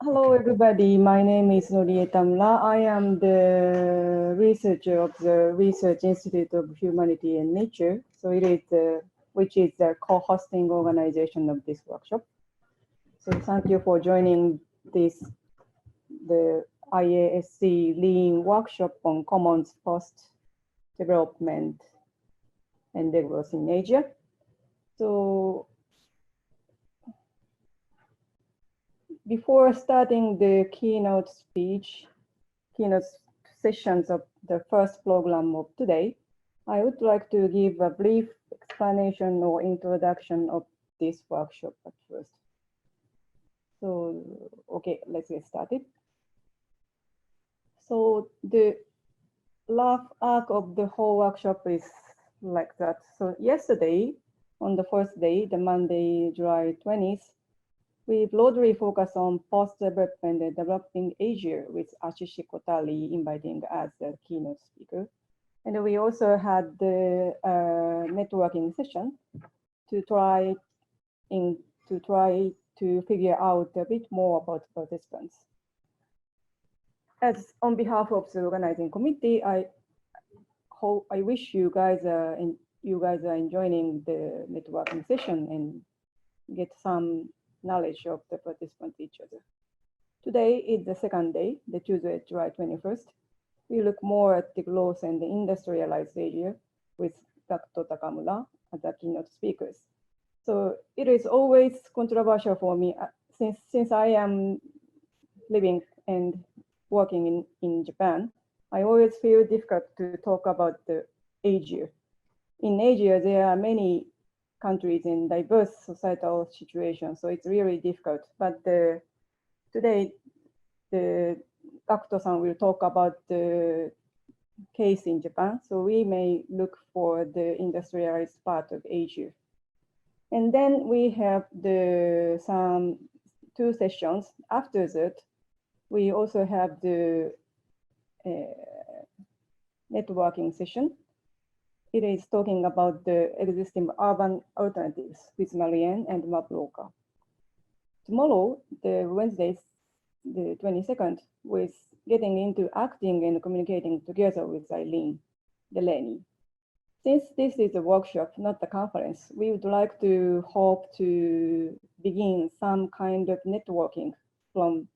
Hello, everybody. My name is Takamura. I am the researcher of the Research Institute of Humanity and Nature. So it is which is the co-hosting organization of this workshop. So thank you for joining the IASC-RIHN workshop on commons post-development and degrowth in Asia. So before starting the keynote sessions of the first program of today, I would like to give a brief explanation or introduction of this workshop at first. So, okay, let's get started. So the rough arc of the whole workshop is like that. So yesterday, on the first day, the Monday, July 20th, we broadly focus on post-development and developing Asia with Ashish Khotari inviting as the keynote speaker. And we also had the networking session to try to figure out a bit more about participants. As on behalf of the organizing committee, I wish you guys are enjoying the networking session and get some knowledge of the participants each other. Today is the second day, the Tuesday, July 21st. We look more at the growth and the industrialized Asia with Dr. Takamura as the keynote speakers. So it is always controversial for me since I am living and working in Japan. I always feel difficult to talk about the Asia. In Asia, there are many countries in diverse societal situations, so it's really difficult. But today, the Gakuto-san will talk about the case in Japan, so we may look for the industrialized part of Asia. And then we have some two sessions. After that, we also have the networking session. It is talking about the existing urban alternatives with Alyne and Maploka. Tomorrow, the Wednesday, the 22nd, with getting into acting and communicating together with Alyne, Delaney. Since this is a workshop, not a conference, we would like to hope to begin some kind of networking from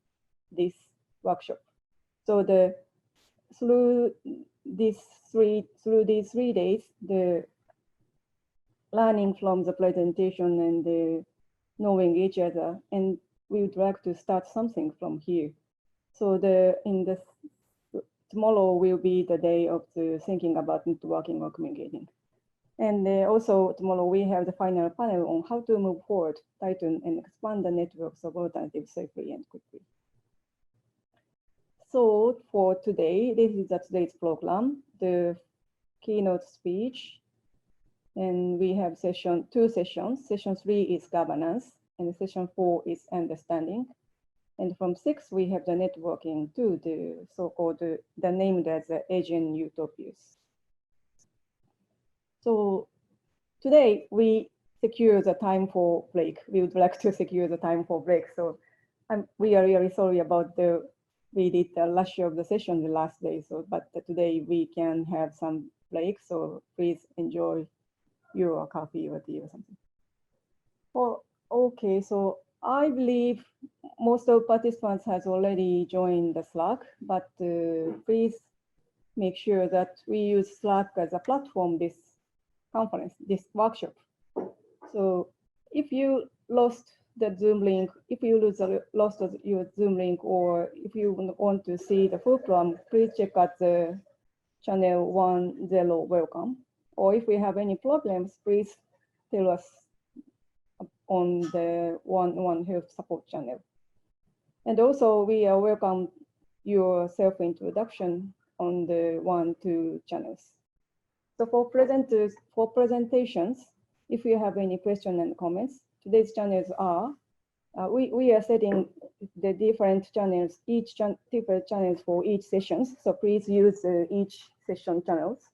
this workshop. So through these 3 days, the learning from the presentation and knowing each other, and we would like to start something from here. So tomorrow will be the day of the thinking about networking or communicating. And also tomorrow we have the final panel on how to move forward, tighten and expand the networks of alternatives safely and quickly. So for today, this is today's program, the keynote speech. And we have two sessions. Session 3 is governance, and session 4 is understanding. And from 6, we have the networking to the so-called, the named as the Asian utopias. So today we secure the time for break. We would like to secure the time for break. So we are really sorry about we did the rush of the session the last day. So, but today we can have some break. So please enjoy your coffee or tea or something. Well, okay, so I believe most of participants has already joined the Slack, but please make sure that we use Slack as a platform this this workshop. So if you lost the Zoom link, if you lost your Zoom link, or if you want to see the full program, please check out the channel 10 welcome. Or if we have any problems, please tell us on the 11 health support channel. And also we welcome your self-introduction on the 1-2 channels. So for presentations, if you have any questions and comments, today's channels are, we are setting the different channels, different channels for each sessions. So please use each session channels.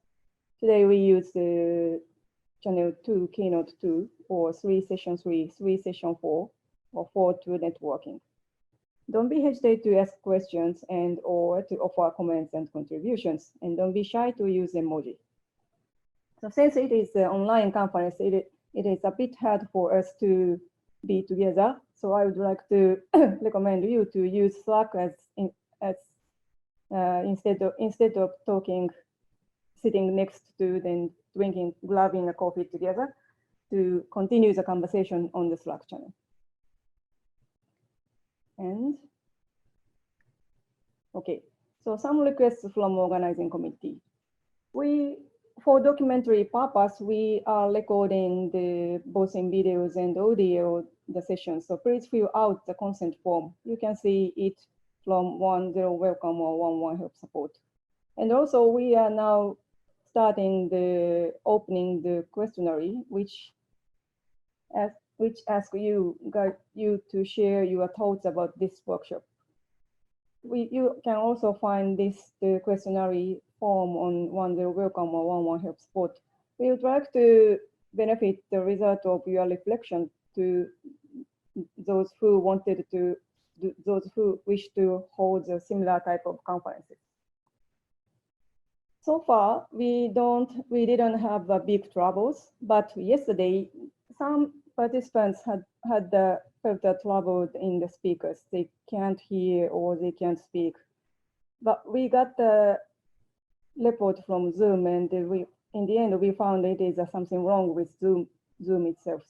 Today we use channel 2, keynote 2, or 3 session 3, 3 session 4, or 4 to networking. Don't be hesitate to ask questions and or to offer comments and contributions, and don't be shy to use emoji. So since it is an online conference, it is a bit hard for us to be together. So I would like to recommend you to use Slack instead of talking, sitting next to, then grabbing a coffee together, to continue the conversation on the Slack channel. And okay, so some requests from organizing committee. For documentary purpose, we are recording both in videos and audio the session. So please fill out the consent form. You can see it from 10 welcome or 11 help support. And also we are now starting opening the questionnaire, which asks you to share your thoughts about this workshop. You can also find the questionnaire form on 10 welcome or 11 help support. We would like to benefit the result of your reflection to those who wish to hold a similar type of conferences. So far, we didn't have big troubles, but yesterday some participants had felt trouble in the speakers. They can't hear or they can't speak. But we got the report from Zoom, and in the end we found it is something wrong with Zoom itself.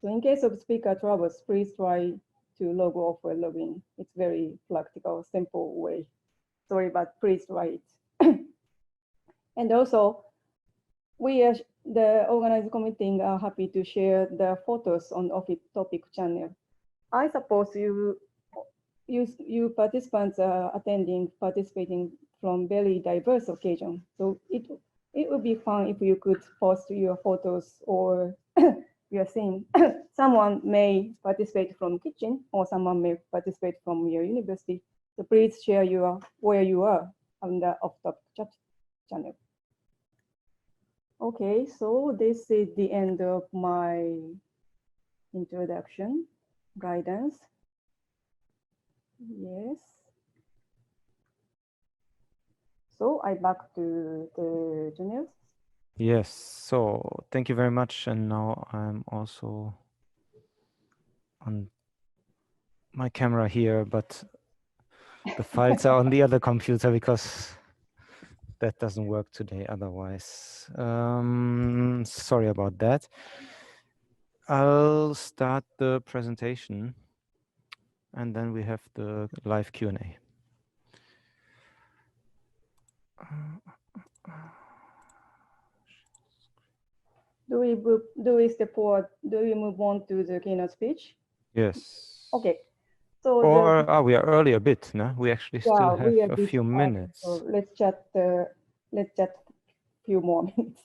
So in case of speaker troubles, please try to log off or log in. It's very practical, simple way. Sorry, but please try it. And also, the organizing committee are happy to share the photos on topic channel. I suppose you participants are participating from very diverse occasions. So it would be fun if you could post your photos or your scene. Someone may participate from kitchen, or someone may participate from your university. So please share where you are on the off-topic chat channel. Okay, so this is the end of my introduction, guidance. Yes. So I back to the juniors. Yes, so thank you very much. And now I'm also on my camera here, but the files are on the other computer because that doesn't work today otherwise. Sorry about that. I'll start the presentation and then we have the live Q&A. Do we move on to the keynote speech? Yes. Okay. So we are early a bit, no? We actually still have a few minutes. So let's chat few more minutes.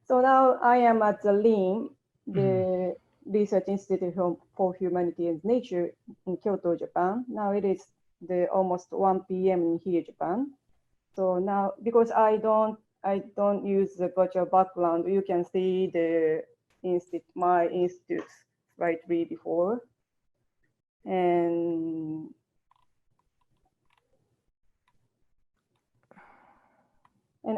So now I am at the Alyne, the Research Institute for Humanity and Nature in Kyoto, Japan. Now it is almost 1 p.m. in here, Japan. So now, because I don't use the virtual background, you can see my institute slightly before. And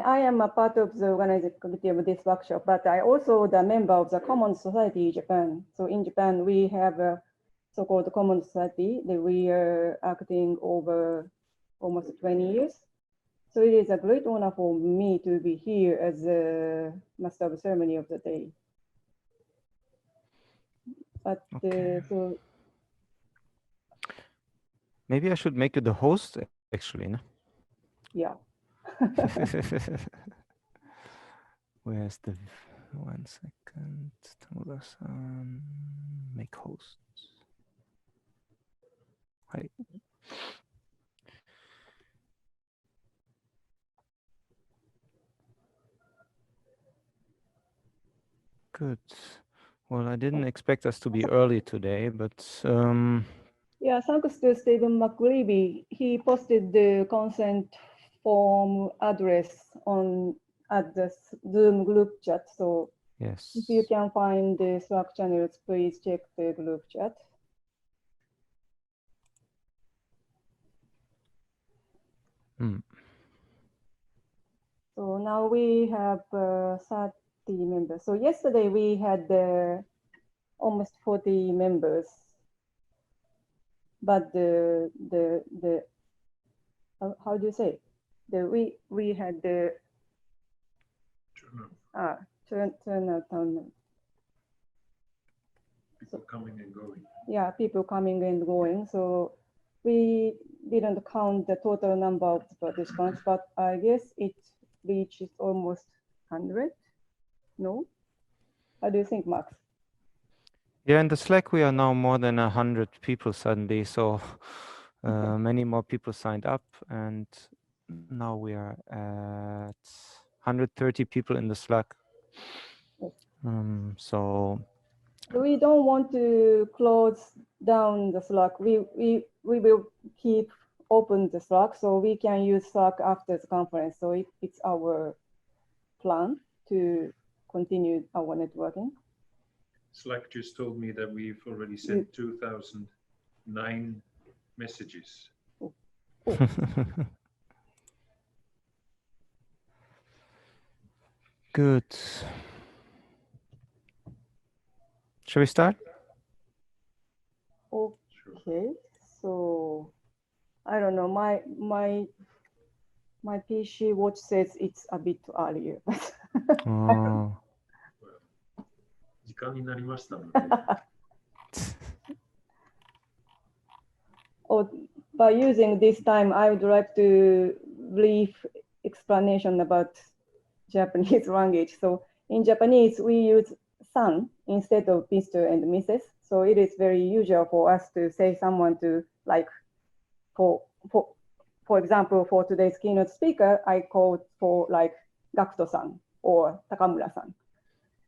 I am a part of the organizing committee of this workshop, but I also the member of the Commons Society Japan. So in Japan, we have a so-called Commons Society that we are acting over almost 20 years. So it is a great honor for me to be here as the master of ceremony of the day. But okay. so maybe I should make you the host, actually, no? Yeah. Where's the 1 second? Make host. Hi. Good. Well, I didn't expect us to be early today, but yeah, thanks to Stephen McGreevy. He posted the consent form address at the Zoom group chat. So yes, if you can find the Slack channels, please check the group chat. Mm. So now we have 30 members. So yesterday we had almost 40 members, but how do you say? We had the turnout. People coming and going. Yeah, people coming and going. So we didn't count the total number of participants, but I guess it reaches almost 100. No? How do you think, Max? Yeah, in the Slack, we are now more than 100 people suddenly. So many more people signed up, and now we are at 130 people in the Slack. Yes. So We don't want to close down the Slack. We will keep open the Slack so we can use Slack after the conference. So it's our plan to continue our networking. Slack just told me that we've already sent 2009 messages. Good. Shall we start? Okay, so I don't know. My PC watch says it's a bit earlier. Oh. 時間になりましたね。 By using this time, I would like to brief explanation about Japanese language. So in Japanese, we use san instead of Mr. and Mrs. So it is very usual for us to say someone to, like, for example, for today's keynote speaker, I called for like Gakuto-san or Takamura-san.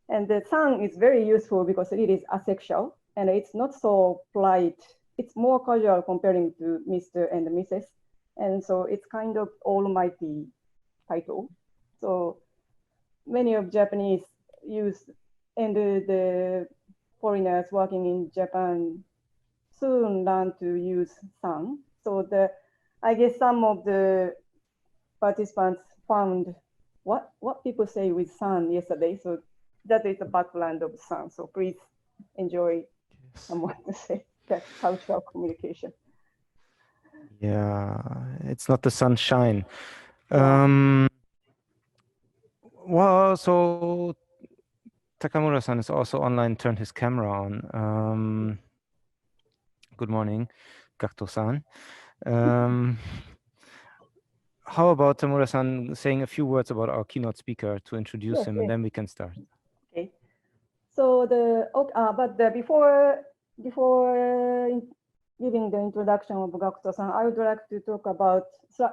And the san is very useful because it is asexual and it's not so polite. It's more casual comparing to Mr. and Mrs. And so it's kind of almighty title. So many of Japanese use, and the foreigners working in Japan soon learn to use san. So I guess some of the participants found what people say with san yesterday. So that is the background of san. So please enjoy someone to say that cultural communication. Yeah, it's not the sunshine. Yeah. Well, so Takamura-san is also online, turned his camera on. Good morning, Gakuto-san. How about Tamura-san saying a few words about our keynote speaker to introduce him, and then we can start. Okay. So before giving the introduction of Gakuto-san, I would like to talk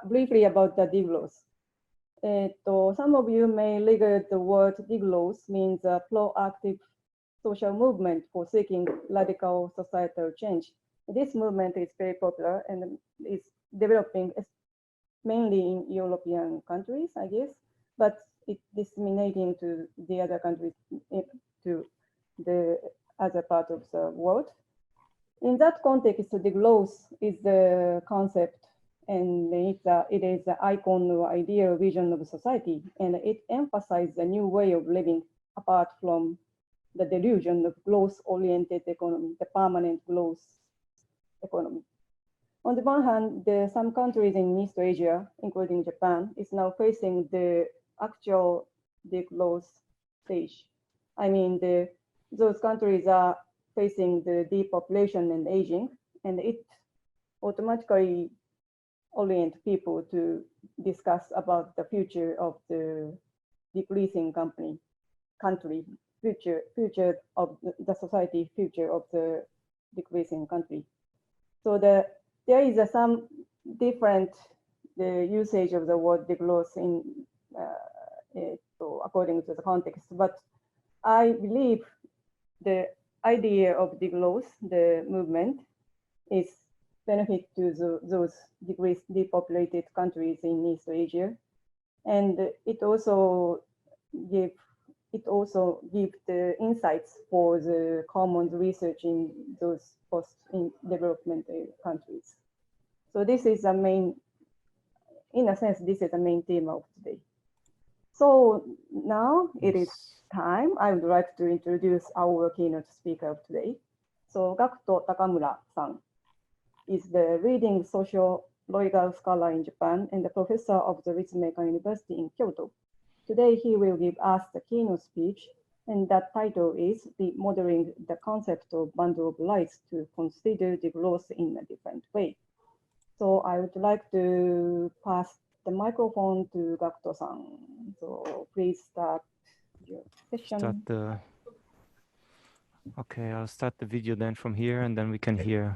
briefly about the DEGROWTH. Some of you may regard the word DEGROWTH means a proactive social movement for seeking radical societal change. This movement is very popular and is developing mainly in European countries, I guess, but it's disseminating to the other countries, to the other part of the world. In that context, the growth is the concept, and it is the icon or ideal vision of society, and it emphasizes a new way of living apart from the delusion of growth-oriented economy, the permanent growth economy. On the one hand, some countries in East Asia, including Japan, is now facing the actual degrowth stage. I mean, those countries are facing the depopulation and aging, and it automatically orients people to discuss about the future of the decreasing country, future of the society, future of the decreasing country. So there is some different usage of the word degrowth according to the context, but I believe the idea of degrowth, the movement, is benefit to those depopulated countries in East Asia, and it also gives the insights for the common research in those post-development countries. So this is the main in a sense, this is the main theme of today. So now it is time. I would like to introduce our keynote speaker of today. So Gakuto Takamura-san is the leading socio-legal scholar in Japan and the professor of the Ritsumeikan University in Kyoto. Today, he will give us the keynote speech, and that title is Remodeling the Concept of Bundle of Rights to Consider Degrowth in a Different Way. So I would like to pass the microphone to Gakuto-san. So please start your session. Okay, I'll start the video then from here, and then we can hear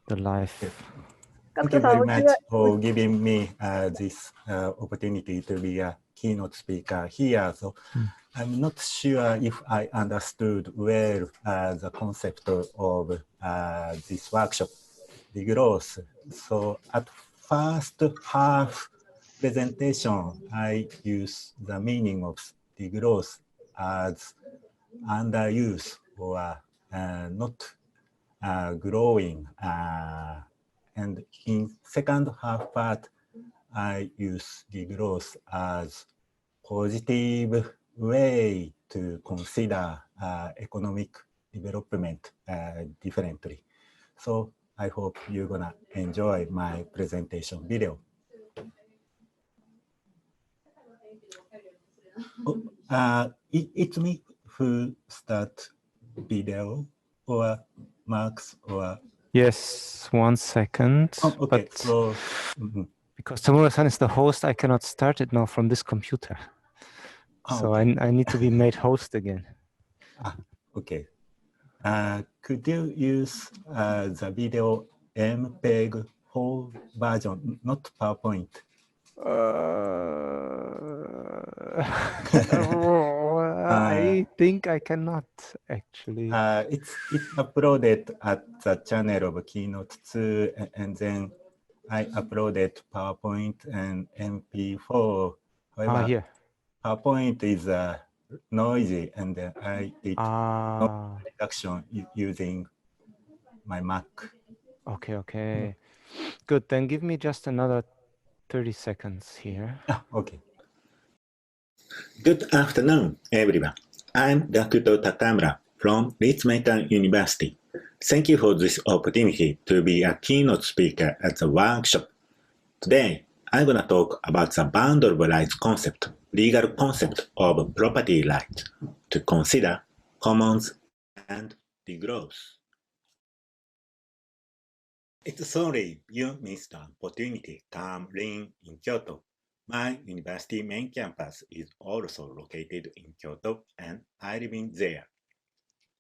the live. Thank you very much for giving me this opportunity to be a keynote speaker here. So I'm not sure if I understood well the concept of this workshop, degrowth. So at first half presentation, I use the meaning of degrowth as underuse or not growing. And in second half part, I use degrowth as positive way to consider economic development differently. So I hope you're gonna enjoy my presentation video. It's me who start video or Max or Yes, 1 second. oh, okay. But So because Tamura-san is the host, I cannot start it now from this computer. So okay. I need to be made host again. Okay. Could you use the video MPEG whole version, not PowerPoint? I think I cannot actually. It's uploaded at the channel of Keynote 2, and then I uploaded PowerPoint and MP4. However, Here. PowerPoint is noisy, and I did noise reduction using my Mac. Okay. Good. Then give me just another 30 seconds here. Okay. Good afternoon, everyone. I'm Gakuto Takamura from RitsumeikanUniversity. Thank you for this opportunity to be a keynote speaker at the workshop. Today, I'm going to talk about the bundle of rights concept, legal concept of property right, to consider commons and degrowth. It's sorry you missed the opportunity to come in Kyoto. My university main campus is also located in Kyoto, and I live in there.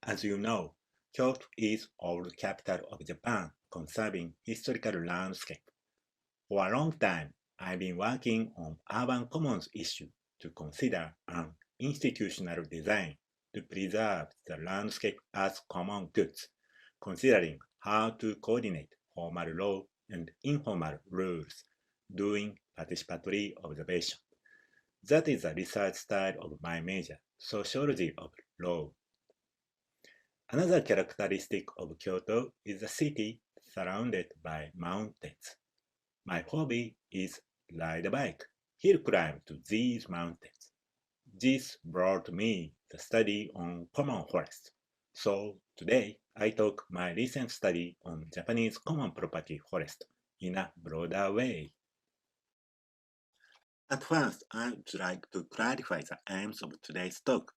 As you know, Kyoto is old capital of Japan, conserving historical landscape. For a long time, I've been working on urban commons issue to consider an institutional design to preserve the landscape as common goods, considering how to coordinate formal law and informal rules, doing participatory observation. That is the research style of my major, sociology of law. Another characteristic of Kyoto is the city surrounded by mountains. My hobby is ride a bike, hill climb to these mountains. This brought me the study on common forest. So today I talk my recent study on Japanese common property forest in a broader way. At first, I would like to clarify the aims of today's talk.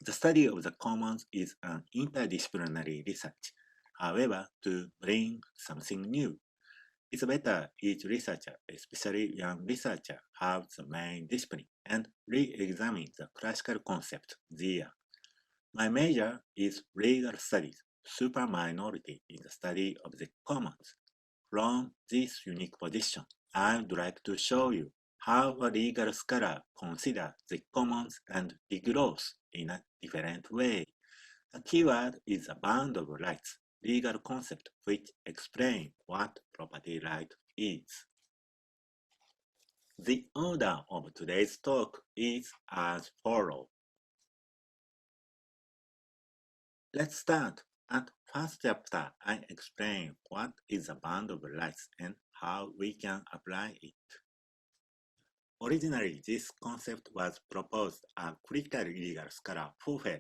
The study of the commons is an interdisciplinary research. However, to bring something new, it's better each researcher, especially young researcher, have the main discipline and re-examine the classical concept there. My major is legal studies, super minority in the study of the commons. From this unique position, I would like to show you how a legal scholar considers the commons and degrowth in a different way. The keyword is a bundle of rights, legal concept which explain what property right is. The order of today's talk is as follows. Let's start at first chapter, I explain what is a boundary rights and how we can apply it. Originally, this concept was proposed by critical legal scholar Forestry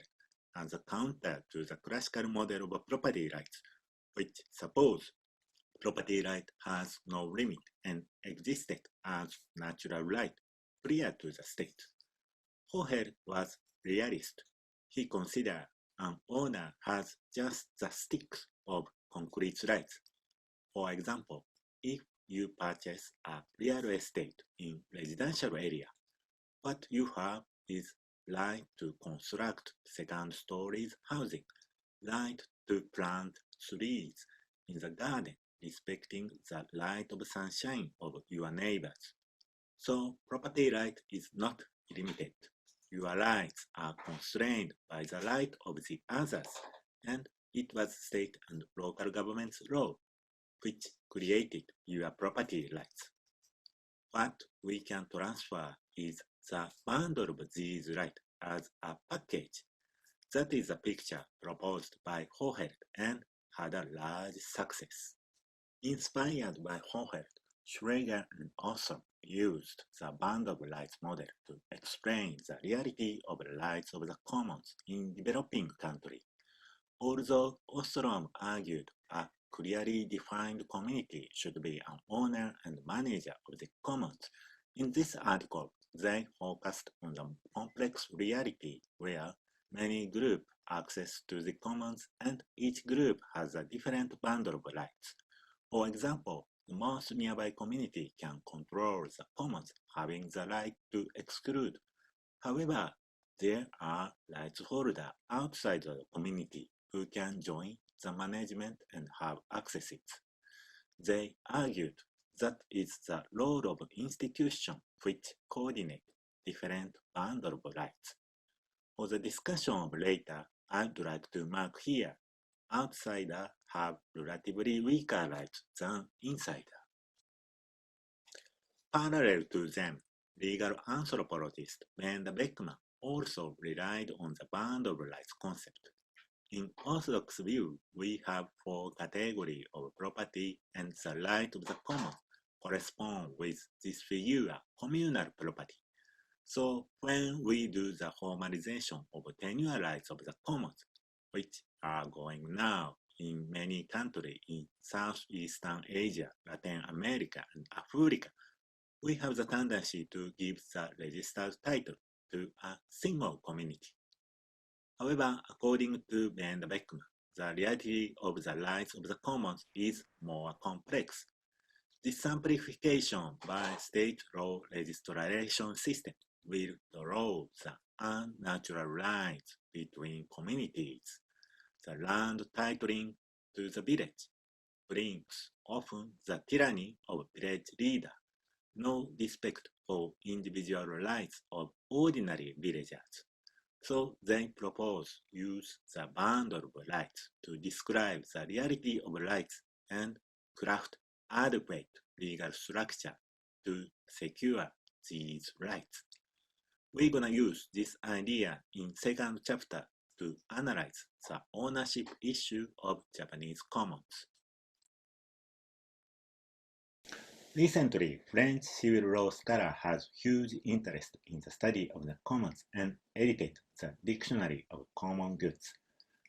as a counter to the classical model of property rights, which suppose property right has no limit and existed as natural right prior to the state. Forestry was realist. He considered an owner has just the sticks of concrete rights. For example, if you purchase a real estate in residential area, what you have is right to construct second stories housing, right to plant trees in the garden, respecting the right of sunshine of your neighbors. So property right is not limited. Your rights are constrained by the right of the others, and it was state and local government's law which created your property rights. What we can transfer is the bundle of these rights as a package. That is a picture proposed by Forestry and had a large success. Inspired by Forestry, Schrager and Awesome used the bundle rights model to explain the reality of the rights of the commons in developing countries. Although Ostrom argued a clearly defined community should be an owner and manager of the commons, in this article they focused on the complex reality where many groups access to the commons and each group has a different bundle of rights. For example, the most nearby community can control the commons, having the right to exclude. However, there are rights holders outside the community who can join the management and have access it. They argued that it's the role of institutions which coordinate different bundle of rights. For the discussion of later, I'd like to mark here, outsiders have relatively weaker rights than insiders. Parallel to them, legal anthropologist Ben Beckman also relied on the bundle rights concept. In orthodox view, we have four categories of property, and the right of the common correspond with this figure, communal property. So when we do the formalization of tenure rights of the commons, which are going now in many countries in Southeastern Asia, Latin America, and Africa, we have the tendency to give the registered title to a single community. However, according to Ben Beckman, the reality of the rights of the commons is more complex. This simplification by state law registration system will draw the unnatural lines between communities. The land titling to the village brings often the tyranny of village leader, no respect for individual rights of ordinary villagers. So they propose use the bundle of rights to describe the reality of rights and craft adequate legal structure to secure these rights. We're gonna use this idea in second chapter to analyze the ownership issue of Japanese commons. Recently, French civil law scholar has huge interest in the study of the commons and edited the Dictionary of Common Goods.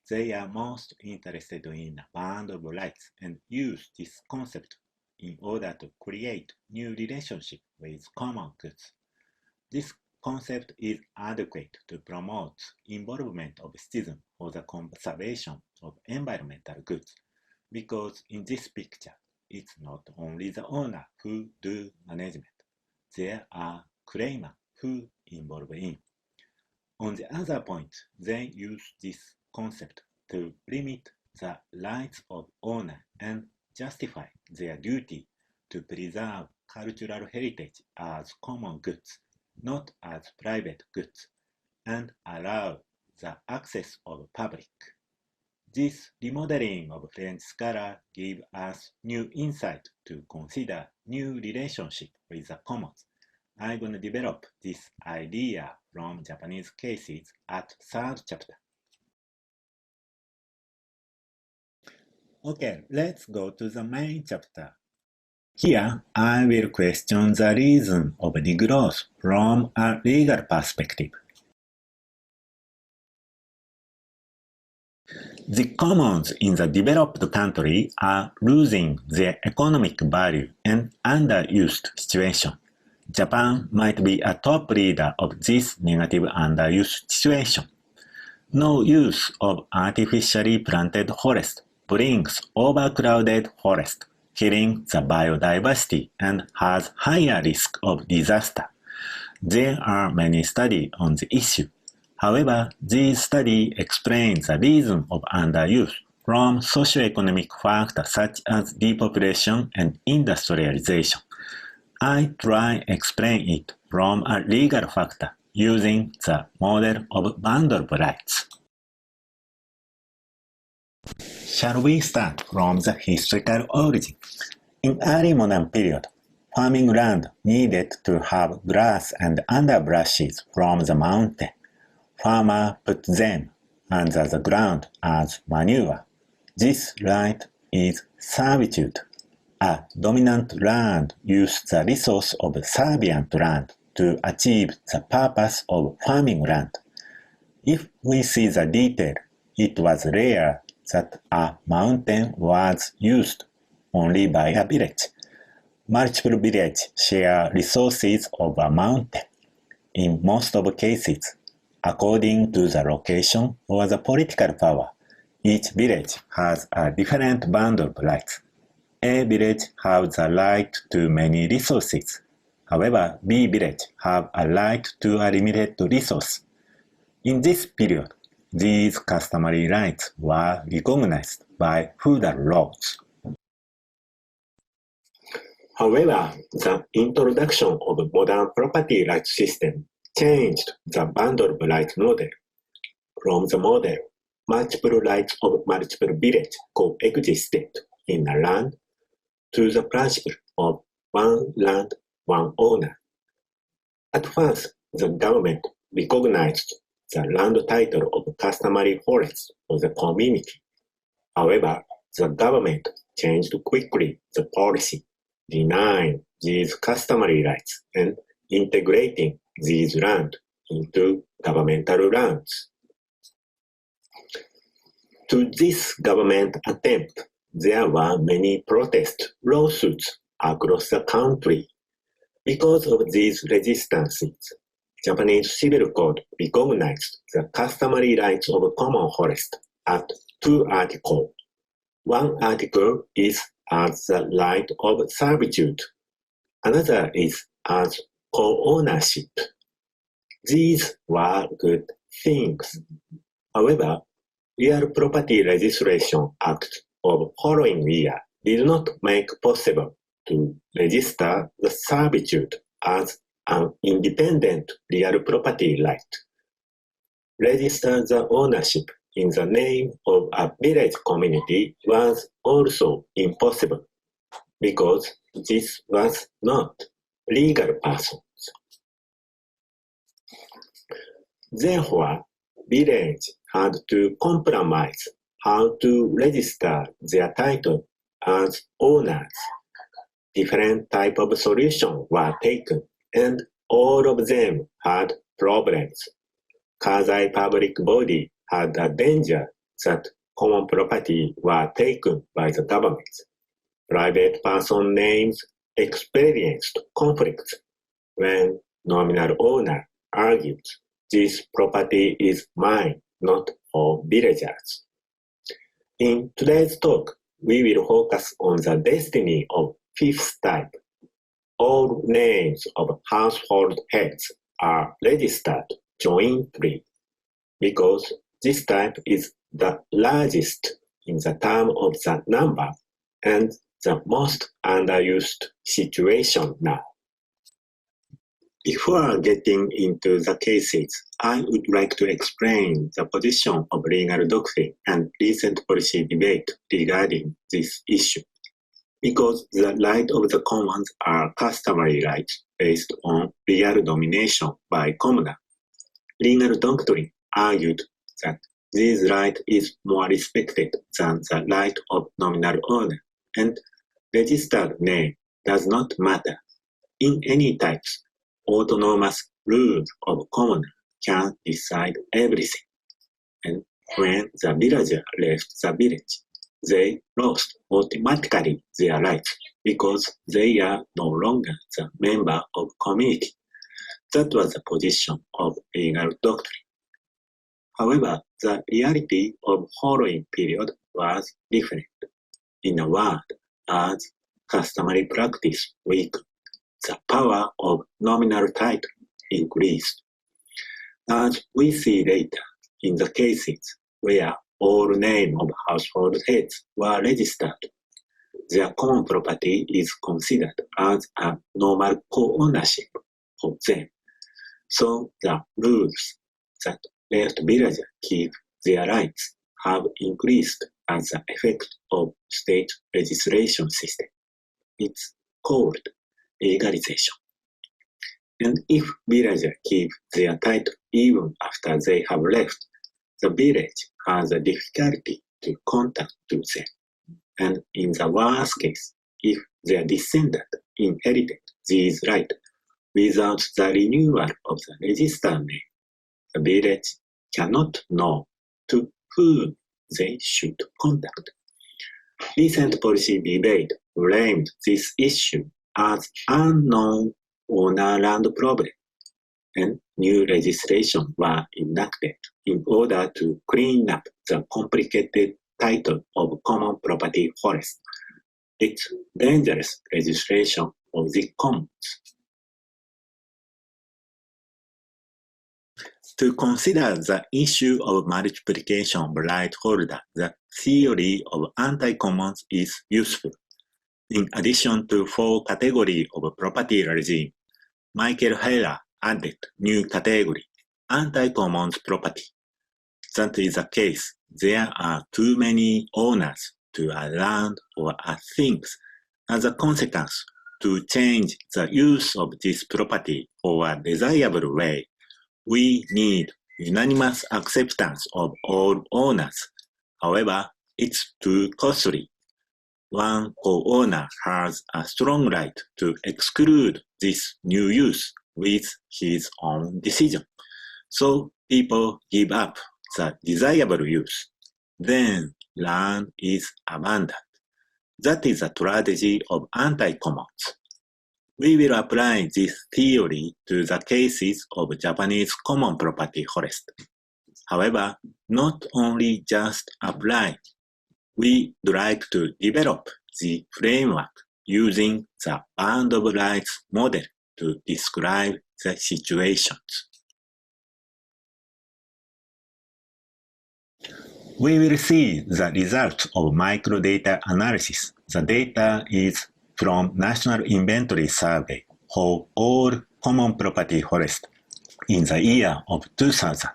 They are most interested in the bundle of rights and use this concept in order to create new relationship with common goods. This concept is adequate to promote involvement of citizens for the conservation of environmental goods, because in this picture, it's not only the owner who do management. There are claimants who involve in. On the other point, they use this concept to limit the rights of owner and justify their duty to preserve cultural heritage as common goods, not as private goods, and allow the access of public. This remodeling of French scholar gave us new insight to consider new relationship with the commons. I'm going to develop this idea from Japanese cases at third chapter. Okay, let's go to the main chapter. Here, I will question the reason of degrowth from a legal perspective. The commons in the developed country are losing their economic value and underused situation. Japan might be a top leader of this negative underuse situation. No use of artificially planted forest brings overcrowded forest, killing the biodiversity and has higher risk of disaster. There are many studies on the issue. However, these studies explain the reason of underuse from socio-economic factors such as depopulation and industrialization. I try explain it from a legal factor using the model of bundle rights. Shall we start from the historical origin? In early modern period, farming land needed to have grass and underbrushes from the mountain. Farmer put them under the ground as manure. This right is servitude. A dominant land used the resource of servient land to achieve the purpose of farming land. If we see the detail, it was rare that a mountain was used only by a village. Multiple villages share resources of a mountain. In most of cases, according to the location or the political power, each village has a different bundle of rights. A village has the right to many resources. However, B village have a right to a limited resource. In this period, these customary rights were recognized by feudal laws. However, the introduction of a modern property rights system changed the bundle rights model. From the model, multiple rights of multiple villages coexisted in a land to the principle of one land, one owner. At first, the government recognized the land title of customary forests for the community. However, the government changed quickly the policy, denying these customary rights and integrating these lands into governmental lands. To this government attempt, there were many protest lawsuits across the country. Because of these resistances, Japanese Civil Code recognized the customary rights of common forest at 2 articles. One article is as the right of servitude. Another is as co-ownership. These were good things. However, Real Property Registration Act of following year did not make possible to register the servitude as an independent real property right. Register the ownership in the name of a village community was also impossible because this was not legal persons. Therefore, village had to compromise how to register their title as owners. Different types of solutions were taken, and all of them had problems. Kazai public body had a danger that common property were taken by the government. Private person names experienced conflicts when nominal owner argued, this property is mine, not for villagers. In today's talk, we will focus on the destiny of fifth type. All names of household heads are registered jointly because this type is the largest in the term of the number and the most underused situation now. Before getting into the cases, I would like to explain the position of legal doctrine and recent policy debate regarding this issue. Because the right of the commons are customary rights based on real domination by commoner, legal doctrine argued that this right is more respected than the right of nominal owner, and registered name does not matter. In any types, autonomous rules of commoner can decide everything. And when the villager left the village, they lost automatically their rights because they are no longer the member of community. That was the position of legal doctrine. However, the reality of following period was different. In a word, as customary practice weakened, the power of nominal title increased. As we see later, in the cases where all names of household heads were registered, their common property is considered as a normal co-ownership for them. So the rules that let villagers keep their rights have increased as an effect of state legislation system. It's called legalization. And if villagers keep their title even after they have left, the village has a difficulty to contact them. And in the worst case, if their descendants inherited these rights without the renewal of the registered name, the village cannot know to whom they should contact. Recent policy debate framed this issue as unknown owner land problem, and new legislation were enacted in order to clean up the complicated title of common property forest. It's dangerous legislation of the commons. To consider the issue of multiplication of right holder, the theory of anti-commons is useful. In addition to 4 categories of property regime, Michael Heller added new category, anti-commons property. That is the case. There are too many owners to a land or a things. As a consequence, to change the use of this property for a desirable way, we need unanimous acceptance of all owners. However, it's too costly. One co-owner has a strong right to exclude this new use with his own decision. So people give up the desirable use. Then land is abandoned. That is a tragedy of anti-commons. We will apply this theory to the cases of Japanese common property forest. However, not only just apply, we would like to develop the framework using the band of rights model to describe the situations. We will see the results of microdata analysis. The data is from National Inventory Survey for all common property forest in the year of 2000.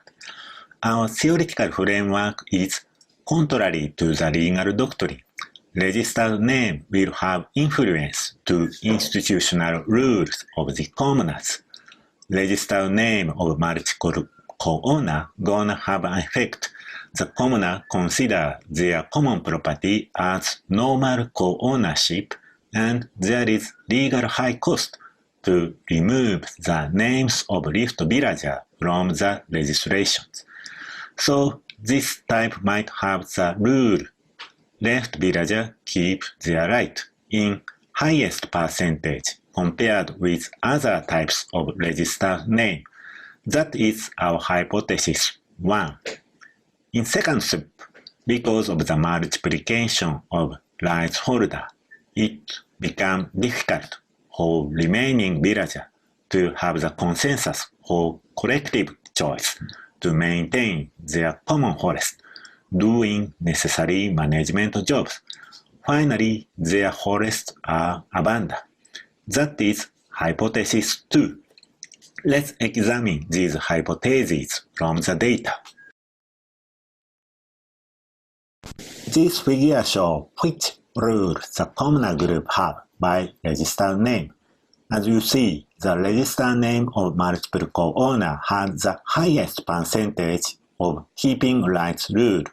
Our theoretical framework is contrary to the legal doctrine. Registered name will have influence to institutional rules of the commoners. Registered name of multiple co-owner gonna have an effect. The commoner consider their common property as normal co-ownership, and there is legal high cost to remove the names of left villager from the legislations. So this type might have the rule left villager keep their right in highest percentage compared with other types of registered name. That is our hypothesis 1. In second step, because of the multiplication of rights holder, it becomes difficult for remaining villager to have the consensus for collective choice to maintain their common forest, doing necessary management jobs. Finally, their forests are abandoned. That is hypothesis 2. Let's examine these hypotheses from the data. This figure shows which rules the commoner group have by registered name. As you see, the registered name of multiple co-owner has the highest percentage of keeping rights rule.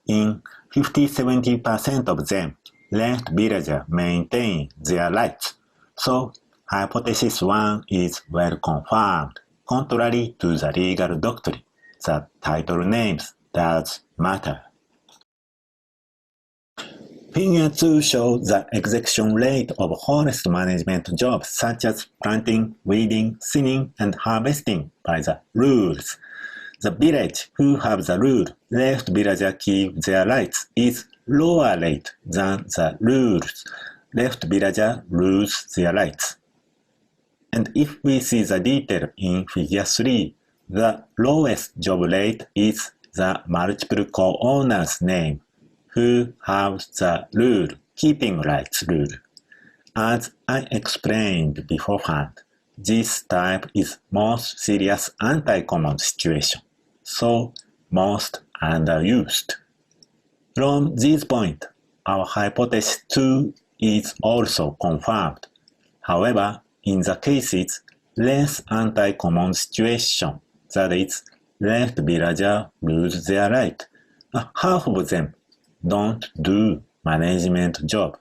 In 50–70% of them, left villagers maintain their rights. So, hypothesis 1 is well confirmed, contrary to the legal doctrine that title names does matter. Figure 2 shows the execution rate of forest management jobs such as planting, weeding, thinning, and harvesting by the rules. The village who have the rule, left villager keep their rights, is lower rate than the rules, left villager lose their rights. And if we see the detail in figure 3, the lowest job rate is the multiple co-owners name, who have the rule, keeping rights rule. As I explained beforehand, this type is most serious anti-common situation, so most underused. From this point, our hypothesis 2 is also confirmed. However, in the cases less anti-common situation, that is, left villager lose their right, half of them don't do management job.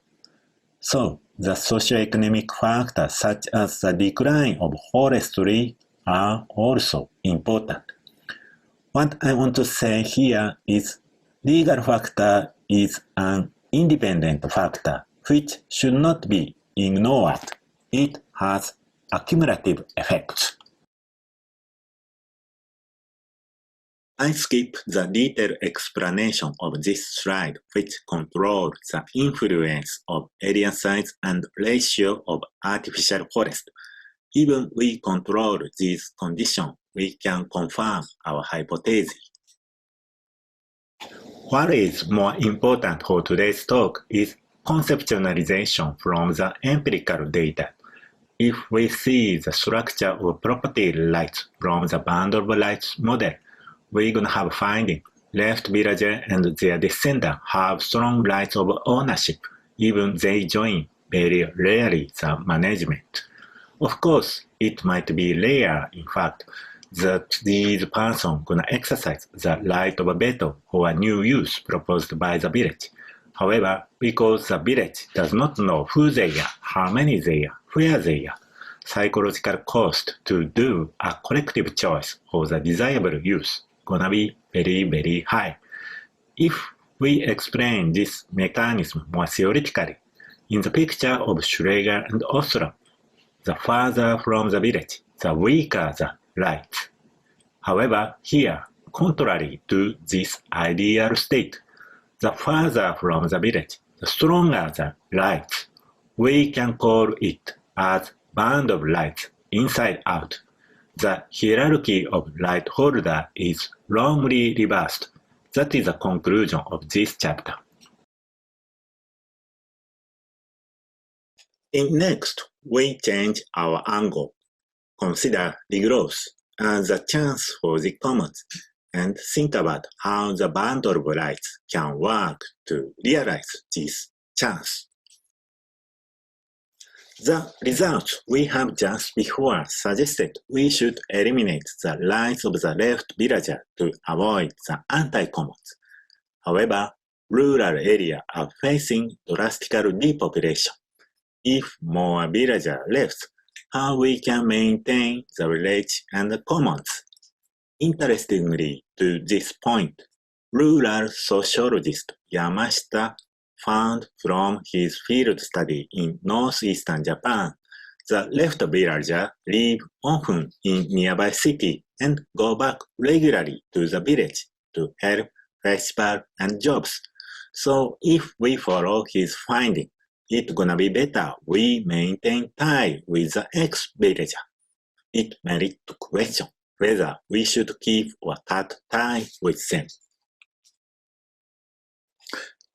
So, the socio-economic factors such as the decline of forestry are also important. What I want to say here is legal factor is an independent factor which should not be ignored. It has a cumulative effect. I skip the detailed explanation of this slide which controls the influence of area size and ratio of artificial forest. Even we control these conditions, we can confirm our hypothesis. What is more important for today's talk is conceptualization from the empirical data. If we see the structure of property rights from the bundle of rights model, we're going to have finding left villager and their descendants have strong rights of ownership, even they join very rarely the management. Of course, it might be rare, in fact, that these persons going to exercise the right of a veto for a new use proposed by the village. However, because the village does not know who they are, how many they are, where they are, psychological cost to do a collective choice for the desirable use gonna be very, very high. If we explain this mechanism more theoretically, in the picture of Schrager and Ostrom, the farther from the village, the weaker the right. However, here, contrary to this ideal state, the farther from the village, the stronger the right. We can call it as band of rights inside out. The hierarchy of right holder is wrongly reversed. That is the conclusion of this chapter. Next, we change our angle. Consider degrowth as a chance for the commons and think about how the bundle of rights can work to realize this chance. The results we have just before suggested we should eliminate the rights of the left villager to avoid the anti-commons. However, rural areas are facing drastical depopulation. If more villagers left, how we can maintain the village and the commons? Interestingly, to this point, rural sociologist Yamashita found from his field study in northeastern Japan, the left villager live often in nearby city and go back regularly to the village to help festival and jobs. So if we follow his finding, it's gonna be better we maintain tie with the ex-villager. It merits to question whether we should keep or cut tie with them.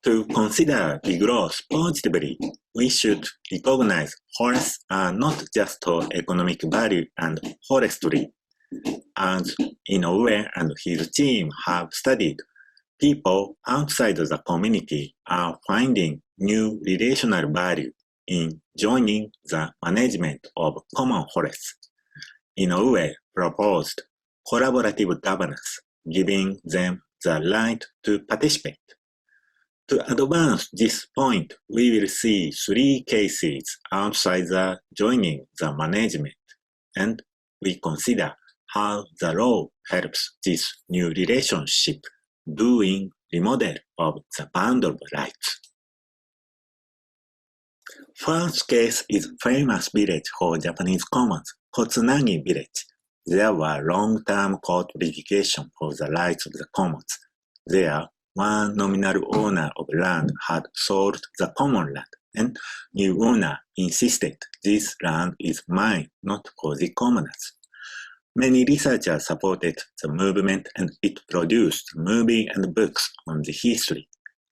To consider degrowth positively, we should recognize forests are not just for economic value and forestry. As Inoue and his team have studied, people outside the community are finding new relational value in joining the management of common forests. Inoue proposed collaborative governance giving them the right to participate. To advance this point, we will see 3 cases outside the joining the management, and we consider how the law helps this new relationship doing remodel of the band of rights. First case is famous village for Japanese commons, Kotsunagi village. There were long-term court litigation for the rights of the commons. There, one nominal owner of land had sold the common land, and new owner insisted this land is mine, not for the commoners. Many researchers supported the movement, and it produced movies and books on the history.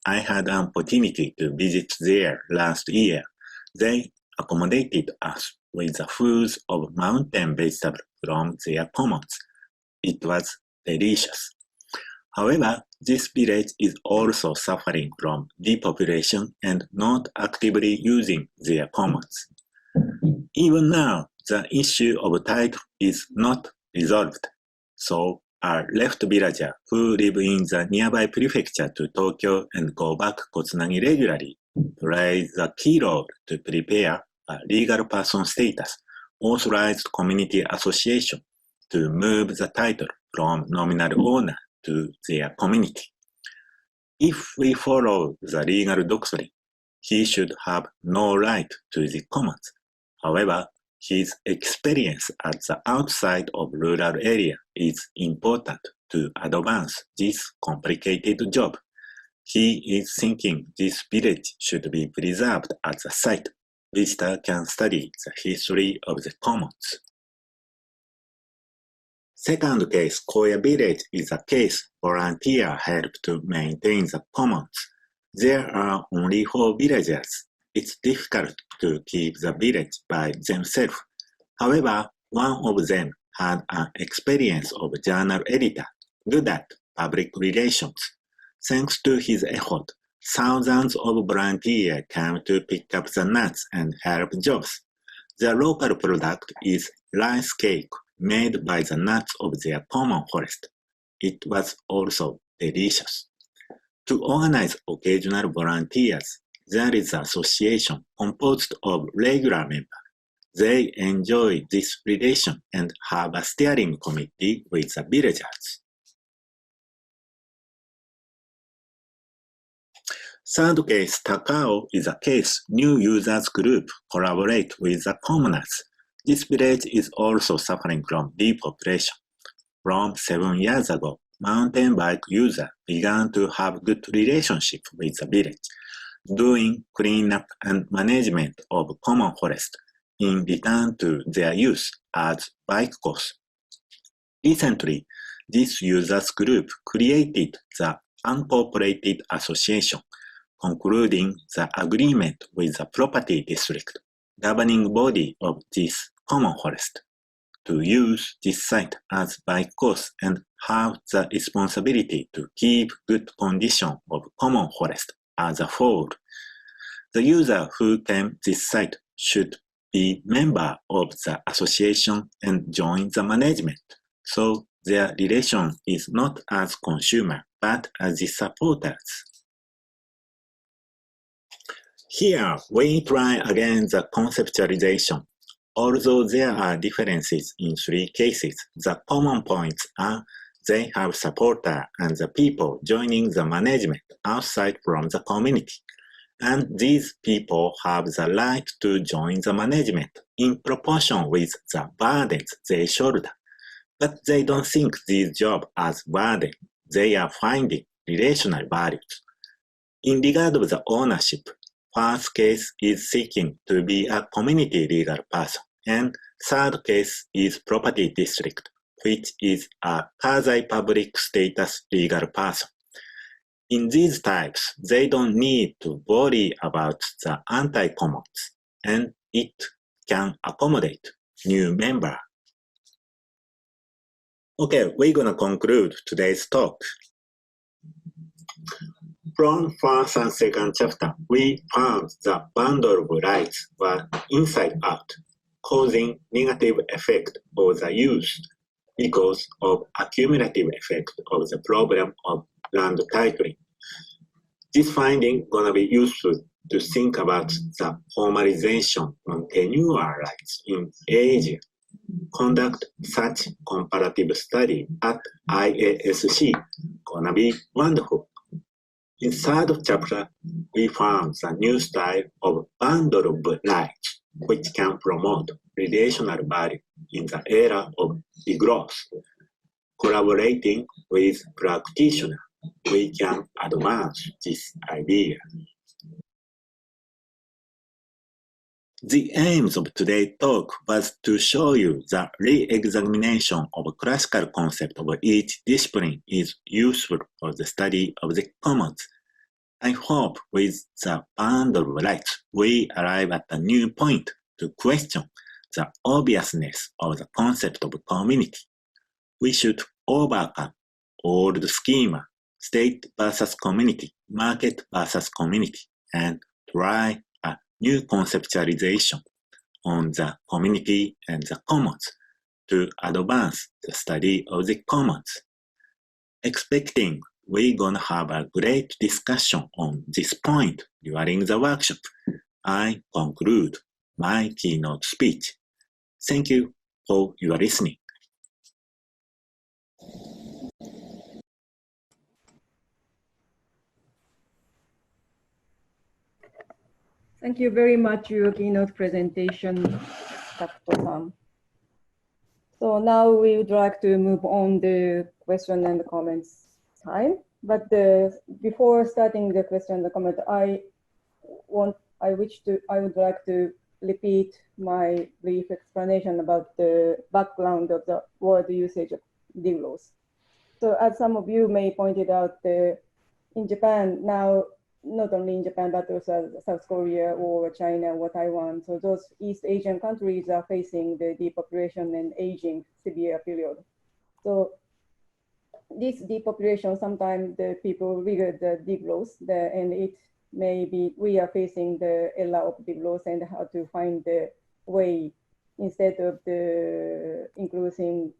I had an opportunity to visit there last year. They accommodated us with the foods of mountain vegetables from their commons. It was delicious. However, this village is also suffering from depopulation and not actively using their commons. Even now, the issue of title is not resolved. So, a left villager who live in the nearby prefecture to Tokyo and go back Kotsunagi regularly plays a key role to prepare a legal person status, authorized community association to move the title from nominal owner to their community. If we follow the legal doctrine, he should have no right to the commons. However, his experience at the outside of rural area is important to advance this complicated job. He is thinking this village should be preserved as a site. Visitor can study the history of the commons. Second case, Koya village, is a case volunteer help to maintain the commons. There are only 4 villagers. It's difficult to keep the village by themselves. However, one of them had an experience of journal editor, good at public relations. Thanks to his effort, thousands of volunteers came to pick up the nuts and help jobs. The local product is rice cake made by the nuts of their common forest. It was also delicious. To organize occasional volunteers, there is an association composed of regular members. They enjoy this relation and have a steering committee with the villagers. Third case, Takao, is a case new users group collaborate with the commoners. This village is also suffering from depopulation. From 7 years ago, mountain bike users began to have good relationship with the village, doing cleanup and management of common forest in return to their use as bike course. Recently, this users group created the Unincorporated Association, concluding the agreement with the property district, governing body of this common forest, to use this site as bike course and have the responsibility to keep good condition of common forest as a whole. The user who came this site should be member of the association and join the management, so their relation is not as consumer but as the supporters. Here, we try again the conceptualization. Although there are differences in 3 cases, the common points are they have supporters and the people joining the management outside from the community. And these people have the right to join the management in proportion with the burdens they shoulder. But they don't think these jobs as burden. They are finding relational values. In regard of the ownership, first case is seeking to be a community legal person, and third case is property district, which is a quasi-public status legal person. In these types, they don't need to worry about the anti-commons, and it can accommodate new member. Okay, we're gonna conclude today's talk. From first and second chapter, we found the bundle of rights were inside out, causing negative effect for the youth. because of accumulative effect of the problem of land titling. This finding gonna be useful to think about the formalization on tenure rights in Asia. Conduct such comparative study at IASC gonna be wonderful. In third chapter, we found the new style of bundle of rights, which can promote relational value in the era of degrowth. Collaborating with practitioners, we can advance this idea. The aims of today's talk was to show you that re-examination of a classical concept of each discipline is useful for the study of the commons. I hope with the bundle of rights, we arrive at a new point to question the obviousness of the concept of community. We should overcome old schema, state versus community, market versus community, and try a new conceptualization on the community and the commons to advance the study of the commons. Expecting we're gonna have a great discussion on this point during the workshop, I conclude my keynote speech. Thank you for your listening. Thank you very much, your keynote presentation, Gakuto-san. So now we would like to move on the question and comments time. But before starting the question and the comment, I would like to repeat my brief explanation about the background of the word usage of degrowth. So as some of you may pointed out, in Japan now, not only in Japan, but also South Korea or China or Taiwan. So those East Asian countries are facing the depopulation and aging severe period. So this depopulation, sometimes the people trigger the degrowth, and it may be we are facing the era of degrowth and how to find the way instead of the increasing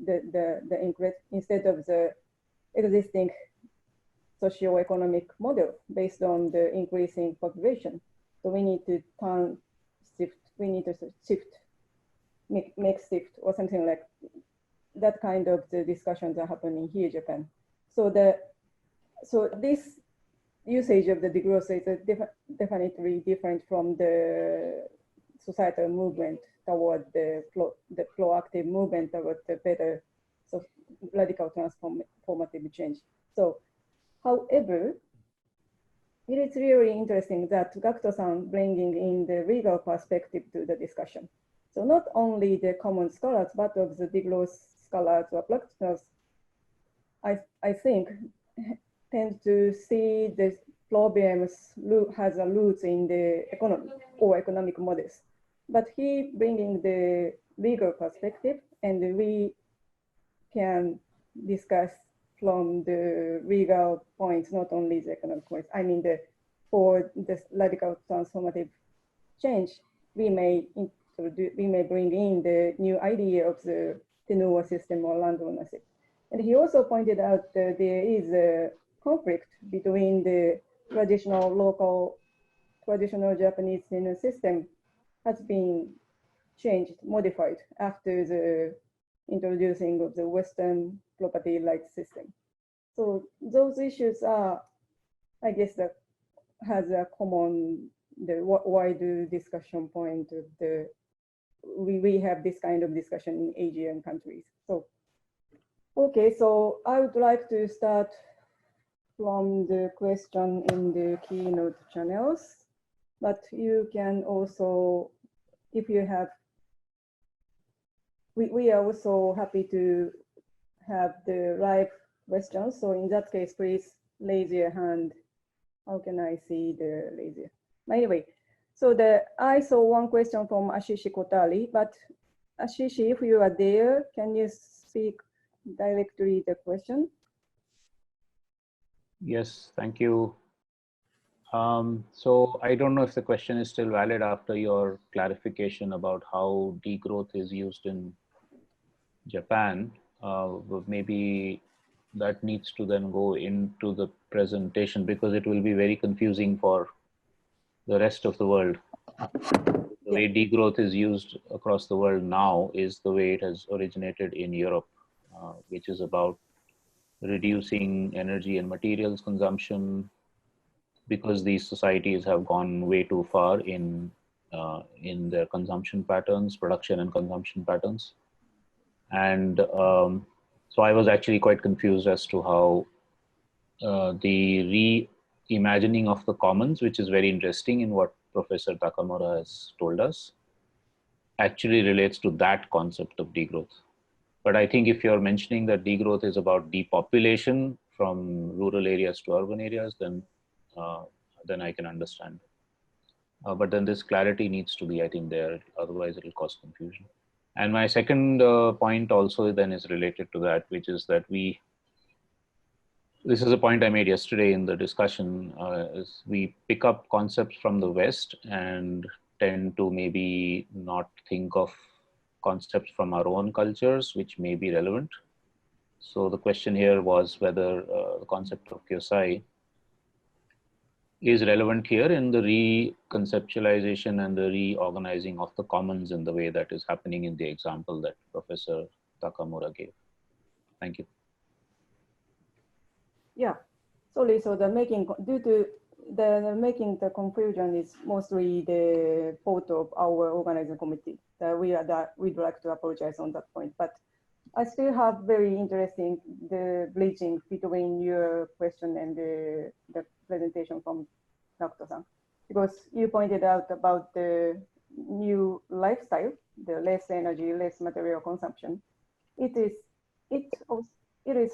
instead of the existing socio-economic model based on the increasing population. So we need to make shift or something like that. Kind of the discussions are happening here in Japan. So this usage of the degrowth is definitely different from the societal movement toward the proactive movement toward the better radical transformative change. So, however, it is really interesting that Gakuto-san bringing in the legal perspective to the discussion. So not only the common scholars, but of the degrowth scholars or practitioners, I think, tend to see the problems has a roots in the economy or economic models. But he bringing the legal perspective, and we can discuss from the legal points, not only the economic points. I mean, for this radical transformative change, we may bring in the new idea of the tenure system or land ownership. And he also pointed out that there is a conflict between the traditional Japanese tenure system has been changed, modified after the introducing of the Western property rights system. So those issues are, I guess, that has a common, the wider discussion point of the, we have this kind of discussion in Asian countries. So, okay, so I would like to start from the question in the Keynote channels, but you can also, if you have, we are also happy to have the live questions. So in that case, please raise your hand. How can I see the raise your? Anyway, so I saw one question from Ashish Khotari, but Ashish, if you are there, can you speak directly the question? Yes, thank you. So I don't know if the question is still valid after your clarification about how degrowth is used in Japan. maybe that needs to then go into the presentation because it will be very confusing for the rest of the world. The way degrowth is used across the world now is the way it has originated in Europe, which is about reducing energy and materials consumption because these societies have gone way too far in their consumption patterns, production and consumption patterns. And so I was actually quite confused as to how the reimagining of the commons, which is very interesting in what Professor Takamura has told us, actually relates to that concept of degrowth. But I think if you're mentioning that degrowth is about depopulation from rural areas to urban areas, then I can understand. But then this clarity needs to be, I think, there. Otherwise, it will cause confusion. And my second point also then is related to that, which is that this is a point I made yesterday in the discussion, is we pick up concepts from the West and tend to maybe not think of concepts from our own cultures, which may be relevant. So the question here was whether the concept of kyosai is relevant here in the reconceptualization and the reorganizing of the commons in the way that is happening in the example that Professor Takamura gave. Thank you. Yeah, sorry. So due to making the confusion is mostly the fault of our organizing committee. We'd like to apologize on that point, but I still have very interesting the bridging between your question and the presentation from Gakuto-san, because you pointed out about the new lifestyle, the less energy, less material consumption. It is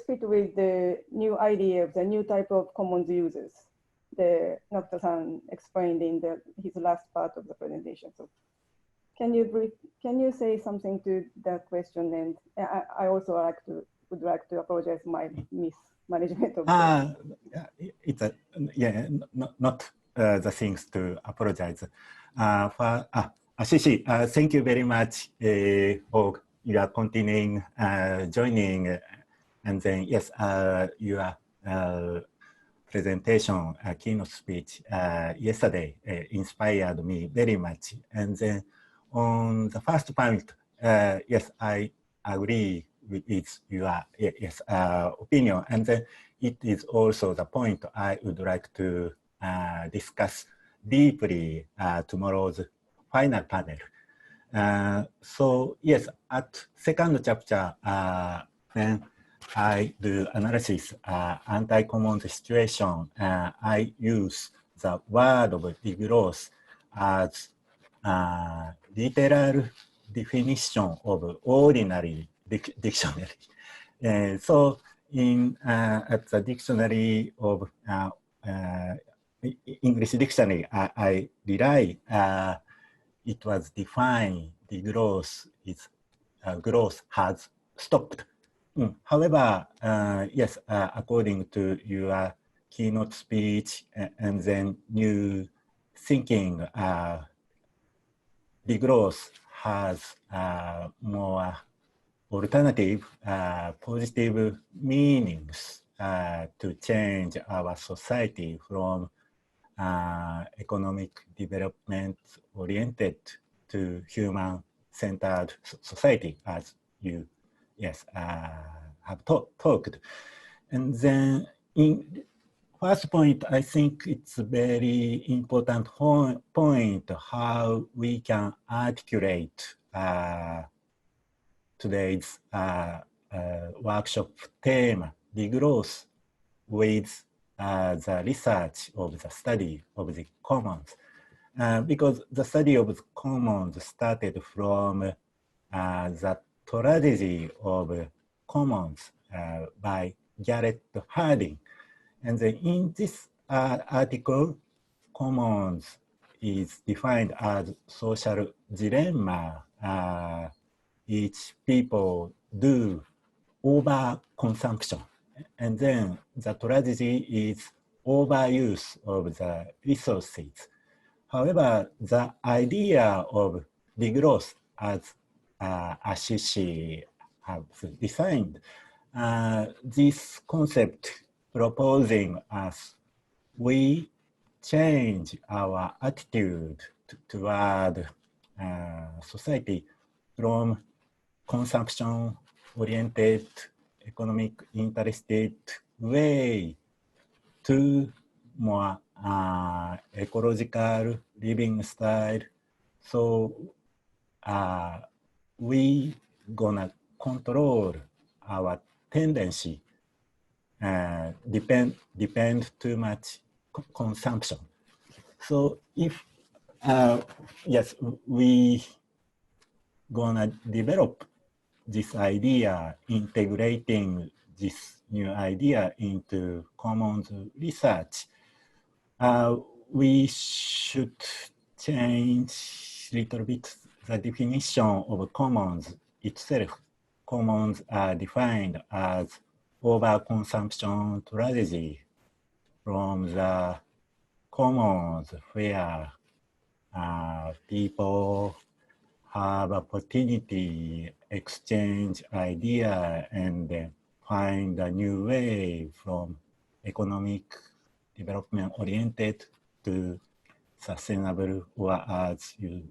fit with the new idea of the new type of commons users. The Gakuto-san explained in his last part of the presentation. So can you say something to that question? And I also would like to apologize my mismanagement of it's not the things to apologize. Ashish, thank you very much for your continuing joining, and then yes, your presentation, keynote speech yesterday inspired me very much. And then on the first point, yes, I agree with your opinion. And then it is also the point I would like to discuss deeply tomorrow's final panel. So yes, at second chapter, when I do analysis anti-common situation, I use the word of degrowth as literal definition of ordinary dictionary. So in at the dictionary of English dictionary, I rely, it was defined degrowth is growth has stopped. However, yes, according to your keynote speech and then new thinking, degrowth has more alternative, positive meanings to change our society from economic development oriented to human-centered society, as you have talked. And then in first point, I think it's a very important point how we can articulate today's workshop theme, degrowth, with the research of the study of the commons. Because the study of the commons started from the tragedy of commons by Garrett Hardin. And then in this article, commons is defined as social dilemma. Each people do overconsumption. And then the tragedy is overuse of the resources. However, the idea of degrowth, as Ashish have defined. This concept proposing us we change our attitude toward society from consumption-oriented, economic interested way to more ecological living style. So we gonna control our tendency depend too much consumption. So if yes, we gonna develop this idea, integrating this new idea into commons research, we should change a little bit the definition of commons itself. Commons are defined as overconsumption strategy from the commons where people have opportunity, exchange idea, and find a new way from economic development oriented to sustainable, or as you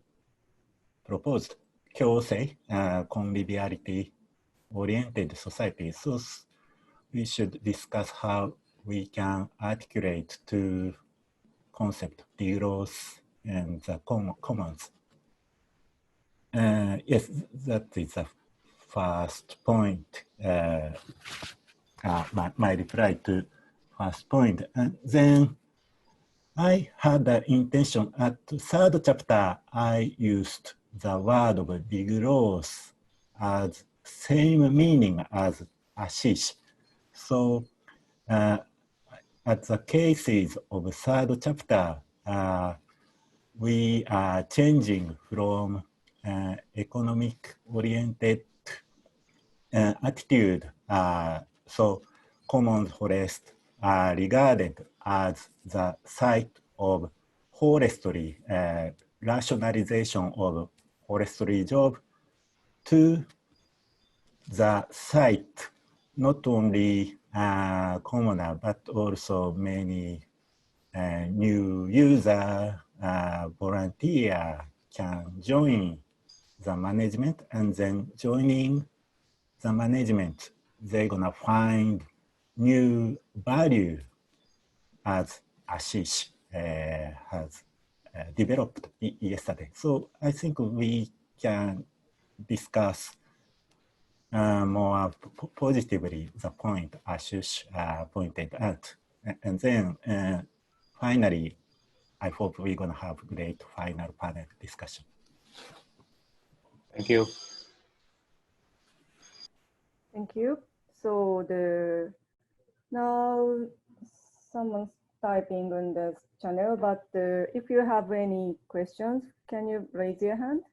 proposed, kyosei, conviviality oriented society. So we should discuss how we can articulate to concept degrowth and the commons. Yes, that is the first point. My reply to first point. And then I had the intention at the third chapter, I used the word of degrowth as same meaning as Ashish. So at the cases of third chapter, we are changing from economic oriented attitude. So common forest are regarded as the site of forestry, rationalization of forestry job, to the site, not only commoner, but also many new user, volunteer can join the management, and then joining the management, they're gonna find new value as Ashish has developed yesterday. So I think we can discuss more positively the point Ashish pointed out. And then finally, I hope we're gonna have great final panel discussion. Thank you. Thank you. So now someone's typing on the channel, but if you have any questions, can you raise your hand?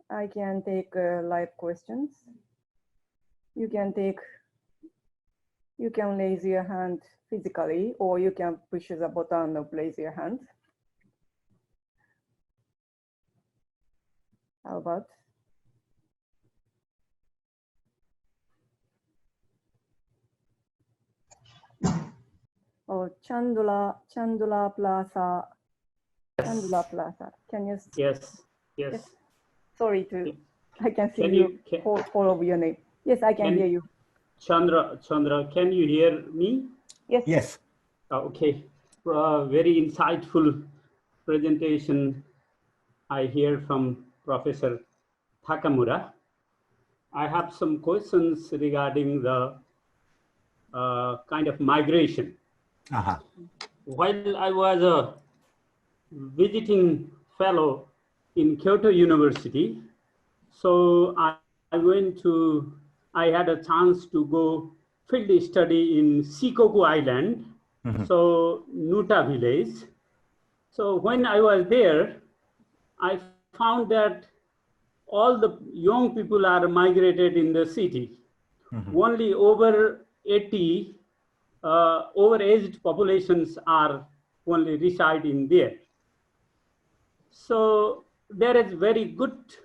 I can take live questions. You can raise your hand physically, or you can push the button of raise your hand. How about? Oh, Chandula Plaza. Yes. Chandula Plaza. Can you? Yes. Yes. Sorry to. I can see Can you. you All of your name. Yes, I can hear you. Chandra, can you hear me? Yes. Yes. Okay. Very insightful presentation I hear from Professor Takamura. I have some questions regarding the kind of migration. While I was a visiting fellow in Kyoto University, so I had a chance to go field study in Shikoku Island, so Nuta village. So when I was there, I found that all the young people are migrated in the city. Only over 80 overaged populations are only reside in there. So there is very good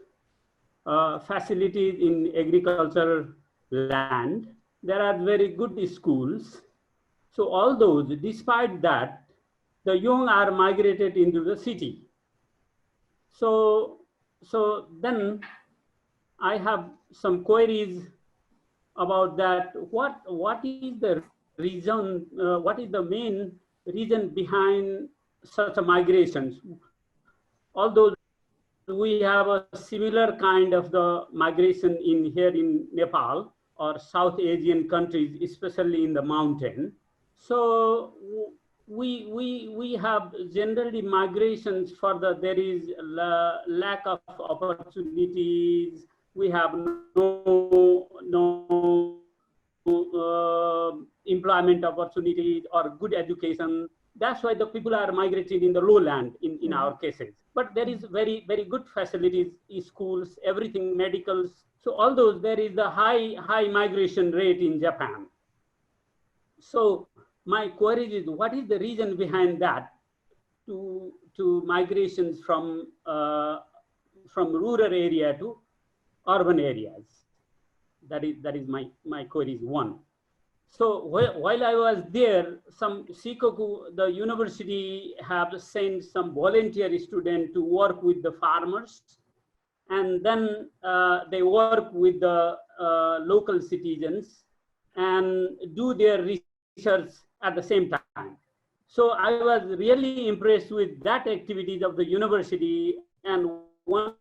facilities in agriculture land. There are very good schools. So all those, despite that, the young are migrated into the city. So then I have some queries about that. What is the reason? What is the main reason behind such a migrations? Although we have a similar kind of the migration here in Nepal or South Asian countries, especially in the mountain. So we have generally migrations for there is lack of opportunities. We have no employment opportunities or good education. That's why the people are migrating in the lowland in our cases. But there is very good facilities, schools, everything, medicals. So all those, there is the high migration rate in Japan. So my query is, what is the reason behind that to migrations from rural area to urban areas? That is my query is one. So while I was there, some Shikoku, the university have sent some volunteer students to work with the farmers, and then they work with the local citizens and do their research at the same time. So I was really impressed with that activities of the university, and once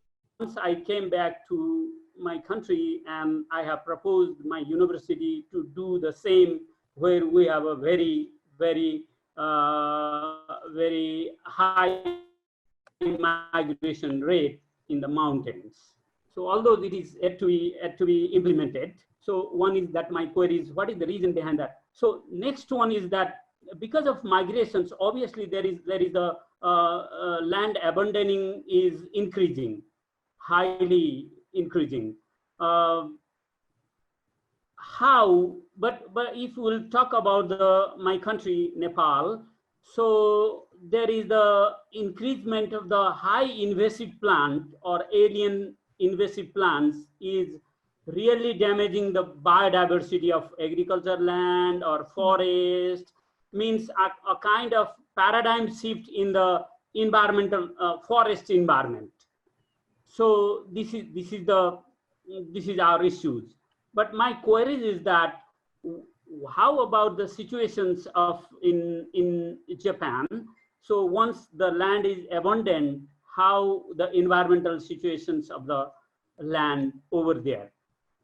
I came back to my country, and I have proposed my university to do the same, where we have a very high migration rate in the mountains. So although it is yet to be implemented. So one is that my query is, what is the reason behind that? So next one is that because of migrations, obviously there is a land abandoning is increasing, highly increasing. How? But if we'll talk about my country, Nepal, so there is the increasement of the high invasive plant or alien invasive plants is really damaging the biodiversity of agriculture land or forest. Means a kind of paradigm shift in the environmental forest environment. So this is our issues. But my query is that, how about the situations of in Japan? So once the land is abundant, how the environmental situations of the land over there?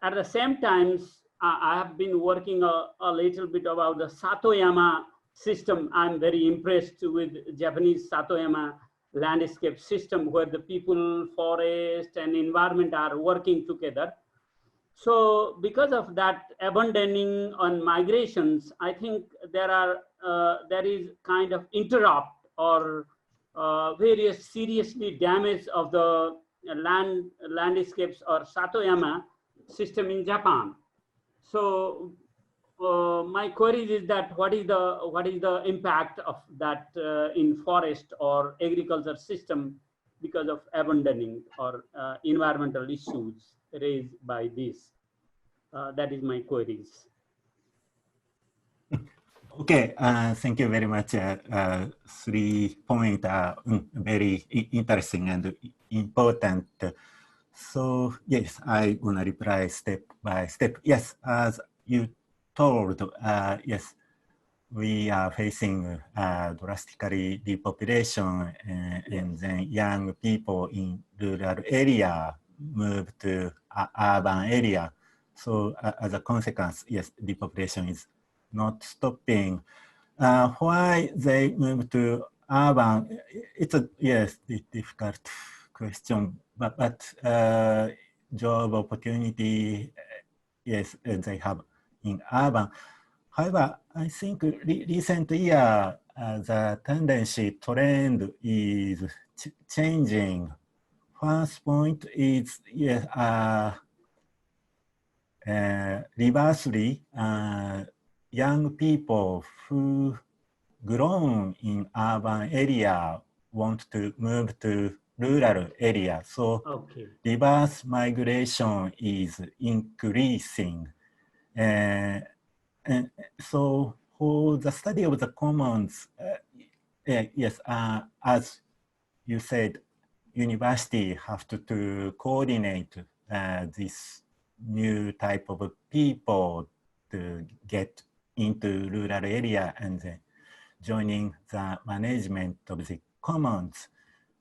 At the same time, I have been working a little bit about the Satoyama system. I'm very impressed with Japanese Satoyama landscape system, where the people, forest, and environment are working together. So because of that abandoning on migrations, I think there is kind of interrupt or various seriously damage of the landscapes or Satoyama system in Japan. So my query is that what is the impact of that in forest or agriculture system because of abandoning or environmental issues raised by this? That is my queries. Okay, thank you very much. 3 points are very interesting and important. So yes, I'm gonna reply step by step. Yes, as you told, yes, we are facing drastically depopulation, and then young people in rural area move to urban area. So as a consequence, yes, depopulation is not stopping. Why they move to urban? It's a difficult question, but job opportunity, yes, they have in urban. However, I think recent year the tendency trend is changing. First point is reversely, young people who grown in urban area want to move to rural area. So Okay. reverse migration is increasing. And so for the study of the commons, yes, as you said, university have to coordinate this new type of people to get into rural area and then joining the management of the commons.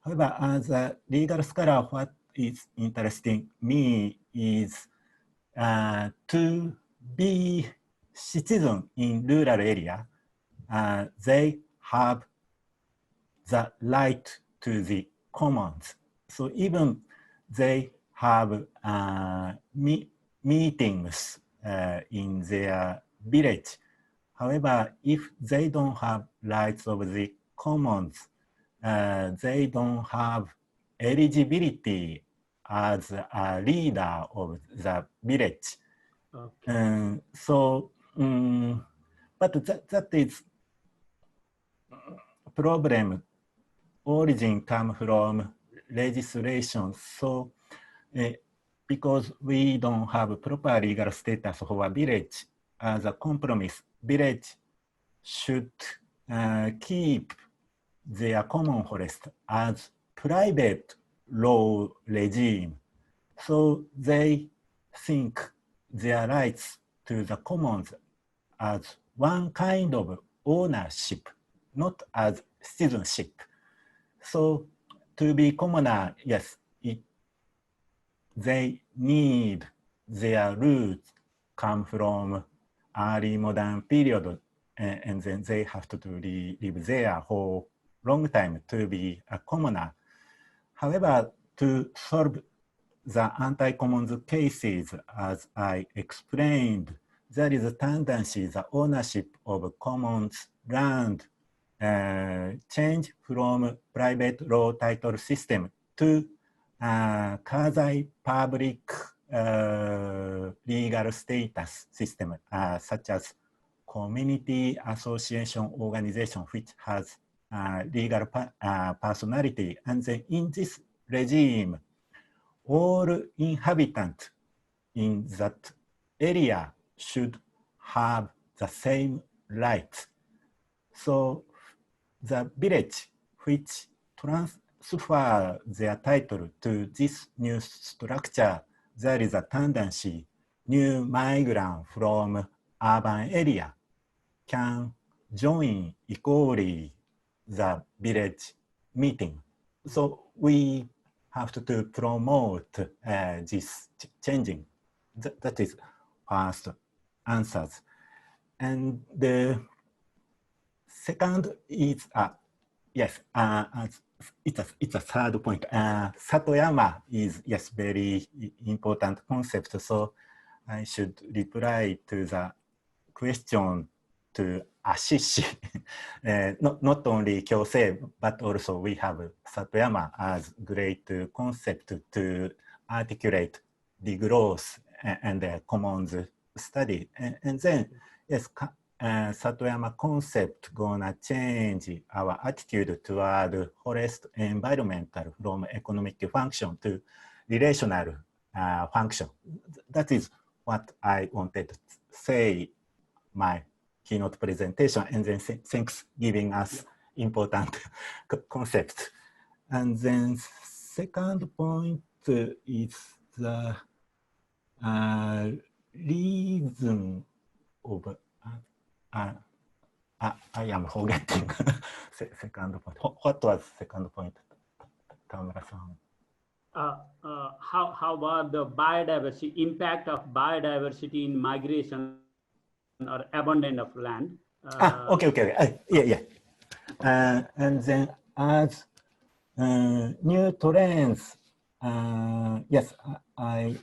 However, as a legal scholar, what is interesting me is to be citizen in rural area, they have the right to the commons. So even they have meetings in their village. However, if they don't have rights of the commons, they don't have eligibility as a leader of the village. Okay. But that is problem. Origin come from legislation. So because we don't have proper legal status for a village, as a compromise, village should keep their common forest as private law regime. So they think their rights to the commons as one kind of ownership, not as citizenship. So to be commoner, yes, they need their roots come from early modern period, and then they have to live there for long time to be a commoner. However, to solve the anti-commons cases, as I explained, there is a tendency the ownership of commons land change from private law title system to quasi-public legal status system, such as community association organization, which has legal personality. And then in this regime, all inhabitants in that area should have the same rights. So the village which transfer their title to this new structure, there is a tendency new migrant from urban area can join equally the village meeting. So we have to promote this changing. That is first answers. And the second is, yes, it's a third point. Satoyama is, yes, very important concept. So I should reply to the question to Ashish. Not only Kyosei, but also we have Satoyama as great concept to articulate the growth and the commons study. And then, yes, Satoyama concept gonna change our attitude toward forest environmental from economic function to relational function. That is what I wanted to say my keynote presentation, and then thanks giving us important concepts. And then second point is the reason of I am forgetting second point. What was second point, Takamura-san? How about the biodiversity, impact of biodiversity in migration or abandon of land? Okay. Yeah. And then as new trends, yes, I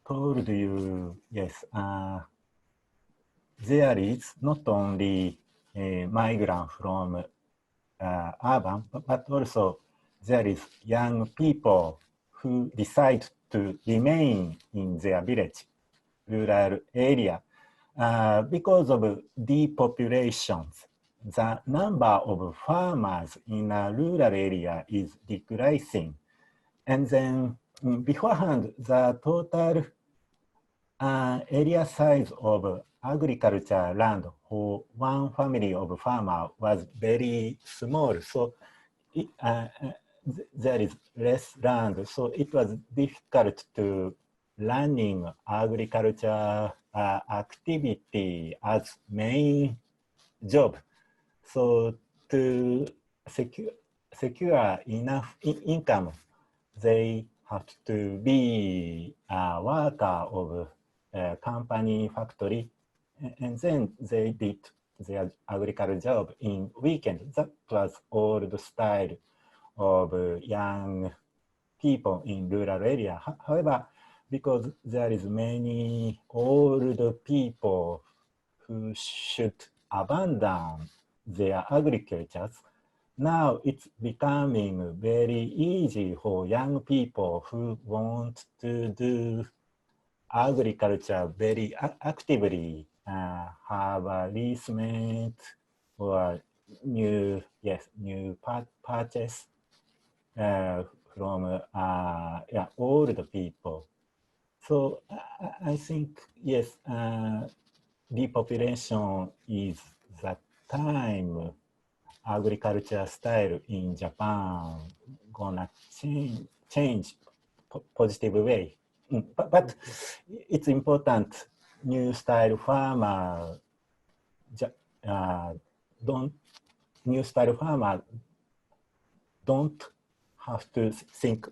told you, yes, there is not only a migrant from urban, but also there is young people who decide to remain in their village, rural area, because of depopulations. the number of farmers in a rural area is decreasing. And then beforehand, the total area size of agriculture land for one family of farmer was very small. So there is less land. So it was difficult to running agriculture activity as main job. So to secure enough income, they have to be a worker of a company factory, and then they did their agricultural job in weekend. That was old style of young people in rural area. However, because there is many old people who should abandon their agriculture, now it's becoming very easy for young people who want to do agriculture very actively, have a leasement or new purchase from older people. So I think, yes, depopulation is the time agriculture style in Japan gonna change positive way. But it's important new style farmer don't have to think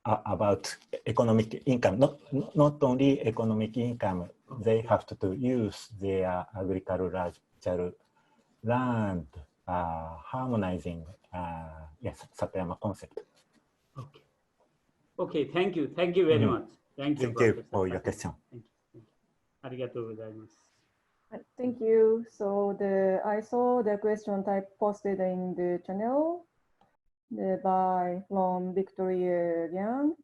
about economic income. Not only economic income, they have to use their agricultural land, harmonizing, Satayama concept. Okay. Okay, thank you. Thank you very much. Thank you, Thank you Professor for your Takagi. question. Thank you. Arigatou gozaimasu. Thank you. So I saw the question type posted in the channel from Victoria Liang.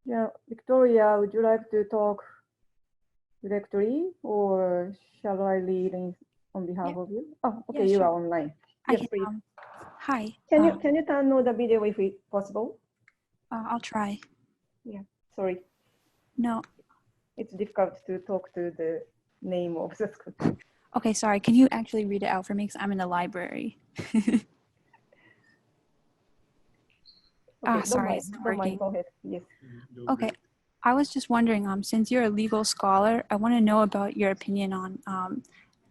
Yeah, Victoria, would you like to talk directly, or shall I lead on behalf of you? Oh, okay, you sure. are online. I Yes, can, please. hi. Can you turn on the video if it's possible? I'll try. Yeah, sorry. No. It's difficult to talk to the name of the school. Okay, sorry. Can you actually read it out for me? Because I'm in the library. Okay, sorry, it's not working. Go ahead. Yes. Okay. I was just wondering, since you're a legal scholar, I want to know about your opinion on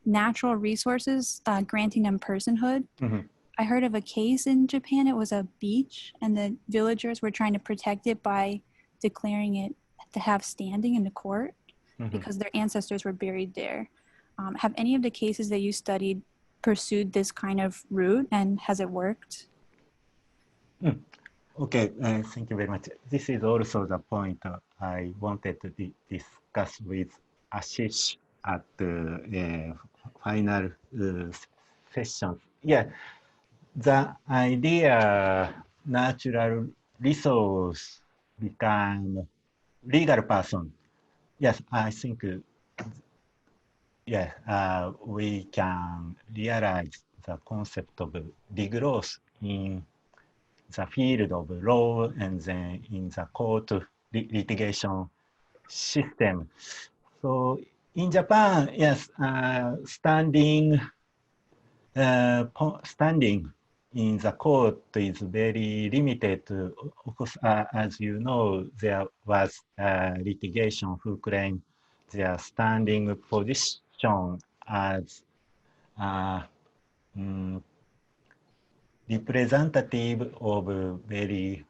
natural resources, granting them personhood. Mm-hmm. I heard of a case in Japan. It was a beach, and the villagers were trying to protect it by declaring it to have standing in the court because their ancestors were buried there. Have any of the cases that you studied pursued this kind of route, and has it worked? Okay, thank you very much. This is also the point I wanted to discuss with Ashish at the final session. Yeah, the idea natural resource become legal person. Yes, I think, we can realize the concept of degrowth in the field of law and then in the court litigation system. So in Japan, yes, standing in the court is very limited. Of course, as you know, there was litigation who claimed their standing position as representative of very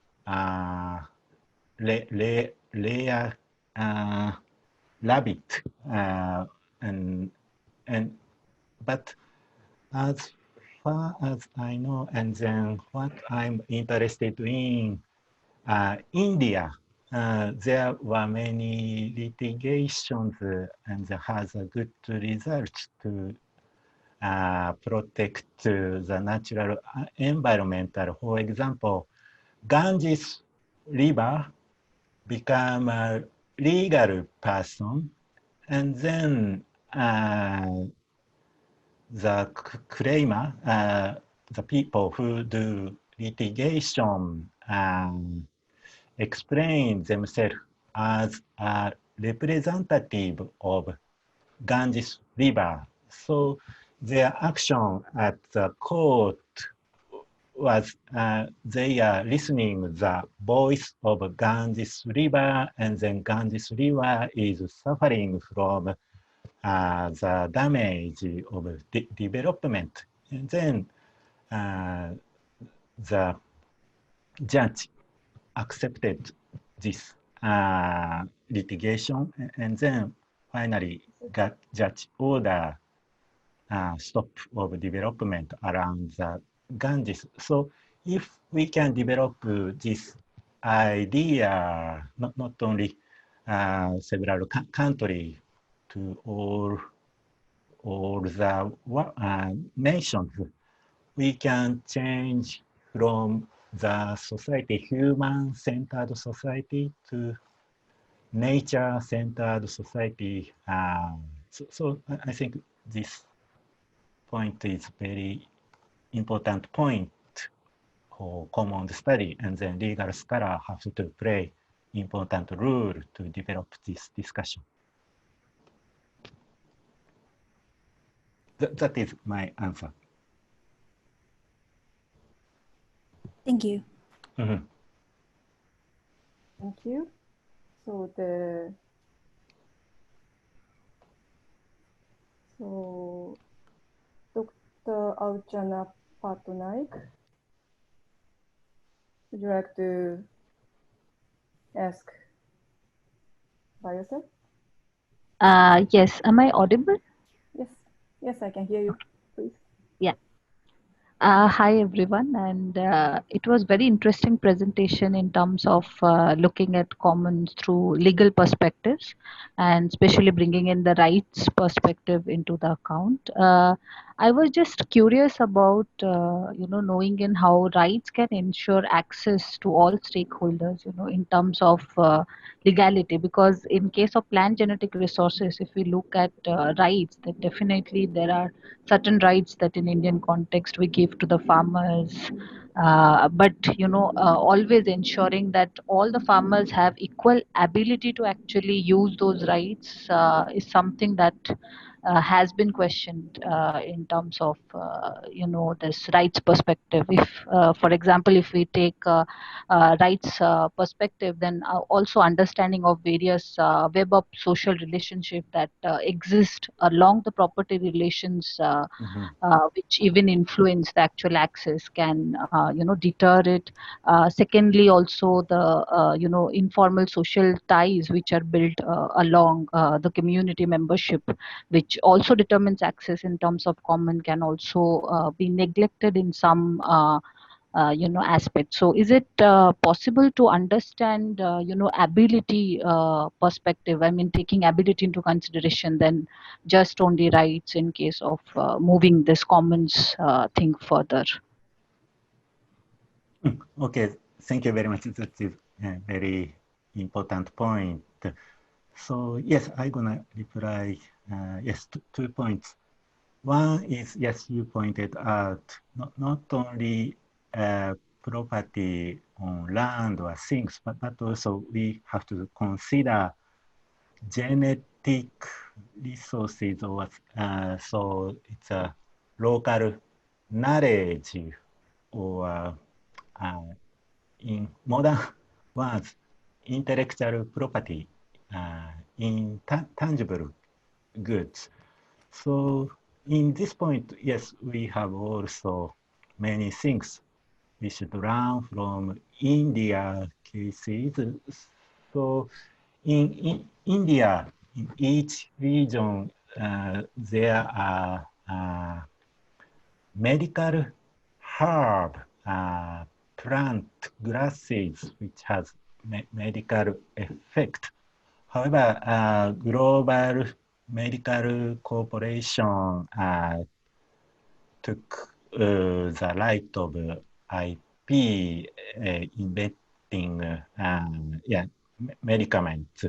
rare rabbit, but as far as I know, and then what I'm interested in, India, there were many litigations and has a good result to protect the natural environment. For example, Ganges River become a legal person, and then the claimer, the people who do litigation explain themselves as a representative of Ganges River. So their action at the court was they are listening the voice of Ganges River, and then Ganges River is suffering from the damage of development. And then the judge accepted this litigation, and then finally judge order stop of development around the Ganges. So if we can develop this idea, not only several countries, to all the nations, we can change from the society, human-centered society, to nature-centered society. So I think this point is very important point for common study, and then legal scholar have to play important role to develop this discussion. That is my answer. Thank you. Thank you. So Dr. Archana Patnaik, would you like to ask by yourself? Yes, am I audible? Yes, I can hear you, please. Yeah. Hi everyone, and it was very interesting presentation in terms of looking at commons through legal perspectives, and especially bringing in the rights perspective into the account. I was just curious about knowing in how rights can ensure access to all stakeholders, in terms of legality, because in case of plant genetic resources, if we look at rights, then definitely there are certain rights that in Indian context we give to the farmers, but always ensuring that all the farmers have equal ability to actually use those rights is something that has been questioned in terms of this rights perspective. If for example, if we take rights perspective, then also understanding of various web of social relationship that exist along the property relations, which even influence the actual access, can deter it. Secondly, also the informal social ties which are built along the community membership, which also determines access in terms of common, can also be neglected in some aspect. So is it possible to understand ability perspective, I mean taking ability into consideration, then just only rights in case of moving this commons thing further? Okay, thank you very much. That is a very important point. So yes, I'm gonna reply yes, 2 points. One is, yes, you pointed out, not only property on land or things, but also we have to consider genetic resources, or so it's a local knowledge, or in modern words, intellectual property, intangible goods. So in this point, yes, we have also many things we should learn from India cases. So in India, in each region, there are medical herb, plant grasses which has medical effect. However, global medical corporation took the right of IP inventing medicaments.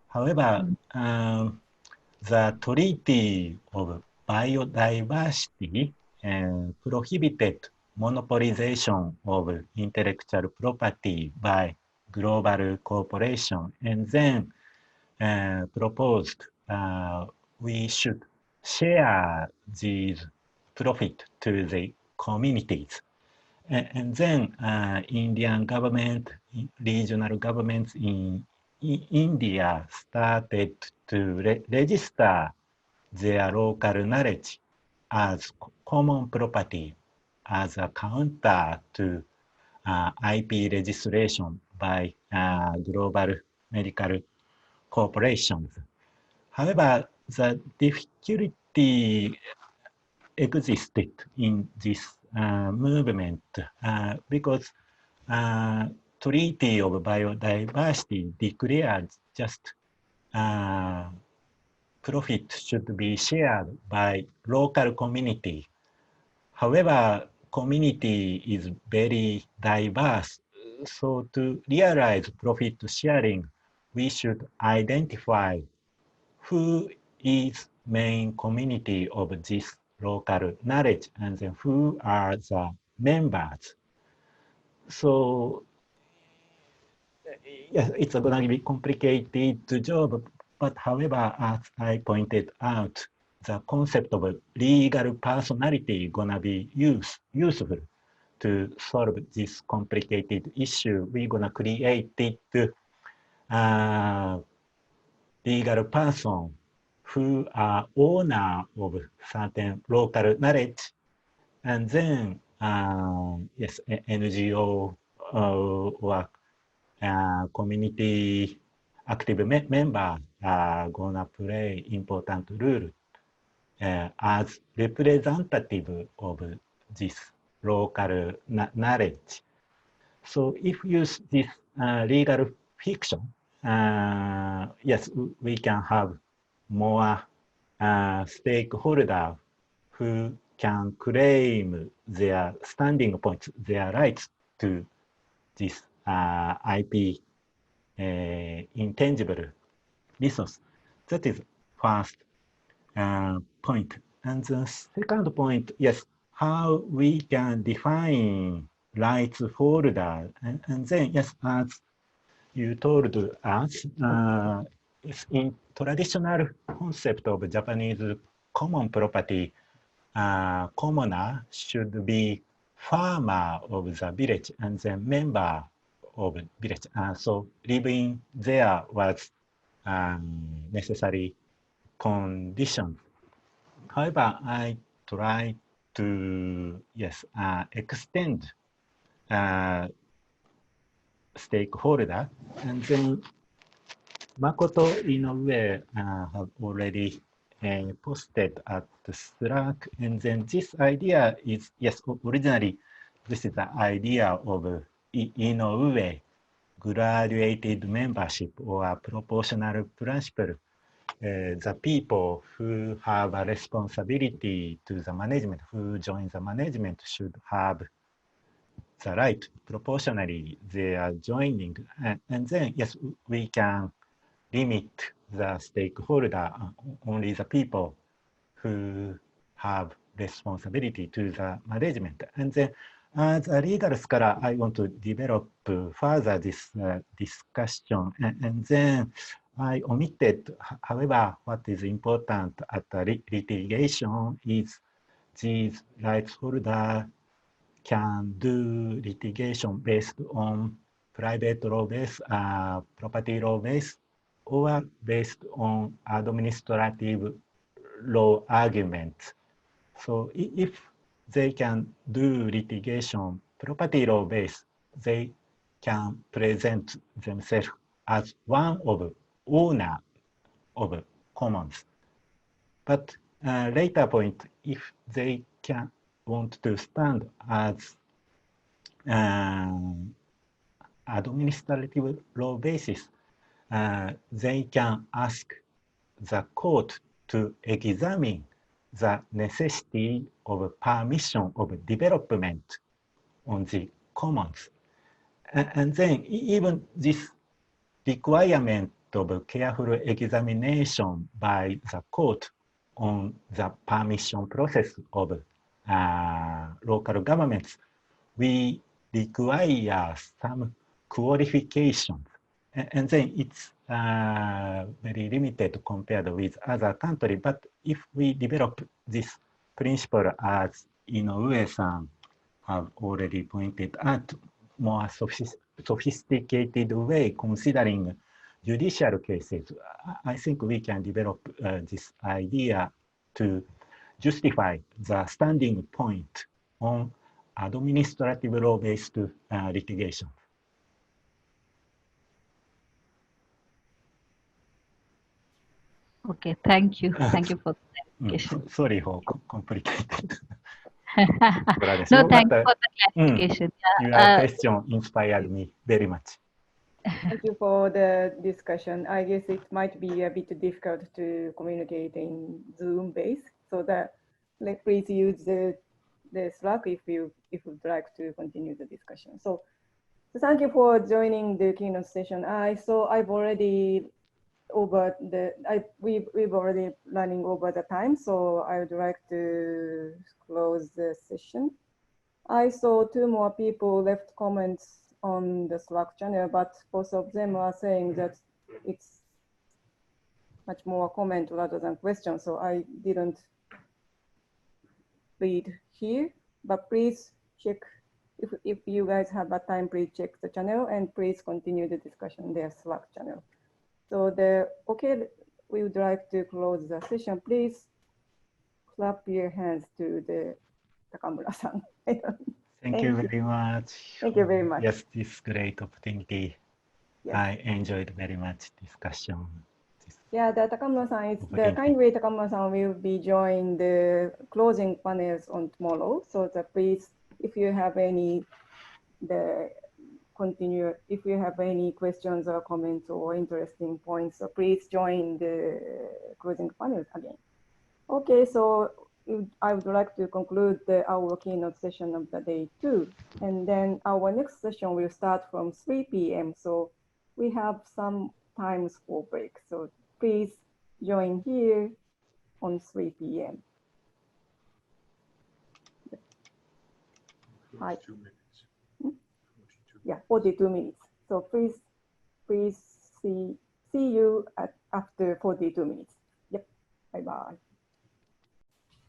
However, the Treaty of biodiversity prohibited monopolization of intellectual property by global corporation, and then proposed we should share these profit to the communities. And then Indian government, regional governments in India started to register their local knowledge as common property as a counter to IP registration by global medical corporations. However, the difficulty existed in this movement because Treaty of Biodiversity declared just profit should be shared by local community. However, community is very diverse, so to realize profit sharing, we should identify who is main community of this local knowledge and then who are the members. So yes, it's going to be complicated job, but however, as I pointed out, the concept of legal personality gonna be useful to solve this complicated issue. We're gonna create it legal person who are owner of certain local knowledge, and then yes, NGO or community active member are gonna play important role as representative of this local knowledge. So if you use this legal fiction, yes, we can have more stakeholders who can claim their standing points, their rights to this IP intangible resource. That is first point. And the second point, yes, how we can define rights holder, and then yes, as you told us, in traditional concept of Japanese common property, commoner should be farmer of the village and then member of village. So living there was necessary condition. However, I try to extend stakeholder, and then Makoto in a way have already posted at the Slack, and then this idea is, yes, originally this is the idea of in a way graduated membership or proportional principle. The people who have a responsibility to the management, who join the management, should have the right proportionally they are joining. And then, yes, we can limit the stakeholder, only the people who have responsibility to the management. And then, as a legal scholar, I want to develop further this discussion. And then I omitted, however, what is important at the litigation is these rights holder can do litigation based on private law based, property law based, or based on administrative law arguments. So if they can do litigation property law based, they can present themselves as one of owner of commons. But later point, if they can want to stand as administrative law basis, they can ask the court to examine the necessity of permission of development on the commons. And then even this requirement of careful examination by the court on the permission process of local governments, we require some qualifications, and then it's very limited compared with other countries. But if we develop this principle, as Inoue-san have already pointed out, more sophisticated way, considering judicial cases, I think we can develop this idea to justify the standing point on administrative law-based litigation. Okay, thank you. Thank you for the clarification. Sorry for complicated. No, thank you for the clarification. Your question inspired me very much. Thank you for the discussion. I guess it might be a bit difficult to communicate in Zoom base, so that please use the Slack if you would like to continue the discussion. So thank you for joining the keynote session. I've already over the we've already running over the time, so I would like to close the session. I saw 2 more people left comments on the Slack channel, but both of them are saying that it's much more comment rather than question, so I didn't read here. But please check if you guys have a time, please check the channel and please continue the discussion in their Slack channel. So we would like to close the session. Please clap your hands to the Takamura-san. Thank you very much. Thank you very much. Yes, this great opportunity. Yes. I enjoyed very much discussion. Yeah, the Takamura-san is the kind way Takamura-san will be joining the closing panels on tomorrow. So please, if you have any if you have any questions or comments or interesting points, so please join the closing panels again. Okay, so I would like to conclude our keynote session of the day 2. And then our next session will start from 3 p.m. So we have some times for break. So please join here on 3 p.m. Hi. 42 minutes. Yeah, 42 minutes. So please see you after 42 minutes. Yep, bye-bye.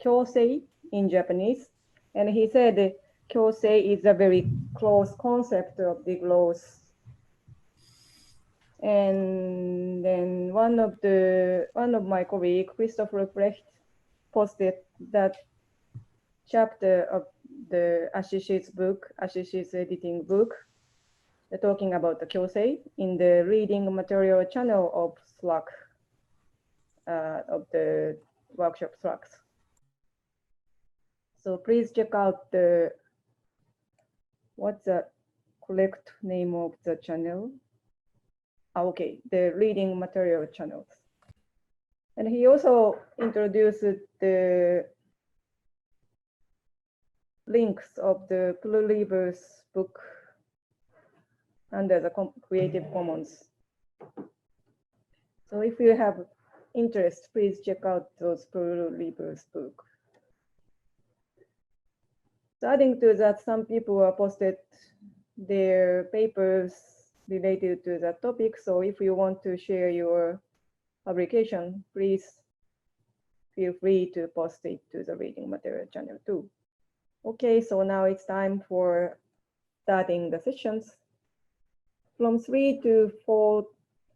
Kyosei in Japanese. And he said Kyosei is a very close concept of degrowth. And then one of my colleagues, Christopher Brecht, posted that chapter of the Ashish's book, Ashish's editing book, talking about the Kyosei in the reading material channel of Slack, of the workshop Slacks. So please check out what's the correct name of the channel? Okay, the reading material channels. And he also introduced the links of the pluribus book under the Creative Commons. So if you have interest, please check out those pluribus book. So adding to that, some people have posted their papers related to that topic. So if you want to share your publication, please feel free to post it to the reading material channel too. Okay, so now it's time for starting the sessions. From 3 to 4,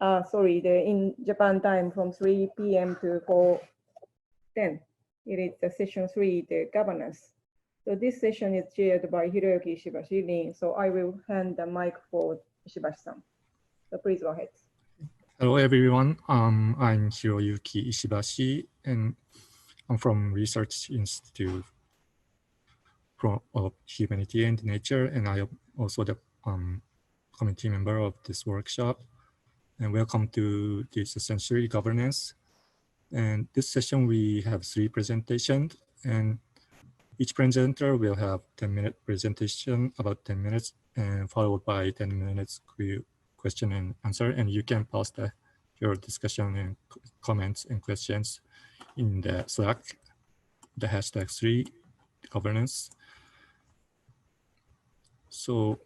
in Japan time, from 3 p.m. to 4:10. It is the session 3, the governance. So this session is chaired by Hiroyuki Ishibashi. So I will hand the mic for Ishibashi-san. So please go ahead. Hello, everyone. I'm Hiroyuki Ishibashi, and I'm from Research Institute of Humanity and Nature, and I am also the committee member of this workshop. And welcome to this Essentially Governance. And this session, we have 3 presentations, and each presenter will have 10-minute presentation, about 10 minutes, and followed by 10 minutes question and answer. And you can post your discussion and comments and questions in the Slack, the #3 governance. So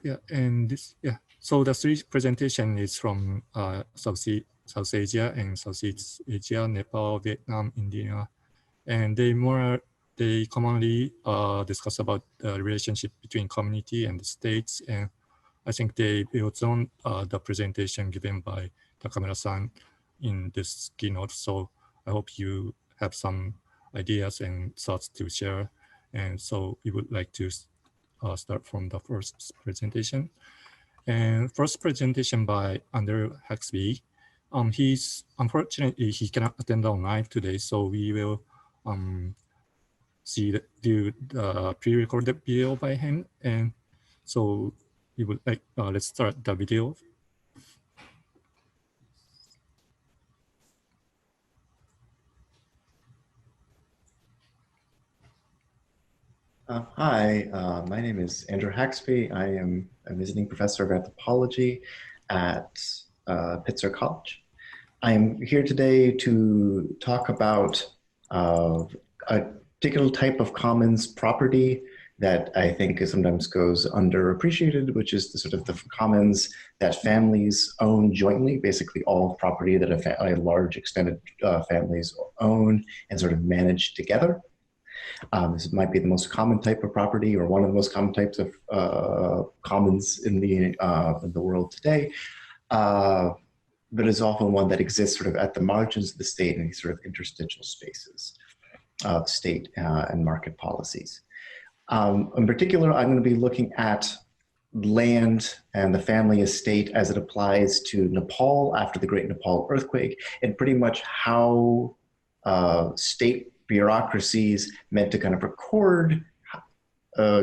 yeah, and this, yeah. So the 3 presentation is from South Asia and Southeast Asia, Nepal, Vietnam, India, and they commonly discuss about the relationship between community and the states. And I think they built on the presentation given by Takamura-san in this keynote. So I hope you have some ideas and thoughts to share. And so we would like to start from the first presentation. And first presentation by Andrew Haxby. Unfortunately, he cannot attend online today, so we will do the pre-recorded video by him. And so we would like, let's start the video. Hi, my name is Andrew Haxby. I am a visiting professor of anthropology at Pitzer College. I am here today to talk about a particular type of commons property that I think sometimes goes underappreciated, which is the sort of the commons that families own jointly, basically all property that a large extended families own and sort of manage together. This might be the most common type of property, or one of the most common types of commons in the world today, but is often one that exists sort of at the margins of the state in these sort of interstitial spaces of state and market policies. In particular, I'm going to be looking at land and the family estate as it applies to Nepal after the Great Nepal earthquake, and pretty much how state bureaucracies meant to kind of record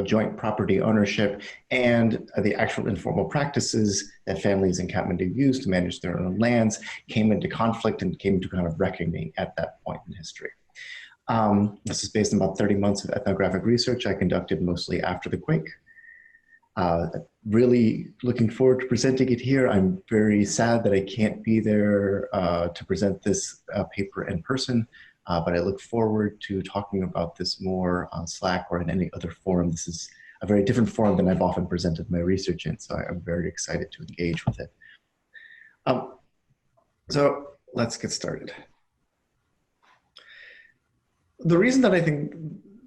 joint property ownership and the actual informal practices that families in Kathmandu used to manage their own lands came into conflict and came to kind of reckoning at that point in history. This is based on about 30 months of ethnographic research I conducted mostly after the quake. Really looking forward to presenting it here. I'm very sad that I can't be there to present this paper in person. But I look forward to talking about this more on Slack or in any other forum. This is a very different forum than I've often presented my research in, so I'm very excited to engage with it. So let's get started. The reason that I think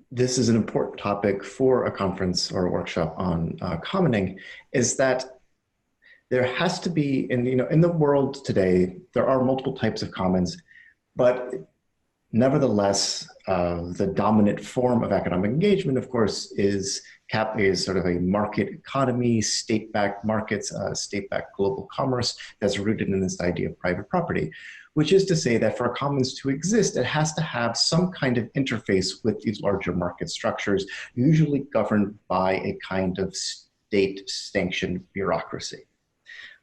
this is an important topic for a conference or a workshop on commoning is that there has to be, in the world today, there are multiple types of commons, but nevertheless, the dominant form of economic engagement, of course, is sort of a market economy, state-backed markets, state-backed global commerce that's rooted in this idea of private property, which is to say that for a commons to exist, it has to have some kind of interface with these larger market structures, usually governed by a kind of state-sanctioned bureaucracy.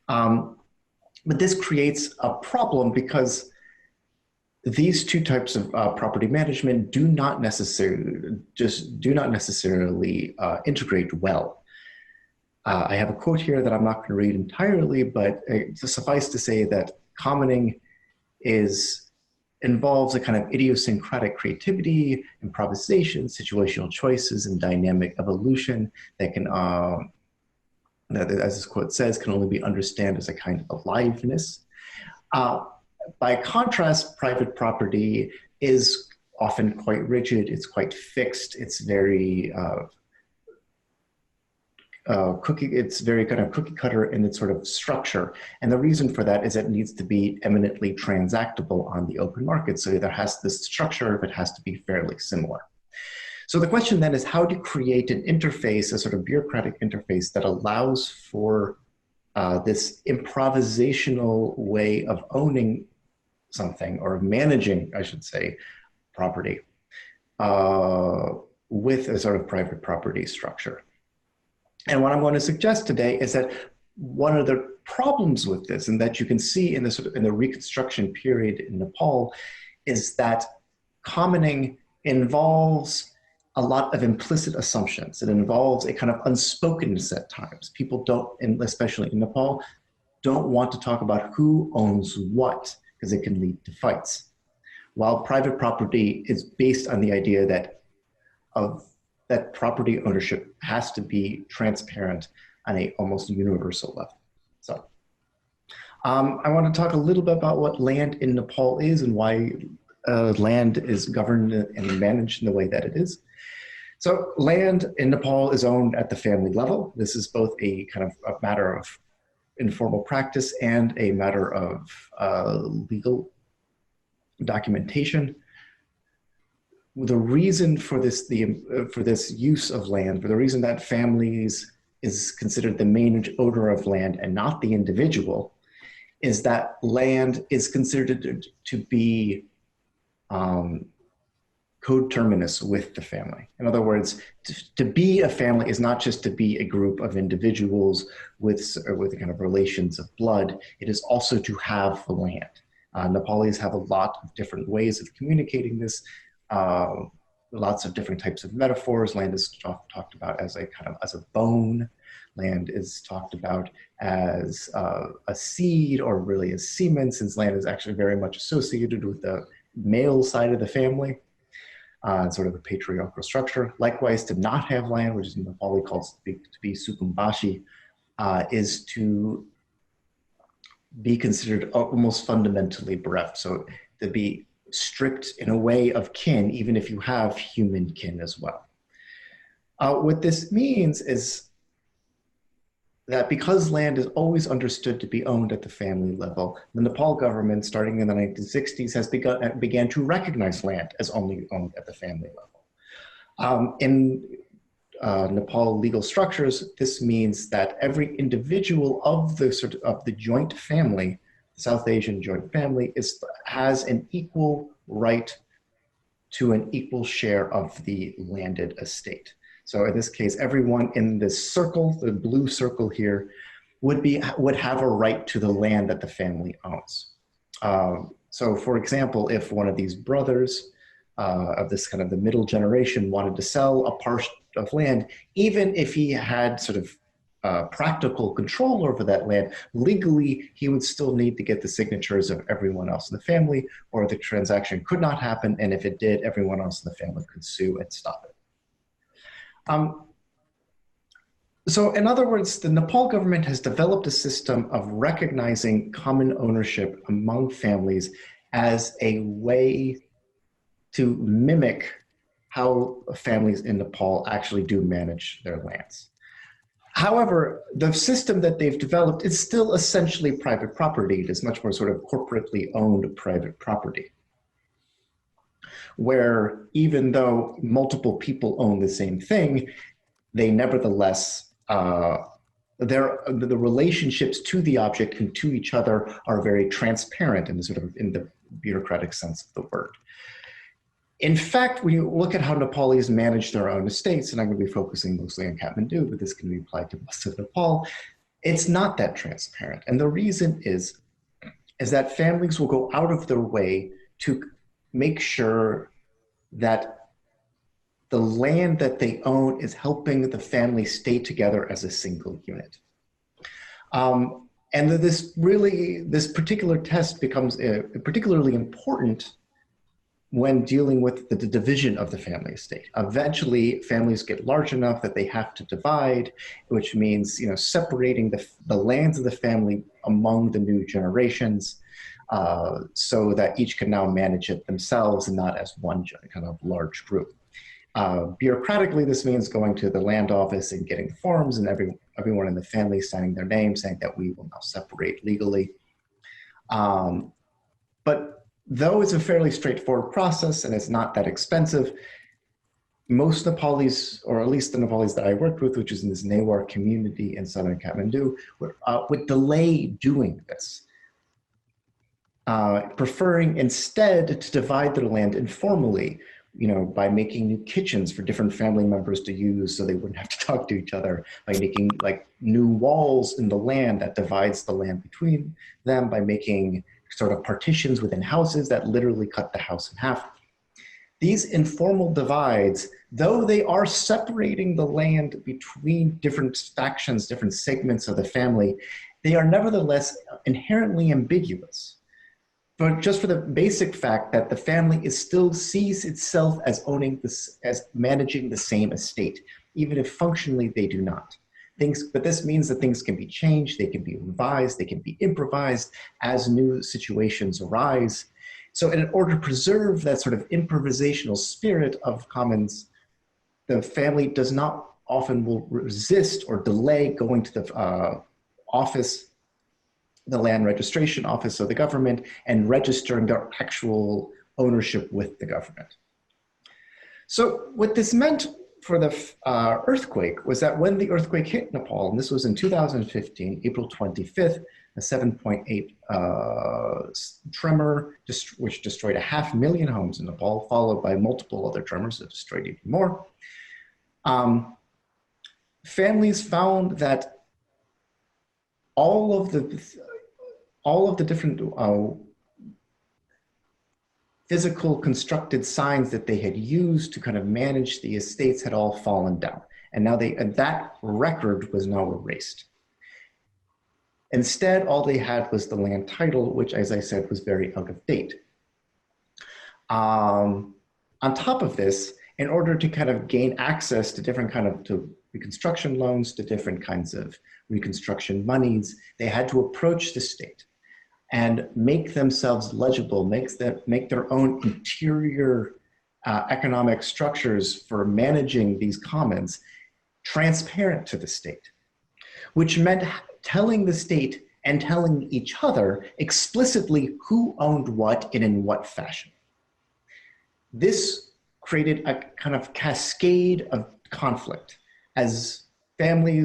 But this creates a problem because these two types of property management do not necessarily integrate well. I have a quote here that I'm not going to read entirely, but suffice to say that commoning involves a kind of idiosyncratic creativity, improvisation, situational choices, and dynamic evolution that can, that, as this quote says, can only be understood as a kind of aliveness. By contrast, private property is often quite rigid, it's quite fixed, it's very kind of cookie cutter in its sort of structure. And the reason for that is that it needs to be eminently transactable on the open market. So there has this structure, but it has to be fairly similar. So the question then is how to create an interface, a sort of bureaucratic interface that allows for this improvisational way of owning something, or managing, I should say, property with a sort of private property structure. And what I'm going to suggest today is that one of the problems with this, and that you can see in the reconstruction period in Nepal, is that commoning involves a lot of implicit assumptions. It involves a kind of unspokenness at times. People don't, especially in Nepal, don't want to talk about who owns what because it can lead to fights. While private property is based on the idea that property ownership has to be transparent on a almost universal level. So I want to talk a little bit about what land in Nepal is and why land is governed and managed in the way that it is. So land in Nepal is owned at the family level. This is both a kind of a matter of informal practice and a matter of legal documentation. The reason for this, for this use of land, for the reason that families is considered the main owner of land and not the individual, is that land is considered to be coterminous with the family. In other words, to be a family is not just to be a group of individuals with kind of relations of blood, it is also to have the land. Nepalis have a lot of different ways of communicating this, lots of different types of metaphors. Land is talked about as a kind of as a bone. Land is talked about as a seed, or really as semen, since land is actually very much associated with the male side of the family, sort of a patriarchal structure. Likewise, to not have land, which is in Nepali called to be sukumbashi, is to be considered almost fundamentally bereft. So to be stripped in a way of kin, even if you have human kin as well. What this means is that because land is always understood to be owned at the family level, the Nepal government, starting in the 1960s, has began to recognize land as only owned at the family level. In Nepal legal structures, this means that every individual of the joint family, the South Asian joint family, has an equal right to an equal share of the landed estate. So in this case, everyone in this circle, the blue circle here, would have a right to the land that the family owns. So for example, if one of these brothers of this kind of the middle generation wanted to sell a part of land, even if he had sort of practical control over that land, legally he would still need to get the signatures of everyone else in the family, or the transaction could not happen, and if it did, everyone else in the family could sue and stop it. So in other words, the Nepal government has developed a system of recognizing common ownership among families as a way to mimic how families in Nepal actually do manage their lands. However, the system that they've developed is still essentially private property. It is much more sort of corporately owned private property, where even though multiple people own the same thing, they nevertheless, the relationships to the object and to each other are very transparent in the bureaucratic sense of the word. In fact, when you look at how Nepalis manage their own estates, and I'm going to be focusing mostly on Kathmandu, but this can be applied to most of Nepal, it's not that transparent. And the reason is that families will go out of their way to make sure that the land that they own is helping the family stay together as a single unit. And this particular test becomes particularly important when dealing with the division of the family estate. Eventually, families get large enough that they have to divide, which means separating the lands of the family among the new generations, so that each can now manage it themselves and not as one kind of large group. Bureaucratically, this means going to the land office and getting forms, and everyone in the family signing their name saying that we will now separate legally. But though it's a fairly straightforward process and it's not that expensive, most Nepalis, or at least the Nepalis that I worked with, which is in this Newar community in southern Kathmandu, would delay doing this, preferring instead to divide their land informally, by making new kitchens for different family members to use so they wouldn't have to talk to each other, by making like new walls in the land that divides the land between them, by making sort of partitions within houses that literally cut the house in half. These informal divides, though they are separating the land between different factions, different segments of the family, they are nevertheless inherently ambiguous. But just for the basic fact that the family still sees itself as owning this, as managing the same estate, even if functionally they do not. But this means that things can be changed, they can be revised, they can be improvised as new situations arise. So in order to preserve that sort of improvisational spirit of commons, the family does not often will resist or delay going to the office, the land registration office of the government, and registering their actual ownership with the government. So what this meant for the earthquake was that when the earthquake hit Nepal, and this was in 2015, April 25th, a 7.8 tremor, which destroyed 500,000 homes in Nepal, followed by multiple other tremors that destroyed even more. Families found that all of the different physical constructed signs that they had used to kind of manage the estates had all fallen down. And now that record was now erased. Instead, all they had was the land title, which, as I said, was very out of date. On top of this, in order to kind of gain access to different kind of reconstruction loans, to different kinds of reconstruction monies, they had to approach the state and make themselves legible, make their own interior economic structures for managing these commons transparent to the state, which meant telling the state and telling each other explicitly who owned what and in what fashion. This created a kind of cascade of conflict as family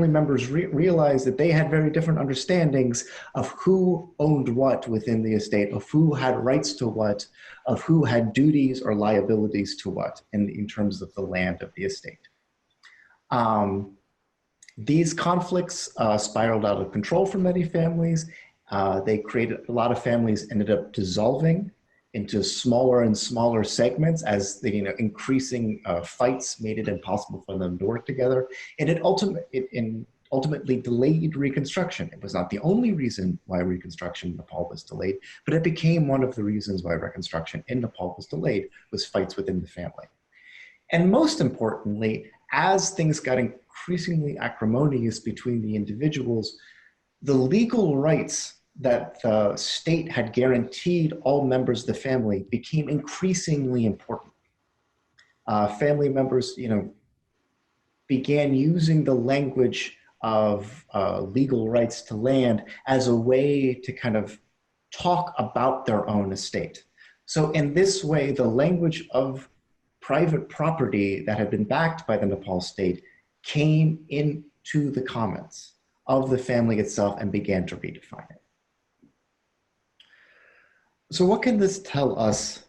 members realized that they had very different understandings of who owned what within the estate, of who had rights to what, of who had duties or liabilities to what in terms of the land of the estate. These conflicts spiraled out of control for many families. They created, a lot of families ended up dissolving into smaller and smaller segments as the increasing fights made it impossible for them to work together. And it ultimately delayed reconstruction. It was not the only reason why reconstruction in Nepal was delayed, but it became one of the reasons why reconstruction in Nepal was delayed, was fights within the family. And most importantly, as things got increasingly acrimonious between the individuals, the legal rights that the state had guaranteed all members of the family became increasingly important. Family members, began using the language of legal rights to land as a way to kind of talk about their own estate. So in this way, the language of private property that had been backed by the Nepal state came into the commons of the family itself and began to redefine it. So what can this tell us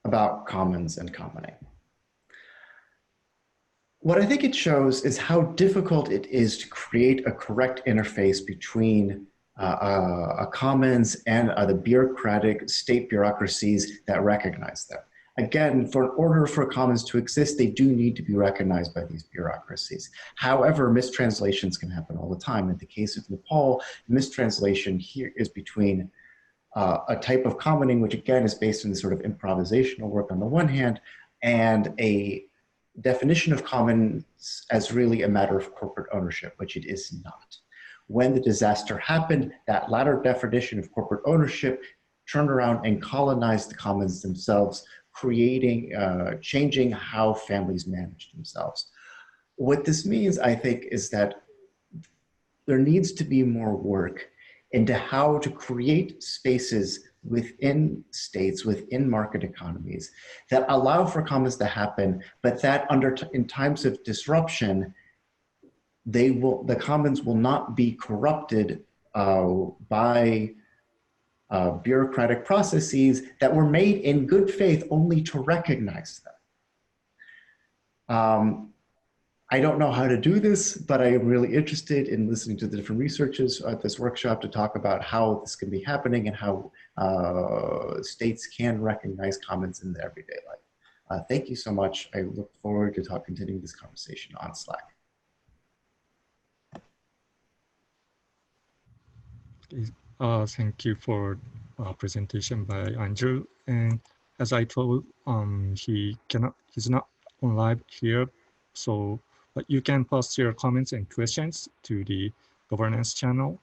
about commons and commoning? What I think it shows is how difficult it is to create a correct interface between a commons and the bureaucratic state bureaucracies that recognize them. Again, in order for commons to exist, they do need to be recognized by these bureaucracies. However, mistranslations can happen all the time. In the case of Nepal, mistranslation here is between a type of commoning, which again is based on this sort of improvisational work on the one hand, and a definition of commons as really a matter of corporate ownership, which it is not. When the disaster happened, that latter definition of corporate ownership turned around and colonized the commons themselves, creating, changing how families manage themselves. What this means, I think, is that there needs to be more work into how to create spaces within states, within market economies that allow for commons to happen, but that in times of disruption, the commons will not be corrupted by bureaucratic processes that were made in good faith only to recognize them. I don't know how to do this, but I am really interested in listening to the different researchers at this workshop to talk about how this can be happening and how states can recognize commons in their everyday life. Thank you so much. I look forward to continuing this conversation on Slack. Thank you for presentation by Andrew. And as I told, he's not on live here. So, but you can post your comments and questions to the governance channel,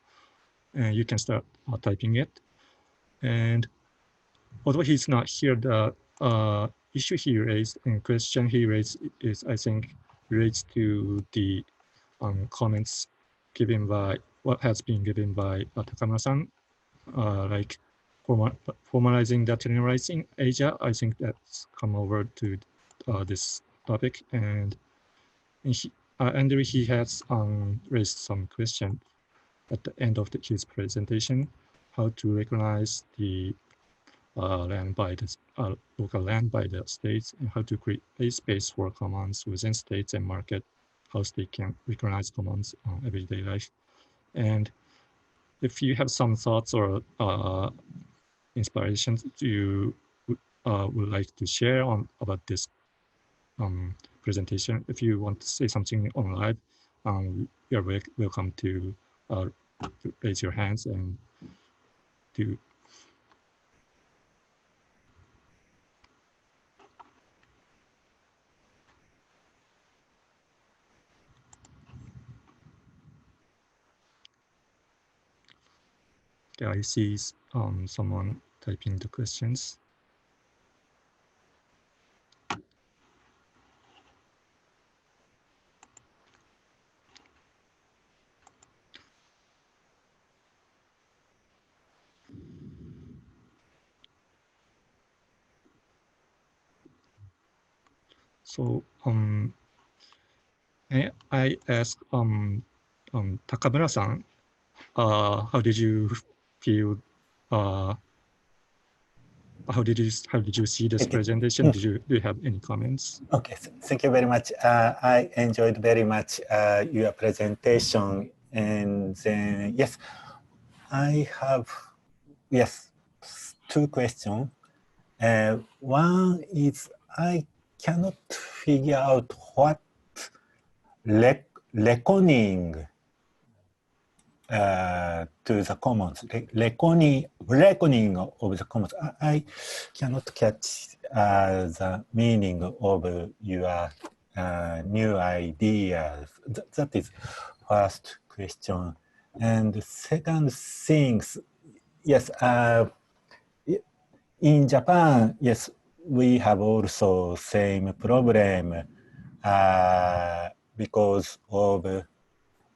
and you can start typing it. And although he's not here, the issue he raised and question he raised is, I think, relates to the comments given by what has been given by Takamura-san, like formalizing the generalizing Asia. I think that's come over to this topic, and Andrew, he has raised some question at the end of his presentation, how to recognize the land by the local land by the states, and how to create a space for commons within states and market, how they can recognize commons on everyday life. And if you have some thoughts or inspirations you would like to share on about this presentation, if you want to say something on live, you're welcome to raise your hands and to I see someone typing the questions. So I asked Takamura-san, how did you feel? How did you see this presentation? Do you have any comments? Okay, thank you very much. I enjoyed very much your presentation, and then yes, I have two questions. One is I cannot figure out what reckoning to the commons, reckoning of the commons. I cannot catch the meaning of your new ideas. That is first question. And the second things, yes, in Japan, yes, we have also same problem because of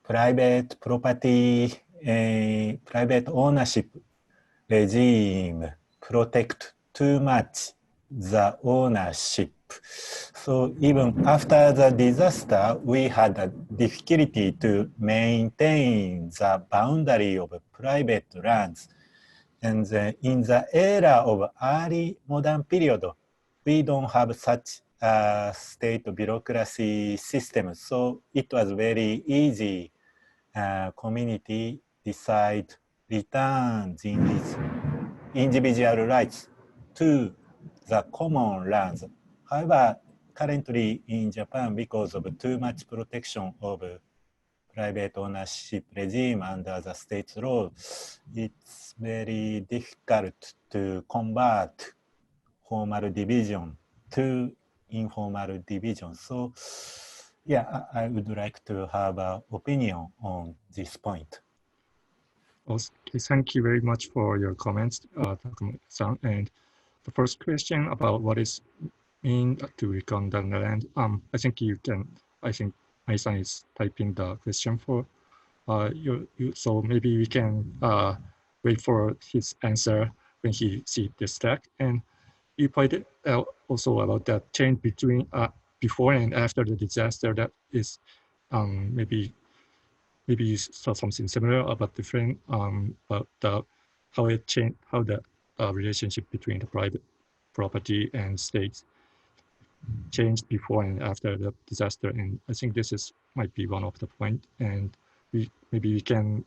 private property, private ownership regime protect too much the ownership. So even after the disaster, we had a difficulty to maintain the boundary of private lands. And then in the era of early modern period, we don't have such a state bureaucracy system. So it was very easy. Community decide returns in these individual rights to the common lands. However, currently in Japan, because of too much protection of private ownership regime under the state law, it's very difficult to convert formal division to informal division. So yeah, I would like to have an opinion on this point. Okay, thank you very much for your comments, Takamura-san. And the first question about what is mean to recon the land. I think you can. I think Alyne is typing the question for you. So maybe we can wait for his answer when he sees the stack. And you pointed out also about that change between before and after the disaster. That is maybe you saw something similar about different about how it changed, how the relationship between the private property and states changed before and after the disaster. And I think this is might be one of the point. And maybe we can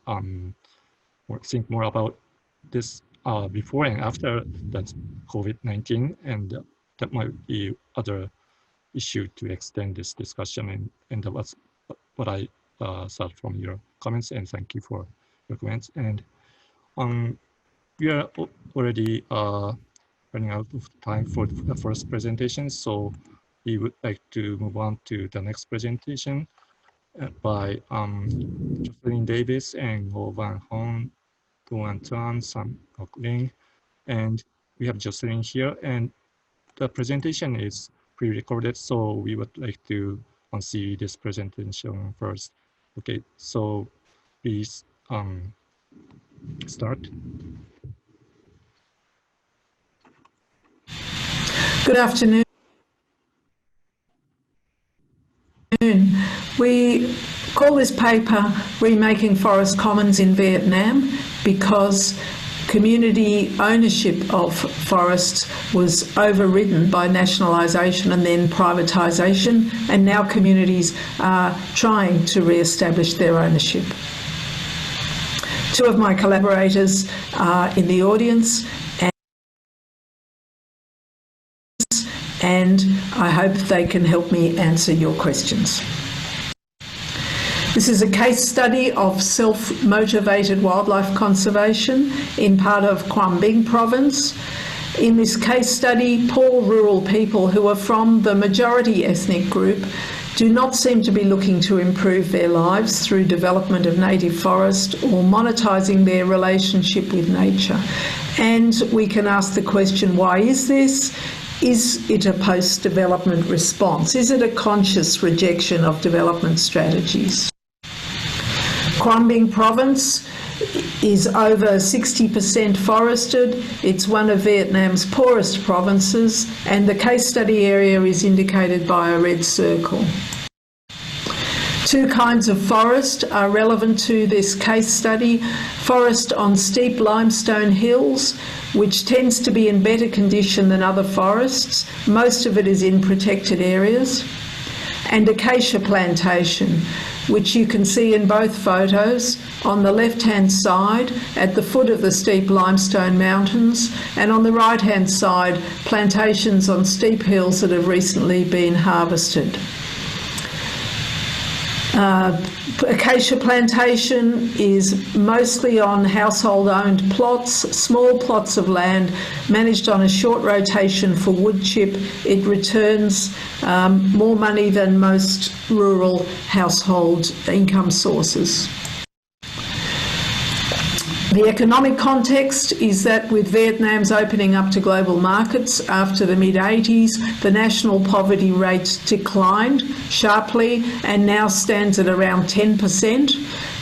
think more about this before and after that COVID-19, and that might be other issue to extend this discussion. And that was what I thought from your comments, and thank you for your comments. And we are already running out of time for the first presentation, so we would like to move on to the next presentation by Jocelyn Davis and Go Van Hong, Tuan Tuan, Sam Ling, and we have Jocelyn here, and the presentation is pre-recorded, so we would like to see this presentation first. Okay, so please start. Good afternoon. We call this paper Remaking Forest Commons in Vietnam because community ownership of forests was overridden by nationalisation and then privatisation, and now communities are trying to re-establish their ownership. Two of my collaborators are in the audience, and I hope they can help me answer your questions. This is a case study of self-motivated wildlife conservation in part of Quang Binh province. In this case study, poor rural people who are from the majority ethnic group do not seem to be looking to improve their lives through development of native forest or monetising their relationship with nature. And we can ask the question, why is this? Is it a post-development response? Is it a conscious rejection of development strategies? Quang Binh province is over 60% forested. It's one of Vietnam's poorest provinces, and the case study area is indicated by a red circle. Two kinds of forest are relevant to this case study. Forest on steep limestone hills, which tends to be in better condition than other forests. Most of it is in protected areas. And acacia plantation, which you can see in both photos on the left-hand side at the foot of the steep limestone mountains, and on the right-hand side, plantations on steep hills that have recently been harvested. Acacia plantation is mostly on household-owned plots, small plots of land managed on a short rotation for wood chip. It returns more money than most rural household income sources. The economic context is that with Vietnam's opening up to global markets after the mid-80s, the national poverty rate declined sharply and now stands at around 10%.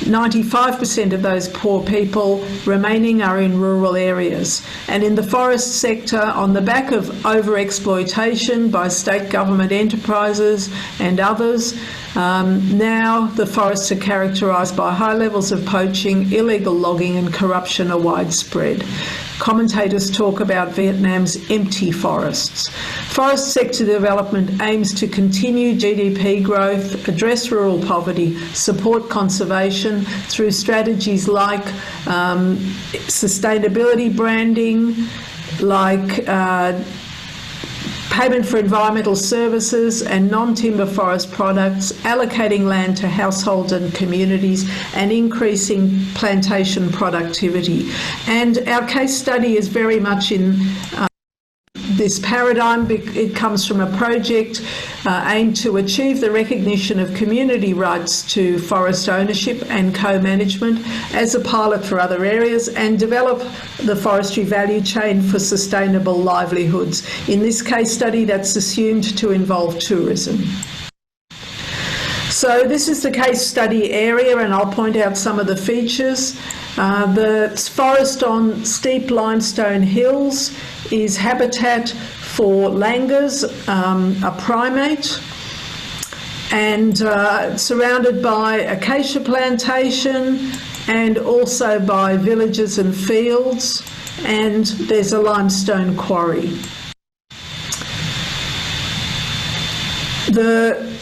95% of those poor people remaining are in rural areas. And in the forest sector, on the back of overexploitation by state government enterprises and others, now the forests are characterised by high levels of poaching, illegal logging and corruption are widespread. Commentators talk about Vietnam's empty forests. Forest sector development aims to continue GDP growth, address rural poverty, support conservation through strategies like sustainability branding, like payment for environmental services and non-timber forest products, allocating land to households and communities, and increasing plantation productivity. And our case study is very much in this paradigm. It comes from a project aimed to achieve the recognition of community rights to forest ownership and co-management as a pilot for other areas, and develop the forestry value chain for sustainable livelihoods. In this case study, that's assumed to involve tourism. So this is the case study area, and I'll point out some of the features. The forest on steep limestone hills is habitat for langurs, a primate, and surrounded by acacia plantation and also by villages and fields, and there's a limestone quarry. The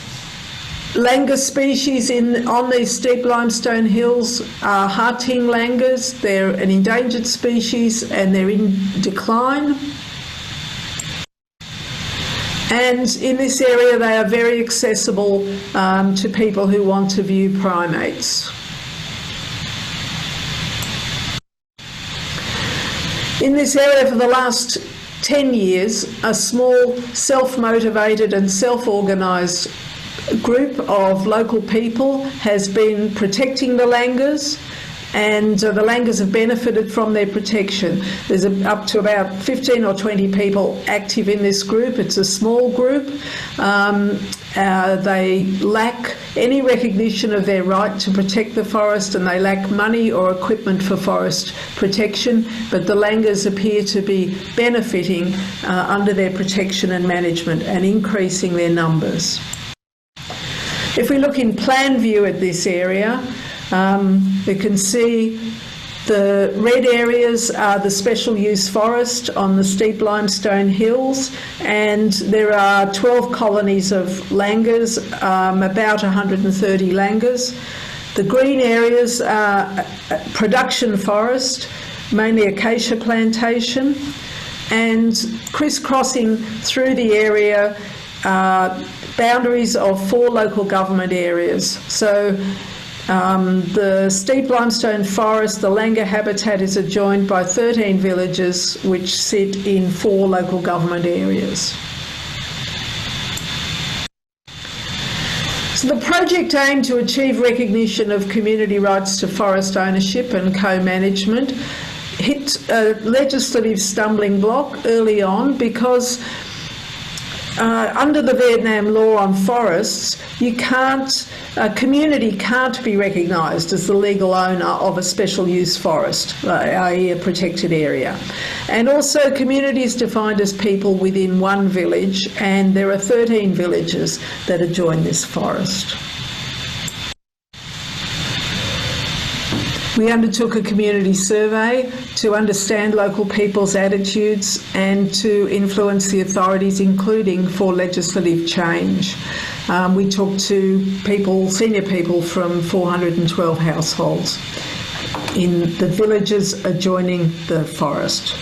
langur species on these steep limestone hills are Harting langurs. They're an endangered species and they're in decline. And in this area they are very accessible to people who want to view primates. In this area for the last 10 years, a small self-motivated and self-organised group of local people has been protecting the langas, and the langas have benefited from their protection. There's up to about 15 or 20 people active in this group. It's a small group. They lack any recognition of their right to protect the forest, and they lack money or equipment for forest protection, but the langas appear to be benefiting under their protection and management and increasing their numbers. If we look in plan view at this area, we can see the red areas are the special use forest on the steep limestone hills, and there are 12 colonies of langas, about 130 langas. The green areas are production forest, mainly acacia plantation, and crisscrossing through the area boundaries of 4 local government areas. So the steep limestone forest, the langa habitat, is adjoined by 13 villages which sit in 4 local government areas. So the project aimed to achieve recognition of community rights to forest ownership and co-management hit a legislative stumbling block early on because under the Vietnam law on forests, a community can't be recognised as the legal owner of a special use forest, i.e. a protected area. And also community is defined as people within one village, and there are 13 villages that adjoin this forest. We undertook a community survey to understand local people's attitudes and to influence the authorities, including for legislative change. We talked to people, senior people from 412 households in the villages adjoining the forest.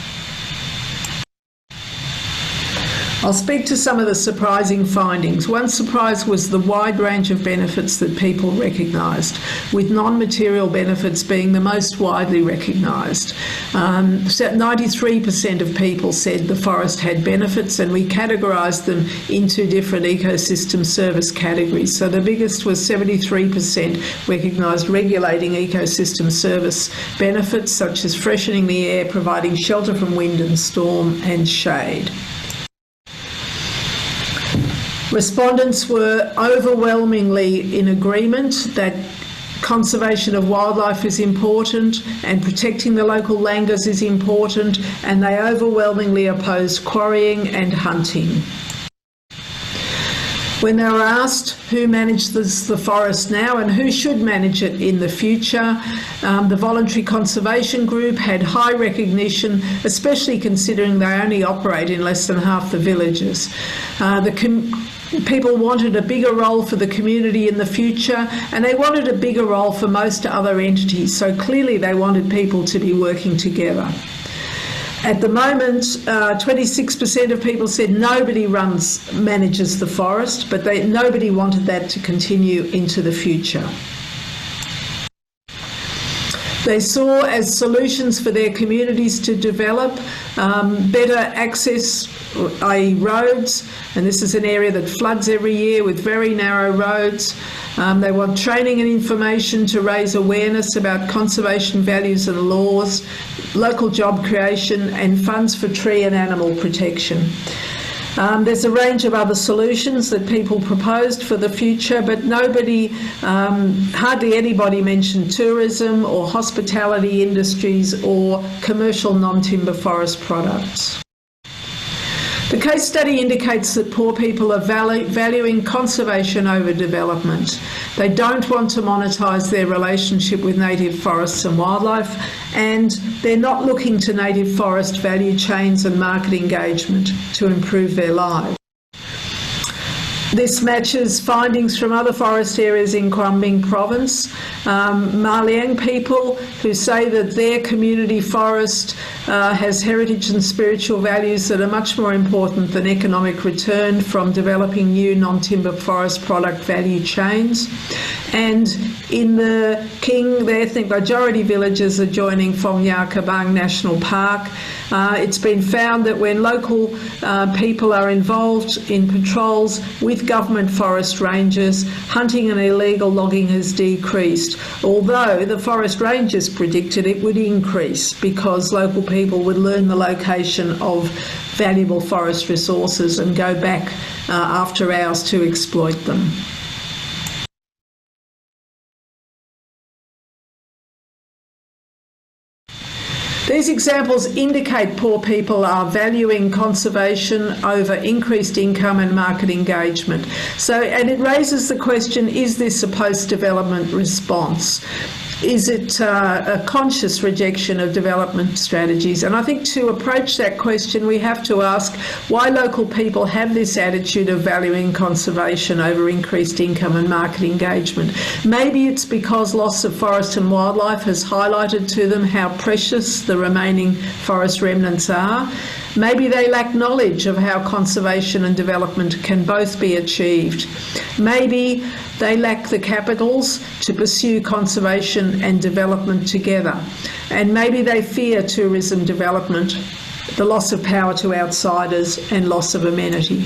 I'll speak to some of the surprising findings. One surprise was the wide range of benefits that people recognised, with non-material benefits being the most widely recognised. 93% of people said the forest had benefits, and we categorised them into different ecosystem service categories. So the biggest was 73% recognised regulating ecosystem service benefits, such as freshening the air, providing shelter from wind and storm, and shade. Respondents were overwhelmingly in agreement that conservation of wildlife is important and protecting the local langas is important, and they overwhelmingly opposed quarrying and hunting. When they were asked who manages the forest now and who should manage it in the future, the voluntary conservation group had high recognition, especially considering they only operate in less than half the villages. People wanted a bigger role for the community in the future, and they wanted a bigger role for most other entities, so clearly they wanted people to be working together. At the moment, 26% of people said nobody manages the forest, but nobody wanted that to continue into the future. They saw as solutions for their communities to develop better access, i.e. roads, and this is an area that floods every year with very narrow roads. They want training and information to raise awareness about conservation values and laws, local job creation, and funds for tree and animal protection. There's a range of other solutions that people proposed for the future, but hardly anybody mentioned tourism or hospitality industries or commercial non-timber forest products. The case study indicates that poor people are valuing conservation over development. They don't want to monetise their relationship with native forests and wildlife, and they're not looking to native forest value chains and market engagement to improve their lives. This matches findings from other forest areas in Quang province. Maliang people who say that their community forest has heritage and spiritual values that are much more important than economic return from developing new non-timber forest product value chains. And in the King, the ethnic majority villages adjoining Phong Kabang National Park, it's been found that when local people are involved in patrols with government forest rangers, hunting and illegal logging has decreased, although the forest rangers predicted it would increase because local people would learn the location of valuable forest resources and go back after hours to exploit them. These examples indicate poor people are valuing conservation over increased income and market engagement. And it raises the question, is this a post-development response? Is it a conscious rejection of development strategies? And I think to approach that question, we have to ask why local people have this attitude of valuing conservation over increased income and market engagement. Maybe it's because loss of forest and wildlife has highlighted to them how precious the remaining forest remnants are. Maybe they lack knowledge of how conservation and development can both be achieved. Maybe they lack the capitals to pursue conservation and development together. And maybe they fear tourism development, the loss of power to outsiders and loss of amenity.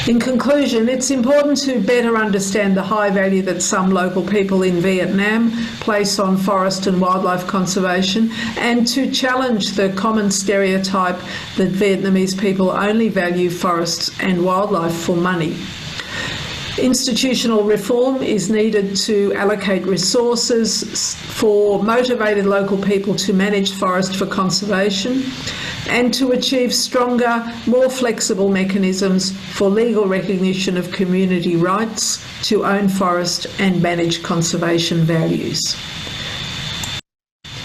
In conclusion, it's important to better understand the high value that some local people in Vietnam place on forest and wildlife conservation, and to challenge the common stereotype that Vietnamese people only value forests and wildlife for money. Institutional reform is needed to allocate resources for motivated local people to manage forest for conservation, and to achieve stronger, more flexible mechanisms for legal recognition of community rights to own forest and manage conservation values.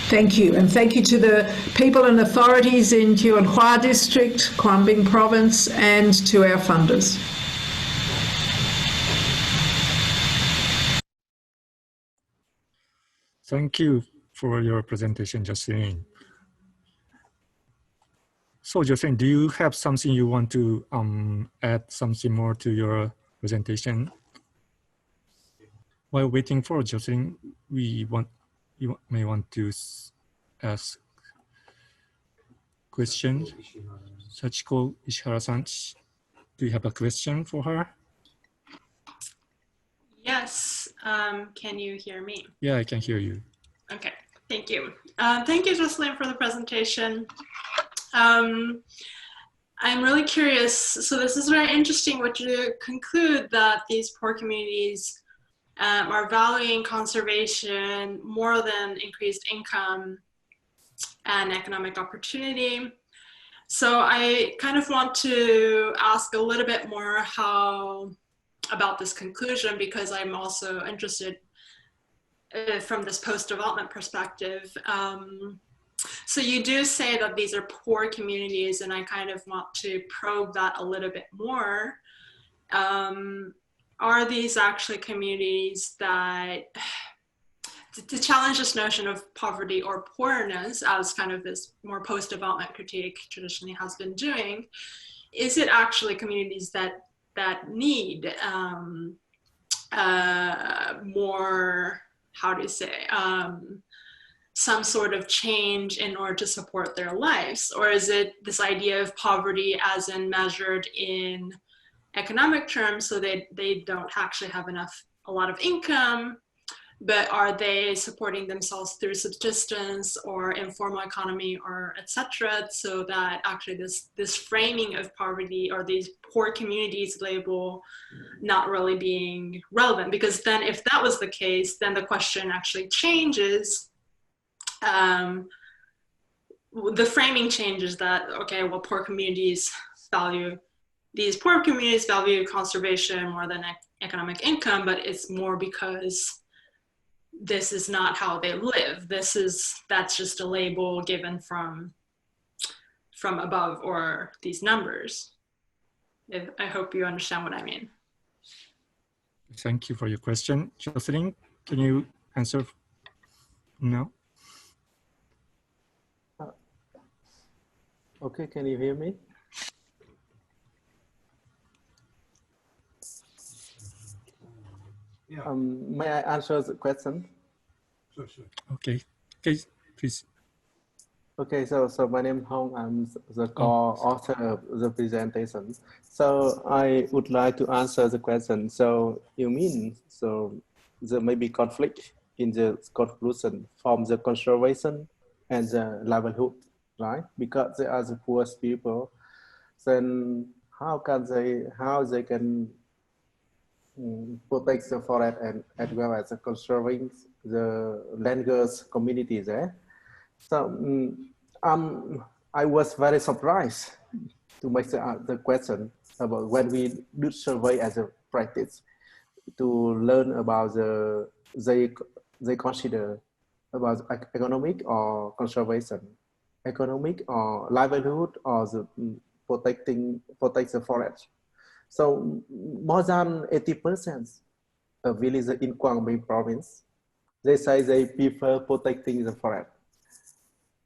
Thank you, and thank you to the people and authorities in Thuan Hoa District, Quang Binh Province, and to our funders. Thank you for your presentation, Jocelyn. So Jocelyn, do you have something you want to add something more to your presentation? While waiting for Jocelyn, you may want to ask questions. Sachiko Ishihara-san, do you have a question for her? Yes, can you hear me? Yeah, I can hear you. Okay, thank you. Thank you, Jocelyn, for the presentation. I'm really curious, so this is very interesting what you conclude that these poor communities are valuing conservation more than increased income and economic opportunity. So I kind of want to ask a little bit more about this conclusion, because I'm also interested from this post-development perspective. So you do say that these are poor communities, and I kind of want to probe that a little bit more. Are these actually communities that, to challenge this notion of poverty or poorness, as kind of this more post-development critique traditionally has been doing, is it actually communities that need more, how do you say, some sort of change in order to support their lives? Or is it this idea of poverty as in measured in economic terms, so they don't actually have a lot of income, but are they supporting themselves through subsistence or informal economy or etc., so that actually this framing of poverty or these poor communities label not really being relevant? Because then if that was the case, then the question actually changes. The framing changes that, okay, well, these poor communities value conservation more than economic income, but it's more because this is not how they live. That's just a label given from above, or these numbers. I hope you understand what I mean. Thank you for your question. Jocelyn, can you answer now? Okay, can you hear me? Yeah. May I answer the question? Sure, sure. Okay, okay, please. Okay, so my name is Hong. I'm the co-author of the presentation. So I would like to answer the question. So you mean, so there may be conflict in the conclusion from the conservation and the livelihood, right? Because they are the poorest people. Then how they can protect the forest and as well as conserving the landers communities there. So I was very surprised to make the question about when we do survey as a practice to learn about they consider about economic or conservation, economic or livelihood or the protect the forest. So more than 80% of villagers in Quang Binh province, they say they prefer protecting the forest,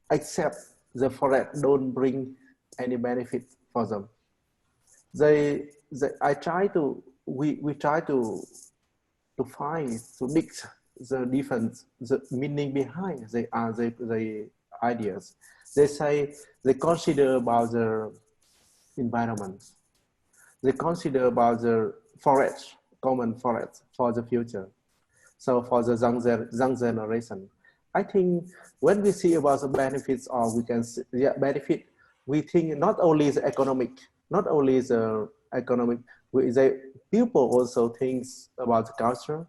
except the forest don't bring any benefit for them. We try to find, to mix the difference, the meaning behind the ideas. They say they consider about the environment. They consider about the forest, common forest for the future. So for the young generation, I think when we see about the benefits or we can see the benefit, we think not only the economic, the people also think about the culture,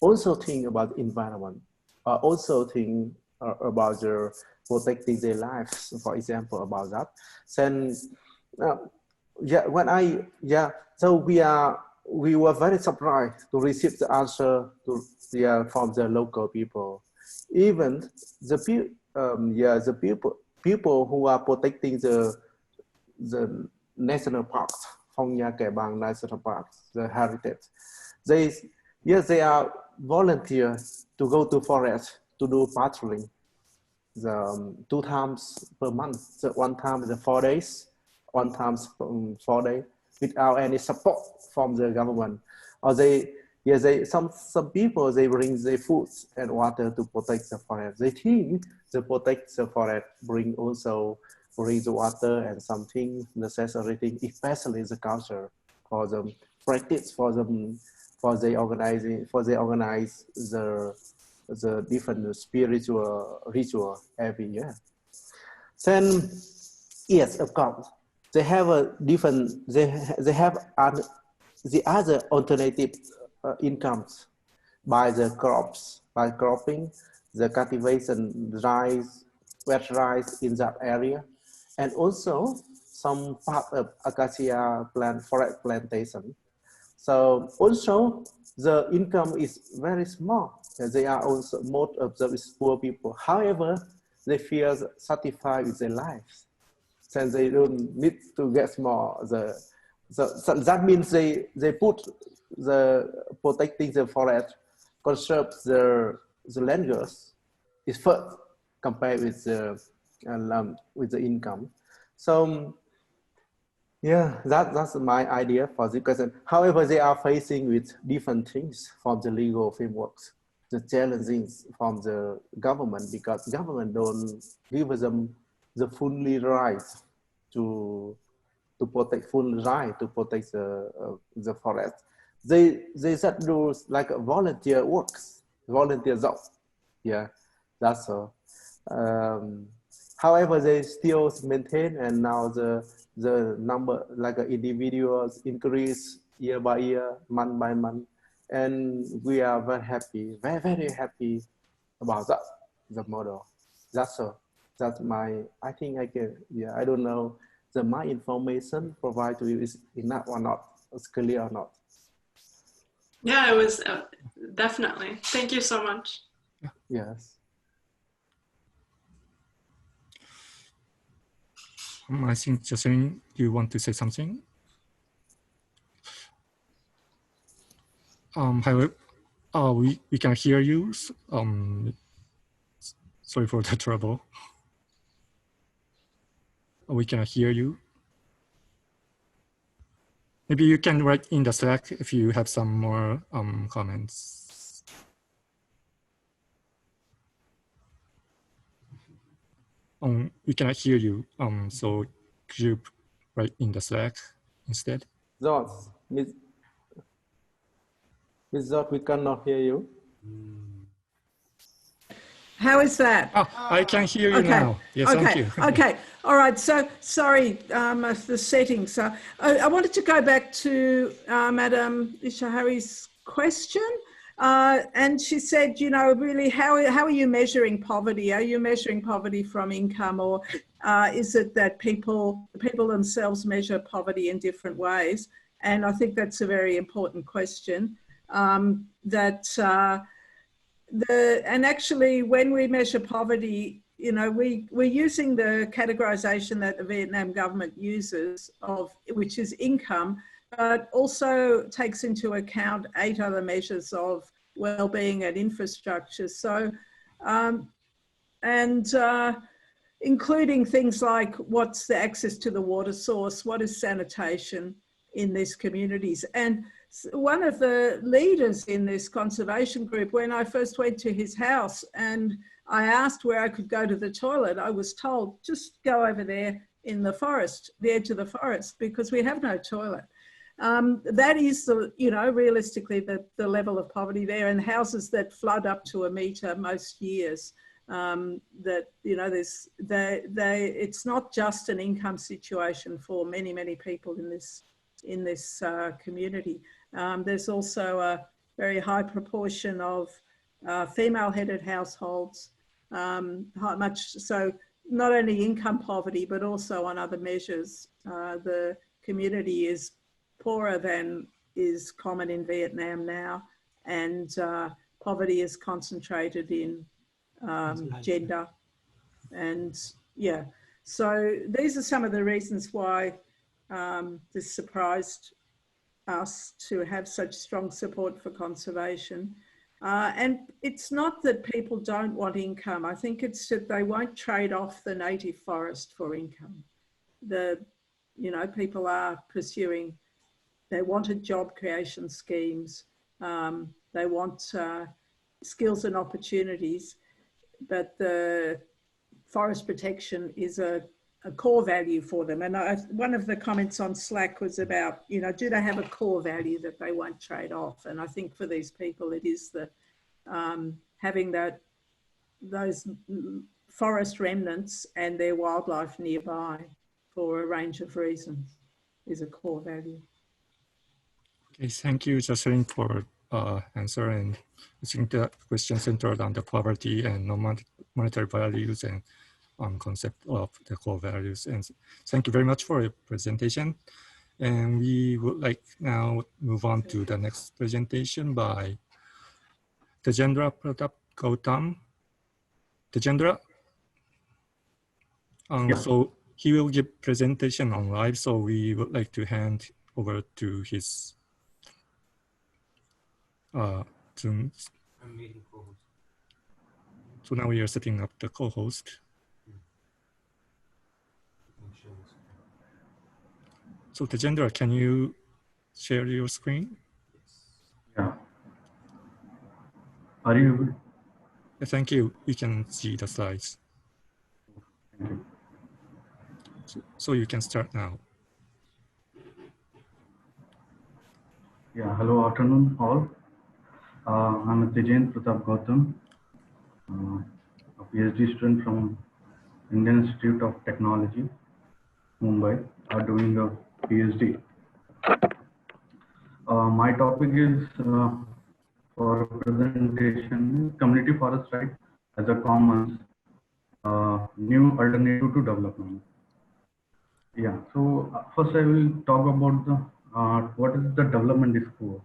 also think about the environment, also think about their protecting their lives, for example, about that. Then, so we were very surprised to receive the answer from the local people. Even the people who are protecting the national parks, Phong Nha Kẻ Bàng National Parks, the heritage, they are volunteers to go to forest to do patrolling. 2 times per month, so 1 time is 4 days, 1 time 4 days, without any support from the government. Or some people, they bring their food and water to protect the forest. They think the protect the forest bring the water and something necessary, especially the culture for them, practice for them, for they organize the different spiritual ritual every year. Then, yes, of course, they have a different, they have the other alternative incomes by the crops, by cropping, the cultivation, rice, wet rice in that area, and also some part of acacia forest plantation. So also the income is very small. They are also, most of them is poor people. However, they feel satisfied with their lives. Since they don't need to get more. So that means they put the protecting the forest, conserve the land use is first compared with the income. So yeah, that's my idea for the question. However, they are facing with different things from the legal frameworks, the challenges from the government, because government don't give them the fully right to protect, full right to protect the forest. They just do like volunteer works, volunteer jobs. Yeah, that's all. However, they still maintain, and now the number, like individuals, increase year by year, month by month, and we are very happy, very happy about that, the model. That's all. That's my, I think I can, yeah, I don't know, my information provided to you is enough or not, it's clear or not. Yeah, it was definitely. Thank you so much. Yes. I think, Jocelyn, you want to say something? However, we can hear you. Sorry for the trouble. We can hear you. Maybe you can write in the Slack if you have some more comments. We cannot hear you. So could you write in the Slack instead? George, Miss George, we cannot hear you. How is that? Oh, I can hear you now. Yes, okay. Thank you. Okay. All right. So sorry, the settings. So I wanted to go back to Madam Ishihari's question. And she said, you know, really, how are you measuring poverty? Are you measuring poverty from income, or is it that people themselves measure poverty in different ways? And I think that's a very important question. And actually, when we measure poverty, you know, we're using the categorization that the Vietnam government uses which is income, but also takes into account 8 other measures of well-being and infrastructure. So, including things like what's the access to the water source, what is sanitation in these communities. And one of the leaders in this conservation group, when I first went to his house and I asked where I could go to the toilet, I was told, just go over there in the forest, the edge of the forest, because we have no toilet. That is, you know, realistically the level of poverty there, and houses that flood up to a metre most years. That, you know, it's not just an income situation for many, many people in this community. There's also a very high proportion of female-headed households, much so not only income poverty, but also on other measures. The community is poorer than is common in Vietnam now, and poverty is concentrated in gender. And yeah, so these are some of the reasons why this surprised us to have such strong support for conservation. And it's not that people don't want income. I think it's that they won't trade off the native forest for income. You know, people are pursuing, they wanted job creation schemes. They want skills and opportunities, but the forest protection is a core value for them. And one of the comments on Slack was about, you know, do they have a core value that they won't trade off? And I think for these people, it is the having those forest remnants and their wildlife nearby for a range of reasons is a core value. Okay, thank you, Jocelyn, for answer. And I think the question centered on the poverty and non-monetary values and concept of the core values. And thank you very much for your presentation. And we would like now move on to the next presentation by Tejendra Pratap Gautam. Tejendra, so he will give presentation on live. So we would like to hand over to his Zoom. So now we are setting up the co-host. So Tejendra, can you share your screen? Yeah. Are you able? Thank you. We can see the slides. Thank you. So you can start now. Yeah, hello, afternoon all. I'm Tejendra Pratap Gautam, a PhD student from Indian Institute of Technology, Mumbai, doing a PhD. My topic is for presentation, community forest right as a commons, new alternative to development. Yeah, so first I will talk about the what is the development discourse,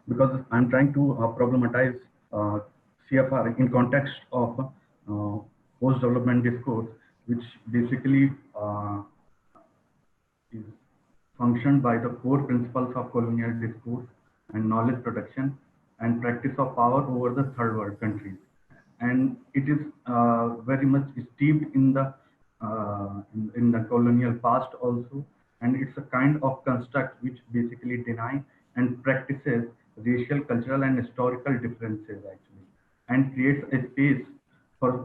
because I'm trying to problematize CFR in context of post-development discourse, which basically is functioned by the core principles of colonial discourse and knowledge production and practice of power over the third world countries. And it is very much steeped in the colonial past also, and it's a kind of construct which basically deny and practices racial, cultural, and historical differences actually, and creates a space for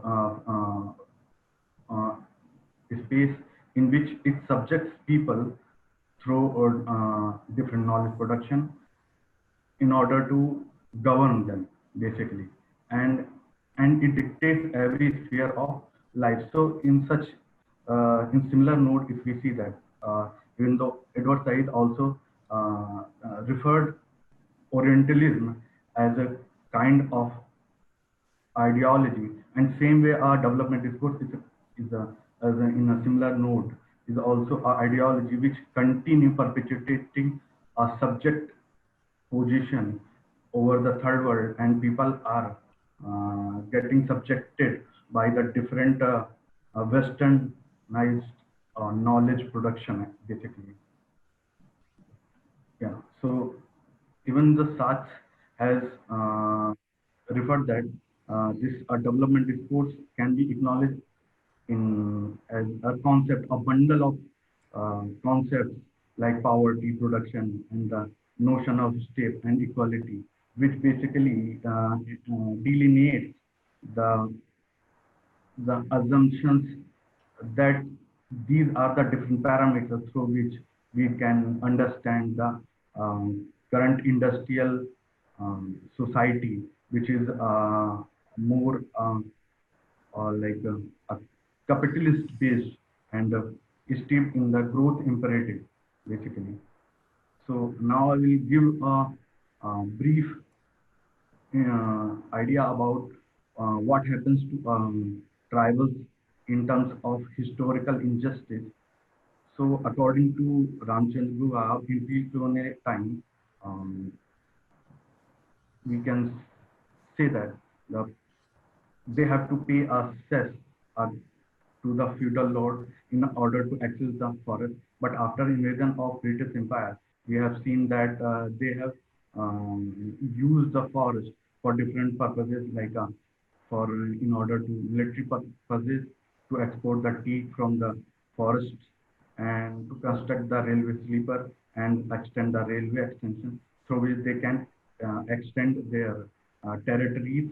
space in which it subjects people through different knowledge production in order to govern them basically, and it dictates every sphere of life. So in such in similar note, if we see that even though Edward Said also referred Orientalism as a kind of ideology, and same way our development discourse in a similar note is also an ideology which continue perpetuating a subject position over the third world, and people are getting subjected by the different westernized knowledge production basically. Yeah, so even the Sachs has referred that this development discourse can be acknowledged as a concept, a bundle of concepts like poverty, production, and the notion of state and equality, which basically delineates the assumptions that these are the different parameters through which we can understand the current industrial society, which is more like a capitalist based and steeped in the growth imperative basically. So now I will give a brief idea about what happens to tribals in terms of historical injustice. So according to Ramchandra Guha, in pre-colonial time, we can say that they have to pay a cess to the feudal lord in order to access the forest. But after invasion of British Empire, we have seen that they have used the forest for different purposes, like in order to military purposes, to export the teak from the forests, and to construct the railway sleeper and extend the railway extension through which they can extend their territories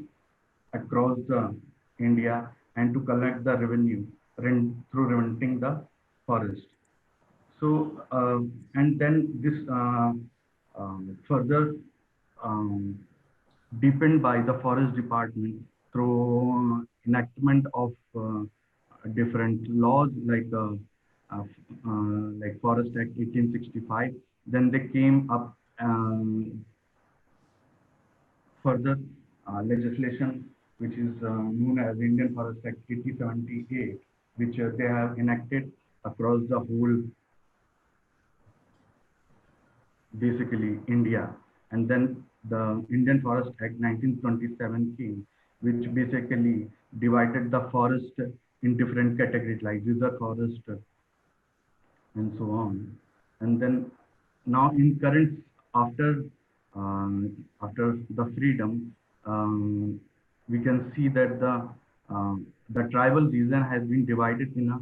across India, and to collect the revenue through renting the forest. So and then this further deepened by the forest department through enactment of different laws like Forest Act 1865. Then they came up further legislation, which is known as Indian Forest Act 1878, which they have enacted across the whole basically India. And then the Indian Forest Act 1927 came, which basically divided the forest in different categories like reserve forest and so on. And then now in current, after the freedom, we can see that the tribal region has been divided in a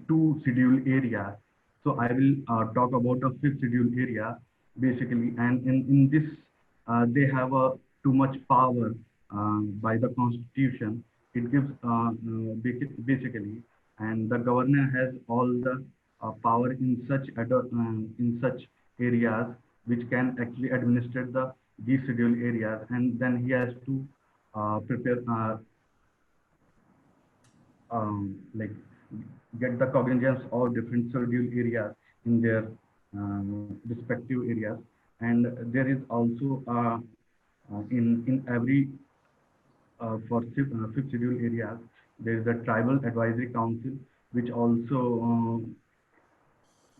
two scheduled areas. So I will talk about a fifth scheduled area basically, and in this they have too much power by the constitution. It gives basically, and the governor has all the power in such areas which can actually administer these scheduled areas, and then he has to prepare like get the cognizance of different scheduled areas in their respective areas. And there is also in every for fifth scheduled areas, there is a tribal advisory council which also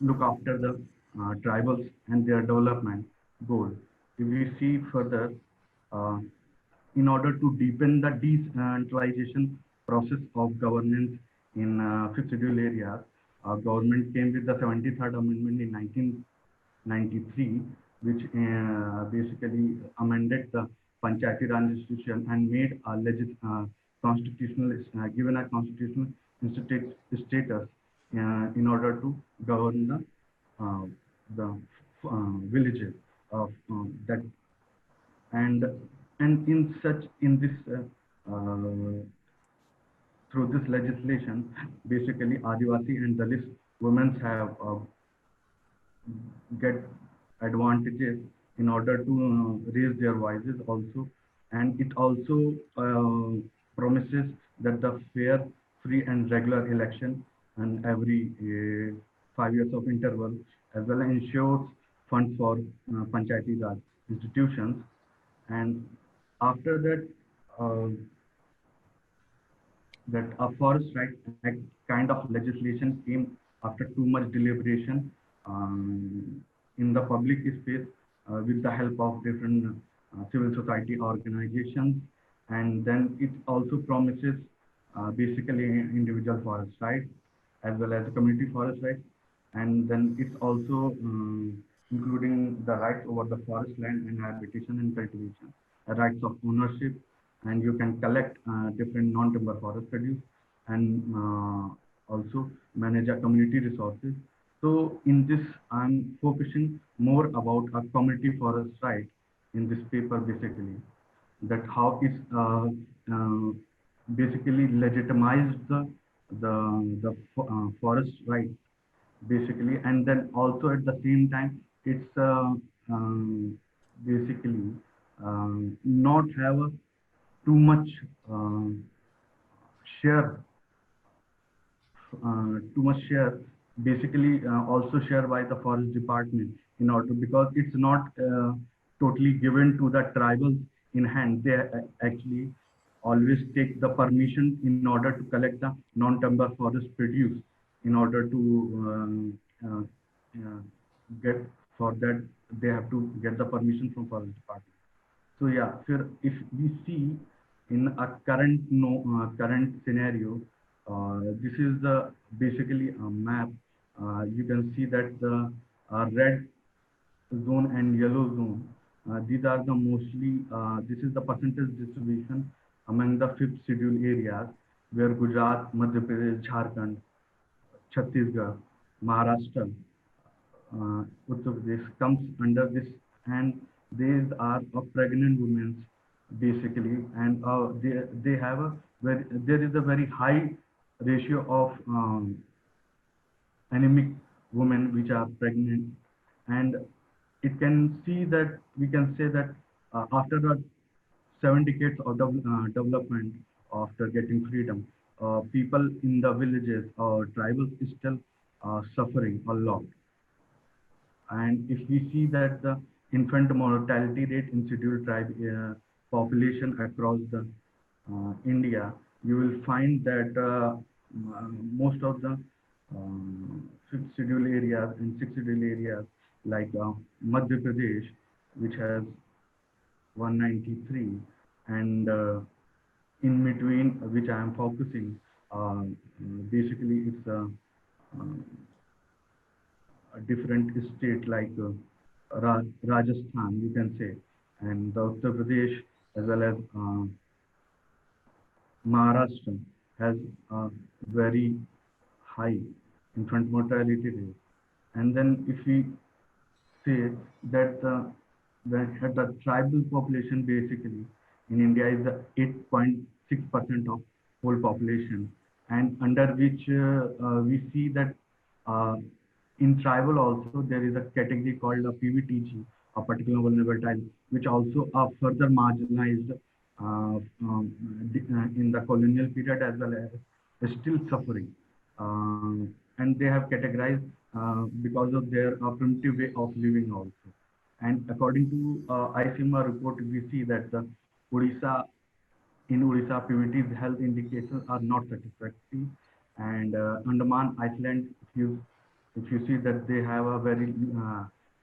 look after the tribals and their development goal. If we see further, in order to deepen the decentralization process of governance in fifth scheduled areas, government came with the 73rd Amendment in 1993, which basically amended the Panchayati Raj institution and made a constitutional, given a constitutional status in order to govern the villages of that, and in this through this legislation, basically Adivasi and Dalit women have get advantages in order to raise their voices also, and it also promises that the fair, free and regular election and every 5 years of interval, as well as ensures funds for Panchayati Raj institutions. And after that, that a Forest Right Act kind of legislation came after too much deliberation in the public space with the help of different civil society organizations. And then it also promises basically individual forest rights as well as community forest rights. And then it's also including the rights over the forest land and habitation and cultivation, the rights of ownership, and you can collect different non-timber forest produce and also manage a community resources. So in this, I'm focusing more about a community forest right in this paper, basically, that how it's basically legitimized the forest right, basically, and then also at the same time, it's basically not have a too much share, basically also share by the forest department in order, because it's not totally given to the tribals in hand. They actually always take the permission in order to collect the non-timber forest produce. In order to get for that, they have to get the permission from forest department. So yeah, if we see in a current current scenario, this is the basically a map. You can see that the red zone and yellow zone, these are the mostly, this is the percentage distribution among the 5th schedule areas, where Gujarat, Madhya Pradesh, Jharkhand, Chhattisgarh, Maharashtra, Uttar Pradesh comes under this, and these are pregnant women basically, and they have a there is a very high ratio of anemic women which are pregnant, and it can see that we can say that after the 7 decades of development after getting freedom, people in the villages or tribals is still suffering a lot. And if we see that the infant mortality rate in scheduled tribe population across the India, you will find that most of the 5th schedule areas and 6th schedule areas like Madhya Pradesh, which has 193, and in between, which I am focusing, basically it's a different state like Rajasthan, you can say, and the Uttar Pradesh as well as Maharashtra has a very high infant mortality rate. And then if we say that the tribal population basically in India is 8.6% of whole population, and under which we see that in tribal also there is a category called a PVTG, a particular vulnerable tribe, which also are further marginalized in the colonial period as well as still suffering. And they have categorized because of their primitive way of living also. And according to ICMR report, we see that the in Odisha, PVT's health indicators are not satisfactory, and Andaman Island, if you see that they have a very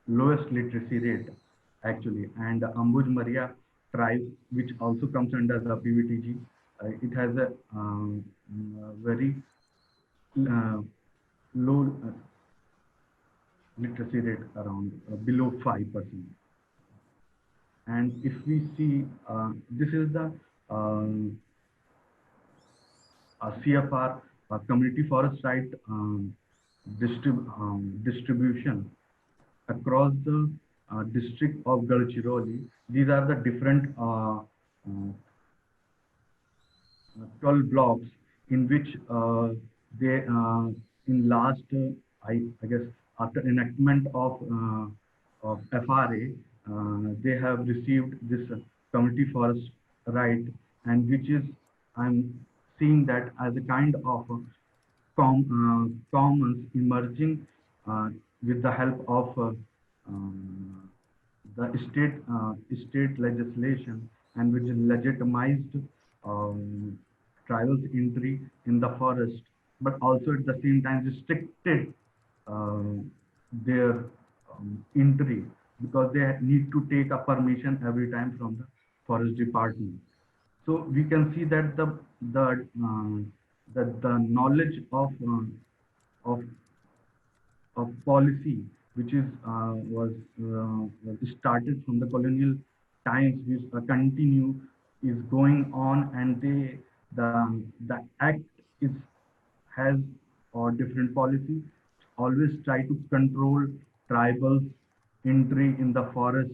lowest literacy rate actually, and Ambuj Maria tribe, which also comes under the PVTG, it has a very low literacy rate around below 5%. And if we see, this is the CFR community forest right distribution across the district of Gadchiroli. These are the different 12 blocks in which they in last I guess after enactment of FRA they have received this community forest right, and which is I'm seeing that as a kind of commons emerging with the help of the state legislation, and which legitimized tribals entry in the forest, but also at the same time restricted their entry, because they need to take a permission every time from the forest department. So we can see that the knowledge of policy, which is was started from the colonial times, which continue is going on, and the act is has or different policy always try to control tribals entry in the forest,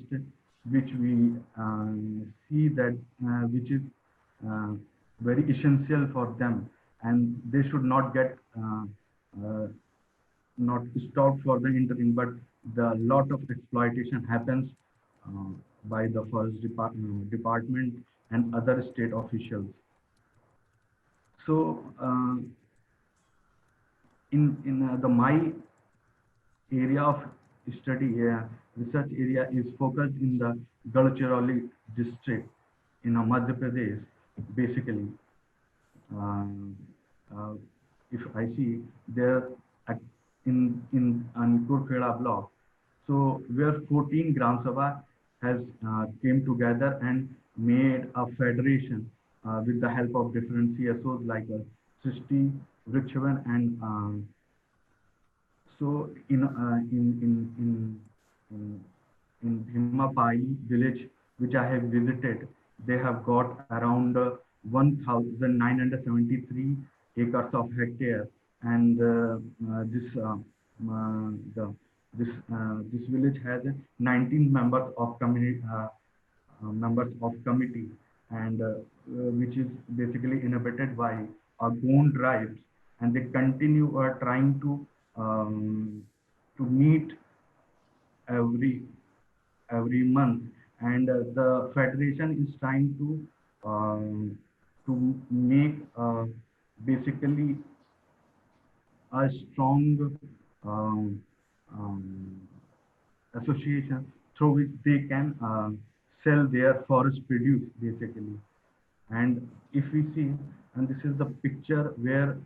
which we see that which is very essential for them, and they should not get not stopped for the entering, but the lot of exploitation happens by the forest department and other state officials. So in my area of study, research area is focused in the Gadchiroli district in Madhya Pradesh, basically. If I see there in Kurkheda block, so where 14 Gram Sabha has came together and made a federation with the help of different CSOs like Srishti, Vrikshavan, and so in Bhimapai village, which I have visited, they have got around 1,973 acres of hectare, and this village has 19 members of community committee, and which is basically inhabited by Gond tribes, and they continue trying to meet every month, and the federation is trying to make basically a strong association through which they can sell their forest produce, basically. And if we see, and this is the picture where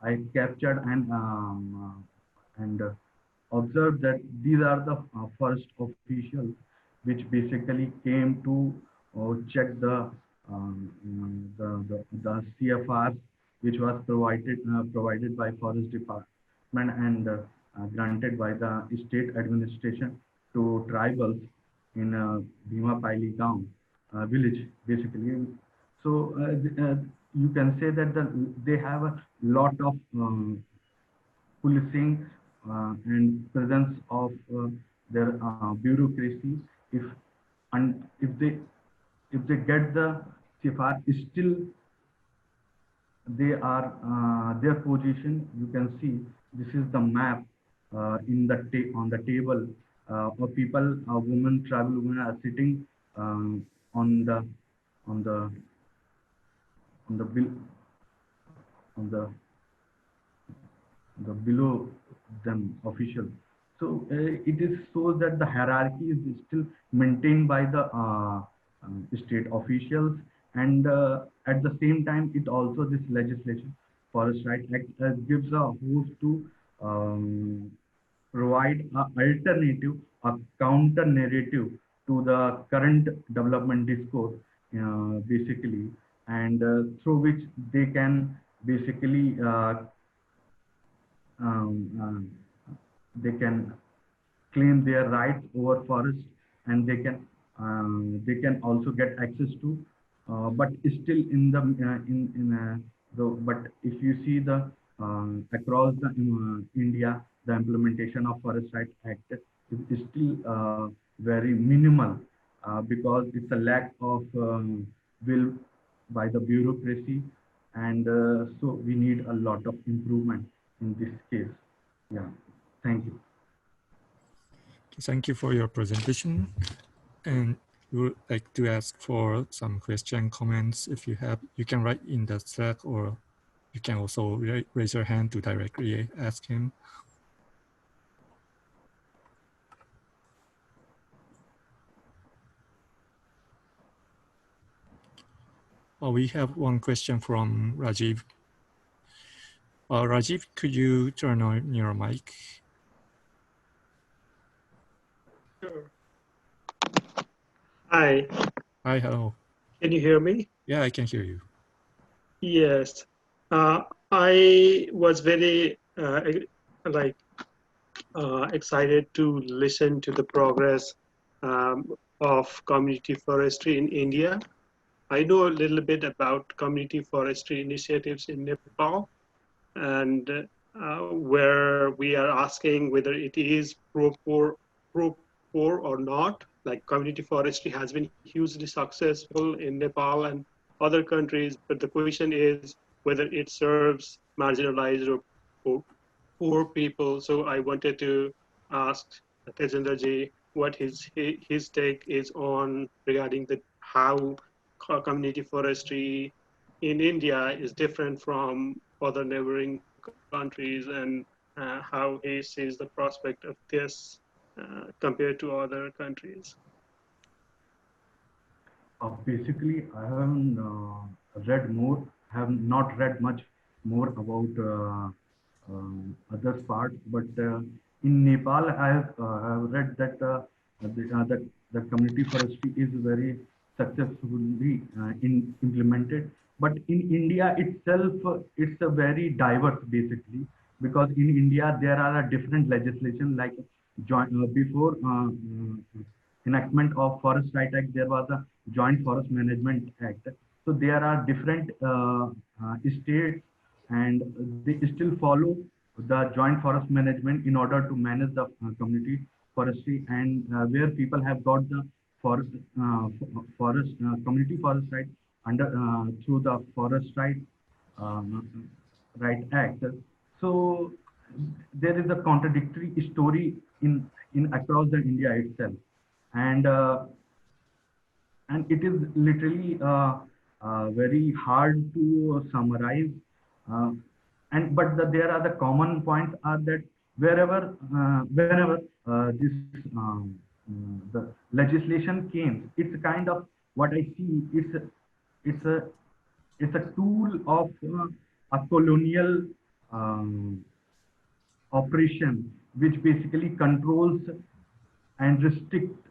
I captured and observed that these are the forest officials which basically came to check the CFR which was provided by Forest Department and granted by the state administration to tribals in Bhimapaili Gaon village, basically. So you can say that they have a lot of policing and presence of their bureaucracy. If they get the CFR, still they are their position. You can see this is the map in the on the table. People, women, tribal women are sitting on the below them official. So it is so that the hierarchy is still maintained by the state officials, and at the same time, it also this legislation, Forest Right Act, gives a host to provide an alternative, a counter narrative to the current development discourse, basically, and through which they can basically they can claim their rights over forests, and they can also get access to. But still in the but if you see the across the India, the implementation of Forest Rights Act is still very minimal, because it's a lack of will by the bureaucracy, and so we need a lot of improvement in this case. Yeah, thank you. Thank you for your presentation. And we would like to ask for some question, comments. If you have, you can write in the Slack, or you can also raise your hand to directly ask him. Well, we have one question from Rajiv. Rajiv, could you turn on your mic? Sure. Hi. Hi, hello. Can you hear me? Yeah, I can hear you. Yes. I was very excited to listen to the progress of community forestry in India. I know a little bit about community forestry initiatives in Nepal, and where we are asking whether it is pro-poor or not. Like, community forestry has been hugely successful in Nepal and other countries, but the question is whether it serves marginalized or poor people. So I wanted to ask Tejendraji what his take is on regarding how community forestry in India is different from other neighboring countries, and how he sees the prospect of this compared to other countries. Basically, I haven't have not read much more about other parts, but in Nepal, I have read that the community forestry is very successfully implemented. But in India itself, it's a very diverse, basically, because in India there are different legislation, like before enactment of Forest Right Act, there was a Joint Forest Management Act. So there are different states, and they still follow the joint forest management in order to manage the community forestry, and where people have got the community forest right under through the Forest Right Act. So there is a contradictory story in across the India itself, and it is literally very hard to summarize. But there are the common points are that wherever whenever this the legislation came, it's kind of what I see. It's a tool of a colonial operation, which basically controls and restrict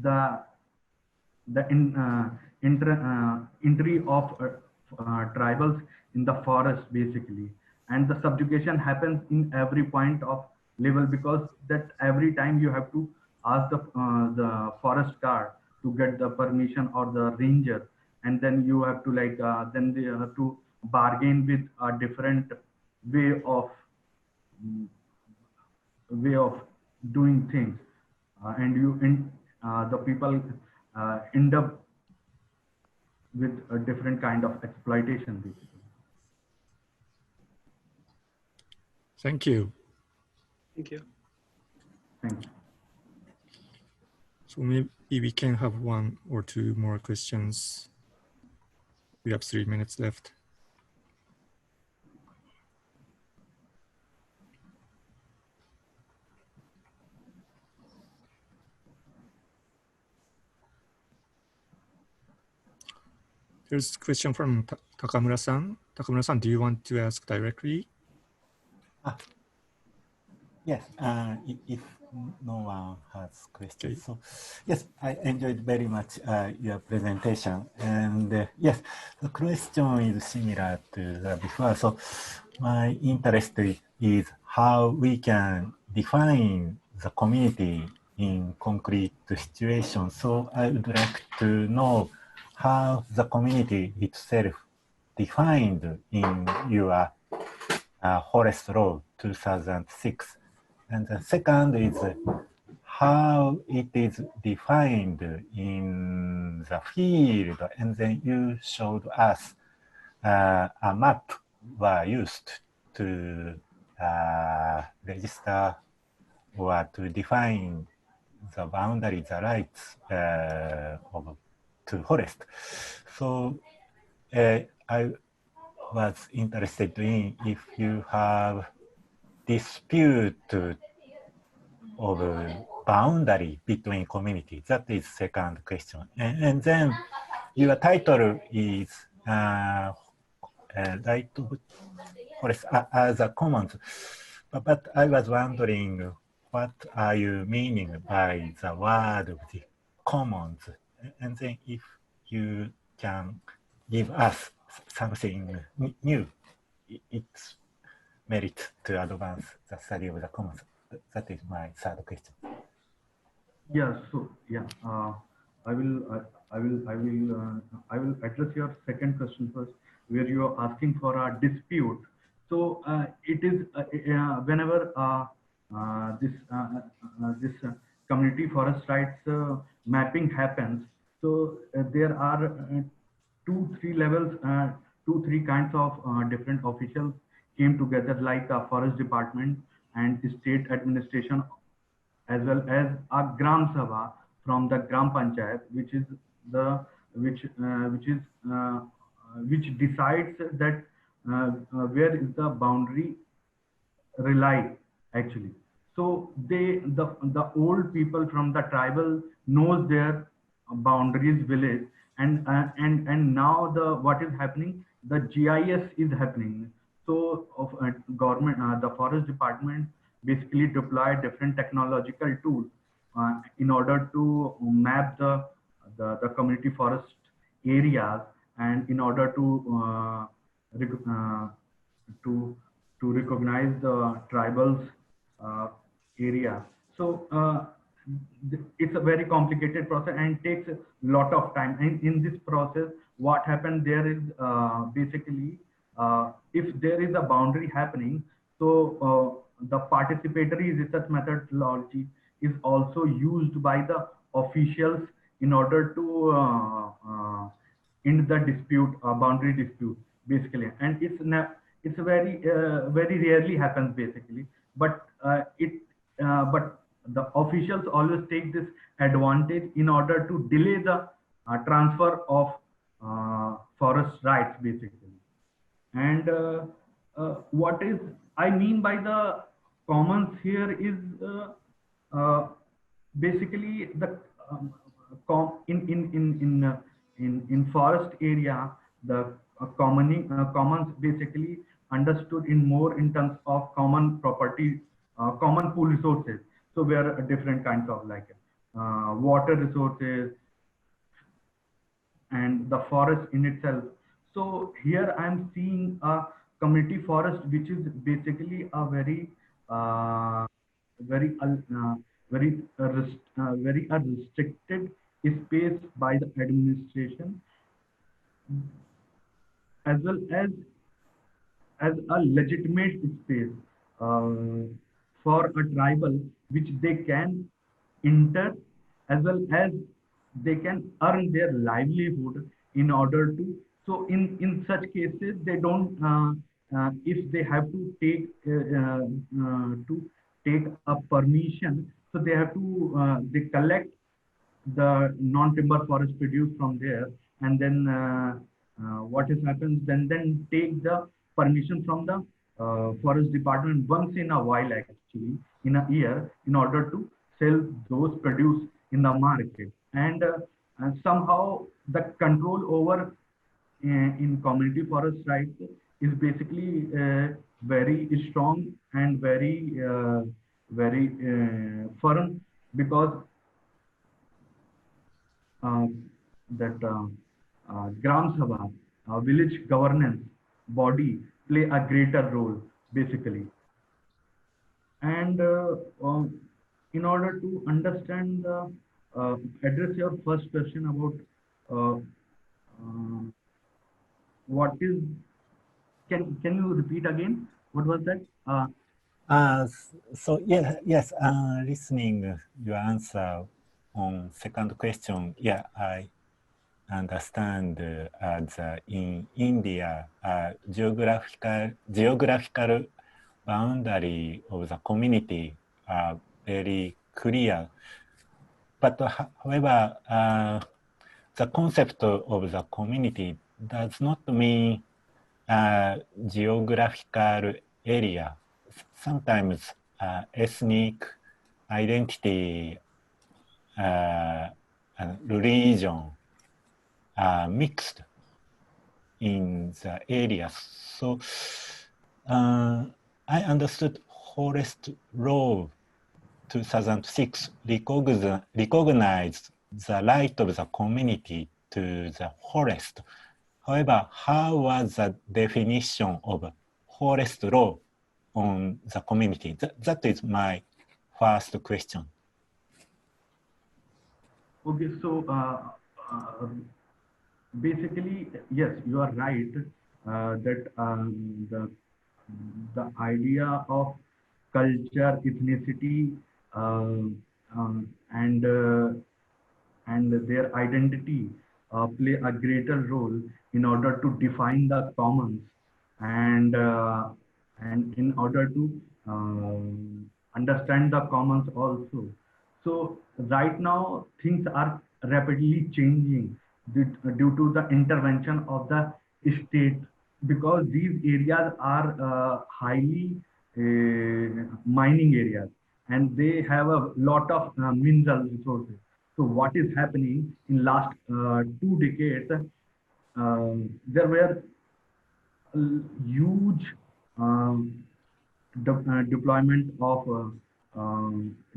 the entry of tribals in the forest, basically, and the subjugation happens in every point of level, because that every time you have to ask the forest guard to get the permission, or the ranger, and then you have to then they have to bargain with a different way of doing things, and the people end up with a different kind of exploitation, basically. Thank you. Thank you. Thank you. So maybe we can have one or two more questions. We have 3 minutes left. Here's a question from Takamura-san. Takamura-san, do you want to ask directly? Yes, if no one has questions. Okay. So, yes, I enjoyed very much your presentation. And yes, the question is similar to the before. So, my interest is how we can define the community in concrete situations. So I would like to know how the community itself defined in your Forest Law 2006. And the second is how it is defined in the field. And then you showed us a map were used to register or to define the boundary, the rights to forest. So I was interested in if you have dispute of boundary between communities. That is second question. And then your title is right of forest as a commons. But I was wondering, what are you meaning by the word of the commons? And then if you can give us something new, it's merit to advance the study of the commons. That is my third question. Yeah. So yeah, I will address your second question first, where you are asking for a dispute. So it is whenever this community forest rights mapping happens. So there are 2-3 levels, 2-3 kinds of different officials came together, like a forest department and state administration, as well as a Gram Sabha from the Gram Panchayat, which is the which decides that where is the boundary rely actually. So the old people from the tribal knows their boundaries village, and now what is happening, the GIS is happening. So of government, the forest department basically deploy different technological tools in order to map the community forest areas, and in order to recognize the tribals area. So it's a very complicated process and takes a lot of time. And in this process, what happened there is basically if there is a boundary happening, so the participatory research methodology is also used by the officials in order to end the dispute, boundary dispute, basically. And it's very rarely happens basically, but but the officials always take this advantage in order to delay the transfer of forest rights basically. And what is I mean by the commons here is basically the in forest area, the commons basically understood in more in terms of common property, common pool resources. So where different kinds of like water resources and the forest in itself. So here I'm seeing a community forest, which is basically a very restricted space by the administration, as well as a legitimate space for a tribal, which they can enter, as well as they can earn their livelihood in order to. So in such cases, they don't if they have to take a permission, so they have to they collect the non-timber forest produce from there, and then what has happened, then take the permission from the forest department once in a while, actually in a year, in order to sell those produce in the market. And somehow the control over in community forest rights is basically very strong and very firm, because that Gram Sabha, village governance body, play a greater role basically. And in order to understand address your first question about what is, can you repeat again? What was that? So yes, listening your answer on second question, yeah, I understand in India, geographical boundary of the community are very clear. But however, the concept of the community does not mean geographical area. Sometimes ethnic identity, religion are mixed in the areas. So I understood Forest Law 2006 recognized the right of the community to the forest. However, how was the definition of forest law on the community? That is my first question. Okay, so basically, yes, you are right that the idea of culture, ethnicity, and their identity play a greater role in order to define the commons and in order to understand the commons also. So right now things are rapidly changing due to the intervention of the state, because these areas are highly mining areas and they have a lot of mineral resources. So what is happening in last 2 decades, there were huge deployment of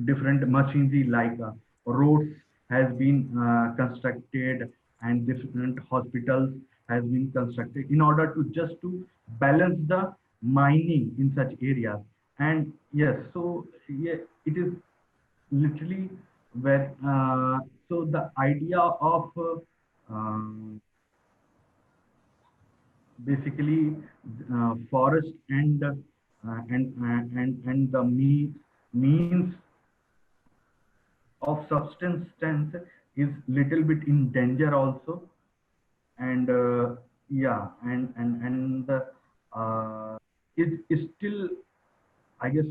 different machinery, like roads has been constructed and different hospitals has been constructed in order to just to balance the mining in such areas. And yes, so yeah, it is literally where so the idea of basically forest and the means of substance is little bit in danger also. And yeah, and it is still, I guess,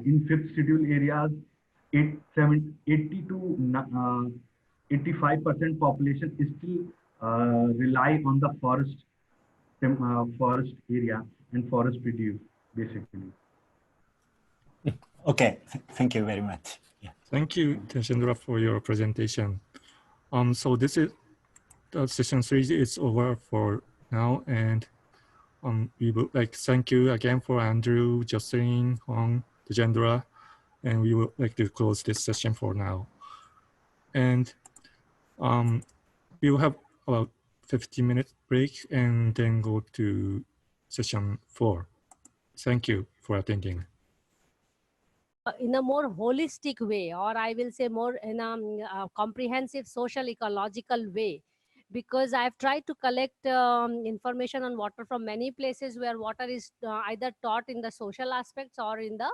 in fifth schedule areas, 80 to 85% population is still rely on the forest area and forest produce, basically. Okay, thank you very much. Yeah. Thank you, Teshendra, for your presentation. So this is session 3 is over for now, and we would like to thank you again for Andrew, Jocelyn, Hong, Teshendra, and we would like to close this session for now. And we will have about 15-minute break and then go to session 4. Thank you for attending. In a more holistic way, or I will say more in a comprehensive social ecological way, because I've tried to collect information on water from many places where water is either taught in the social aspects or in the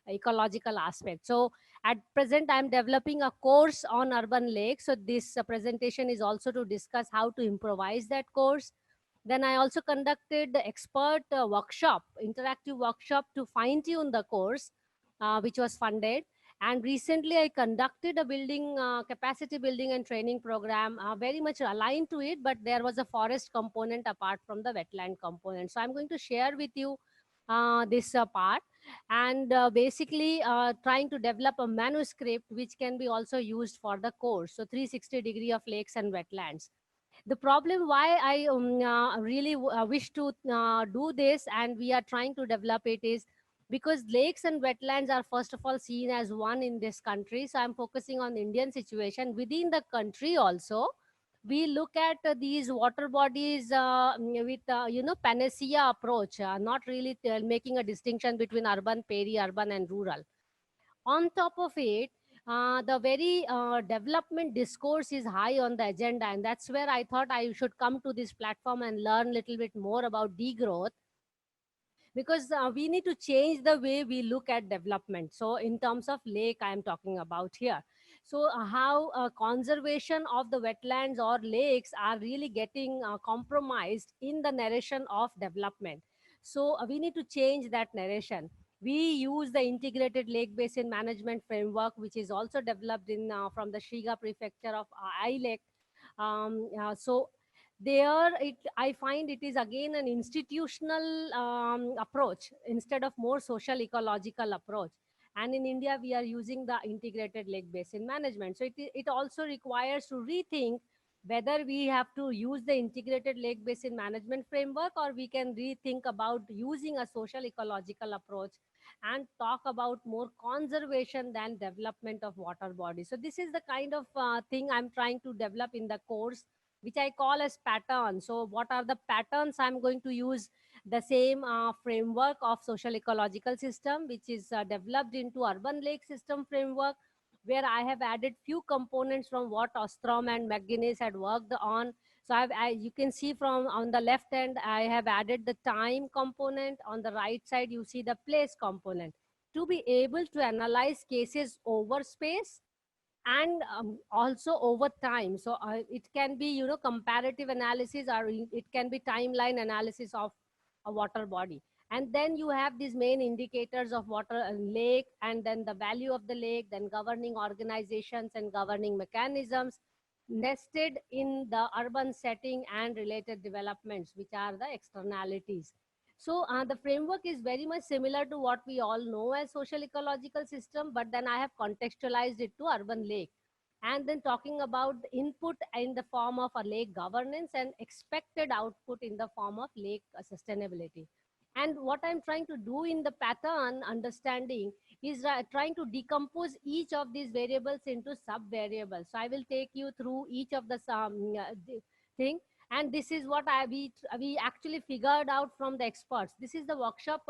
ecological aspect. So at present, I'm developing a course on urban lakes. So this presentation is also to discuss how to improvise that course. Then I also conducted the expert workshop, interactive workshop to fine tune the course, which was funded. And recently I conducted a building capacity building and training program very much aligned to it, but there was a forest component apart from the wetland component. So I'm going to share with you this part, and basically trying to develop a manuscript which can be also used for the course. So 360 degree of lakes and wetlands. The problem why I really wish to do this, and we are trying to develop it, is because lakes and wetlands are first of all seen as one in this country. So I'm focusing on the Indian situation within the country also. we look at these water bodies with panacea approach, not really making a distinction between urban, peri-urban and rural. On top of it, the very development discourse is high on the agenda, and that's where I thought I should come to this platform and learn a little bit more about degrowth, because we need to change the way we look at development. So in terms of lake, I am talking about here. So how conservation of the wetlands or lakes are really getting compromised in the narration of development. So we need to change that narration. We use the integrated lake basin management framework, which is also developed in from the Shiga prefecture of Alyne. So there I find it is again an institutional approach instead of more social ecological approach. And in India, we are using the integrated lake basin management. So it also requires to rethink whether we have to use the integrated lake basin management framework, or we can rethink about using a social ecological approach and talk about more conservation than development of water bodies. So this is the kind of thing I'm trying to develop in the course, which I call as patterns. So what are the patterns? I'm going to use the same framework of social ecological system, which is developed into urban lake system framework, where I have added few components from what Ostrom and McGuinness had worked on. So you can see from on the left hand, I have added the time component. On the right side, you see the place component to be able to analyze cases over space and also over time. So it can be comparative analysis, or it can be timeline analysis of a water body. And then you have these main indicators of water and lake, and then the value of the lake, then governing organizations and governing mechanisms nested in the urban setting and related developments, which are the externalities. So the framework is very much similar to what we all know as social ecological system, but then I have contextualized it to urban lake. And then talking about the input in the form of a lake governance and expected output in the form of lake sustainability. And what I'm trying to do in the pattern understanding is trying to decompose each of these variables into sub-variables. So I will take you through each of the thing. And this is what we actually figured out from the experts. This is the workshop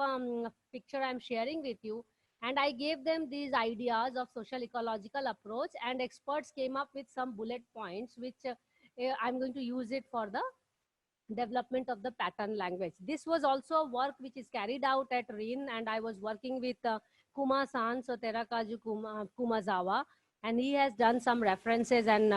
picture I'm sharing with you. And I gave them these ideas of social ecological approach, and experts came up with some bullet points, which I'm going to use it for the development of the pattern language. This was also a work which is carried out at RIHN, and I was working with Kuma-san, so Terakazu Kumazawa, and he has done some references and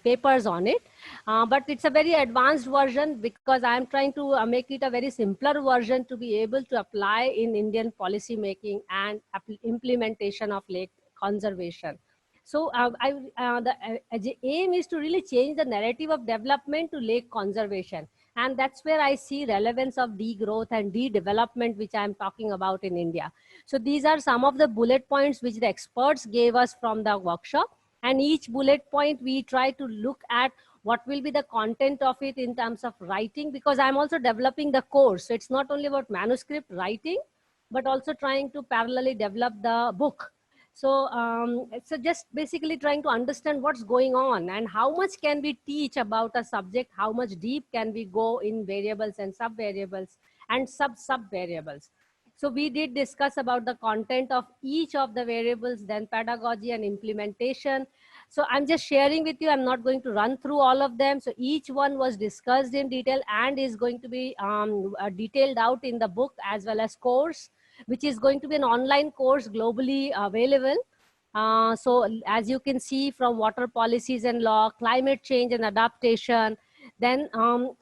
papers on it. But it's a very advanced version, because I'm trying to make it a very simpler version to be able to apply in Indian policy making and implementation of lake conservation. So the aim is to really change the narrative of development to lake conservation. And that's where I see relevance of degrowth and de-development, which I'm talking about in India. So these are some of the bullet points which the experts gave us from the workshop. And each bullet point, we try to look at what will be the content of it in terms of writing, because I'm also developing the course. So it's not only about manuscript writing, but also trying to parallelly develop the book. So, so just basically trying to understand what's going on and how much can we teach about a subject, how much deep can we go in variables and sub-variables and sub-variables. So we did discuss about the content of each of the variables, then pedagogy and implementation. So I'm just sharing with you, I'm not going to run through all of them. So each one was discussed in detail and is going to be detailed out in the book as well as course, which is going to be an online course globally available. So as you can see from water policies and law, climate change and adaptation, then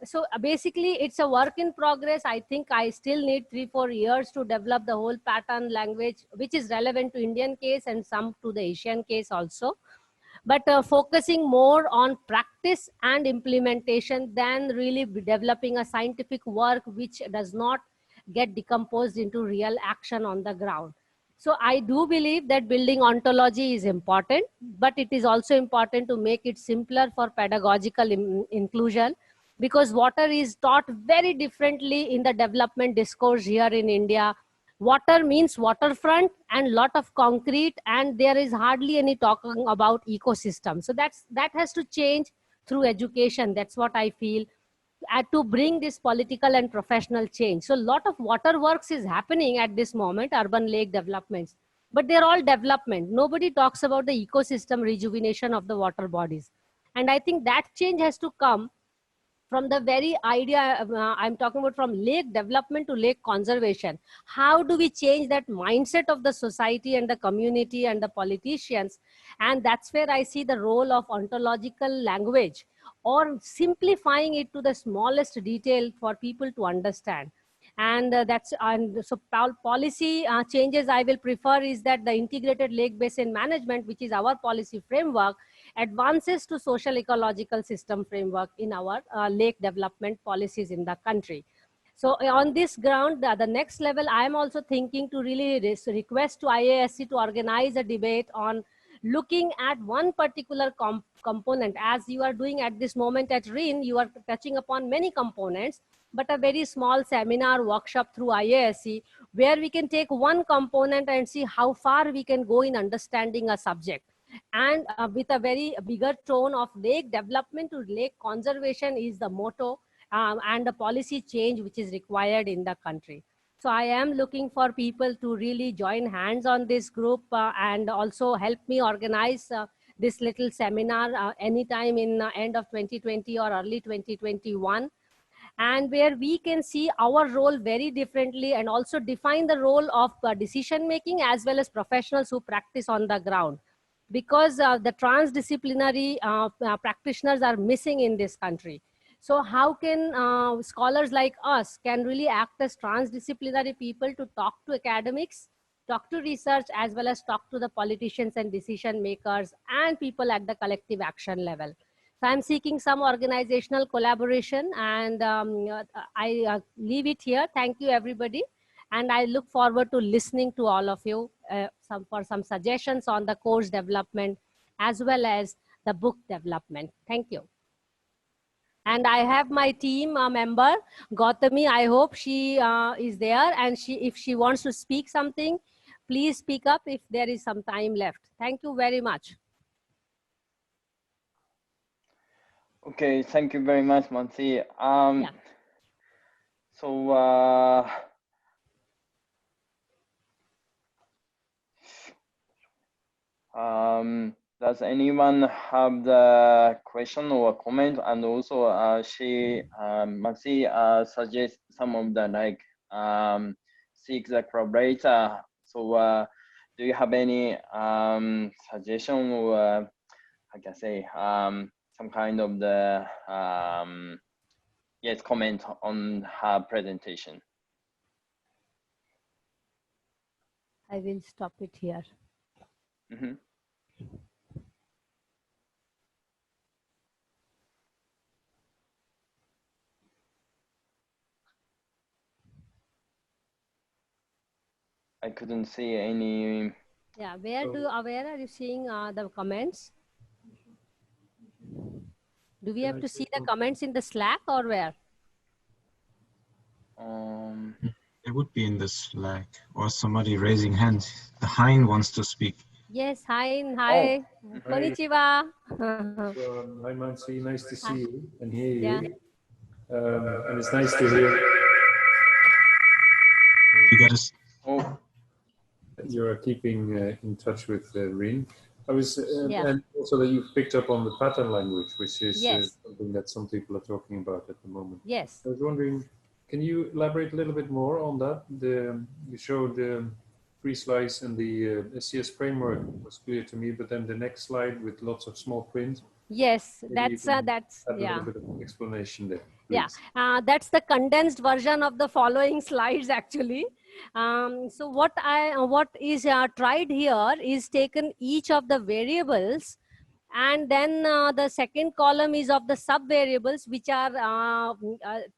so basically it's a work in progress. I think I still need 3-4 years to develop the whole pattern language, which is relevant to Indian case and some to the Asian case also. But focusing more on practice and implementation than really developing a scientific work which does not get decomposed into real action on the ground. So I do believe that building ontology is important, but it is also important to make it simpler for pedagogical inclusion, because water is taught very differently in the development discourse here in India. Water means waterfront and lot of concrete, and there is hardly any talking about ecosystem. So that has to change through education. That's what I feel, to bring this political and professional change. So a lot of water works is happening at this moment, urban lake developments, but they're all development. Nobody talks about the ecosystem rejuvenation of the water bodies. And I think that change has to come from the very idea, I'm talking about from lake development to lake conservation. How do we change that mindset of the society and the community and the politicians? And that's where I see the role of ontological language, or simplifying it to the smallest detail for people to understand. And so policy changes I will prefer is that the integrated lake basin management, which is our policy framework, advances to social ecological system framework in our lake development policies in the country. So on this ground, the next level, I am also thinking to really request to IASC to organize a debate on looking at one particular component. As you are doing at this moment at RIHN, you are touching upon many components, but a very small seminar workshop through IASC where we can take one component and see how far we can go in understanding a subject. And with a very bigger tone of lake development to lake conservation is the motto, and the policy change which is required in the country. So I am looking for people to really join hands on this group and also help me organize this little seminar anytime in end of 2020 or early 2021. And where we can see our role very differently and also define the role of decision making as well as professionals who practice on the ground. Because the transdisciplinary practitioners are missing in this country. So how can scholars like us can really act as transdisciplinary people to talk to academics, talk to research, as well as talk to the politicians and decision makers and people at the collective action level. So I'm seeking some organizational collaboration, and I leave it here. Thank you, everybody. And I look forward to listening to all of you for some suggestions on the course development as well as the book development. Thank you. And I have my team member, Gautami. I hope she is there, and if she wants to speak something, please speak up if there is some time left. Thank you very much. Okay, thank you very much, Mansi. Yeah. So does anyone have the question or comment? And also, Mansi suggests some of the seek the collaborator. So do you have any suggestion or I can say some kind of the yes comment on her presentation? I will stop it here. Mm-hmm. I couldn't see any. Yeah, where are you seeing the comments? Do we have to see the comments in the Slack or where? It would be in the Slack or somebody raising hands. The Hein wants to speak. Yes, hi. Hi. Konnichiwa. Hi, Mansi. Nice to see you and hear you. Yeah. And it's nice to hear. You got us. Oh. You're keeping in touch with RIHN. I was, Yeah. and also that you've picked up on the pattern language, which is Yes. something that some people are talking about at the moment. Yes. I was wondering, can you elaborate a little bit more on that? You showed the 3 slides and the SCS framework was clear to me, but then the next slide with lots of small print. Yes, Maybe that's add a yeah. little bit of explanation there. Yeah, Please. that's the condensed version of the following slides actually. So what is tried here is taken each of the variables, and then the second column is of the sub variables which are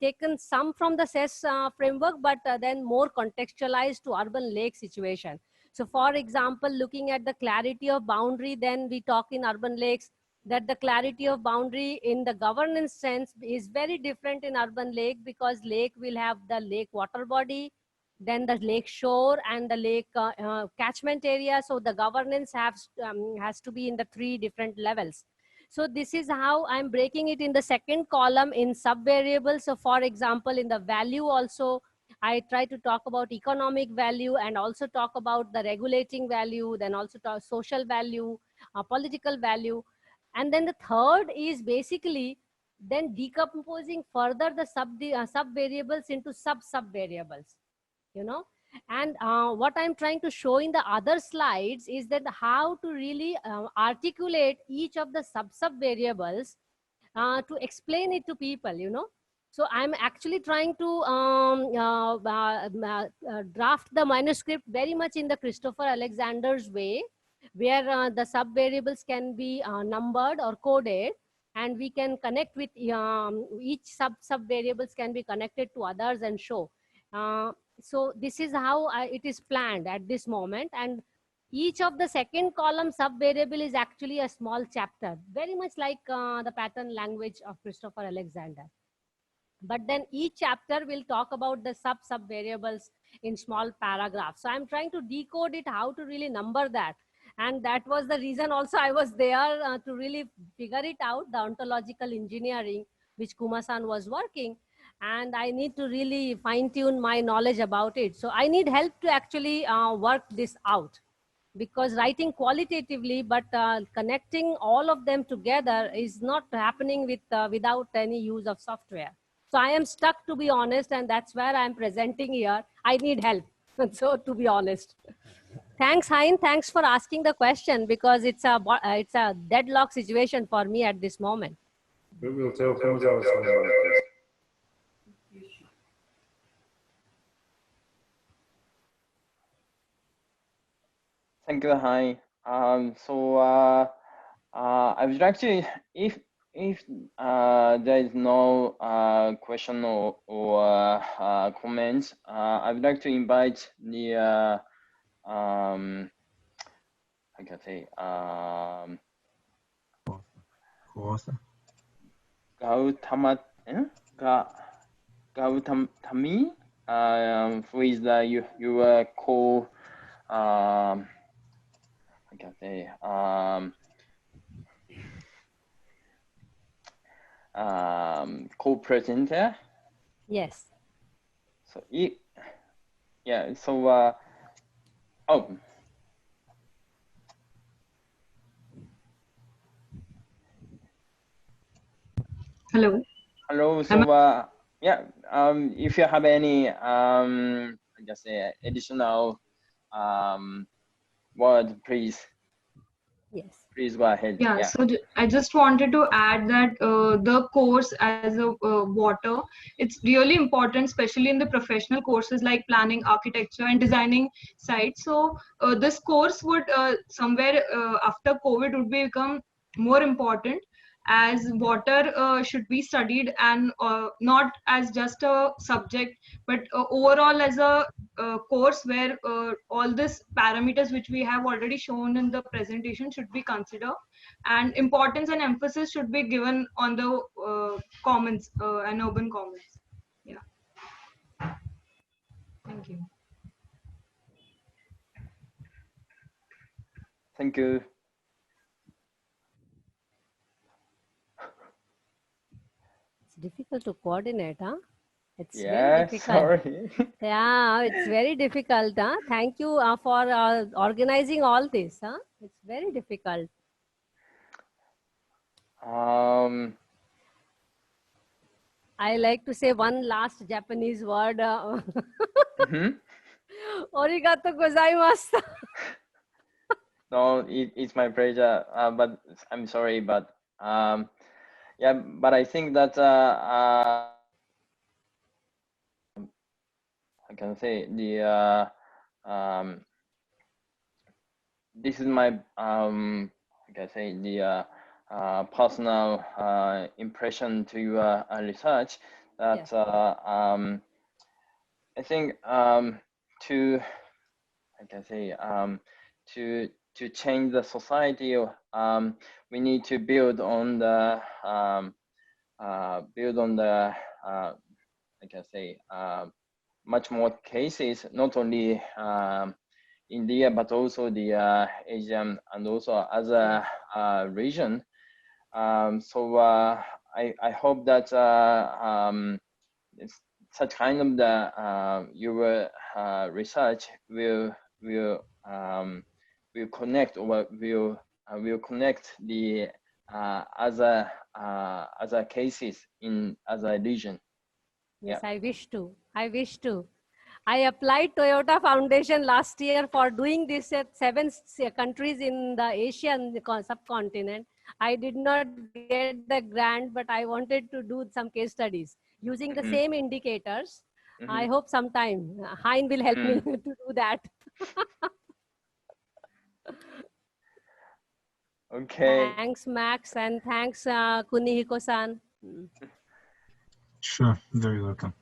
taken some from the SES framework, but then more contextualized to urban lake situation. So for example, looking at the clarity of boundary, then we talk in urban lakes that the clarity of boundary in the governance sense is very different in urban lake, because lake will have the lake water body, then the lake shore and the lake catchment area. So the governance has to be in the 3 different levels. So this is how I'm breaking it in the second column in sub-variables. So for example, in the value also, I try to talk about economic value and also talk about the regulating value, then also talk social value, political value. And then the third is basically then decomposing further the sub-variables into sub-variables, you know. And what I'm trying to show in the other slides is that how to really articulate each of the sub-variables to explain it to people, you know. So I'm actually trying to draft the manuscript very much in the Christopher Alexander's way, where the sub-variables can be numbered or coded, and we can connect with each sub-variables can be connected to others and show. So this is how it is planned at this moment. And each of the second column sub-variable is actually a small chapter, very much like the pattern language of Christopher Alexander. But then each chapter will talk about the sub-variables in small paragraphs. So I'm trying to decode it, how to really number that. And that was the reason also I was there to really figure it out, the ontological engineering, which Kuma-san was working. And I need to really fine-tune my knowledge about it. So I need help to actually work this out, because writing qualitatively but connecting all of them together is not happening with without any use of software. So I am stuck, to be honest, and that's where I'm presenting here. I need help, so to be honest. Thanks, Hein. Thanks for asking the question, because it's a deadlock situation for me at this moment. We will tell Kumazao about this. Thank you, Hein. I would like to, if there is no question or comments, I would like to invite the I can say Gautami, who is your I can say co-presenter. Yes. So yeah. So oh. Hello. Hello. So yeah. If you have any I guess additional word, please. Yes. Please go ahead. Yeah, so I just wanted to add that the course as a water, it's really important, especially in the professional courses like planning, architecture, and designing sites. So this course would somewhere after COVID would become more important, as water should be studied, and not as just a subject, but overall as a course where all these parameters which we have already shown in the presentation should be considered, and importance and emphasis should be given on the commons and urban commons. Yeah. Thank you. Thank you. It's difficult to coordinate, huh? It's very difficult. Sorry. Yeah, it's very difficult. Huh? Thank you for organizing all this. Huh? It's very difficult. I like to say one last Japanese word. Arigato gozaimasu. No, it's my pleasure. But I'm sorry, but yeah, but I think that I can say the this is my I can say the personal impression to your research that I think to I can say to change the society, we need to build on the I can say much more cases, not only India but also the Asian and also other region. I hope that such kind of the your research will connect or will connect the other cases in other region. Yes, yeah. I wish to. I applied Toyota Foundation last year for doing this at 7 countries in the Asian subcontinent. I did not get the grant, but I wanted to do some case studies using the same indicators. I hope sometime IASC will help me to do that. Okay. Thanks, Max, and thanks, Kunihiko-san. Sure, very welcome.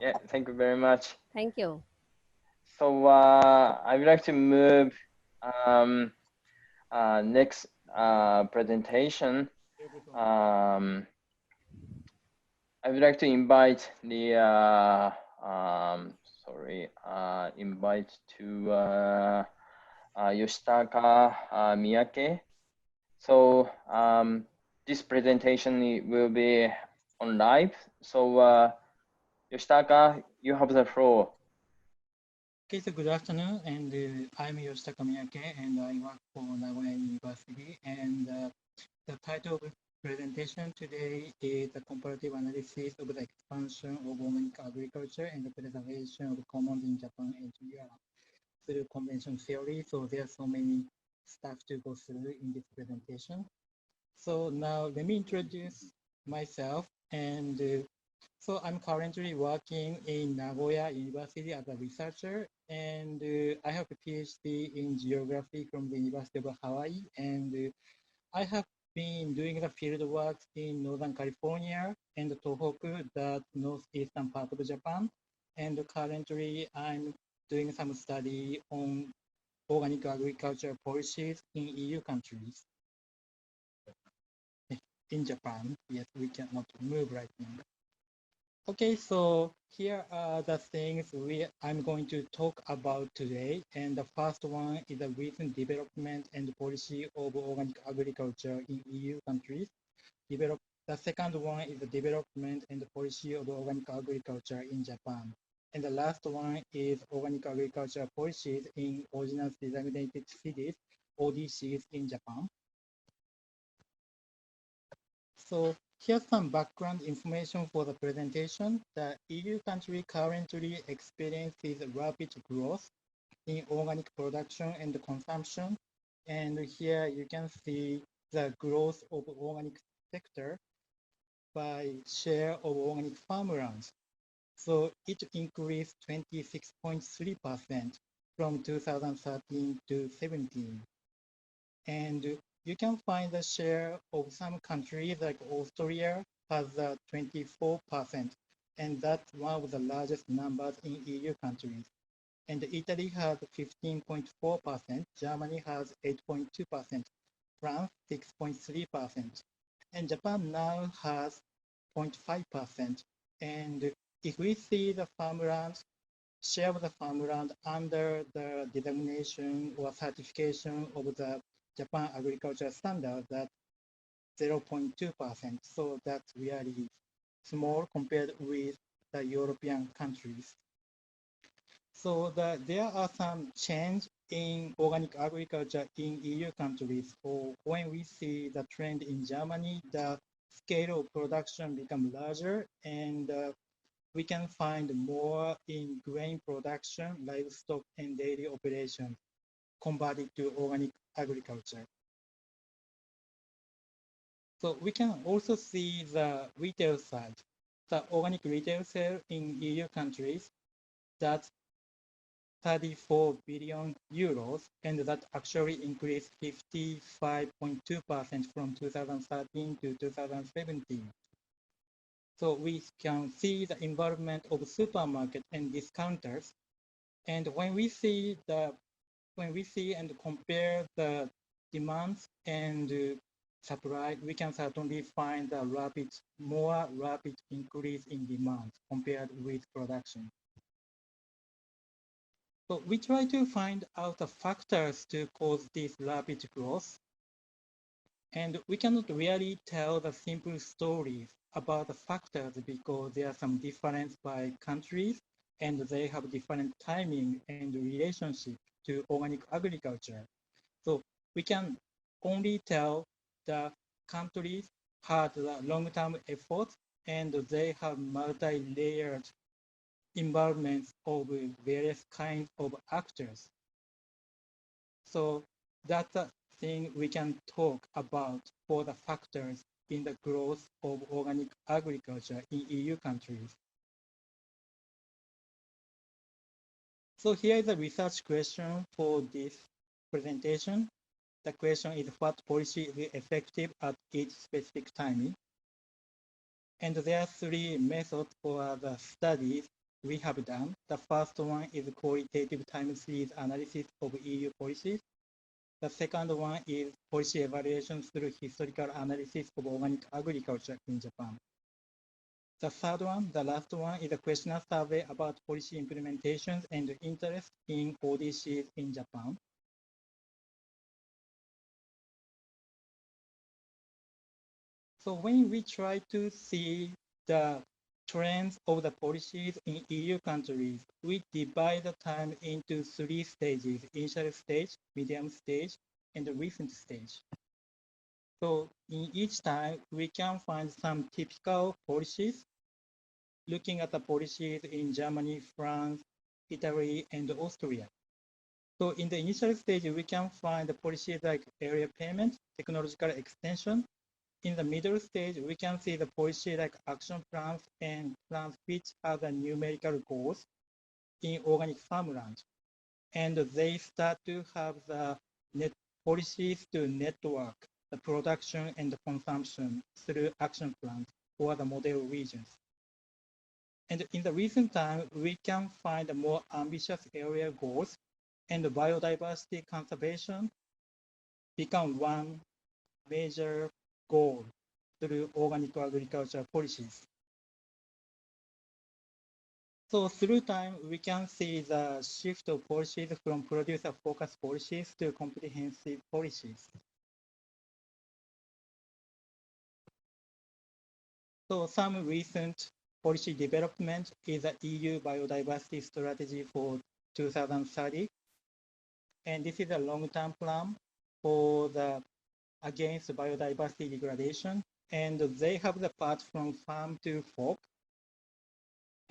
Yeah, thank you very much. Thank you. So I would like to move next presentation. I would like to invite the invite to Yoshitaka Miyake. So this presentation will be on live. So Yoshitaka, you have the floor. Okay, so good afternoon, and I'm Yoshitaka Miyake, and I work for Nagoya University. And the title of the presentation today is the comparative analysis of the expansion of organic agriculture and the preservation of commons in Japan and Europe through convention theory. So there are so many stuff to go through in this presentation. So now let me introduce myself. And so I'm currently working in Nagoya University as a researcher, and I have a PhD in geography from the University of Hawaii, and I have been doing the field work in Northern California and Tohoku, the northeastern part of Japan, and currently I'm doing some study on organic agriculture policies in EU countries. In Japan, yes, we cannot move right now. Okay, so here are the things I'm going to talk about today. And the first one is the recent development and policy of organic agriculture in EU countries. The second one is the development and the policy of organic agriculture in Japan. And the last one is organic agriculture policies in original designated cities, ODCs in Japan. So here's some background information for the presentation. The EU country currently experiences rapid growth in organic production and consumption. And here you can see the growth of organic sector by share of organic farmlands. So it increased 26.3% from 2013 to 17. And you can find the share of some countries like Austria has 24%, and that's one of the largest numbers in EU countries. And Italy has 15.4%, Germany has 8.2%, France 6.3%, and Japan now has 0.5%. And if we see the farmland, share of the farmland under the designation or certification of the Japan agriculture standard, that's 0.2%. So that's really small compared with the European countries. So there are some change in organic agriculture in EU countries. So when we see the trend in Germany, the scale of production become larger, and we can find more in grain production, livestock, and daily operations converted to organic agriculture. So we can also see the retail side. The organic retail sale in EU countries, that's 34 billion euros, and that actually increased 55.2% from 2013 to 2017. So we can see the involvement of supermarket and discounters. And when we see and compare the demands and supply, we can certainly find a more rapid increase in demand compared with production. So we try to find out the factors to cause this rapid growth. And we cannot really tell the simple stories about the factors because there are some difference by countries and they have different timing and relationship to organic agriculture. So we can only tell the countries had the long-term efforts and they have multi-layered involvement of various kinds of actors. So that's a thing we can talk about for the factors in the growth of organic agriculture in EU countries. So here is a research question for this presentation. The question is what policy is effective at each specific timing. And there are three methods for the studies we have done. The first one is qualitative time series analysis of EU policies. The second one is policy evaluation through historical analysis of organic agriculture in Japan. The third one, the last one, is a questionnaire survey about policy implementations and interest in ODCs in Japan. So when we try to see the trends of the policies in EU countries, we divide the time into three stages: initial stage, medium stage, and the recent stage. So in each time, we can find some typical policies, looking at the policies in Germany, France, Italy, and Austria. So in the initial stage, we can find the policies like area payment, technological extension. In the middle stage, we can see the policy like action plans and plans which have the numerical goals in organic farmland. And they start to have the policies to network the production and the consumption through action plans or the model regions. And in the recent time, we can find more ambitious area goals, and the biodiversity conservation become one major goal through organic agriculture policies. So through time, we can see the shift of policies from producer-focused policies to comprehensive policies. So some recent policy development is the EU biodiversity strategy for 2030. And this is a long-term plan for the against biodiversity degradation. And they have the part from farm to fork.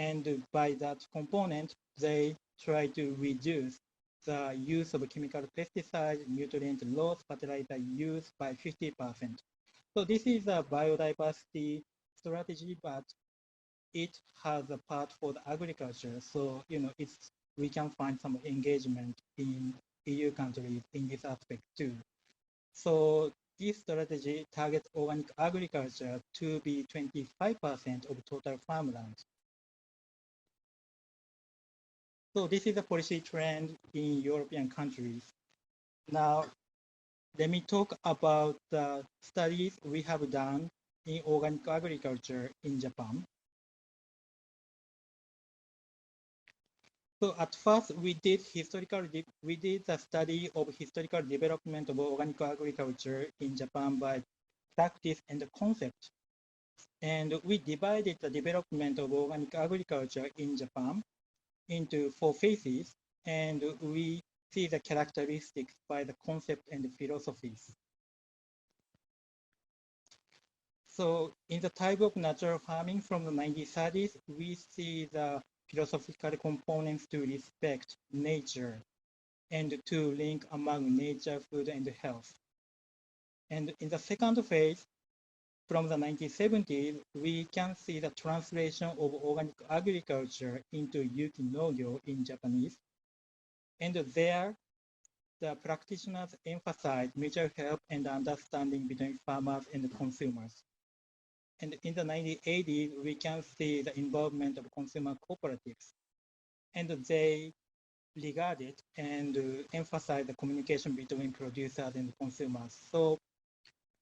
And by that component, they try to reduce the use of chemical pesticides, nutrient loss, fertilizer use by 50%. So this is a biodiversity strategy, but it has a part for the agriculture. So, we can find some engagement in EU countries in this aspect too. So this strategy targets organic agriculture to be 25% of total farmland. So this is a policy trend in European countries. Now, let me talk about the studies we have done in organic agriculture in Japan. So at first, we did the study of historical development of organic agriculture in Japan by practice and the concept. And we divided the development of organic agriculture in Japan into 4 phases, and we see the characteristics by the concept and the philosophies. So in the type of natural farming from the 1930s, we see the philosophical components to respect nature and to link among nature, food, and health. And in the second phase, from the 1970s, we can see the translation of organic agriculture into yuki nogyo in Japanese. And there, the practitioners emphasize mutual help and understanding between farmers and consumers. And in the 1980s, we can see the involvement of consumer cooperatives. And they regard it and emphasize the communication between producers and consumers. So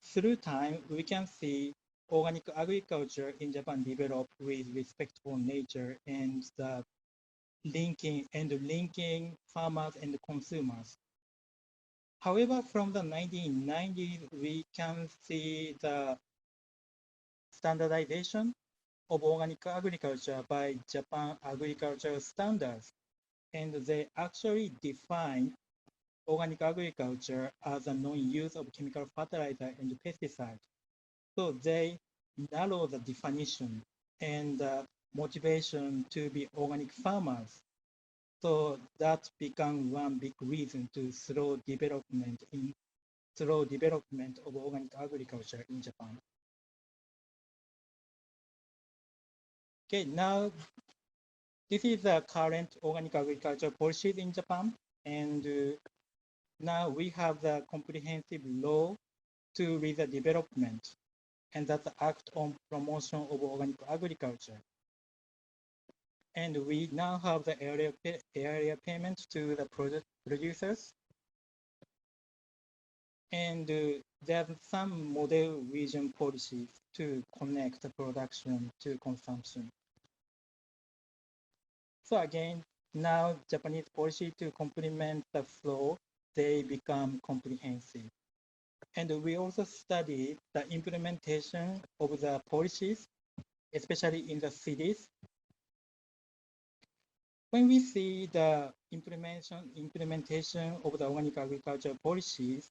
through time, we can see organic agriculture in Japan develop with respect for nature and the linking farmers and consumers. However, from the 1990s, we can see the standardization of organic agriculture by Japan Agricultural Standards, and they actually define organic agriculture as a non-use of chemical fertilizer and pesticide. So they narrow the definition and motivation to be organic farmers. So that became one big reason to slow development of organic agriculture in Japan. Okay, now this is the current organic agriculture policies in Japan, and now we have the comprehensive law to lead the development, and that's the Act on Promotion of Organic Agriculture. And we now have the area payment to the producers. And there's some model region policies to connect the production to consumption. So again, now Japanese policy to complement the flow, they become comprehensive. And we also study the implementation of the policies, especially in the cities. When we see the implementation of the organic agriculture policies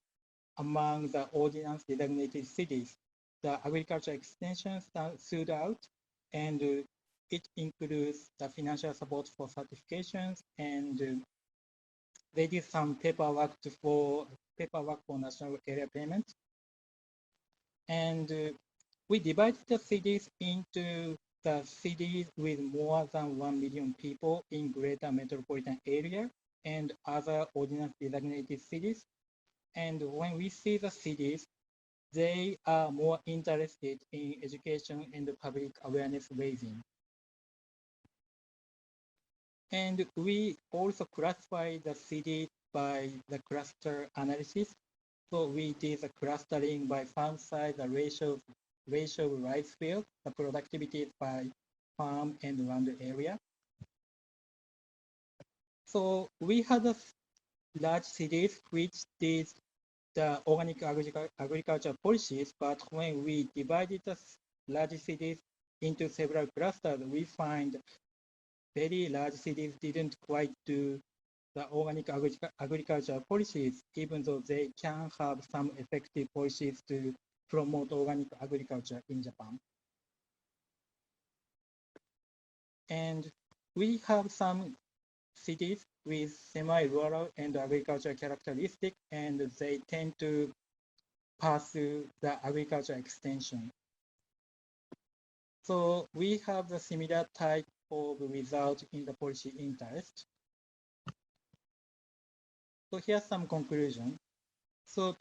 among the ordinance designated cities, the agriculture extension stood out, and it includes the financial support for certifications, and they did some paperwork for national area payment. And we divided the cities into the cities with more than 1 million people in greater metropolitan area and other ordinance designated cities. And when we see the cities, they are more interested in education and public awareness raising. And we also classify the cities by the cluster analysis. So we did the clustering by farm size, the ratio of rice field, the productivity by farm and land area. So we had a large cities which did the organic agriculture policies, but when we divided the large cities into several clusters, we find very large cities didn't quite do the organic agriculture policies, even though they can have some effective policies to promote organic agriculture in Japan. And we have some cities with semi-rural and agricultural characteristics, and they tend to pursue the agriculture extension. So we have the similar type of result in the policy interest. So here's some conclusion. So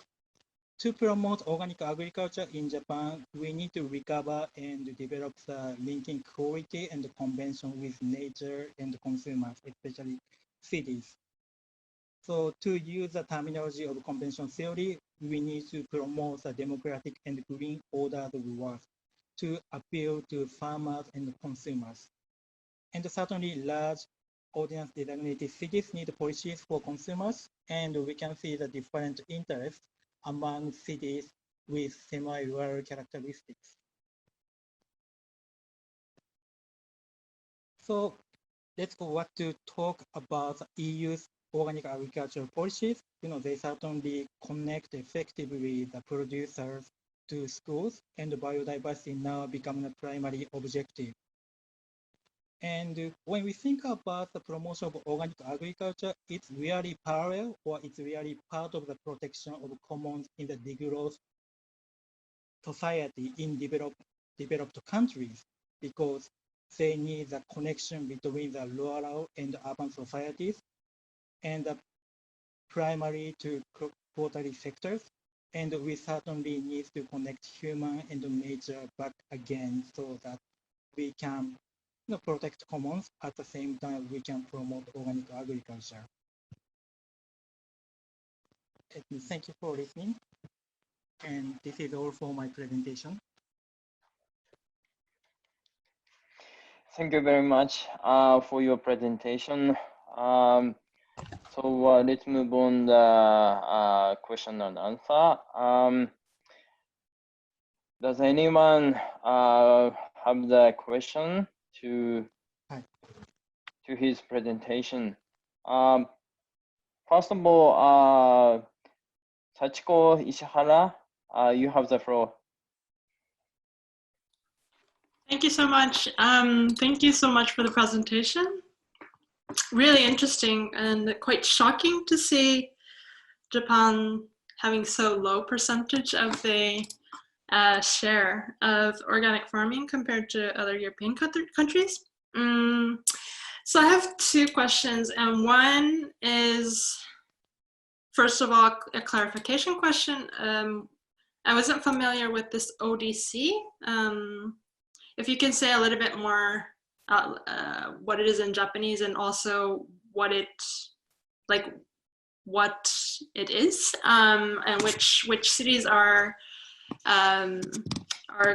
to promote organic agriculture in Japan, we need to recover and develop the linking quality and convention with nature and consumers, especially cities. So to use the terminology of convention theory, we need to promote a democratic and green order of work to appeal to farmers and consumers. And certainly large audience designated cities need policies for consumers, and we can see the different interests among cities with semi-rural characteristics. So let's go back to talk about the EU's organic agricultural policies. They certainly connect effectively the producers to schools, and biodiversity now becoming a primary objective. And when we think about the promotion of organic agriculture, it's really parallel, or it's really part of the protection of commons in the degrowth society in developed countries, because they need the connection between the rural and urban societies and the primary to Khotari sectors. And we certainly need to connect human and nature back again so that we can protect commons at the same time we can promote organic agriculture. Thank you for listening. And this is all for my presentation. Thank you very much for your presentation. So let's move on the question and answer. Does anyone have the question to his presentation? First of all, Sachiko Ishihara, you have the floor. Thank you so much. Thank you so much for the presentation. Really interesting and quite shocking to see Japan having so low percentage of the share of organic farming compared to other European countries. So I have two questions, and one is, first of all, a clarification question. I wasn't familiar with this ODC. If you can say a little bit more what it is in Japanese, and also what it is, and which cities are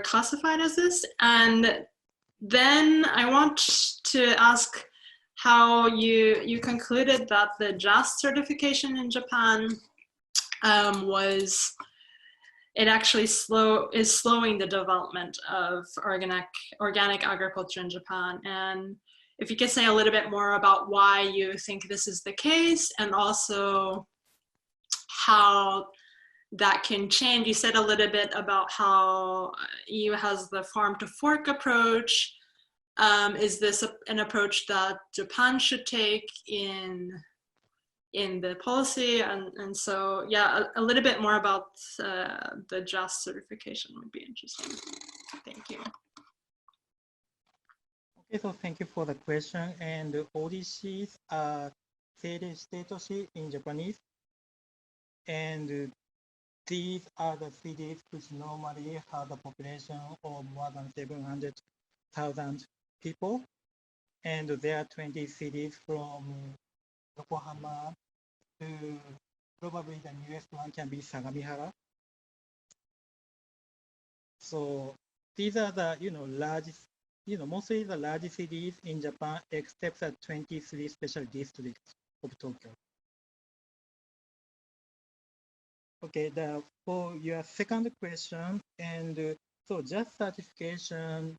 classified as this. And then I want to ask how you concluded that the JAST certification in Japan it actually is slowing the development of organic agriculture in Japan. And if you could say a little bit more about why you think this is the case, and also how that can change. You said a little bit about how EU has the farm to fork approach. Is this an approach that Japan should take in the policy? And so, yeah, a little bit more about the JAST certification would be interesting. Thank you. Okay, so thank you for the question. And the ODCs are seirei shiteitoshi in Japanese. And these are the cities which normally have a population of more than 700,000 people. And there are 20 cities from Yokohama to probably the newest one can be Sagamihara. So these are the largest, mostly the largest cities in Japan, except the 23 special districts of Tokyo. Okay, for your second question, and so JAST certification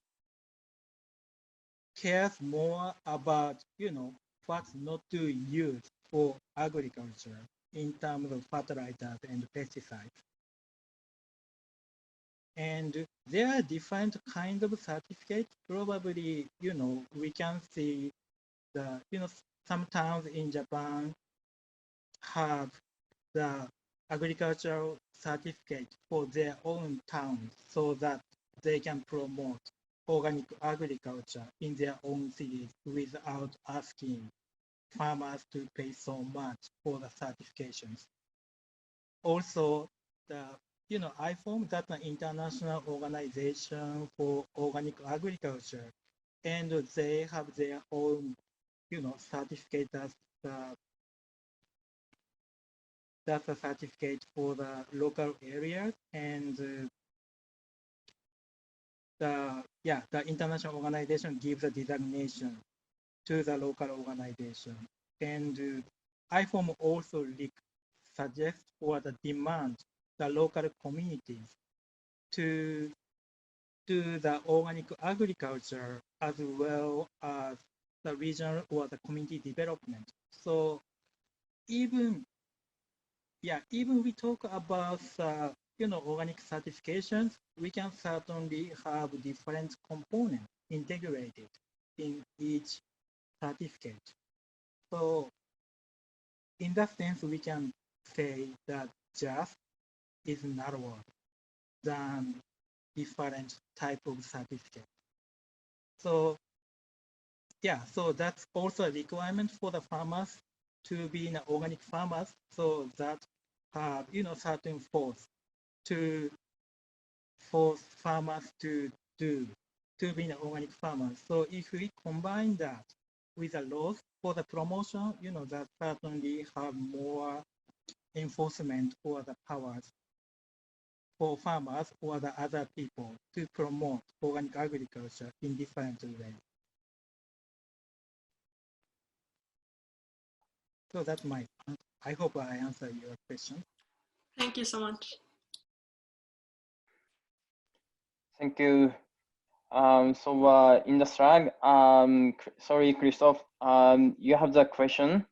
cares more about, what not to use for agriculture in terms of fertilizers and pesticides. And there are different kinds of certificates. Probably, we can see the, some towns in Japan have the agricultural certificate for their own town so that they can promote organic agriculture in their own cities without asking farmers to pay so much for the certifications. Also, the IFOM, that's an international organization for organic agriculture, and they have their own certificate that's a certificate for the local areas, and the international organization gives a designation to the local organization. And IFOM also suggests or demand the local communities to do the organic agriculture as well as the regional or the community development. So even we talk about organic certifications, we can certainly have different components integrated in each certificate. So in that sense, we can say that JAST is narrower than different type of certificate. So so that's also a requirement for the farmers to be in organic farmers, so that have certain force to force farmers to be an organic farmers. So if we combine that with the laws for the promotion, that certainly have more enforcement or the powers for farmers or the other people to promote organic agriculture in different ways. So that's my, I hope I answer your question. Thank you so much. Thank you. So in the Slack, sorry, Christoph, you have the question.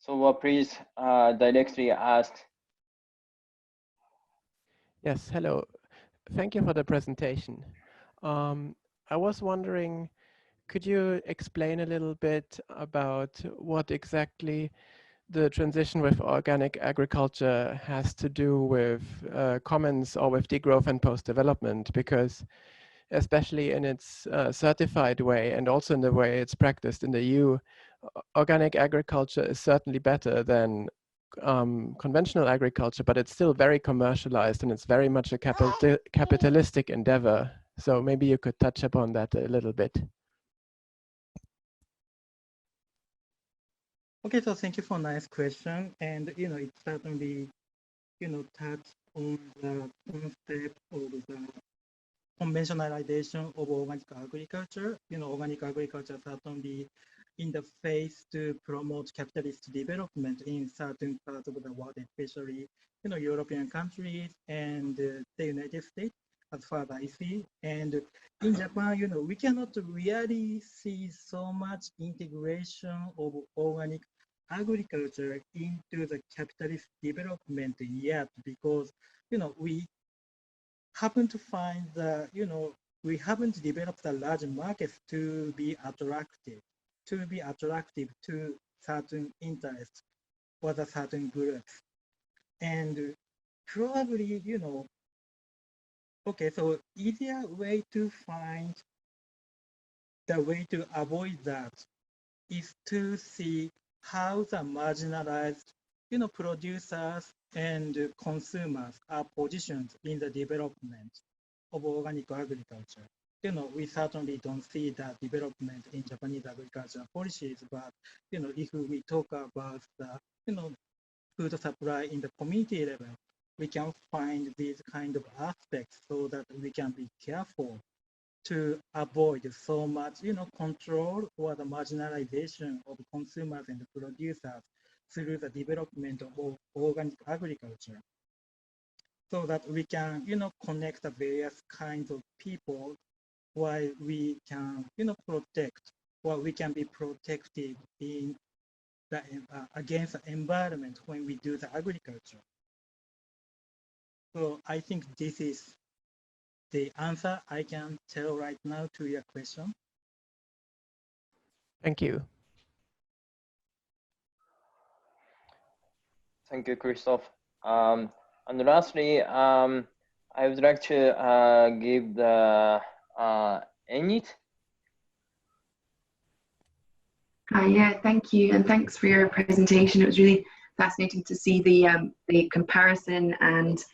So please directly ask. Yes, hello. Thank you for the presentation. I was wondering, could you explain a little bit about what exactly the transition with organic agriculture has to do with commons or with degrowth and post-development? Because especially in its certified way and also in the way it's practiced in the EU, organic agriculture is certainly better than conventional agriculture, but it's still very commercialized and it's very much a capitalistic endeavor. So maybe you could touch upon that a little bit. Okay, so thank you for a nice question. And, it certainly, touched on the concept of the conventionalization of organic agriculture. Organic agriculture certainly in the phase to promote capitalist development in certain parts of the world, especially, European countries and the United States, as far as I see. And in Japan, we cannot really see so much integration of organic agriculture into the capitalist development yet, because, we haven't find the, we haven't developed a large market to be attractive to certain interests or the certain groups. And probably, okay, so easier way to find the way to avoid that is to see how the marginalized, producers and consumers are positioned in the development of organic agriculture. We certainly don't see that development in Japanese agriculture policies, but, if we talk about the, food supply in the community level, we can find these kind of aspects so that we can be careful to avoid so much, control or the marginalization of consumers and producers through the development of organic agriculture, so that we can, connect the various kinds of people while we can, protect, or we can be protected in the, against the environment when we do the agriculture. So I think this is the answer I can tell right now to your question. Thank you. Thank you, Christoph. And lastly, I would like to give the Enid. Yeah, thank you, and thanks for your presentation. It was really fascinating to see the comparison, and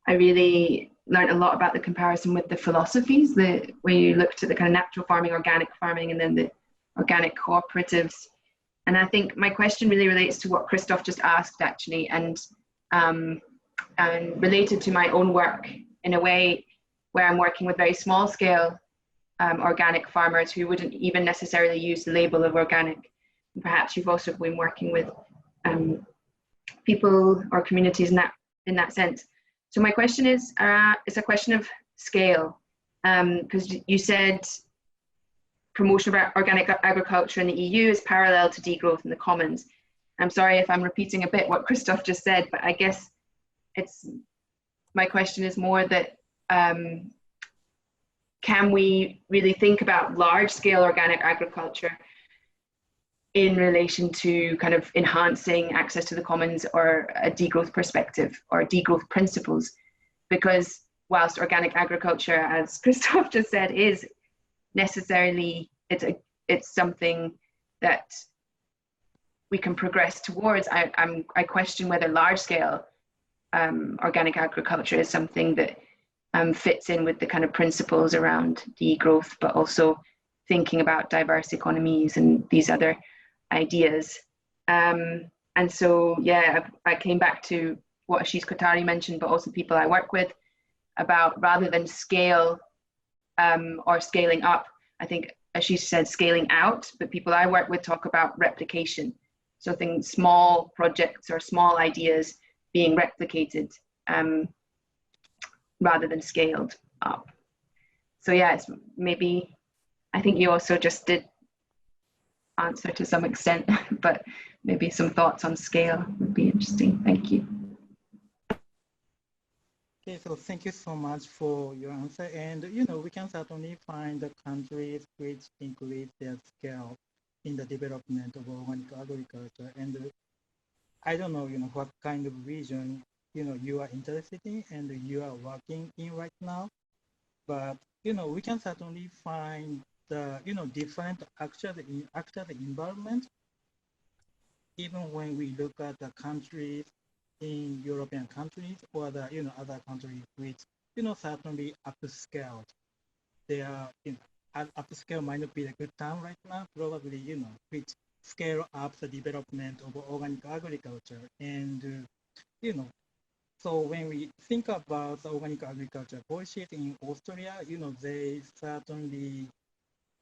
I really learned a lot about the comparison with the philosophies, where you looked at the kind of natural farming, organic farming, and then the organic cooperatives. And I think my question really relates to what Christoph just asked, actually, and related to my own work in a way where I'm working with very small scale organic farmers who wouldn't even necessarily use the label of organic. And perhaps you've also been working with people or communities in that sense. So my question is, it's a question of scale, because you said promotion of organic agriculture in the EU is parallel to degrowth in the commons. I'm sorry if I'm repeating a bit what Christoph just said, but I guess my question is more that can we really think about large scale organic agriculture in relation to kind of enhancing access to the commons or a degrowth perspective or degrowth principles? Because whilst organic agriculture, as Christoph just said, is necessarily, it's something that we can progress towards, I question whether large scale organic agriculture is something that fits in with the kind of principles around degrowth, but also thinking about diverse economies and these other ideas. And so, yeah, I came back to what Ashish Khotari mentioned, but also people I work with, about rather than scale or scaling up, I think Ashish said scaling out, but people I work with talk about replication. So things, small projects or small ideas being replicated rather than scaled up. So yeah, it's maybe, I think you also just did answer to some extent, but maybe some thoughts on scale would be interesting. Thank you. Okay, so thank you so much for your answer. And we can certainly find the countries which increase their scale in the development of organic agriculture. And I don't know, what kind of region you are interested in and you are working in right now. But we can certainly find the different actual environment, even when we look at the countries in European countries or the other countries which certainly upscaled. They are upscale might not be a good term right now, probably which scale up the development of organic agriculture. And so when we think about the organic agriculture policies in Australia, they certainly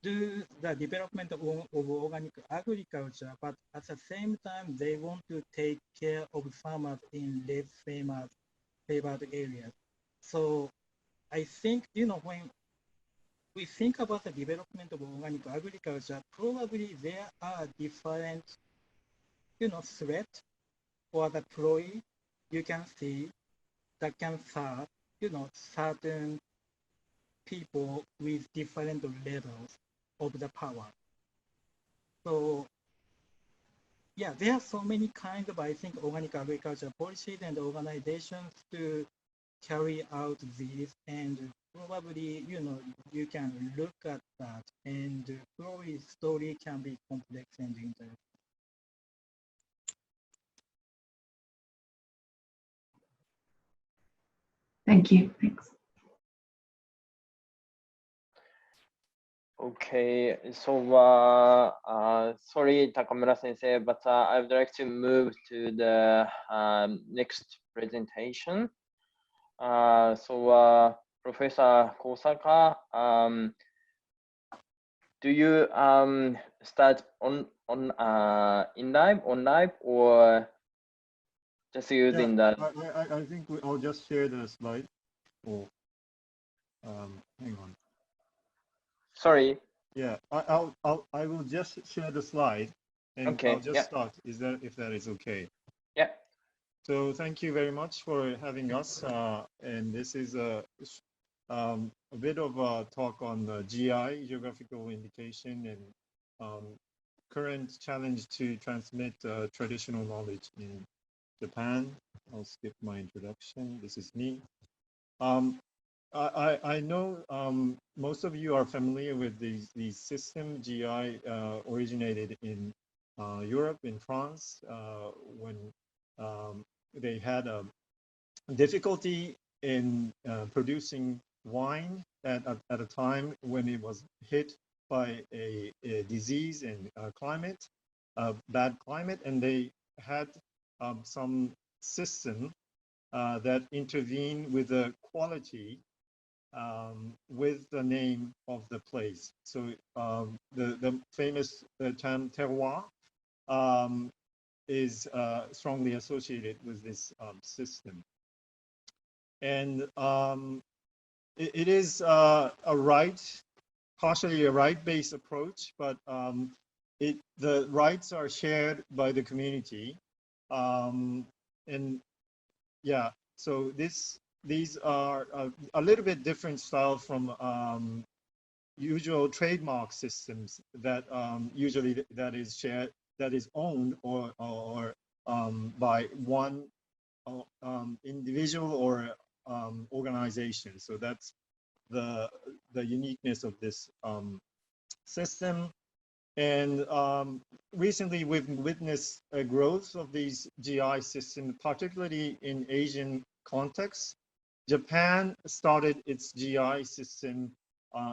do the development of organic agriculture, but at the same time, they want to take care of farmers in less favored areas. So I think, when we think about the development of organic agriculture, probably there are different, threats or the ploy you can see that can serve, certain people with different levels of the power. So yeah, there are so many kinds of, I think, organic agriculture policies and organizations to carry out these, and probably, you can look at that, and probably story can be complex and interesting. Thank you. Thanks. Okay, so sorry, Takamura sensei, but I would like to move to the next presentation. So Professor Kosaka, do you start on live, or just using that? I think I'll just share the slide. Oh, hang on. Sorry. Yeah, I will just share the slide, and Okay, I'll just start. If that is okay? Yeah. So thank you very much for having us. And this is a bit of a talk on the GI, geographical indication, and current challenge to transmit traditional knowledge in Japan. I'll skip my introduction. This is me. I know most of you are familiar with these system. GI originated in Europe, in France, when they had a difficulty in producing wine at a time when it was hit by a disease and climate, bad climate, and they had some system that intervened with the quality with the name of the place. So the famous term terroir is strongly associated with this system. And it is partially a right-based approach, but the rights are shared by the community. And yeah, so these are a little bit different style from usual trademark systems that usually that is shared, that is owned or by one individual or organization. So that's the uniqueness of this system. And recently we've witnessed a growth of these GI systems, particularly in Asian contexts. Japan started its GI system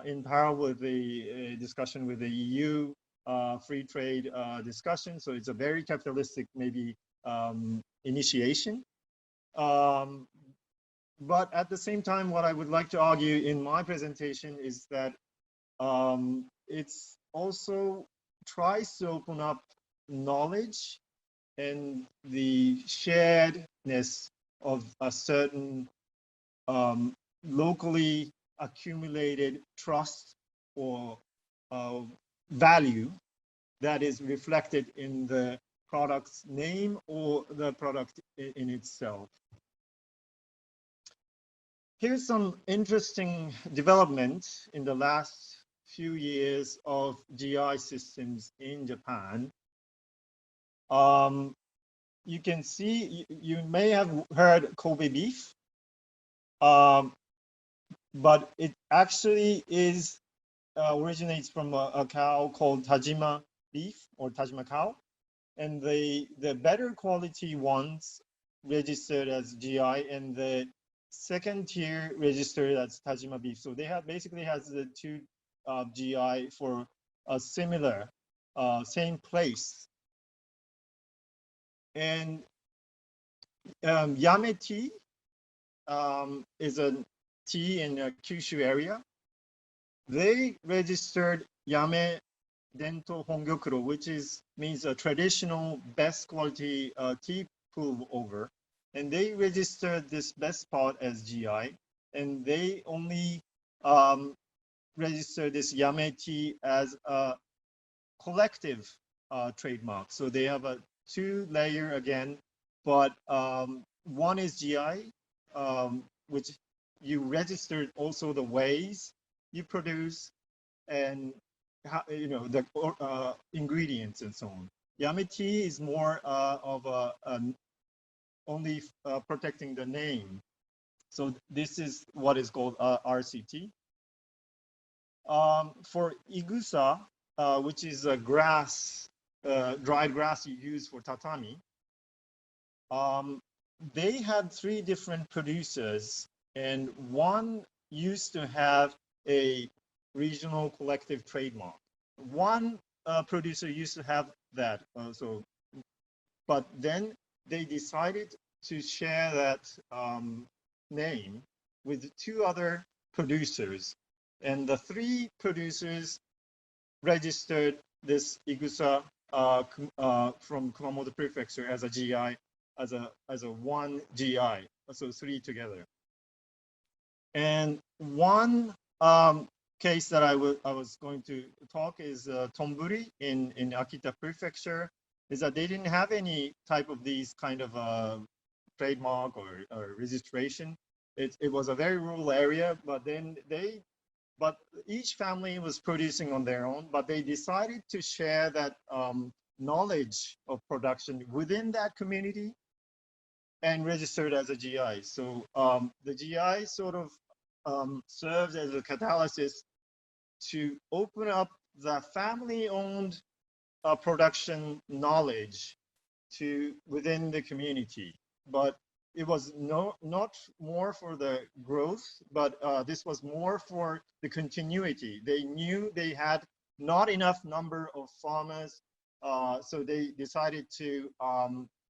in parallel with the discussion with the EU free trade discussion. So it's a very capitalistic, maybe, initiation. But at the same time, what I would like to argue in my presentation is that it's also tries to open up knowledge and the sharedness of a certain locally accumulated trust or value that is reflected in the product's name or the product in itself. Here's some interesting development in the last few years of GI systems in Japan. You can see, you may have heard Kobe beef, but it actually originates from a cow called Tajima beef or Tajima cow. And the better quality ones registered as GI, and the second tier registered as Tajima beef. So they have basically has the two GI for a similar, same place. And Yame tea is a tea in the Kyushu area. They registered Yame Dento Hongyokuro, which means a traditional best quality tea pullover, and they registered this best part as GI, and they only registered this Yame tea as a collective trademark. So they have a two-layer again, but one is GI, which you registered also the ways you produce and how, the ingredients and so on. Yame tea is more of only protecting the name. So this is what is called RCT. For igusa, which is a grass, dried grass you use for tatami, they had 3 different producers, and one used to have a regional collective trademark. One producer used to have that also, but then they decided to share that name with 2 other producers, and the 3 producers registered this igusa from Kumamoto Prefecture as a GI, as a one GI, so 3 together. And one case that I was going to talk is Tomburi in Akita Prefecture, is that they didn't have any type of these kind of trademark or registration. It was a very rural area, but then but each family was producing on their own, but they decided to share that knowledge of production within that community and registered as a GI. So the GI sort of serves as a catalyst to open up the family-owned production knowledge to within the community. But it was not more for the growth, but this was more for the continuity. They knew they had not enough number of farmers, so they decided to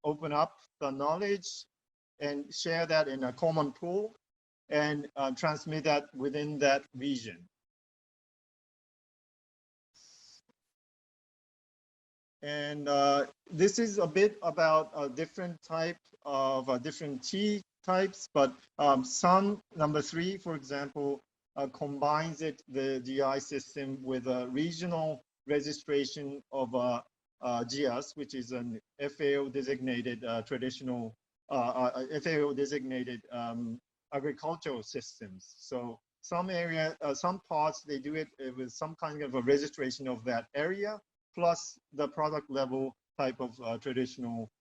open up the knowledge and share that in a common pool and transmit that within that region. And this is a bit about a different type of different tea types, but some, number 3, for example, combines the GI system with a regional registration of GIAS, which is an FAO designated traditional, FAO designated agricultural systems. So some area, some parts, they do it with some kind of a registration of that area, plus the product level type of traditional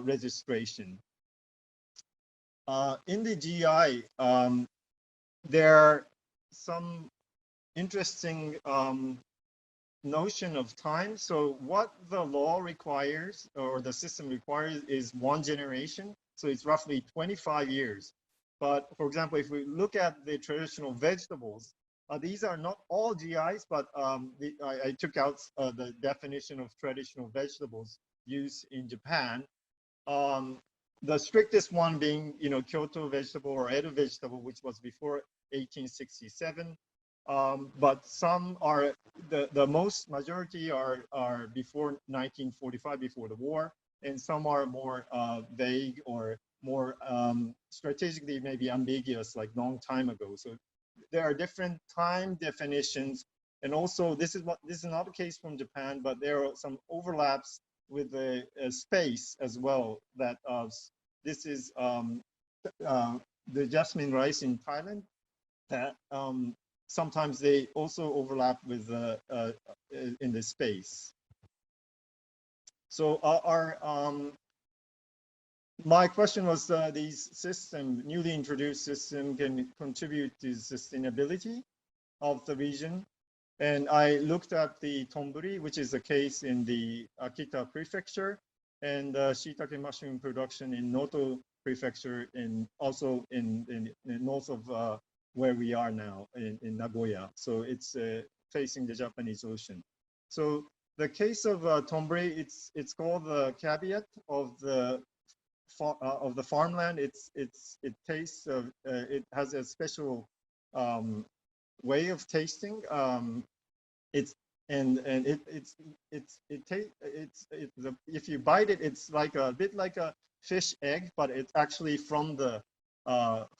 registration. In the GI, there are some interesting notion of time. So what the law requires or the system requires is 1 generation. So it's roughly 25 years. But for example, if we look at the traditional vegetables, these are not all GIs, but I took out the definition of traditional vegetables used in Japan. The strictest one being, Kyoto vegetable or Edo vegetable, which was before 1867. But some are, the most majority are before 1945, before the war, and some are more vague or more strategically maybe ambiguous, like long time ago. So there are different time definitions, and also this is not the case from Japan, but there are some overlaps with the space as well. That this is the jasmine rice in Thailand. That sometimes they also overlap with in the space. So my question was, these newly introduced system can contribute to sustainability of the region. And I looked at the tomburi, which is a case in the Akita prefecture, and shiitake mushroom production in Noto prefecture, and also in north of where we are now in Nagoya. So it's facing the Japanese Ocean. So the case of tomburi, it's called the caveat of the farmland. It tastes it has a special way of tasting. If you bite it, it's like a bit like a fish egg, but it's actually from the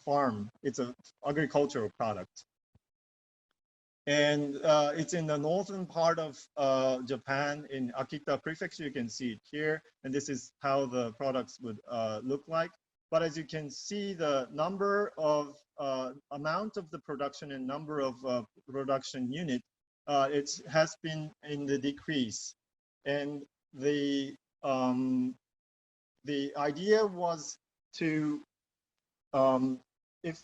farm. It's an agricultural product, and it's in the northern part of Japan, in Akita prefecture. You can see it here, and this is how the products would look like. But as you can see, the number of amount of the production and number of production unit, it has been in the decrease, and the idea was to if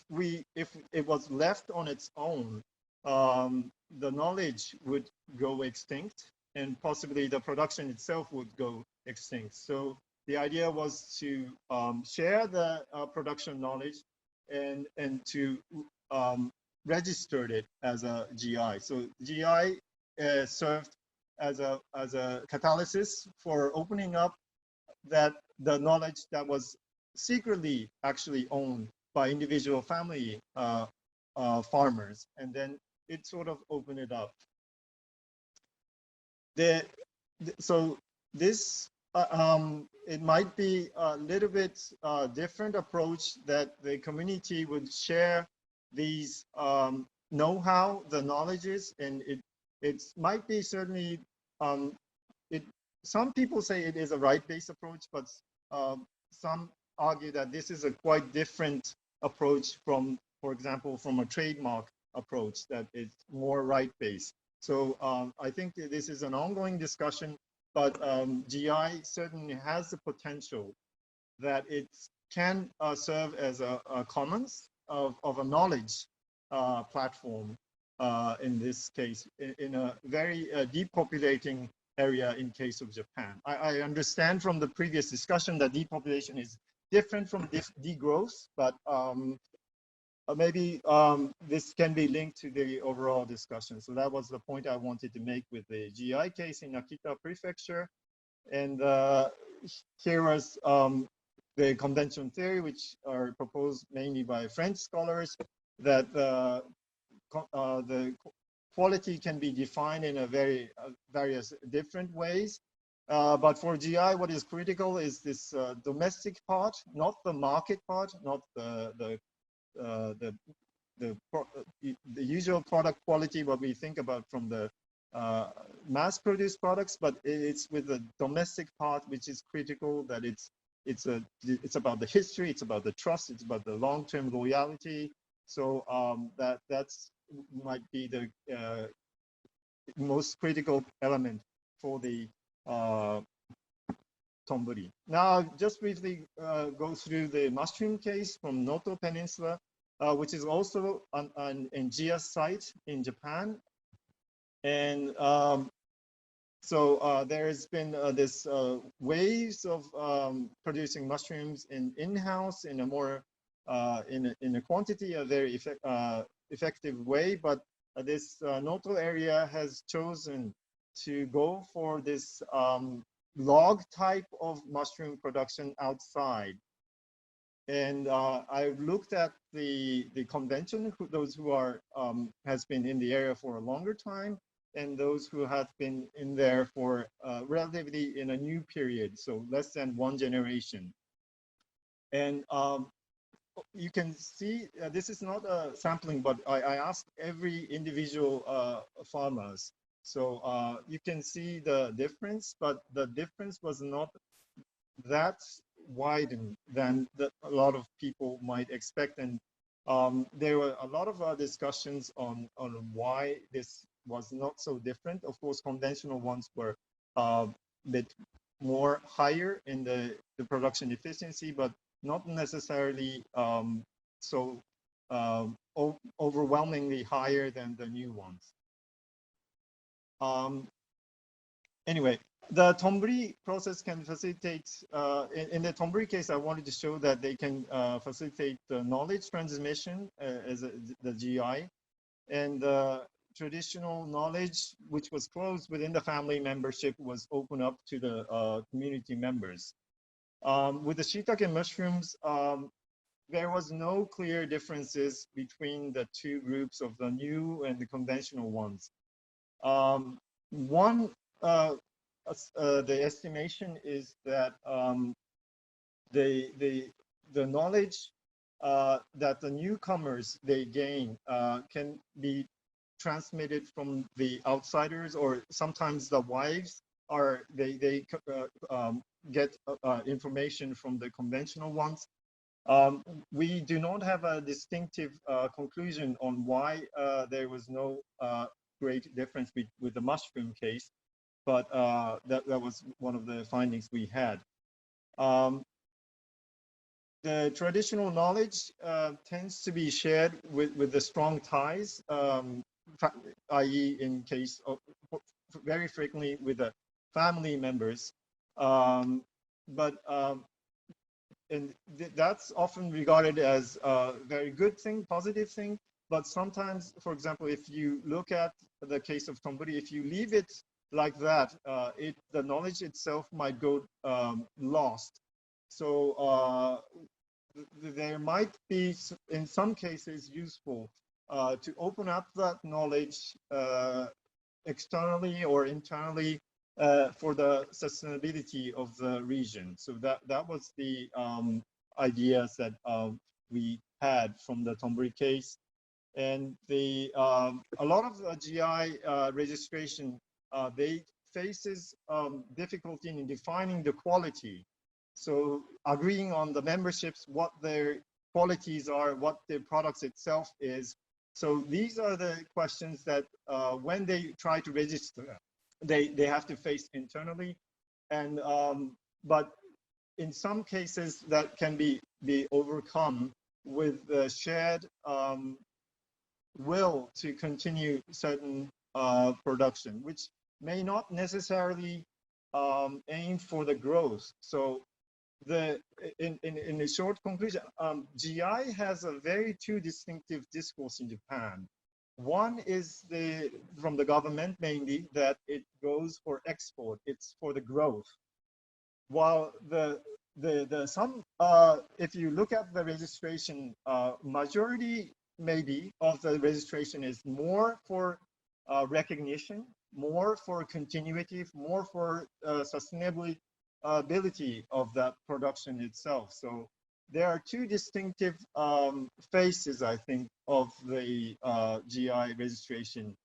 it was left on its own, the knowledge would go extinct, and possibly the production itself would go extinct. So the idea was to share the production knowledge and to register it as a GI. So GI served as a catalysis for opening up that the knowledge that was secretly actually owned by individual family farmers, and then it sort of opened it up. So this it might be a little bit different approach, that the community would share these know-how, the knowledges, and it might be certainly some people say it is a right-based approach, but some argue that this is a quite different approach from, for example, from a trademark approach that is more right-based. So I think this is an ongoing discussion, but GI certainly has the potential that it can serve as a commons of a knowledge platform in this case, in a very depopulating area in case of Japan. I understand from the previous discussion that depopulation is different from degrowth, but maybe this can be linked to the overall discussion. So that was the point I wanted to make with the GI case in Akita prefecture. And here was the convention theory, which are proposed mainly by French scholars, that the quality can be defined in a various different ways. But for GI, what is critical is this domestic part, not the market part, not the usual product quality, what we think about from the mass-produced products, but it's with the domestic part, which is critical. That it's about the history, it's about the trust, it's about the long-term loyalty. So that's might be the most critical element for the tomburi. Now, just briefly go through the mushroom case from Noto Peninsula, which is also an Gia site in Japan. And so there has been this waves of producing mushrooms in-house in a more in a quantity, a very effective way. But this Noto area has chosen to go for this log type of mushroom production outside. And I looked at the convention, those who are has been in the area for a longer time, and those who have been in there for relatively in a new period, so less than one generation. And you can see this is not a sampling, but I asked every individual farmers. So you can see the difference, but the difference was not that widened than a lot of people might expect. And there were a lot of discussions on why this was not so different. Of course, conventional ones were a bit more higher in the production efficiency, but not necessarily so overwhelmingly higher than the new ones. Anyway, the Tomburi process can facilitate, in the Tomburi case, I wanted to show that they can facilitate the knowledge transmission as the GI, and traditional knowledge, which was closed within the family membership, was open up to the community members. With the shiitake mushrooms, there was no clear differences between the two groups of the new and the conventional ones. The estimation is that the knowledge that the newcomers they gain can be transmitted from the outsiders, or sometimes the wives are they get information from the conventional ones. We do not have a distinctive conclusion on why there was no great difference with the mushroom case, but that was one of the findings we had. The traditional knowledge tends to be shared with the strong ties, i.e. in case of very frequently with the family members, and that's often regarded as a very good thing, positive thing. But sometimes, for example, if you look at the case of Tomburi, if you leave it like that, the knowledge itself might go lost. So there might be, in some cases, useful to open up that knowledge externally or internally for the sustainability of the region. So that was the ideas that we had from the Tomburi case. And a lot of the GI registration, they faces difficulty in defining the quality. So agreeing on the memberships, what their qualities are, what their products itself is. So these are the questions that when they try to register, they have to face internally. And but in some cases that can be overcome with the shared will to continue certain production, which may not necessarily aim for the growth. So in a short conclusion, GI has a very two distinctive discourse in Japan. One is from the government mainly, that it goes for export, it's for the growth. While if you look at the registration, majority maybe of the registration is more for recognition, more for continuity, more for sustainability of that production itself. So there are two distinctive phases, I think, of the GI registration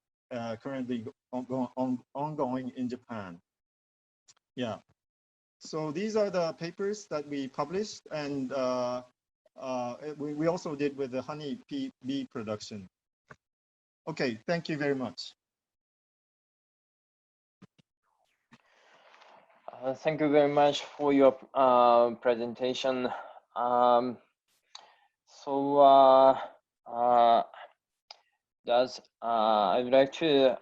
currently ongoing in Japan. Yeah. So these are the papers that we published, and we also did with the honey bee production. Okay, thank you very much. Thank you very much for your presentation. I would like to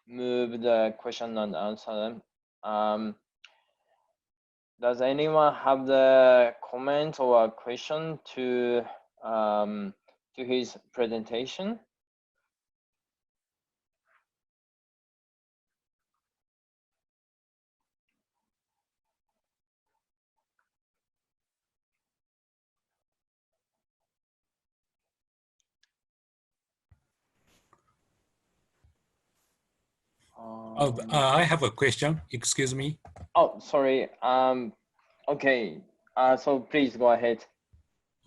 move the question and answer. Does anyone have the comment or a question to his presentation? I have a question. Excuse me. Oh, sorry. Okay. So please go ahead.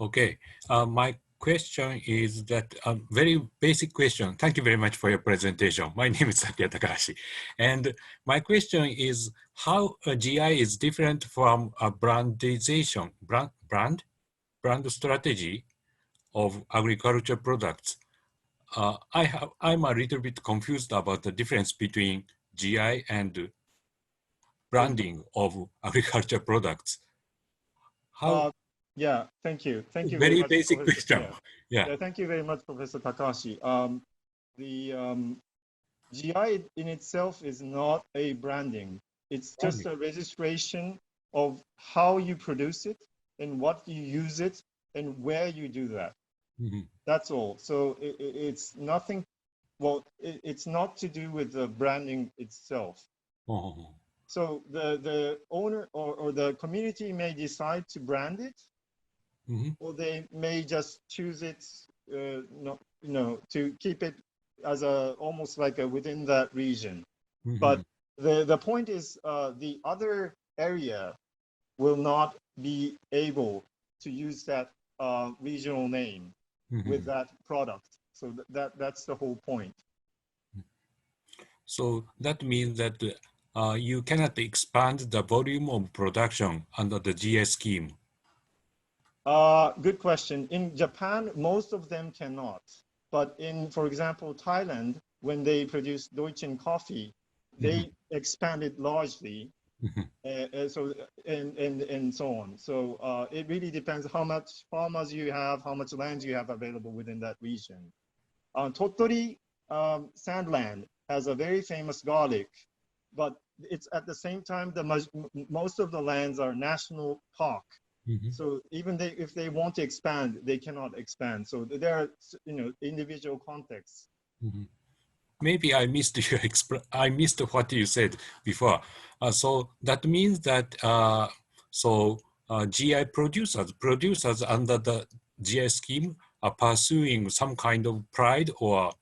Okay. My question is that a very basic question. Thank you very much for your presentation. My name is Satya Takahashi. And my question is how a GI is different from a brandization, brand strategy of agriculture products. I'm a little bit confused about the difference between GI and branding of agriculture products. How? Yeah, thank you. Thank you very much. Very basic Professor. question. Yeah. Thank you very much, Professor Takashi. The GI in itself is not a branding. It's just a registration of how you produce it and what you use it and where you do that. That's all. So it's nothing, well, it's not to do with the branding itself. So the owner or the community may decide to brand it, or they may just choose it, to keep it as almost like within that region. But the point is, the other area will not be able to use that regional name with that product. So that's the whole point. So that means that you cannot expand the volume of production under the GI scheme. Good question. In Japan, most of them cannot. But in, for example, Thailand, when they produce Deutschen coffee, they expanded largely. So and so on. So it really depends how much farmers you have, how much land you have available within that region. Tohoku Sandland has a very famous garlic, but it's at the same time most of the lands are national park. So even if they want to expand, they cannot expand. So there are individual contexts. Maybe I missed I missed what you said before. So that means that GI producers under the GI scheme are pursuing some kind of pride or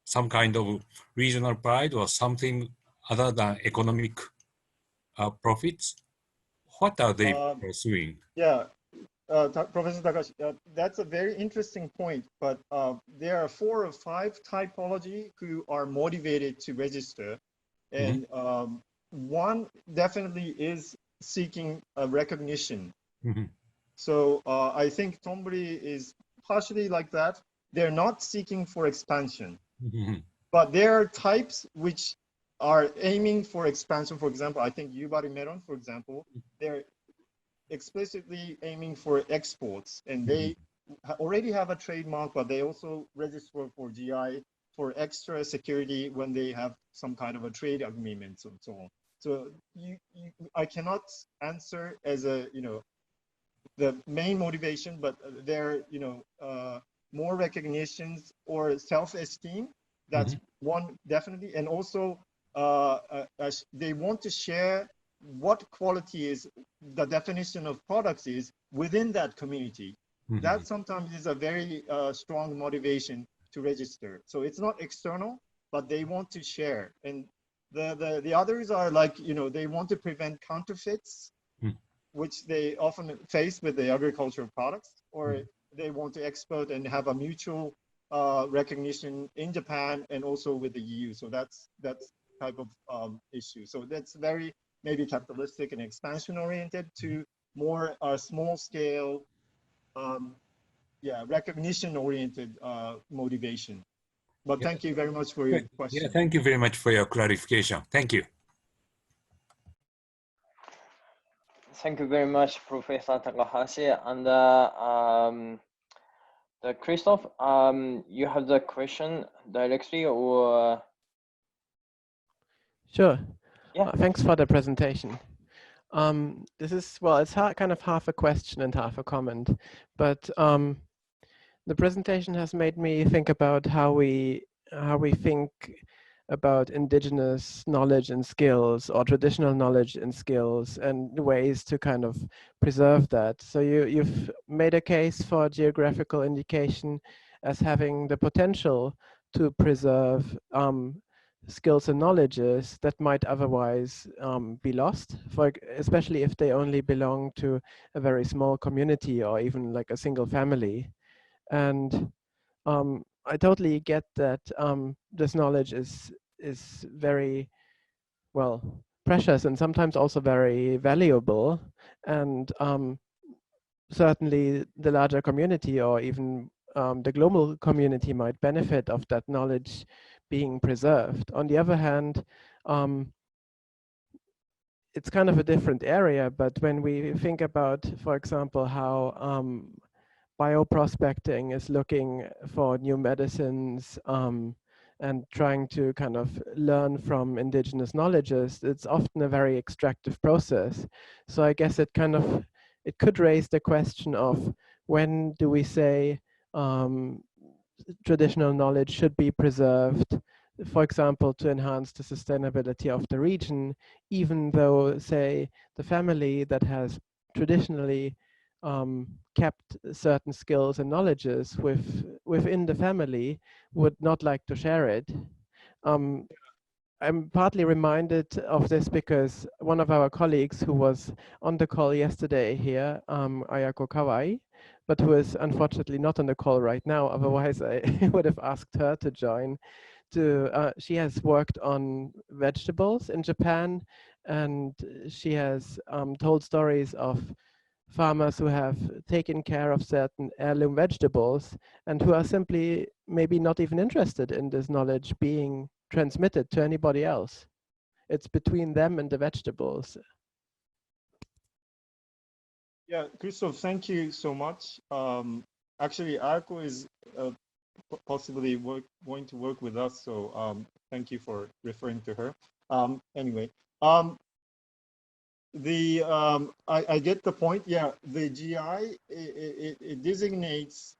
some kind of regional pride or something other than economic profits. What are they pursuing? Yeah. Professor Takashi, that's a very interesting point, but there are 4 or 5 typology who are motivated to register. And one definitely is seeking a recognition. So I think Tomburi is partially like that. They're not seeking for expansion, but there are types which are aiming for expansion. For example, I think Yubari Melon, for example, they're explicitly aiming for exports, and they already have a trademark, but they also register for GI for extra security when they have some kind of a trade agreement and so on. So I cannot answer as the main motivation, but there are more recognitions or self-esteem. That's one definitely, and also they want to share what quality is, the definition of products is within that community. That sometimes is a very strong motivation to register. So it's not external, but they want to share. And the others are like, they want to prevent counterfeits, which they often face with the agricultural products, or they want to export and have a mutual recognition in Japan and also with the EU. So that's type of issue. So that's very maybe capitalistic and expansion oriented to more small scale, recognition oriented motivation. But thank you very much for your question. Yeah, thank you very much for your clarification. Thank you. Thank you very much, Professor Takahashi. And Christoph, you have the question directly or? Sure. Yeah. Thanks for the presentation. This is, well, it's kind of half a question and half a comment, but the presentation has made me think about how we think about indigenous knowledge and skills or traditional knowledge and skills and ways to kind of preserve that. So you've made a case for geographical indication as having the potential to preserve skills and knowledges that might otherwise be lost, especially if they only belong to a very small community or even like a single family. And I totally get that this knowledge is very, well, precious and sometimes also very valuable. And certainly the larger community or even the global community might benefit of that knowledge being preserved. On the other hand, it's kind of a different area, but when we think about, for example, how bioprospecting is looking for new medicines and trying to kind of learn from indigenous knowledges, it's often a very extractive process. So I guess it could raise the question of when do we say traditional knowledge should be preserved, for example, to enhance the sustainability of the region, even though, say, the family that has traditionally kept certain skills and knowledges within the family would not like to share it. I'm partly reminded of this because one of our colleagues who was on the call yesterday here, Ayako Kawai, but who is unfortunately not on the call right now, otherwise I would have asked her to join. She has worked on vegetables in Japan, and she has told stories of farmers who have taken care of certain heirloom vegetables and who are simply maybe not even interested in this knowledge being transmitted to anybody else. It's between them and the vegetables. Yeah, Christoph, thank you so much. Actually, Arco is possibly going to work with us, so thank you for referring to her. Anyway, I get the point. Yeah, the GI it designates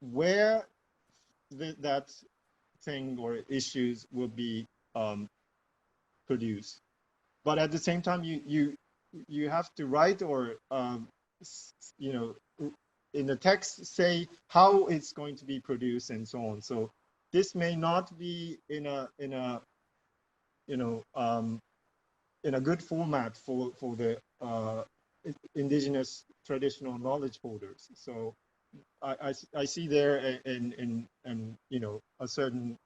where that thing or issues will be produced, but at the same time you have to write or you know, in the text say how it's going to be produced and so on. So this may not be in a you know in a good format for the indigenous traditional knowledge holders. So I see there in you know a certain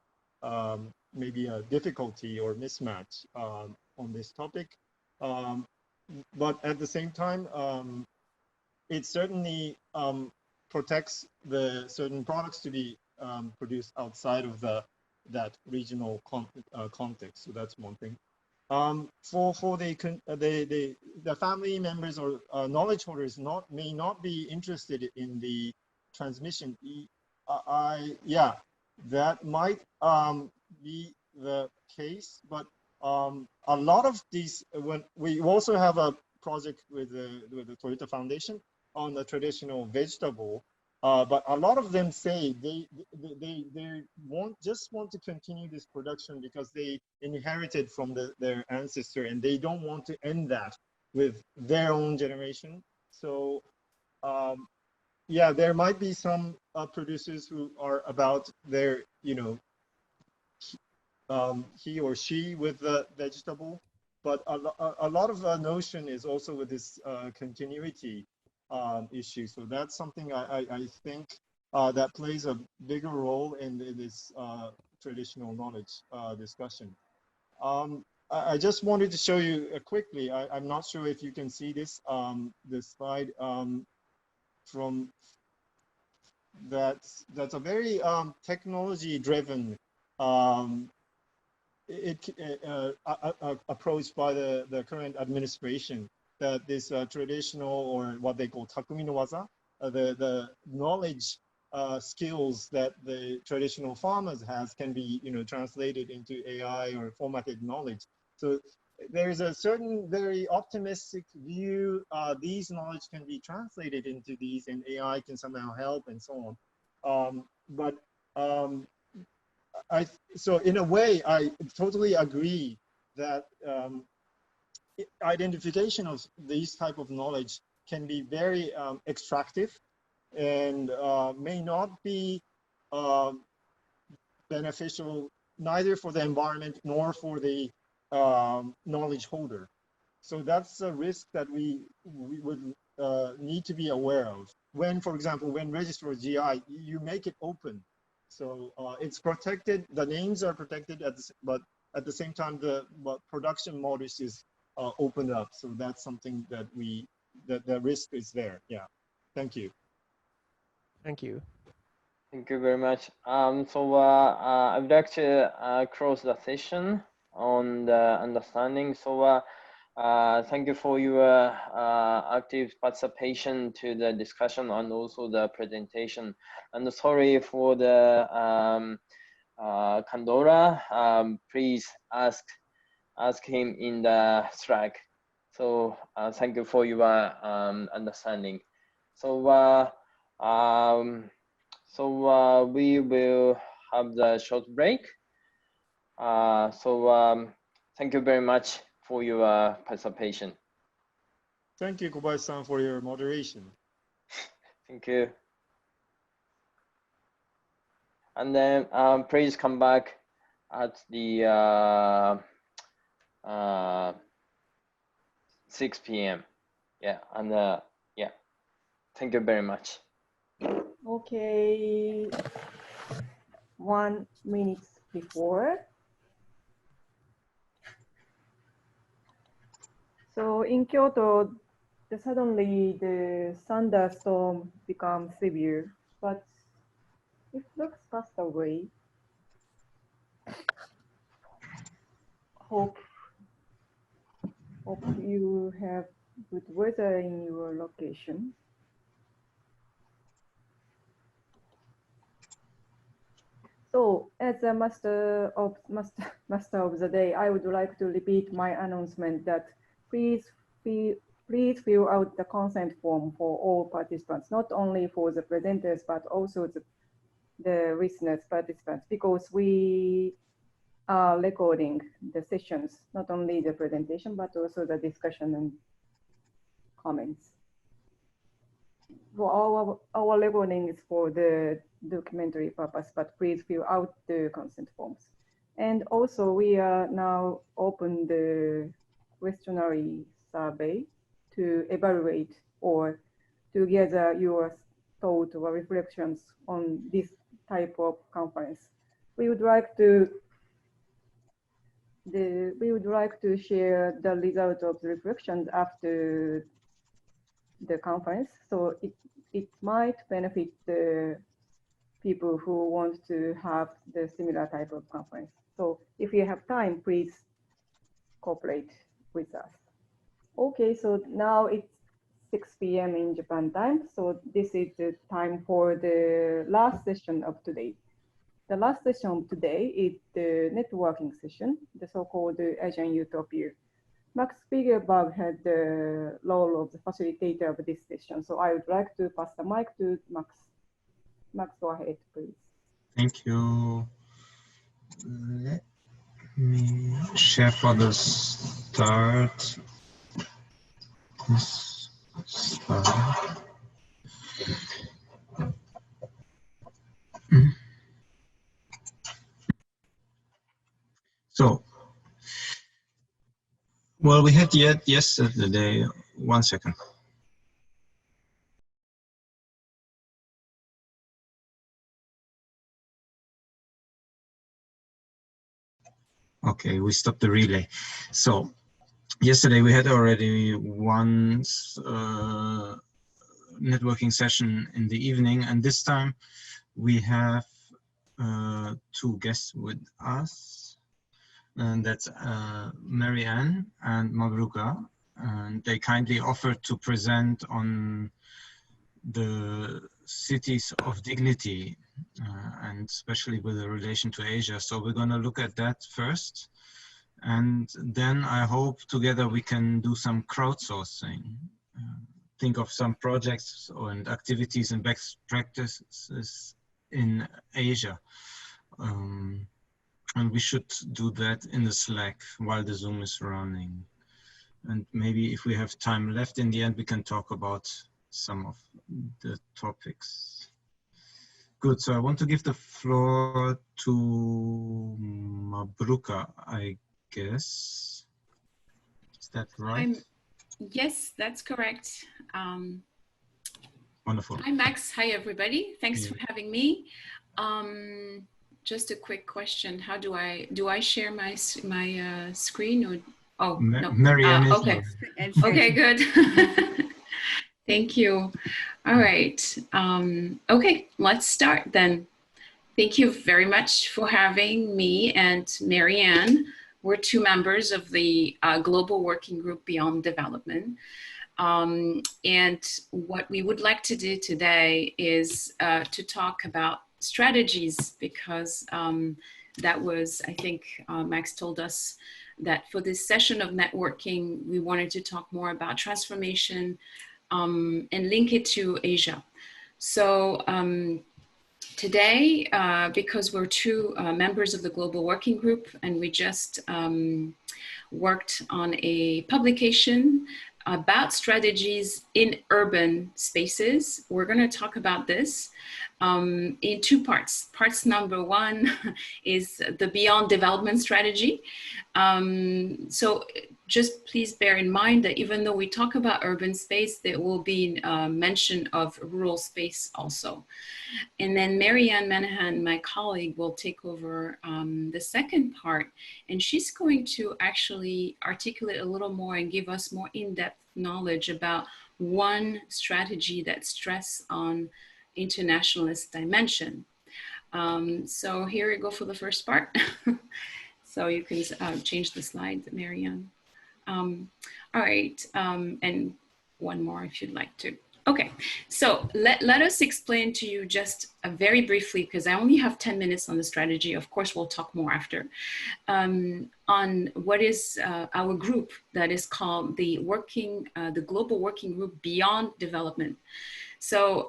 maybe a difficulty or mismatch on this topic, but at the same time it certainly protects the certain products to be produced outside of that regional context. So that's one thing. For the family members or knowledge holders may not be interested in the transmission. Yeah, that might be the case, but a lot of these, when we also have a project with the Toyota Foundation on the traditional vegetable, but a lot of them say they just want to continue this production because they inherited from their ancestor, and they don't want to end that with their own generation. So yeah, there might be some producers who are about their, you know, he or she with the vegetable, but a lot of the notion is also with this continuity issue. So that's something I think that plays a bigger role in this traditional knowledge discussion. I just wanted to show you quickly. I'm not sure if you can see this this slide from that's a very technology-driven approach by the current administration, that this traditional, or what they call takumi no waza, the knowledge skills that the traditional farmers has can be, you know, translated into AI or formatted knowledge. So there's a certain very optimistic view. These knowledge can be translated into these, and AI can somehow help and so on. So in a way, I totally agree that identification of these type of knowledge can be very extractive and may not be beneficial neither for the environment nor for the knowledge holder. So that's a risk that we would need to be aware of. When, for example, when register GI, you make it open. So it's protected, the names are protected, but at the same time, the production modus is opened up. So that's something that the risk is there. Yeah, thank you. Thank you. Thank you very much. So I would like to close the session on the understanding. So thank you for your active participation to the discussion and also the presentation. And sorry for the Kandora. Please ask him in the Slack. So thank you for your understanding. So we will have the short break. Thank you very much for your participation. Thank you, Kobayashi-san, for your moderation. Thank you. And then please come back at the 6 p.m. Yeah, and yeah, thank you very much. Okay, 1 minute before. So in Kyoto, suddenly the thunderstorm becomes severe, but it looks passed away. Hope you have good weather in your location. So, as a master of the day, I would like to repeat my announcement that please fill out the consent form for all participants, not only for the presenters, but also the listeners, participants, because we are recording the sessions, not only the presentation, but also the discussion and comments. For our recording is for the documentary purpose, but please fill out the consent forms. And also we are now open the questionnaire survey to evaluate or to gather your thoughts or reflections on this type of conference. We would like to share the result of the reflections after the conference, so it might benefit the people who want to have the similar type of conference. So if you have time, please cooperate with us. Okay, so now it's 6 p.m. in Japan time. So this is the time for the last session of today. The last session of today is the networking session, the so-called Asian Utopia. Max Spiegelberg had the role of the facilitator of this session. So I would like to pass the mic to Max. Max, go ahead, please. Thank you. Let me share for the start. This slide. So, well, we had yesterday, 1 second. Okay, we stopped the relay. So yesterday we had already one networking session in the evening, and this time we have 2 guests with us, and that's Marianne and Mabruka, and they kindly offered to present on the cities of dignity, and especially with a relation to Asia. So we're going to look at that first, and then I hope together we can do some crowdsourcing, think of some projects and activities and best practices in Asia. And we should do that in the Slack while the Zoom is running. And maybe if we have time left in the end, we can talk about some of the topics. Good. So I want to give the floor to Mabruka, I guess. Is that right? Yes, that's correct. Wonderful. Hi, Max. Hi, everybody. Thanks for having me. Just a quick question. How do I share my screen or? Oh, no. Marianne is okay. Okay, good. Thank you. All right. Okay, let's start then. Thank you very much for having me and Marianne. We're two members of the Global Working Group Beyond Development. And what we would like to do today is to talk about strategies, because that was, I think Max told us that for this session of networking, we wanted to talk more about transformation and link it to Asia. So today, because we're two members of the Global Working Group and we just worked on a publication about strategies in urban spaces. We're going to talk about this in two parts. Parts number one is the Beyond Development strategy. So just please bear in mind that even though we talk about urban space, there will be mention of rural space also. And then Marianne Menahan, my colleague, will take over the second part, and she's going to actually articulate a little more and give us more in-depth knowledge about one strategy that stress on internationalist dimension. So here we go for the first part. So you can change the slide, Marianne. All right, and one more if you'd like to. Okay, so let us explain to you just very briefly, because I only have 10 minutes on the strategy. Of course, we'll talk more after, on what is our group that is called the Global Working Group Beyond Development. So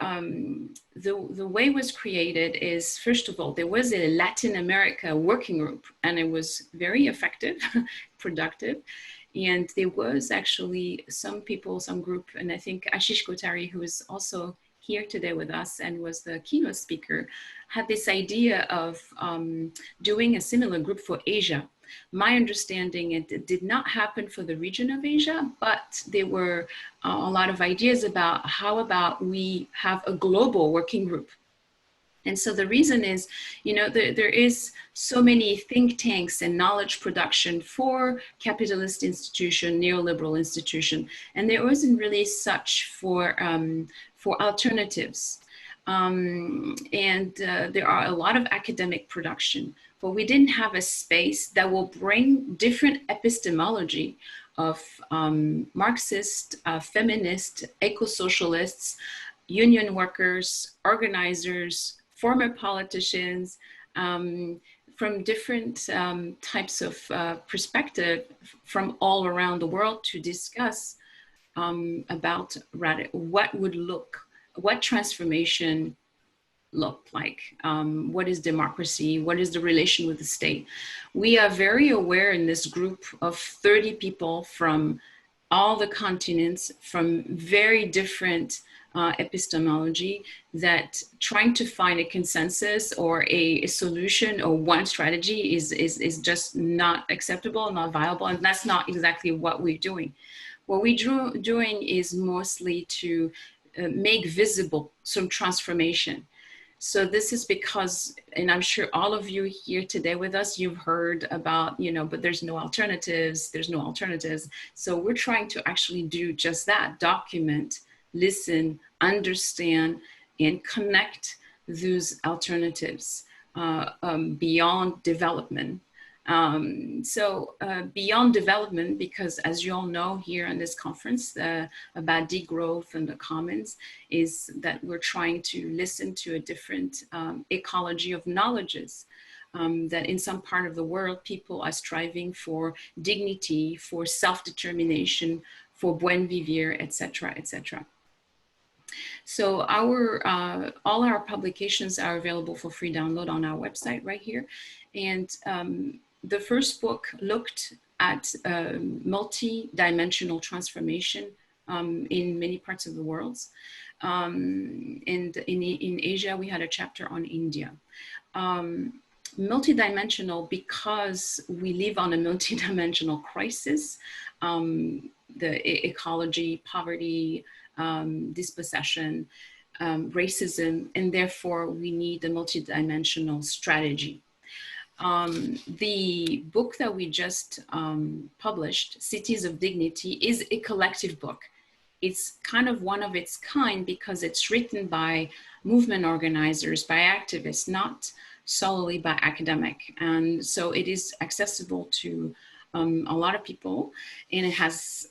the way it was created is, first of all, there was a Latin America working group, and it was very effective, productive. And there was actually some people, some group, and I think Ashish Khotari, who is also here today with us and was the keynote speaker, had this idea of doing a similar group for Asia. My understanding, it did not happen for the region of Asia, but there were a lot of ideas about how about we have a global working group. And so the reason is, you know, there is so many think tanks and knowledge production for capitalist institution, neoliberal institution, and there wasn't really such for alternatives. There are a lot of academic production, but we didn't have a space that will bring different epistemology of Marxist, feminist, eco-socialists, union workers, organizers, former politicians, from different types of perspective from all around the world to discuss about what transformation look like, what is democracy, what is the relation with the state. We are very aware in this group of 30 people from all the continents, from very different epistemology, that trying to find a consensus or a solution or one strategy is just not acceptable, not viable, and that's not exactly what we're doing. What we're doing is mostly to make visible some transformation. So this is because, and I'm sure all of you here today with us, you've heard about, you know, but there's no alternatives, there's no alternatives. So we're trying to actually do just that, document, listen, understand, and connect those alternatives beyond development. Beyond development, because as you all know here in this conference about degrowth and the commons, is that we're trying to listen to a different ecology of knowledges. That in some part of the world, people are striving for dignity, for self-determination, for buen vivir, etc., etc. So all our publications are available for free download on our website right here. And the first book looked at multi-dimensional transformation in many parts of the world. And in Asia, we had a chapter on India. Multidimensional because we live on a multidimensional crisis, the ecology, poverty, dispossession, racism, and therefore we need a multidimensional strategy. The book that we just published, Cities of Dignity, is a collective book. It's kind of one of its kind because it's written by movement organizers, by activists, not solely by academic. And so it is accessible to a lot of people, and it has,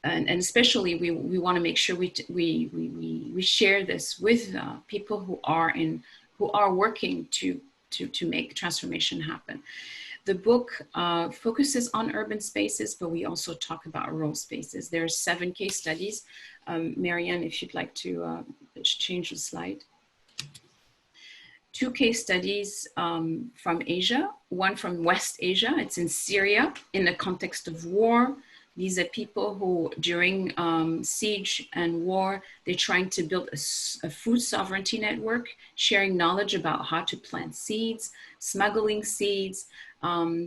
and especially we want to make sure we share this with people who are working to make transformation happen. The book focuses on urban spaces, but we also talk about rural spaces. There are 7 case studies. Marianne, if you'd like to change the slide. 2 case studies from Asia, one from West Asia. It's in Syria in the context of war. These are people who, during siege and war, they're trying to build a food sovereignty network, sharing knowledge about how to plant seeds, smuggling seeds,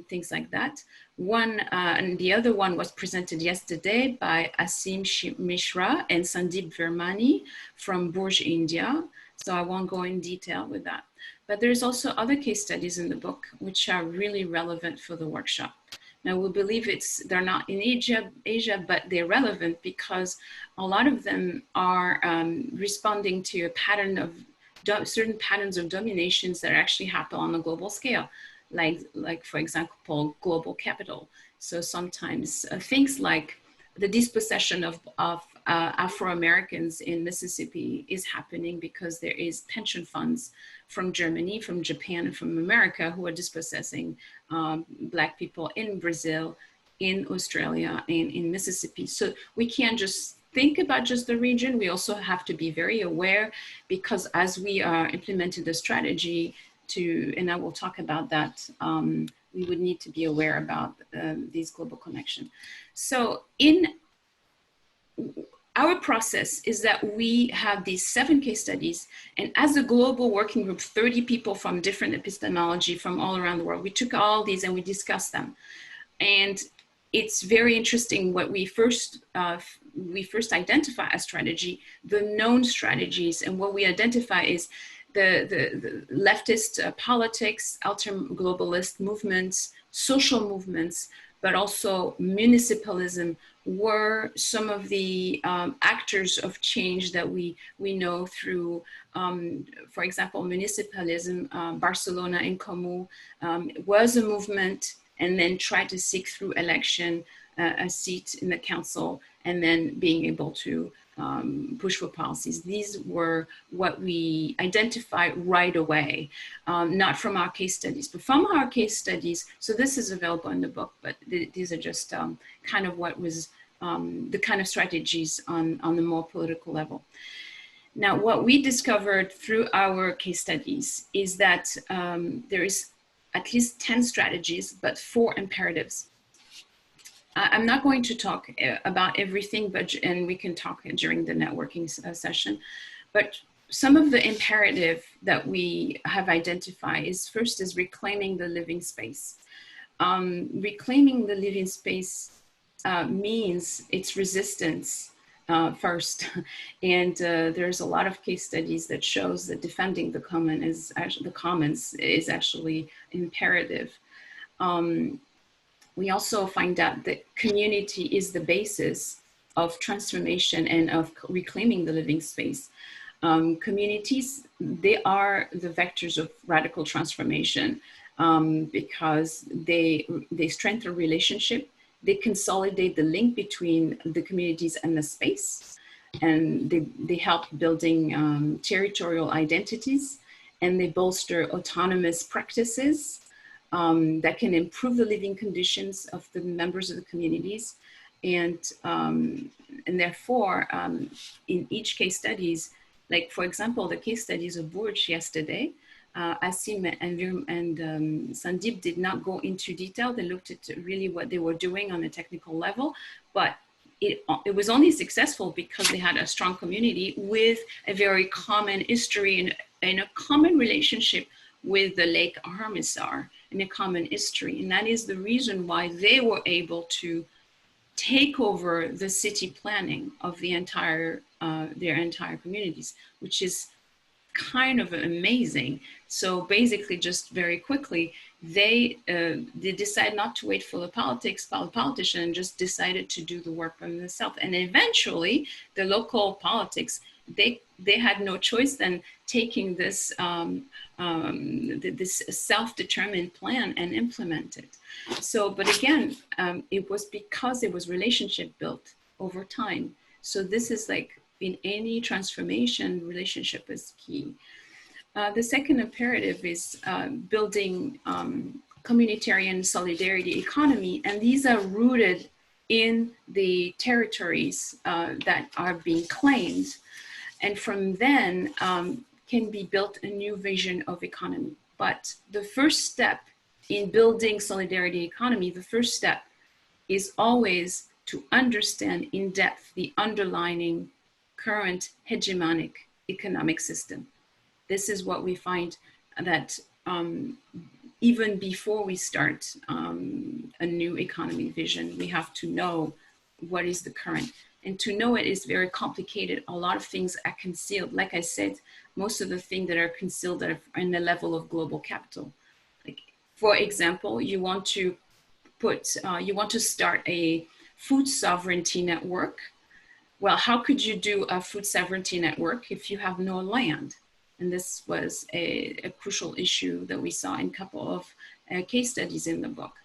things like that. One, and the other one was presented yesterday by Asim Mishra and Sandeep Vermani from Burj, India. So I won't go in detail with that. But there's also other case studies in the book which are really relevant for the workshop. Now we believe they're not in Asia, but they're relevant because a lot of them are responding to a pattern of certain patterns of dominations that actually happen on a global scale, like for example, global capital. So sometimes things like the dispossession of Afro-Americans in Mississippi is happening because there is pension funds from Germany, from Japan, and from America who are dispossessing Black people in Brazil, in Australia, and in Mississippi. So we can't just think about just the region. We also have to be very aware, because as we are implementing the strategy and I will talk about that, we would need to be aware about these global connections. So our process is that we have these 7 case studies, and as a global working group, 30 people from different epistemology from all around the world, we took all these and we discussed them. And it's very interesting what we first identify as strategy, the known strategies, and what we identify is the leftist politics, ultra-globalist movements, social movements, but also municipalism were some of the actors of change that we know through, for example, municipalism. Barcelona in Comú was a movement, and then tried to seek through election a seat in the council, and then being able to push for policies. These were what we identified right away, not from our case studies, but from our case studies. So this is available in the book, but these are just kind of what was the kind of strategies on the more political level. Now, what we discovered through our case studies is that there is at least 10 strategies, but 4 imperatives. I'm not going to talk about everything, and we can talk during the networking session, but some of the imperative that we have identified is first is reclaiming the living space. Reclaiming the living space means its resistance first, and there's a lot of case studies that shows that defending the commons is actually imperative. We also find out that community is the basis of transformation and of reclaiming the living space. Communities, they are the vectors of radical transformation because they strengthen relationship, they consolidate the link between the communities and the space, and they help building territorial identities, and they bolster autonomous practices that can improve the living conditions of the members of the communities. And therefore, in each case studies, like for example, the case studies of Burj yesterday, Asim and Sandeep did not go into detail. They looked at really what they were doing on a technical level, but it was only successful because they had a strong community with a very common history and a common relationship with the Lake Armisar and a common history. And that is the reason why they were able to take over the city planning of the entire, their entire communities, which is kind of amazing. So basically, just very quickly, they decided not to wait for the politician, and just decided to do the work by themselves. And eventually, the local politics, they had no choice than taking this this self-determined plan and implement it. So, but again, it was because it was relationship built over time. So this is like in any transformation, relationship is key. The second imperative is building communitarian solidarity economy, and these are rooted in the territories that are being claimed. And from then can be built a new vision of economy. But the first step in building solidarity economy, the first step is always to understand in depth the underlying current hegemonic economic system. This is what we find that even before we start a new economy vision, we have to know what is the current. And to know it is very complicated. A lot of things are concealed. Like I said, most of the things that are concealed are in the level of global capital. Like, for example, you want to put, you want to start a food sovereignty network. Well, how could you do a food sovereignty network if you have no land? And this was a crucial issue that we saw in a couple of case studies in the book.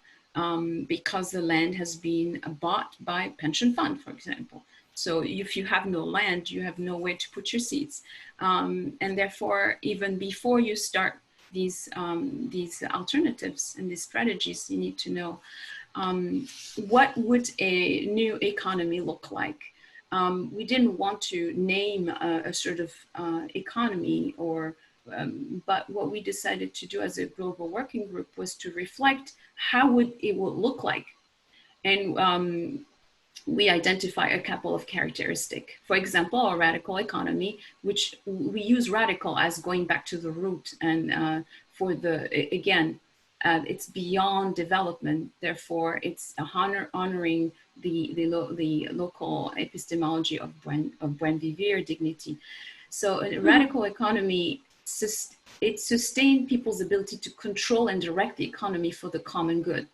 Because the land has been bought by pension fund, for example. So if you have no land, you have nowhere to put your seeds. And therefore, even before you start these alternatives and these strategies, you need to know what would a new economy look like. We didn't want to name a sort of economy or but what we decided to do as a global working group was to reflect how it would look like. And we identify a couple of characteristics. For example, a radical economy, which we use radical as going back to the root. And for the, again, it's beyond development. Therefore, it's honoring the local epistemology of buen vivir, dignity. So a radical economy, it sustained people's ability to control and direct the economy for the common good.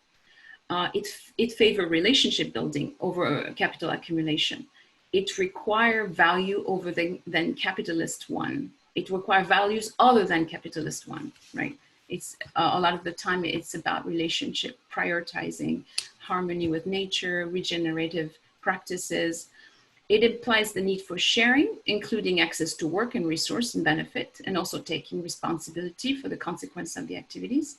It favored relationship building over capital accumulation. It required value over than capitalist one. It required values other than capitalist one, right? It's a lot of the time it's about relationship, prioritizing harmony with nature, regenerative practices. It implies the need for sharing, including access to work and resource and benefit, and also taking responsibility for the consequence of the activities.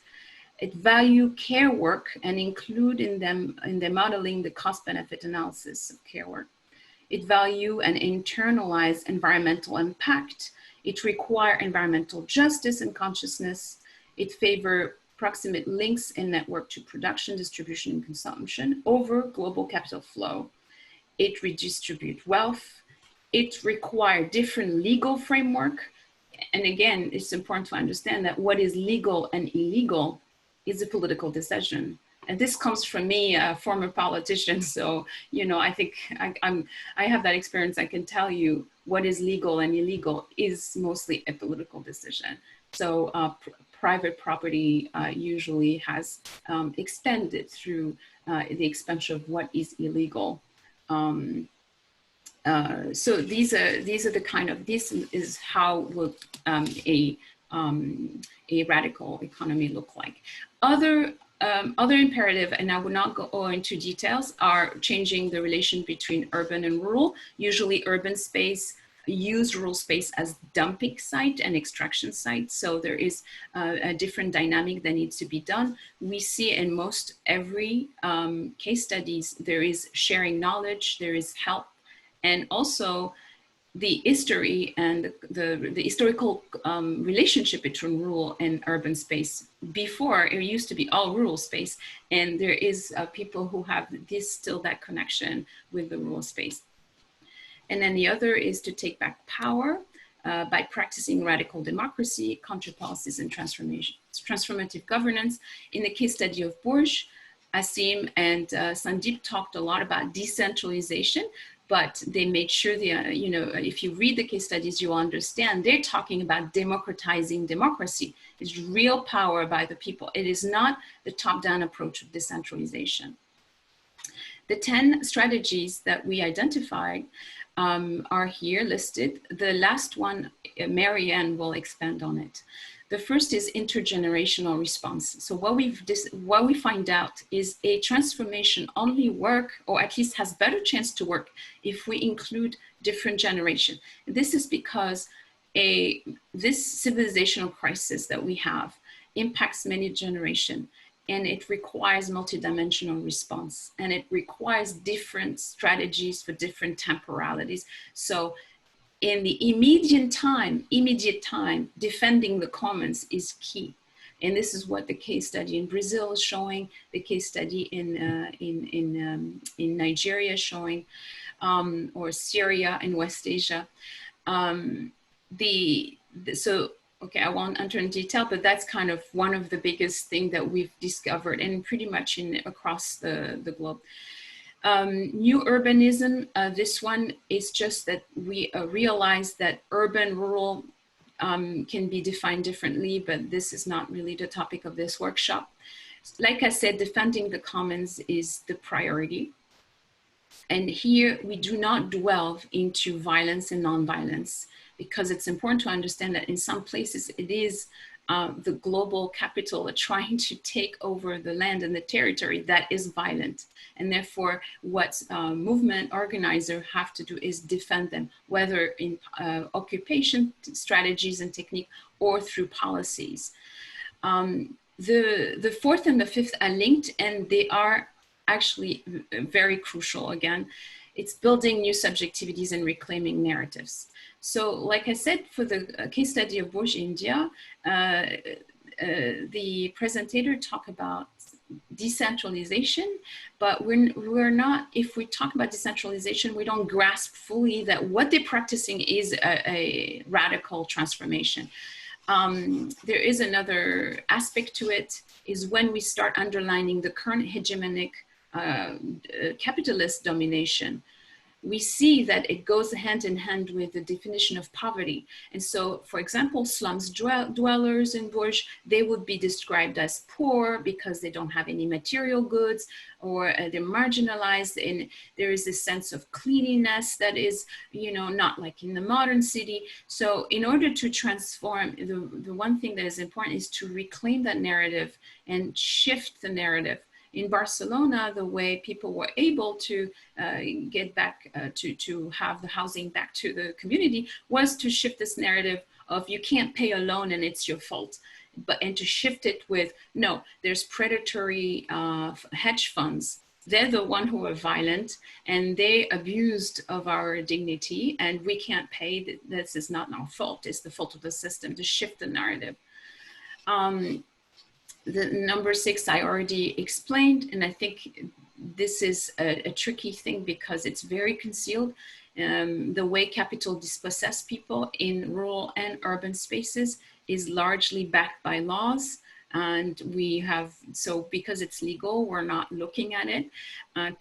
It value care work and include in their modeling the cost benefit analysis of care work. It value and internalize environmental impact. It require environmental justice and consciousness. It favor proximate links in network to production, distribution, and consumption over global capital flow. It redistribute wealth. It require different legal framework. And again, it's important to understand that what is legal and illegal is a political decision. And this comes from me, a former politician. So, you know, I think I have that experience. I can tell you what is legal and illegal is mostly a political decision. So private property usually has expanded through the expansion of what is illegal. So these are the kind of, this is how would a radical economy look like. Other imperative, and I will not go into details, are changing the relation between urban and rural. Usually urban space use rural space as dumping site and extraction site. So there is a different dynamic that needs to be done. We see in most every case studies, there is sharing knowledge, there is help. And also the history and the historical relationship between rural and urban space. Before, it used to be all rural space, and there is people who have still that connection with the rural space. And then the other is to take back power by practicing radical democracy, counter policies, and transformative governance. In the case study of Bourges, Asim and Sandeep talked a lot about decentralization, but they made sure if you read the case studies, you'll understand they're talking about democratizing democracy. It's real power by the people. It is not the top-down approach of decentralization. The 10 strategies that we identified are here listed. The last one, Marianne will expand on it. The first is intergenerational response. So what we find out is a transformation only work, or at least has better chance to work, if we include different generations. This is because this civilizational crisis that we have impacts many generations, and it requires multidimensional response, and it requires different strategies for different temporalities. So in the immediate time, defending the commons is key. And this is what the case study in Brazil is showing, the case study in Nigeria is showing, or Syria in West Asia. Okay, I won't enter in detail, but that's kind of one of the biggest things that we've discovered, and pretty much across the globe. New urbanism, this one is just that we realize that urban, rural can be defined differently, but this is not really the topic of this workshop. Like I said, defending the commons is the priority. And here we do not delve into violence and non-violence, because it's important to understand that in some places it is the global capital trying to take over the land and the territory that is violent. And therefore what movement organizers have to do is defend them, whether in occupation strategies and technique or through policies. The fourth and the fifth are linked, and they are actually very crucial. Again, it's building new subjectivities and reclaiming narratives. So like I said, for the case study of Bourges, India, the presenter talked about decentralization, but we're not, if we talk about decentralization, we don't grasp fully that what they're practicing is a radical transformation. There is another aspect to it, is when we start underlining the current hegemonic capitalist domination, we see that it goes hand in hand with the definition of poverty. And so, for example, slums dwellers in Bourges, they would be described as poor because they don't have any material goods, or they're marginalized, and there is this sense of cleanliness that is, not like in the modern city. So in order to transform, the one thing that is important is to reclaim that narrative and shift the narrative. In Barcelona, the way people were able to get back to have the housing back to the community was to shift this narrative of you can't pay a loan and it's your fault, and to shift it with, no, there's predatory hedge funds. They're the one who are violent and they abused of our dignity, and we can't pay. This is not our fault. It's the fault of the system. To shift the narrative. The number 6 I already explained, and I think this is a tricky thing because it's very concealed. The way capital dispossess people in rural and urban spaces is largely backed by laws. And we have, so because it's legal, we're not looking at it.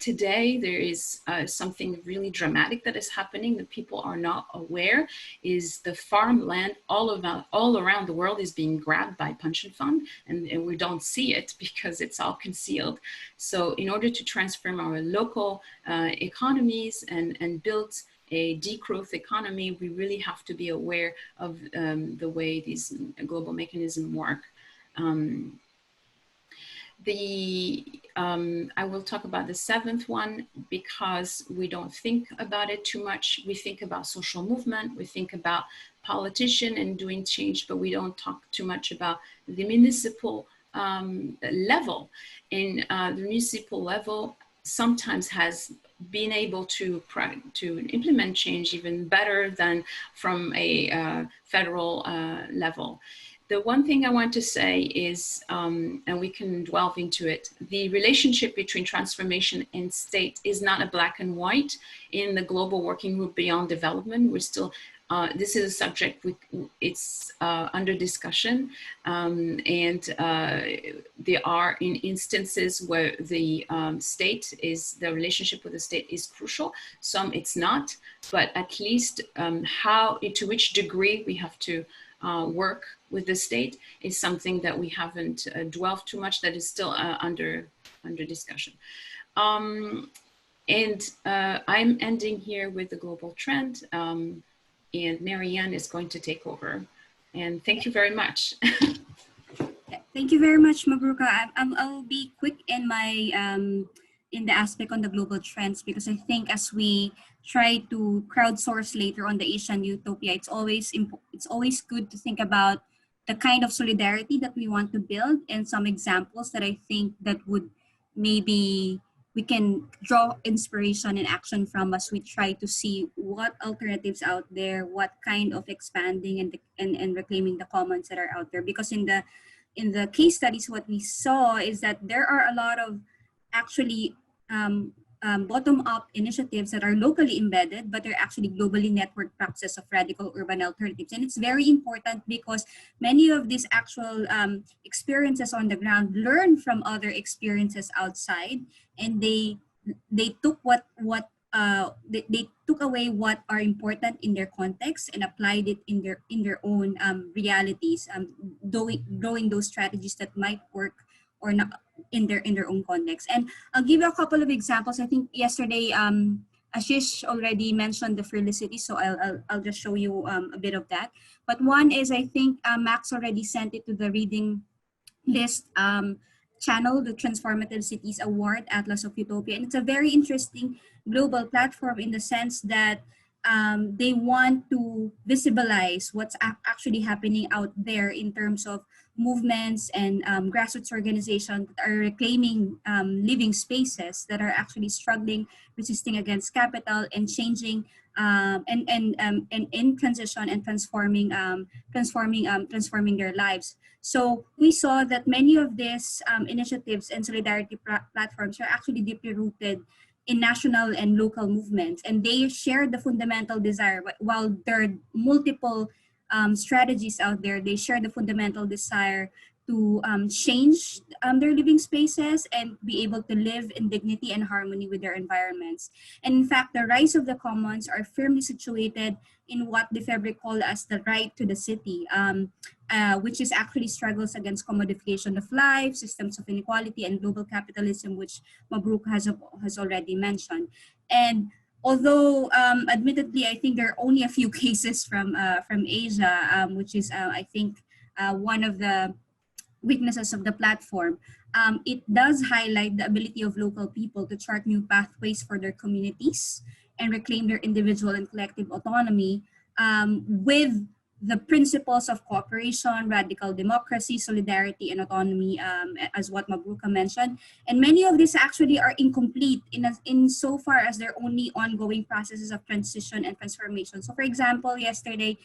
Today, there is something really dramatic that is happening that people are not aware, is the farmland all around the world is being grabbed by pension fund, and we don't see it because it's all concealed. So in order to transform our local economies and build a degrowth economy, we really have to be aware of the way these global mechanisms work. I will talk about the 7th one because we don't think about it too much. We think about social movement, we think about politician and doing change, but we don't talk too much about the municipal level. In the municipal level, sometimes has been able to implement change even better than from a federal level. The one thing I want to say is, and we can delve into it, the relationship between transformation and state is not a black and white. In the Global Working Group Beyond Development, we're still, this is a subject, it's under discussion. And there are instances where the the relationship with the state is crucial. Some it's not, but at least to which degree we have to work with the state is something that we haven't dwelled too much, that is still under discussion. And I'm ending here with the global trend, and Marianne is going to take over. And thank you very much. Thank you very much, Mabruka. I'll be quick in my in the aspect on the global trends, because I think as we try to crowdsource later on the Asian utopia, it's always good to think about the kind of solidarity that we want to build, and some examples that I think that would maybe we can draw inspiration and action from as we try to see what alternatives out there, what kind of expanding and reclaiming the commons that are out there. Because in the case studies, what we saw is that there are a lot of actually bottom-up initiatives that are locally embedded, but they're actually globally networked practices of radical urban alternatives. And it's very important because many of these actual experiences on the ground learn from other experiences outside, and they took they took away what are important in their context and applied it in their own realities, growing those strategies that might work or not in their own context. And I'll give you a couple of examples. I think yesterday Ashish already mentioned the felicity, so I'll just show you a bit of that. But one is, I think Max already sent it to the reading list channel, the Transformative Cities Award, Atlas of Utopia. And it's a very interesting global platform in the sense that they want to visibilize what's actually happening out there in terms of movements and grassroots organizations that are reclaiming living spaces that are actually struggling, resisting against capital, and changing and in transition and transforming their lives. So we saw that many of these initiatives and solidarity platforms are actually deeply rooted in national and local movements, and they share the fundamental desire. While there are multiple strategies out there, they share the fundamental desire to change their living spaces and be able to live in dignity and harmony with their environments. And in fact, the rise of the commons are firmly situated in what Lefebvre called as the right to the city, which is actually struggles against commodification of life, systems of inequality, and global capitalism, which Mabruk has already mentioned. And although admittedly, I think there are only a few cases from Asia, which is I think one of the weaknesses of the platform, it does highlight the ability of local people to chart new pathways for their communities and reclaim their individual and collective autonomy with the principles of cooperation, radical democracy, solidarity, and autonomy, as what Mabruka mentioned. And many of these actually are incomplete in so far as they're only ongoing processes of transition and transformation. So for example, yesterday,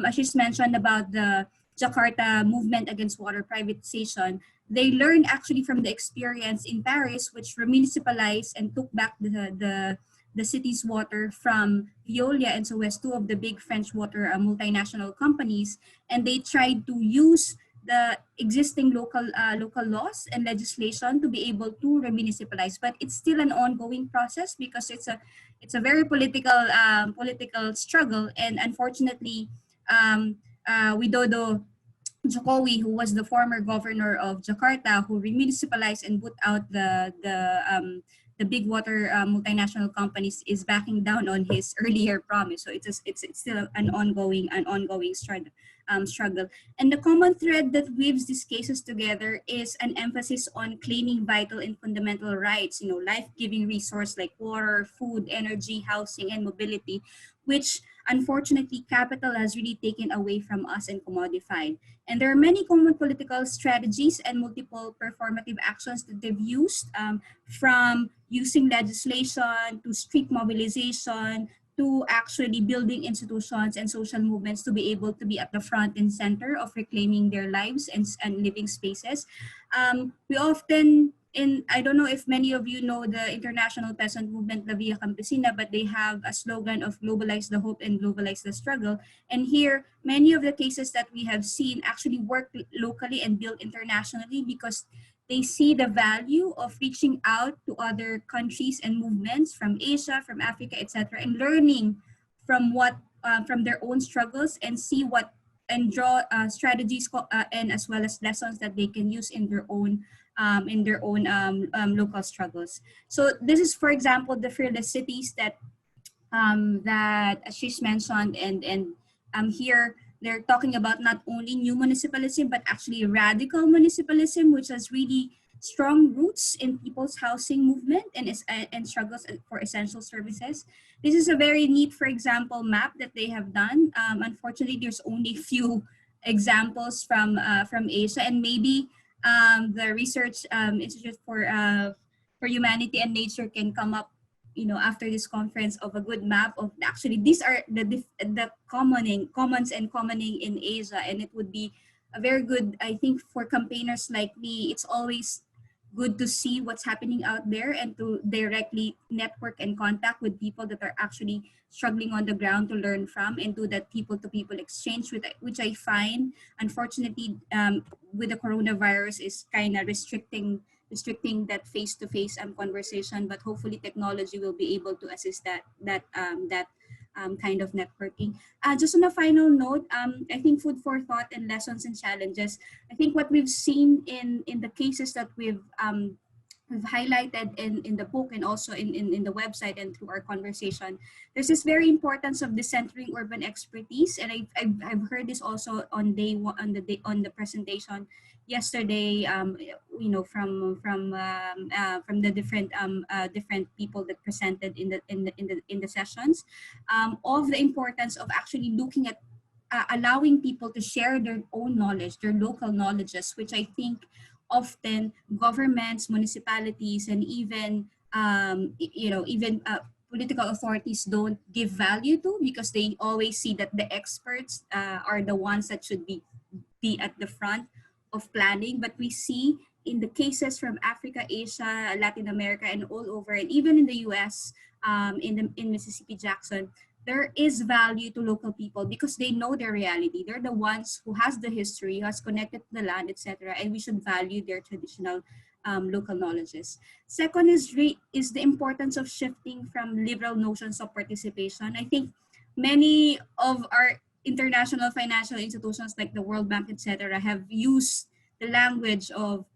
Ashish mentioned about the Jakarta movement against water privatization. They learned actually from the experience in Paris, which remunicipalized and took back the city's water from Veolia and Suez, two of the big French water multinational companies, and they tried to use the existing local laws and legislation to be able to remunicipalize. But it's still an ongoing process because it's a very political struggle, and unfortunately, Widodo Jokowi, who was the former governor of Jakarta, who remunicipalized and put out the big water multinational companies, is backing down on his earlier promise. So it's still an ongoing struggle. And the common thread that weaves these cases together is an emphasis on claiming vital and fundamental rights, life-giving resources like water, food, energy, housing, and mobility, which unfortunately, capital has really taken away from us and commodified. And there are many common political strategies and multiple performative actions that they've used, from using legislation to street mobilization to actually building institutions and social movements to be able to be at the front and center of reclaiming their lives and living spaces. We often, I don't know if many of you know the international peasant movement, La Via Campesina, but they have a slogan of globalize the hope and globalize the struggle. And here, many of the cases that we have seen actually work locally and build internationally because they see the value of reaching out to other countries and movements from Asia, from Africa, etc., and learning from from their own struggles and see what and draw strategies and as well as lessons that they can use in their own local struggles. So this is, for example, the fearless cities that that Ashish mentioned, and here they're talking about not only new municipalism but actually radical municipalism, which has really strong roots in people's housing movement and struggles for essential services. This is a very neat, for example, map that they have done. Unfortunately, there's only few examples from Asia, and maybe the Research Institute for Humanity and Nature can come up, after this conference, of a good map of actually these are the commons and commoning in Asia, and it would be a very good, I think, for campaigners like me. It's always good to see what's happening out there and to directly network and contact with people that are actually struggling on the ground to learn from and do that people-to-people exchange, which I find, unfortunately, with the coronavirus is kind of restricting that face-to-face conversation, but hopefully technology will be able to assist that kind of networking. Just on a final note, I think food for thought and lessons and challenges. I think what we've seen in the cases that we've highlighted in the book and also in the website and through our conversation, there's this very importance of decentering urban expertise, and I've heard this also on the presentation yesterday. From the different people that presented in the sessions, of the importance of actually looking at allowing people to share their own knowledge, their local knowledges, which I think often governments, municipalities, and even political authorities don't give value to, because they always see that the experts are the ones that should be at the front of planning. But we see in the cases from Africa, Asia, Latin America, and all over, and even in the US, in Mississippi Jackson, there is value to local people because they know their reality. They're the ones who has the history, who has connected to the land, etc. And we should value their traditional local knowledges. Second is the importance of shifting from liberal notions of participation. I think many of our international financial institutions like the World Bank, etc., have used the language of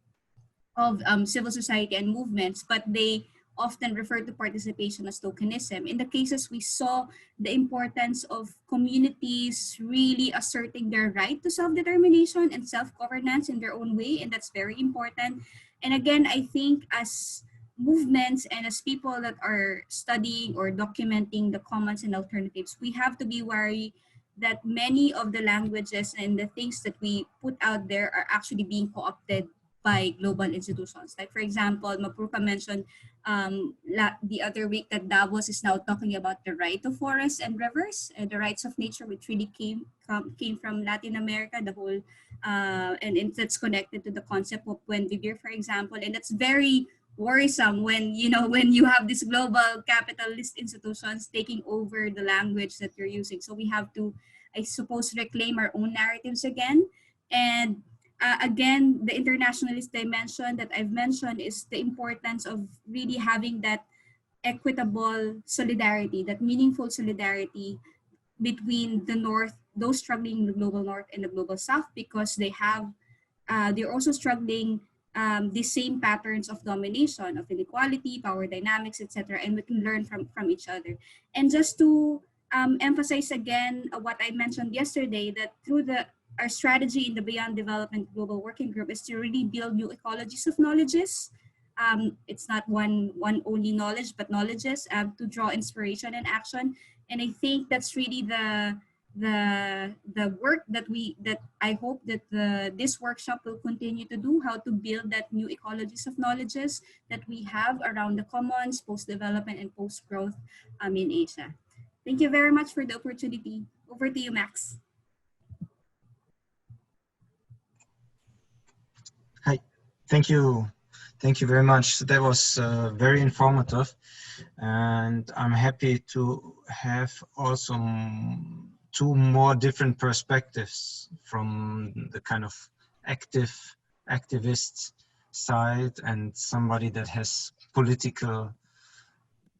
civil society and movements, but they often refer to participation as tokenism. In the cases we saw the importance of communities really asserting their right to self-determination and self-governance in their own way, and that's very important. And again, I think as movements and as people that are studying or documenting the commons and alternatives, we have to be wary that many of the languages and the things that we put out there are actually being co-opted by global institutions. Like, for example, Mapruka mentioned the other week that Davos is now talking about the right of forests and rivers and the rights of nature, which really came from Latin America, the whole, and that's connected to the concept of buen vivir, for example. And that's very worrisome when you have these global capitalist institutions taking over the language that you're using. So we have to, I suppose, reclaim our own narratives again. And again, the internationalist dimension that I've mentioned is the importance of really having that equitable solidarity, that meaningful solidarity between the North, those struggling in the global North and the global South, because they're also struggling the same patterns of domination, of inequality, power dynamics, etc., and we can learn from each other. And just to emphasize again what I mentioned yesterday, that through our strategy in the Beyond Development Global Working Group is to really build new ecologies of knowledges. It's not one only knowledge, but knowledges to draw inspiration and action. And I think that's really the work that I hope that this workshop will continue to do, how to build that new ecologies of knowledges that we have around the commons, post-development and post-growth in Asia. Thank you very much for the opportunity. Over to you, Max. Hi, thank you. Thank you very much. That was very informative, and I'm happy to have also two more different perspectives from the kind of activist side and somebody that has political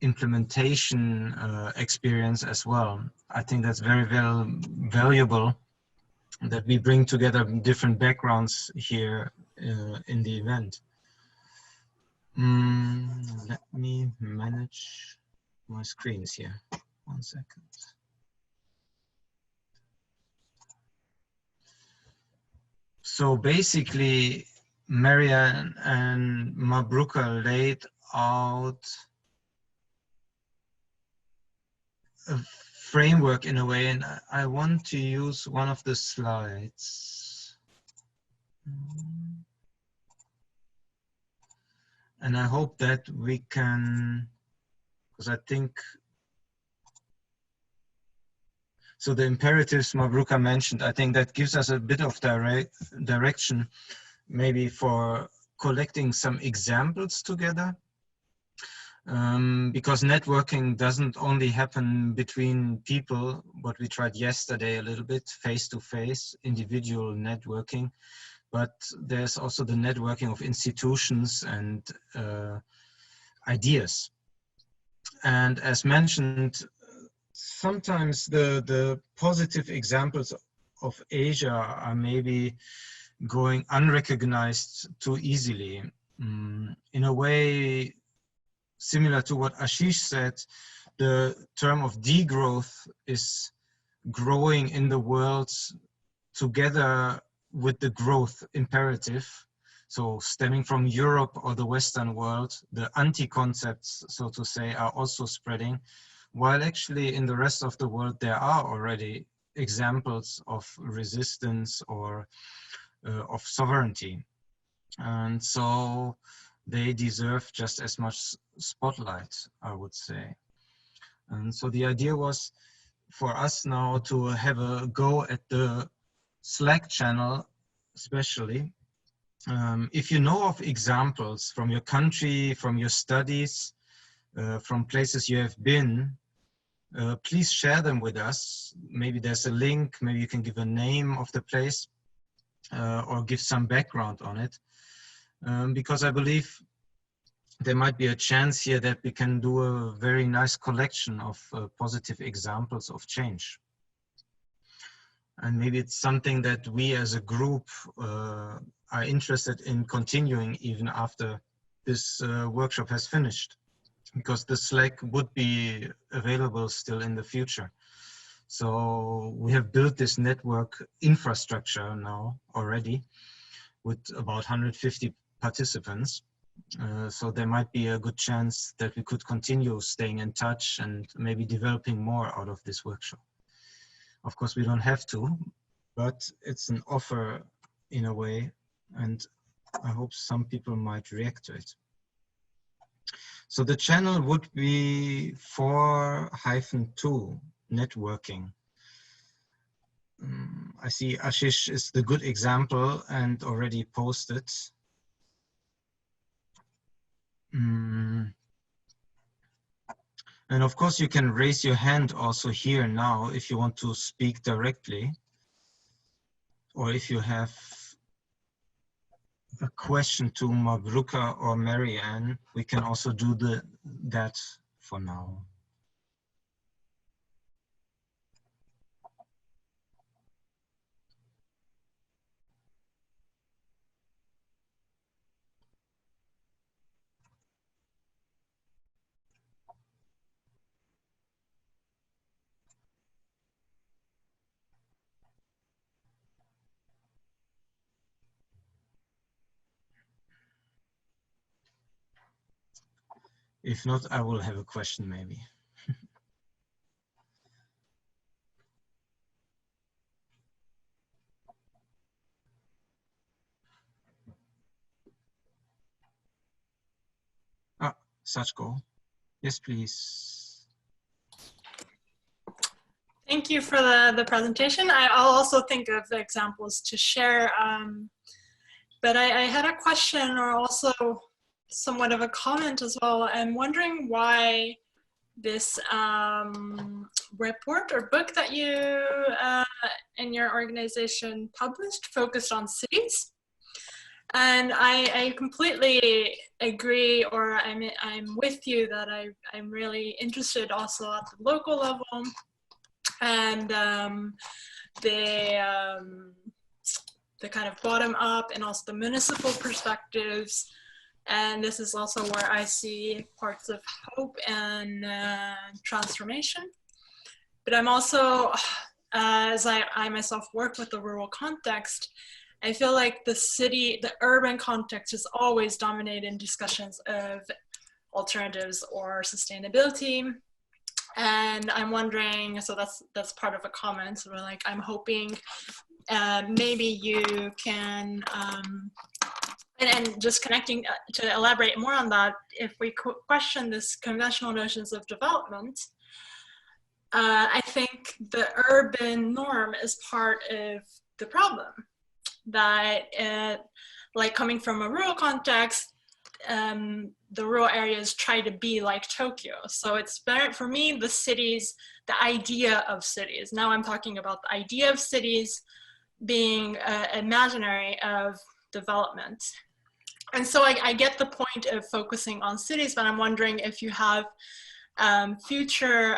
implementation experience as well. I think that's very valuable that we bring together different backgrounds here in the event. Let me manage my screens here. 1 second. So basically, Marianne and Mabruka laid out a framework in a way, and I want to use one of the slides. And I hope that we can, because I think, so the imperatives Mabruka mentioned, I think that gives us a bit of direction, maybe for collecting some examples together. Because networking doesn't only happen between people, what we tried yesterday a little bit, face-to-face, individual networking, but there's also the networking of institutions and ideas. And as mentioned, sometimes the positive examples of Asia are maybe going unrecognized too easily. In a way, similar to what Ashish said, the term of degrowth is growing in the world together with the growth imperative. So stemming from Europe or the Western world, the anti-concepts, so to say, are also spreading, while actually in the rest of the world there are already examples of resistance or of sovereignty. And so they deserve just as much spotlight, I would say. And so the idea was for us now to have a go at the Slack channel, especially. If you know of examples from your country, from your studies, from places you have been, please share them with us. Maybe there's a link, maybe you can give a name of the place or give some background on it. Because I believe there might be a chance here that we can do a very nice collection of positive examples of change. And maybe it's something that we as a group are interested in continuing even after this workshop has finished, because the Slack would be available still in the future. So we have built this network infrastructure now already with about 150 participants. So there might be a good chance that we could continue staying in touch and maybe developing more out of this workshop. Of course, we don't have to, but it's an offer in a way, and I hope some people might react to it. So the channel would be 4-2 networking. I see Ashish is the good example and already posted. And of course, you can raise your hand also here now if you want to speak directly, or if you have a question to Mabruka or Marianne, we can also do that for now. If not, I will have a question maybe. such goal? Yes, please. Thank you for the presentation. I'll also think of the examples to share. But I had a question, or also somewhat of a comment as well. I'm wondering why this report or book that you in your organization published focused on cities. And I completely agree, or I'm with you that I'm really interested also at the local level, and the kind of bottom up and also the municipal perspectives. And this is also where I see parts of hope and transformation. But I'm also, as I myself work with the rural context, I feel like the urban context is always dominated in discussions of alternatives or sustainability. And I'm wondering, so that's part of a comment. So like, I'm hoping maybe you can, and just connecting to elaborate more on that, if we question this conventional notions of development, I think the urban norm is part of the problem. That like coming from a rural context, the rural areas try to be like Tokyo. So it's better for me, the cities, the idea of cities. Now I'm talking about the idea of cities being imaginary of development. And so I get the point of focusing on cities, but I'm wondering if you have future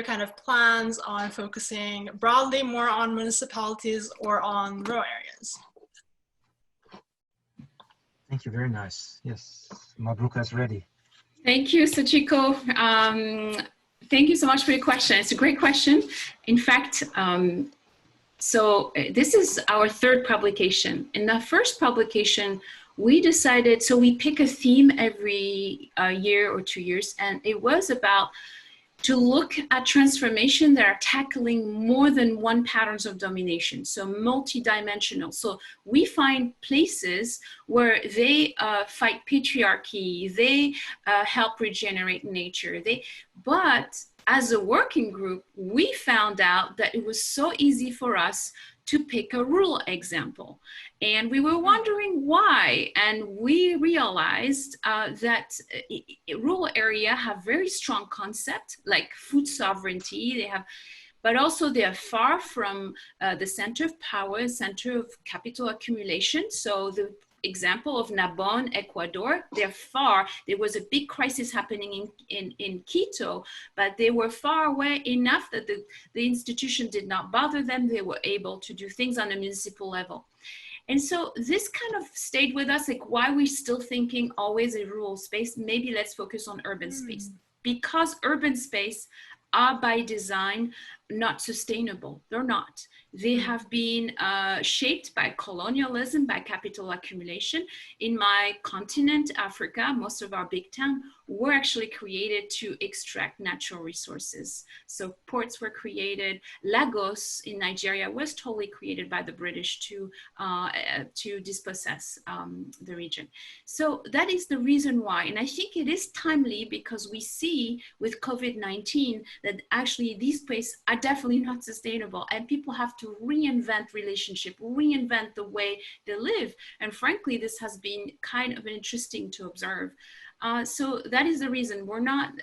kind of plans on focusing broadly more on municipalities or on rural areas. Thank you, very nice. Yes, Mabruka is ready. Thank you, Sachiko. Thank you so much for your question. It's a great question. In fact, so this is our third publication. In the first publication, we decided, so we pick a theme every year or 2 years, and it was about to look at transformation that are tackling more than one patterns of domination, so multidimensional. So we find places where they fight patriarchy, they help regenerate nature, but as a working group, we found out that it was so easy for us to pick a rural example. And we were wondering why. And we realized that rural area have very strong concept, like food sovereignty, they have, but also they are far from the center of power, center of capital accumulation. So the example of Nabon, Ecuador, they're far, there was a big crisis happening in Quito, but they were far away enough that the institution did not bother them. They were able to do things on a municipal level. And so this kind of stayed with us, like why we're still thinking always a rural space, maybe let's focus on urban space. Because urban space are by design not sustainable, they're not. They have been shaped by colonialism, by capital accumulation. In my continent, Africa, most of our big towns were actually created to extract natural resources. So ports were created. Lagos in Nigeria was totally created by the British to dispossess the region. So that is the reason why. And I think it is timely because we see with COVID-19 that actually these places are definitely not sustainable and people have to reinvent relationship, reinvent the way they live. And frankly, this has been kind of interesting to observe. So that is the reason we're not,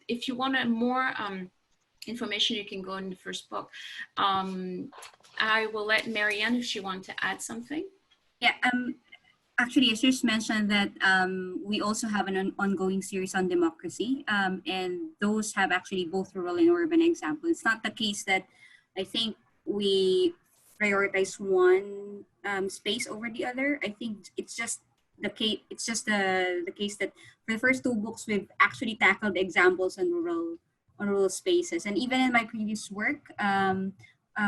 if you want more information, you can go in the first book. I will let Marianne if she wants to add something. Yeah, actually, Ashish mentioned that we also have an ongoing series on democracy, and those have actually both rural and urban examples. It's not the case that I think we prioritize one space over the other. I think it's just the case. It's just the case that for the first two books we've actually tackled examples on rural spaces, and even in my previous work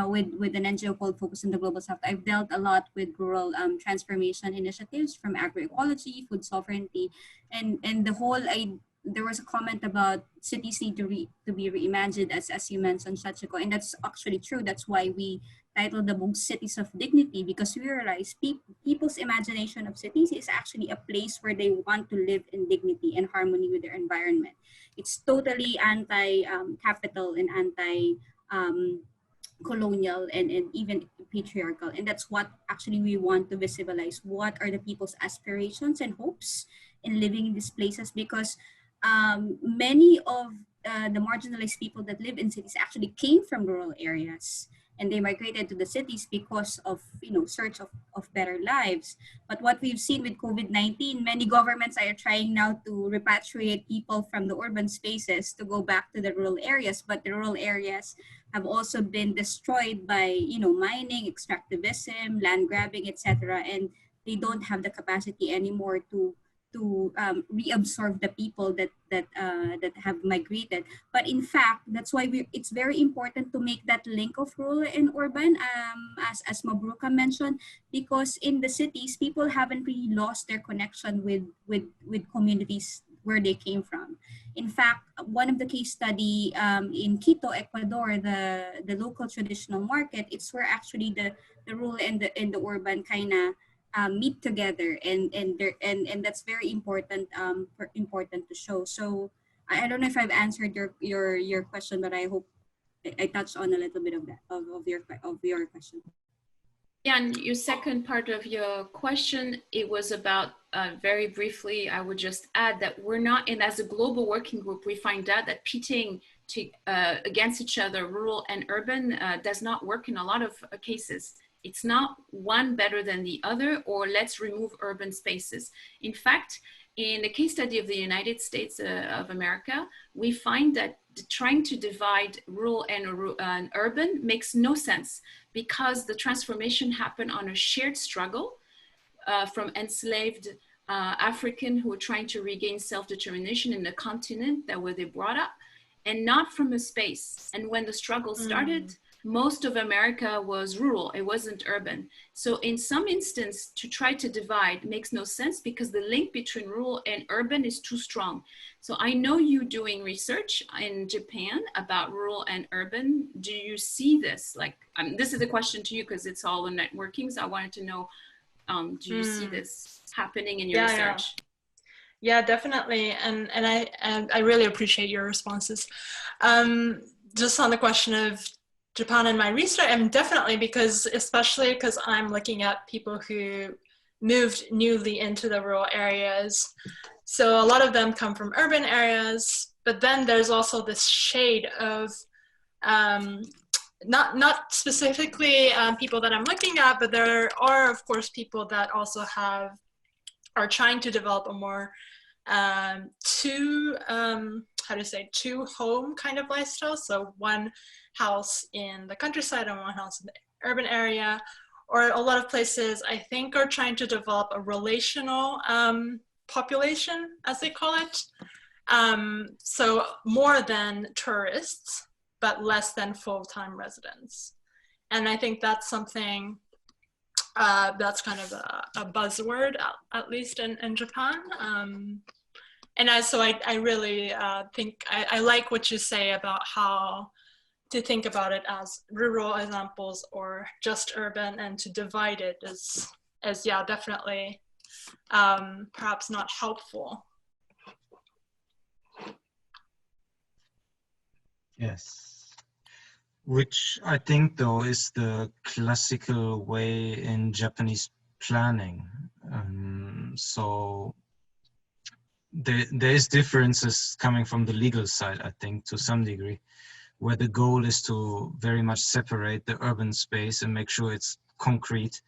with an NGO called Focus on the Global South, I've dealt a lot with rural transformation initiatives from agroecology, food sovereignty, and the whole there was a comment about cities need to be reimagined, as you mentioned, Shachiko, and that's actually true. That's why we titled the book Cities of Dignity, because we realize people's imagination of cities is actually a place where they want to live in dignity and harmony with their environment. It's totally anti-capital and anti-colonial and even patriarchal. And that's what actually we want to visualize. What are the people's aspirations and hopes in living in these places? Because many of the marginalized people that live in cities actually came from rural areas, and they migrated to the cities because of, search of better lives. But what we've seen with COVID-19, many governments are trying now to repatriate people from the urban spaces to go back to the rural areas, but the rural areas have also been destroyed by, mining, extractivism, land grabbing, etc. And they don't have the capacity anymore to reabsorb the people that have migrated. But in fact, that's why it's very important to make that link of rural and urban, as Mabruka mentioned, because in the cities, people haven't really lost their connection with communities where they came from. In fact, one of the case study in Quito, Ecuador, the local traditional market, it's where actually the rural and the urban kind of meet together, and that's very important important to show. So I don't know if I've answered your question, but I hope I touched on a little bit of that of your question. Yeah, and your second part of your question, it was about very briefly, I would just add that we're not in, as a global working group, we find out that pitting against each other, rural and urban, does not work in a lot of cases. It's not one better than the other, or let's remove urban spaces. In fact, in the case study of the United States of America, we find that trying to divide rural and urban makes no sense, because the transformation happened on a shared struggle from enslaved African who were trying to regain self-determination in the continent that where they brought up, and not from a space. And when the struggle started, most of America was rural, it wasn't urban. So in some instance, to try to divide makes no sense, because the link between rural and urban is too strong. So I know you doing research in Japan about rural and urban. Do you see this? Like, this is a question to you because it's all in networking. So I wanted to know, do you see this happening in your research? Yeah, definitely. And I really appreciate your responses. Just on the question of Japan and my research, definitely, especially because I'm looking at people who moved newly into the rural areas. So a lot of them come from urban areas, but then there's also this shade of, not specifically people that I'm looking at, but there are, of course, people that also are trying to develop a more two home kind of lifestyle. So one house in the countryside and one house in the urban area, or a lot of places I think are trying to develop a relational population, as they call it. So more than tourists, but less than full-time residents. And I think that's something that's kind of a buzzword, at least in Japan. And I really think, I like what you say about how to think about it as rural examples or just urban, and to divide it as yeah, definitely perhaps not helpful. Yes, which I think though is the classical way in Japanese planning. So there is differences coming from the legal side, I think, to some degree, where the goal is to very much separate the urban space and make sure it's concrete,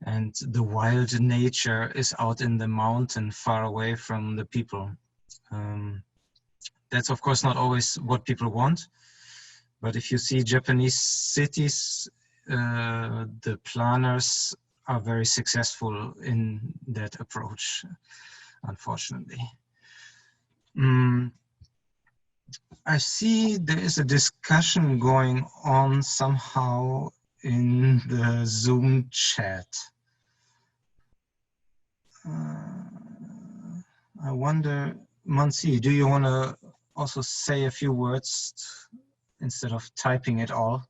and the wild nature is out in the mountain far away from the people. That's of course not always what people want, but if you see Japanese cities, the planners are very successful in that approach, unfortunately. I see there is a discussion going on somehow in the Zoom chat. I wonder Mansi, do you want to also say a few words instead of typing it all?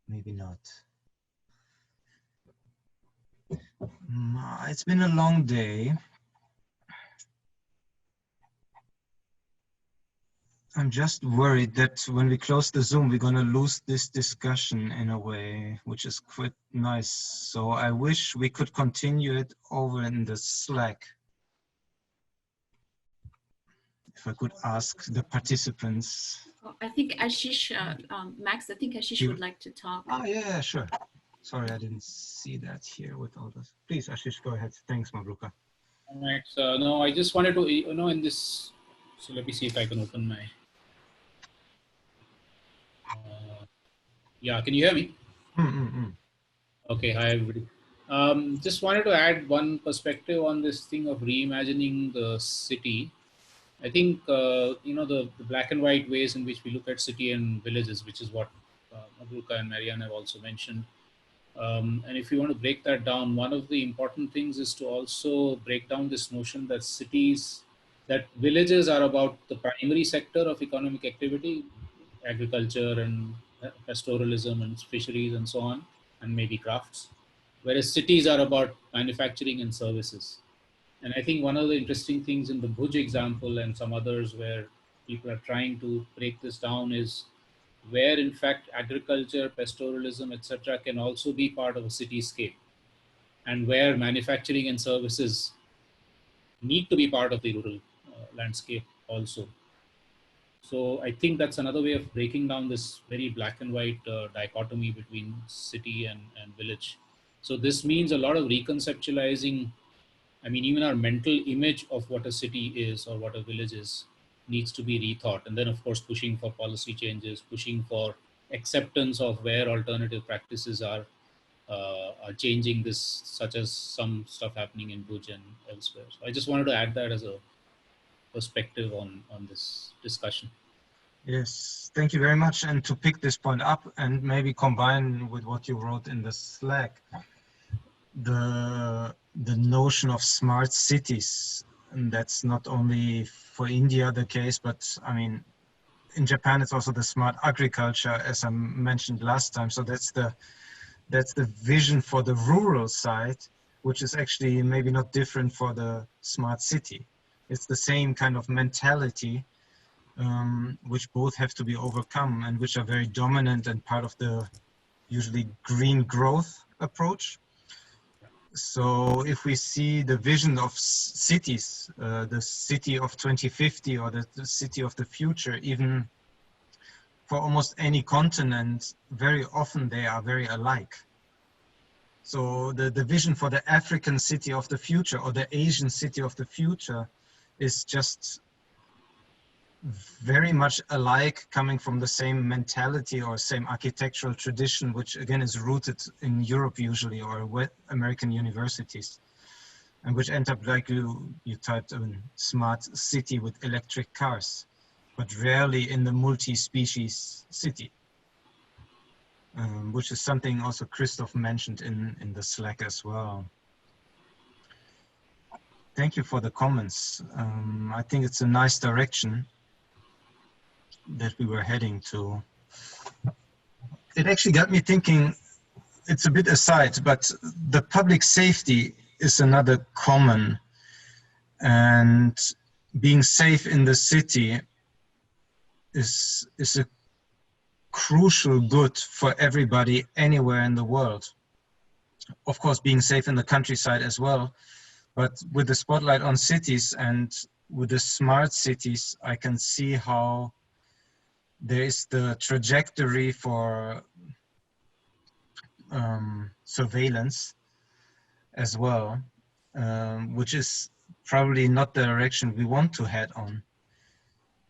Maybe not. It's been a long day. I'm just worried that when we close the Zoom, we're going to lose this discussion in a way, which is quite nice. So I wish we could continue it over in the Slack. If I could ask the participants. I think Ashish, Max, I think Ashish would like to talk. Oh, yeah, sure. Sorry, I didn't see that here with all this. Please, Ashish, go ahead. Thanks, Mabruka. All right. So, no, I just wanted to, in this, so let me see if I can open my, yeah, can you hear me? Okay, hi, everybody. Just wanted to add one perspective on this thing of reimagining the city. I think, the black and white ways in which we look at city and villages, which is what Mabruka and Marianne have also mentioned. And if you want to break that down, one of the important things is to also break down this notion that villages are about the primary sector of economic activity, agriculture and pastoralism and fisheries and so on, and maybe crafts, whereas cities are about manufacturing and services. And I think one of the interesting things in the Bhuj example and some others where people are trying to break this down is where in fact agriculture, pastoralism, etc. can also be part of a cityscape, and where manufacturing and services need to be part of the rural landscape also. So I think that's another way of breaking down this very black and white dichotomy between city and village. So this means a lot of reconceptualizing. I mean, even our mental image of what a city is or what a village is needs to be rethought. And then, of course, pushing for policy changes, pushing for acceptance of where alternative practices are changing this, such as some stuff happening in Bhuj and elsewhere. So I just wanted to add that as a perspective on this discussion. Yes, thank you very much. And to pick this point up and maybe combine with what you wrote in the Slack, the notion of smart cities, and that's not only for India the case, but I mean, in Japan it's also the smart agriculture, as I mentioned last time. So that's the vision for the rural side, which is actually maybe not different for the smart city. It's the same kind of mentality, which both have to be overcome and which are very dominant and part of the usually green growth approach. So if we see the vision of cities, the city of 2050 or the city of the future, even for almost any continent, very often they are very alike. So the vision for the African city of the future or the Asian city of the future is just very much alike, coming from the same mentality or same architectural tradition, which again is rooted in Europe usually, or American universities, and which end up like you typed in smart city with electric cars, but rarely in the multi-species city, which is something also Christoph mentioned in the Slack as well. Thank you for the comments. I think it's a nice direction that we were heading to. It actually got me thinking, it's a bit aside, but the public safety is another common, and being safe in the city is a crucial good for everybody anywhere in the world. Of course, being safe in the countryside as well, but with the spotlight on cities and with the smart cities, I can see how there is the trajectory for surveillance as well, which is probably not the direction we want to head on.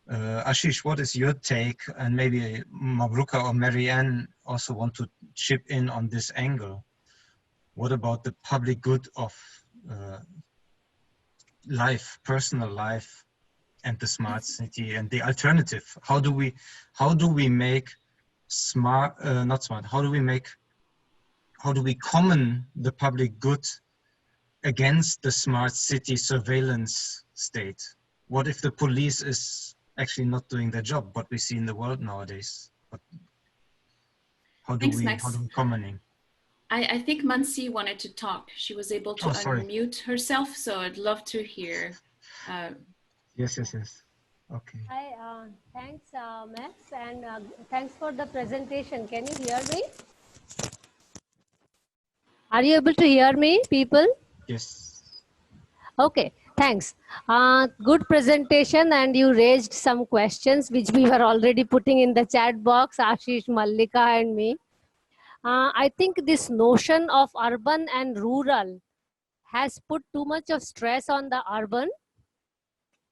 Ashish, what is your take? And maybe Mabruka or Marianne also want to chip in on this angle. What about the public good of life, personal life, and the smart city and the alternative? How do we make smart, not smart, how do we common the public good against the smart city surveillance state? What if the police is actually not doing their job, what we see in the world nowadays? But how do we commoning? I think Mansi wanted to talk. She was able to unmute herself, so I'd love to hear. Yes. Okay. Hi, thanks, Max, and thanks for the presentation. Can you hear me? Are you able to hear me, people? Yes. Okay, thanks. Good presentation, and you raised some questions which we were already putting in the chat box, Ashish, Mallika, and me. I think this notion of urban and rural has put too much of stress on the urban,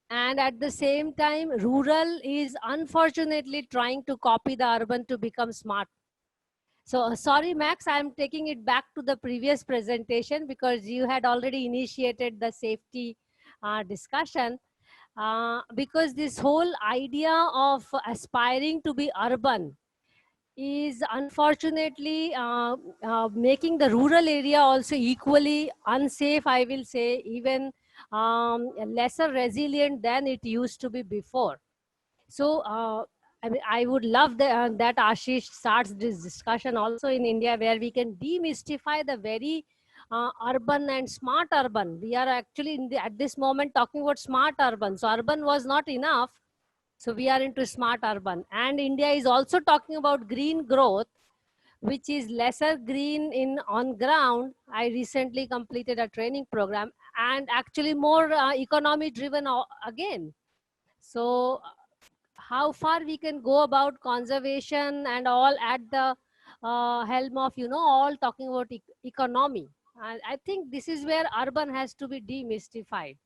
and at the same time rural is unfortunately trying to copy the urban to become smart. So sorry Max, I'm taking it back to the previous presentation because you had already initiated the safety discussion, because this whole idea of aspiring to be urban is unfortunately making the rural area also equally unsafe, I will say, even lesser resilient than it used to be before. So I mean, I would love that Ashish starts this discussion also in India, where we can demystify the very urban and smart urban. We are actually at this moment talking about smart urban. So urban was not enough. So we are into smart urban, and India is also talking about green growth, which is lesser green on ground. I recently completed a training program, and actually more economy driven again. So how far we can go about conservation and all at the helm of, all talking about economy. I think this is where urban has to be demystified.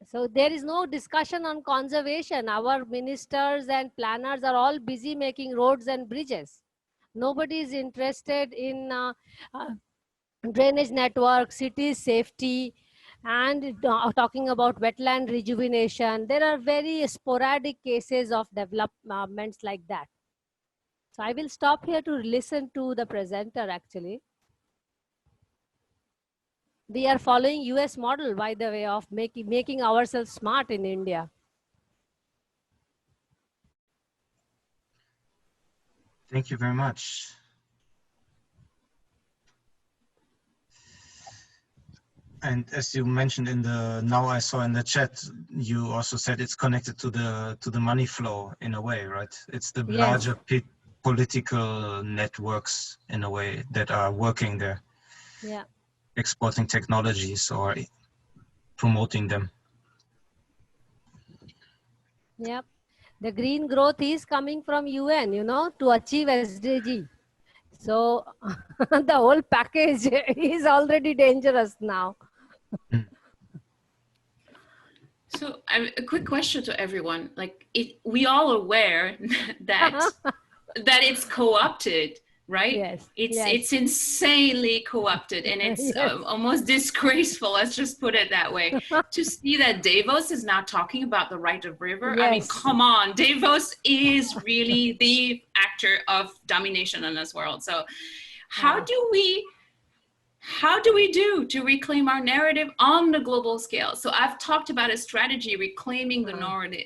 So there is no discussion on conservation. Our ministers and planners are all busy making roads and bridges. Nobody is interested in drainage network, city safety, and talking about wetland rejuvenation. There are very sporadic cases of developments like that. So I will stop here to listen to the presenter actually. We are following US model, by the way, of making ourselves smart in India. Thank you very much. And as you mentioned now I saw in the chat, you also said it's connected to the money flow in a way, right? It's the larger political networks in a way that are working there. Yeah. Exporting technologies or promoting them. Yep. The green growth is coming from UN, to achieve SDG. So the whole package is already dangerous now. So a quick question to everyone. Like, we all aware that it's co-opted, right? Yes. It's insanely co-opted, and it's almost disgraceful. Let's just put it that way. To see that Davos is now talking about the right of river. Yes. I mean, come on, Davos is really the actor of domination in this world. So how do we do to reclaim our narrative on the global scale? So I've talked about a strategy reclaiming the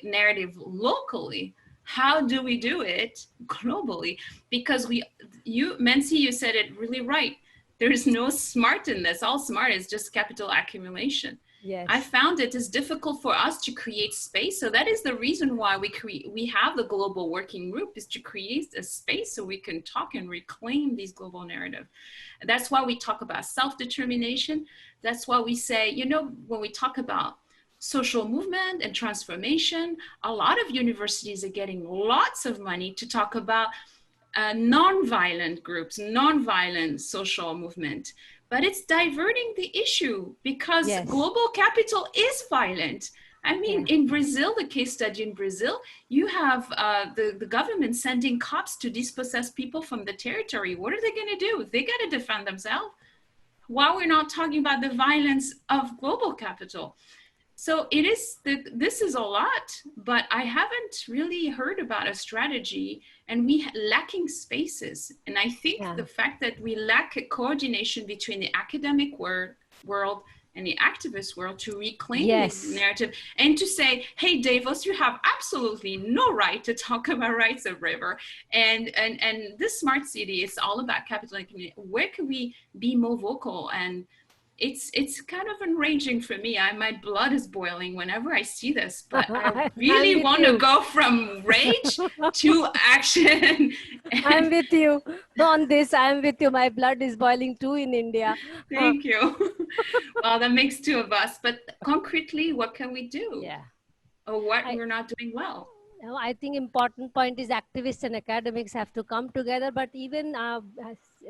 narrative locally. How do we do it globally? Because Mensi, you said it really right. There is no smart in this. All smart is just capital accumulation. Yes. I found it is difficult for us to create space. So that is the reason why we have the global working group, is to create a space so we can talk and reclaim these global narratives. That's why we talk about self-determination. That's why we say, when we talk about social movement and transformation, a lot of universities are getting lots of money to talk about non-violent groups, non-violent social movement. But it's diverting the issue because global capital is violent. I mean, in Brazil, the case study in Brazil, you have the government sending cops to dispossess people from the territory. What are they going to do? They got to defend themselves. While we're not talking about the violence of global capital. So it is, this is a lot, but I haven't really heard about a strategy, and we lacking spaces. And I think the fact that we lack a coordination between the academic world and the activist world to reclaim this narrative and to say, hey, Davos, you have absolutely no right to talk about rights of river. And this smart city is all about capital and community. Where can we be more vocal? And it's kind of enraging for me. My blood is boiling whenever I see this, but I really want to go from rage to action. I'm with you on this. I'm with you. My blood is boiling too in India. Thank you. Well, that makes two of us. But concretely, what can we do? Yeah. Or what we're not doing well? I think important point is activists and academics have to come together. But even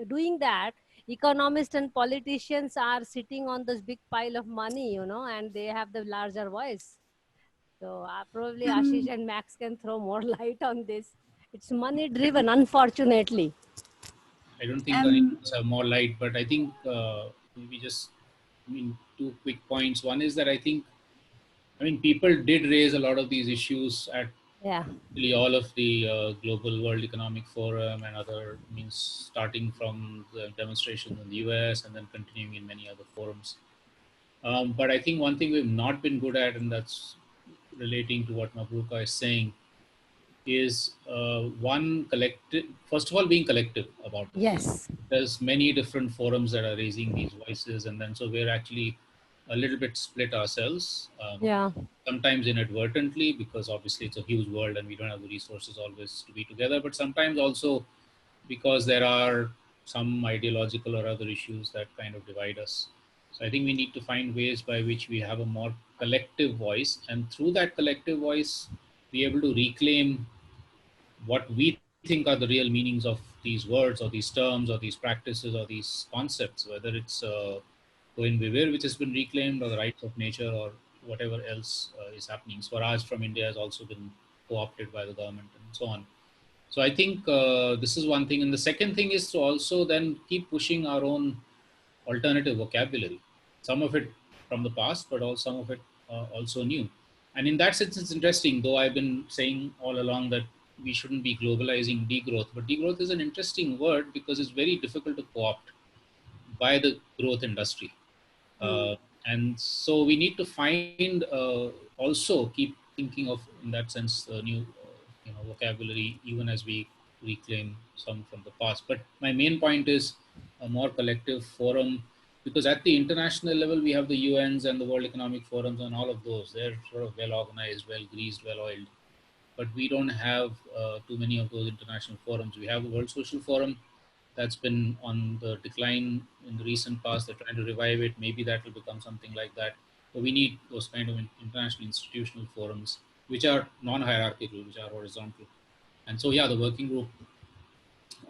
doing that, economists and politicians are sitting on this big pile of money, you know, and they have the larger voice. So probably Ashish and Max can throw more light on this. It's money driven, unfortunately. I don't think any of us have more light, but I think maybe just, two quick points. One is that I mean, people did raise a lot of these issues at all of the Global World Economic Forum and other means, starting from the demonstrations in the US and then continuing in many other forums. But I think one thing we've not been good at, and that's relating to what Mabruka is saying, is one, collective, first of all, being collective about it. Yes. There's many different forums that are raising these voices, and then so we're actually a little bit split ourselves. Sometimes inadvertently, because obviously it's a huge world and we don't have the resources always to be together, but sometimes also because there are some ideological or other issues that kind of divide us. So I think we need to find ways by which we have a more collective voice, and through that collective voice, be able to reclaim what we think are the real meanings of these words or these terms or these practices or these concepts, whether it's Coin Vivir, which has been reclaimed, or the rights of nature, or whatever else is happening. Swaraj from India has also been co-opted by the government and so on. So I think this is one thing. And the second thing is to also then keep pushing our own alternative vocabulary, some of it from the past, but also some of it also new. And in that sense, it's interesting, though I've been saying all along that we shouldn't be globalizing degrowth, but degrowth is an interesting word because it's very difficult to co-opt by the growth industry. And so we need to find, also keep thinking of, in that sense, new vocabulary, even as we reclaim some from the past. But my main point is a more collective forum, because at the international level, we have the UNs and the World Economic Forums and all of those. They're sort of well organized, well greased, well oiled. But we don't have too many of those international forums. We have the World Social Forum that's been on the decline in the recent past. They're trying to revive it. Maybe that will become something like that. But we need those kind of international institutional forums, which are non-hierarchical, which are horizontal. And so, yeah, the working group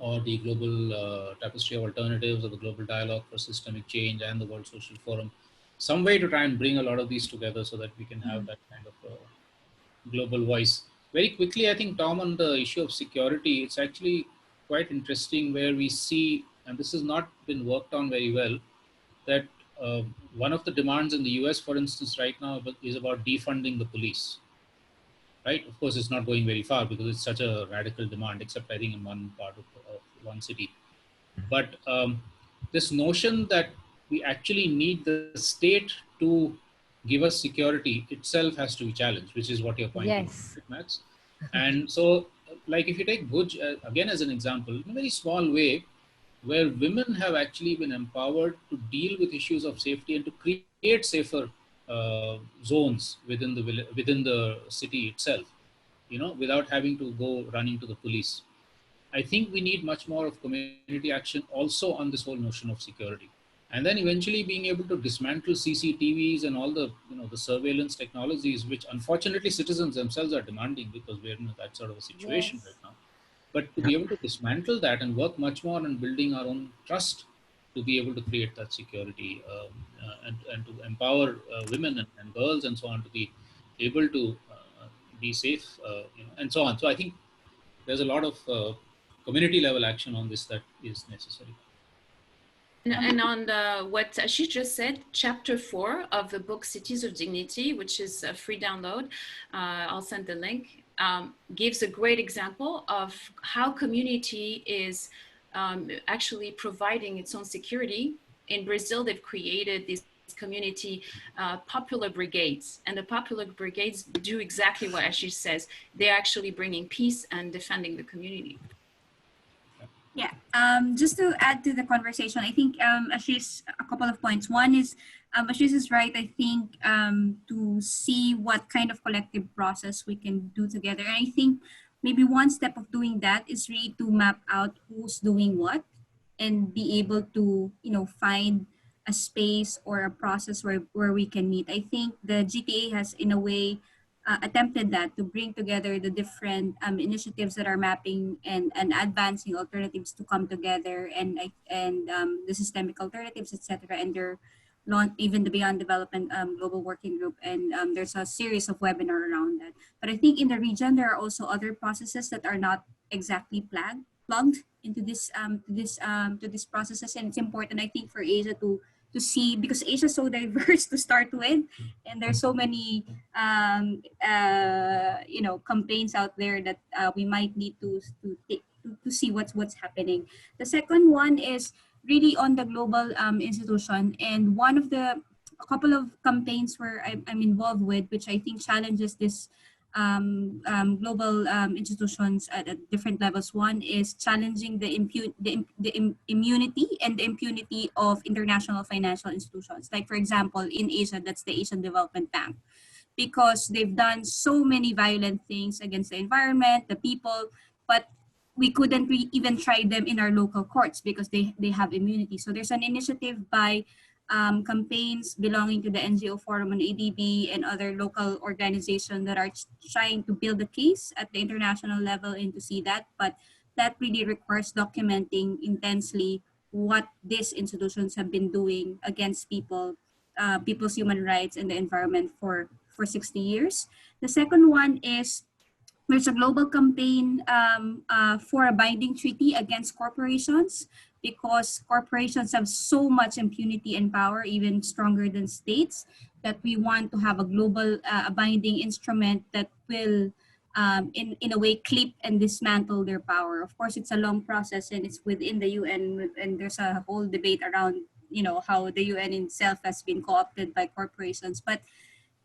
or the Global Tapestry of Alternatives or the Global Dialogue for Systemic Change and the World Social Forum, some way to try and bring a lot of these together so that we can have that kind of global voice. Very quickly, I think, Tom, on the issue of security, it's actually quite interesting where we see, and this has not been worked on very well, that one of the demands in the US, for instance, right now is about defunding the police. Right? Of course, it's not going very far because it's such a radical demand, except I think in one part of one city. But this notion that we actually need the state to give us security itself has to be challenged, which is what you're pointing out, Max. And so, like if you take Bhuj again as an example, in a very small way, where women have actually been empowered to deal with issues of safety and to create safer zones within the city itself, without having to go running to the police. I think we need much more of community action also on this whole notion of security. And then eventually being able to dismantle CCTVs and all the, the surveillance technologies, which unfortunately citizens themselves are demanding because we're in that sort of a situation right now. But to be able to dismantle that and work much more on building our own trust to be able to create that security and to empower women and girls and so on to be able to be safe, and so on. So I think there's a lot of community level action on this that is necessary. And on what Ashish just said, chapter 4 of the book Cities of Dignity, which is a free download, I'll send the link, gives a great example of how community is actually providing its own security. In Brazil, they've created these community popular brigades, and the popular brigades do exactly what Ashish says. They're actually bringing peace and defending the community. Yeah, just to add to the conversation, I think Ashish, a couple of points. One is, Ashish is right, I think, to see what kind of collective process we can do together. And I think maybe one step of doing that is really to map out who's doing what and be able to, find a space or a process where we can meet. I think the GTA has, in a way, attempted that, to bring together the different initiatives that are mapping and advancing alternatives to come together, and the systemic alternatives, etc. And they're even the Beyond Development Global Working Group, and there's a series of webinars around that. But I think in the region there are also other processes that are not exactly plugged into this processes, and it's important, I think, for Asia to see, because Asia is so diverse to start with, and there's so many campaigns out there that we might need to see what's happening. The second one is really on the global institution, and one of a couple of campaigns where I'm involved with, which I think challenges this global institutions at different levels. One is challenging the immunity and the impunity of international financial institutions. Like, for example, in Asia, that's the Asian Development Bank, because they've done so many violent things against the environment, the people, but we couldn't even try them in our local courts because they have immunity. So there's an initiative by campaigns belonging to the NGO Forum on ADB and other local organizations that are trying to build a case at the international level and to see that. But that really requires documenting intensely what these institutions have been doing against people's human rights and the environment for 60 years. The second one is there's a global campaign for a binding treaty against corporations, because corporations have so much impunity and power, even stronger than states, that we want to have a global binding instrument that will, in a way, clip and dismantle their power. Of course, it's a long process, and it's within the UN, and there's a whole debate around, how the UN itself has been co-opted by corporations. But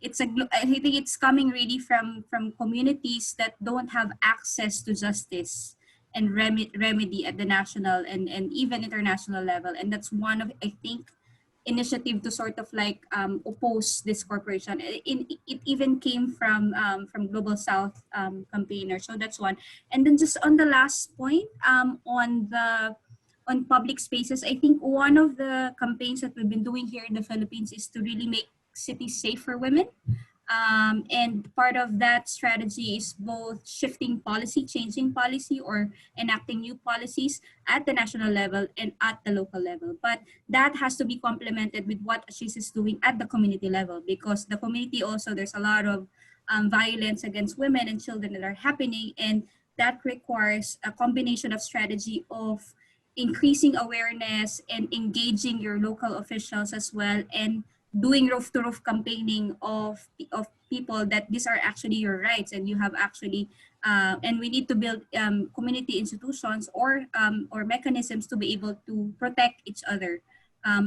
I think it's coming really from communities that don't have access to justice and remedy at the national and even international level. And that's one of, I think, initiative to sort of like oppose this corporation. It even came from Global South campaigner. So that's one. And then just on the last point, on public spaces, I think one of the campaigns that we've been doing here in the Philippines is to really make cities safe for women. And part of that strategy is both shifting policy, changing policy, or enacting new policies at the national level and at the local level. But that has to be complemented with what Ashish is doing at the community level, because the community also, there's a lot of violence against women and children that are happening, and that requires a combination of strategy of increasing awareness and engaging your local officials as well, and doing roof-to-roof campaigning of people that these are actually your rights, and you have actually, and we need to build community institutions or mechanisms to be able to protect each other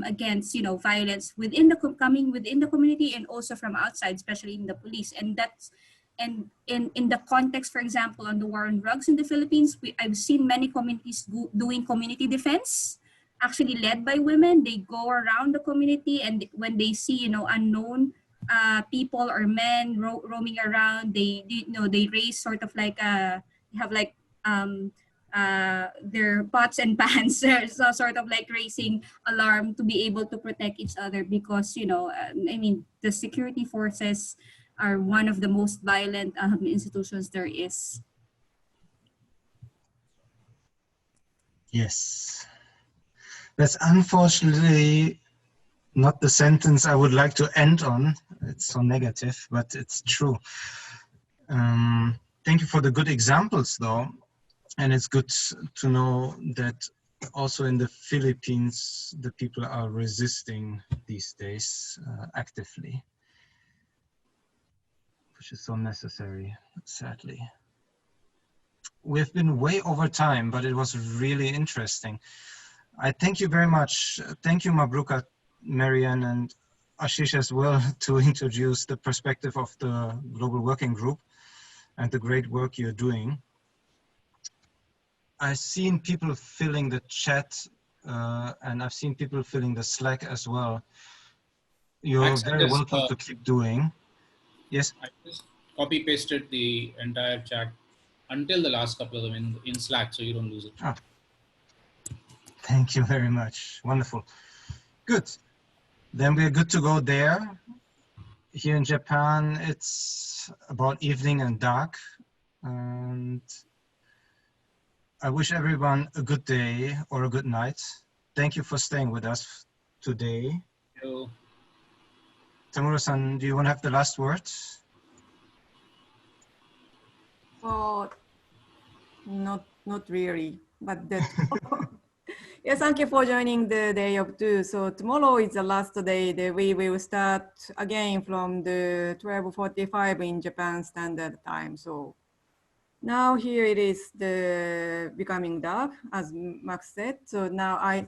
against, violence within the community and also from outside, especially in the police. And that's, and in the context, for example, on the war on drugs in the Philippines, I've seen many communities doing community defense, actually led by women. They go around the community, and when they see, unknown people or men roaming around, they raise sort of like have like their pots and pans, so sort of like raising alarm to be able to protect each other, because the security forces are one of the most violent institutions there is. Yes. That's unfortunately not the sentence I would like to end on. it's so negative, but it's true. Thank you for the good examples, though. And it's good to know that also in the Philippines, the people are resisting these days actively, which is so necessary, sadly. We've been way over time, but it was really interesting. I thank you very much. Thank you, Mabruka, Marianne, and Ashish as well, to introduce the perspective of the Global Working Group and the great work you're doing. I've seen people filling the chat and I've seen people filling the Slack as well. You're very welcome to keep doing. Yes? I just copy pasted the entire chat until the last couple of them in Slack, so you don't lose it. Oh. Thank you very much. Wonderful. Good. Then we're good to go there. Here in Japan, it's about evening and dark. And I wish everyone a good day or a good night. Thank you for staying with us today. Hello. Tamura-san, do you want to have the last words? Oh, not really, but that. Yes, thank you for joining the day of two. So tomorrow is the last day that we will start again from the 12:45 in Japan Standard Time. So now here it is the becoming dark, as Max said. So now I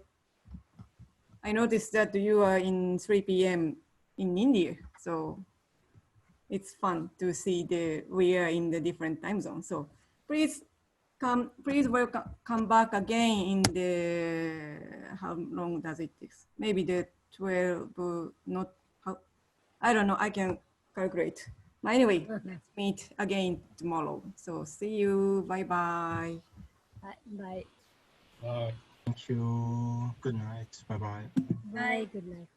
noticed that you are in 3 p.m. in India. So it's fun to see we are in the different time zones. So please come back again in the, how long does it take? Maybe the 12, I don't know, I can calculate. But anyway, let's meet again tomorrow. So see you, bye-bye. Bye. Bye. Thank you. Good night. Bye-bye. Bye. Good night.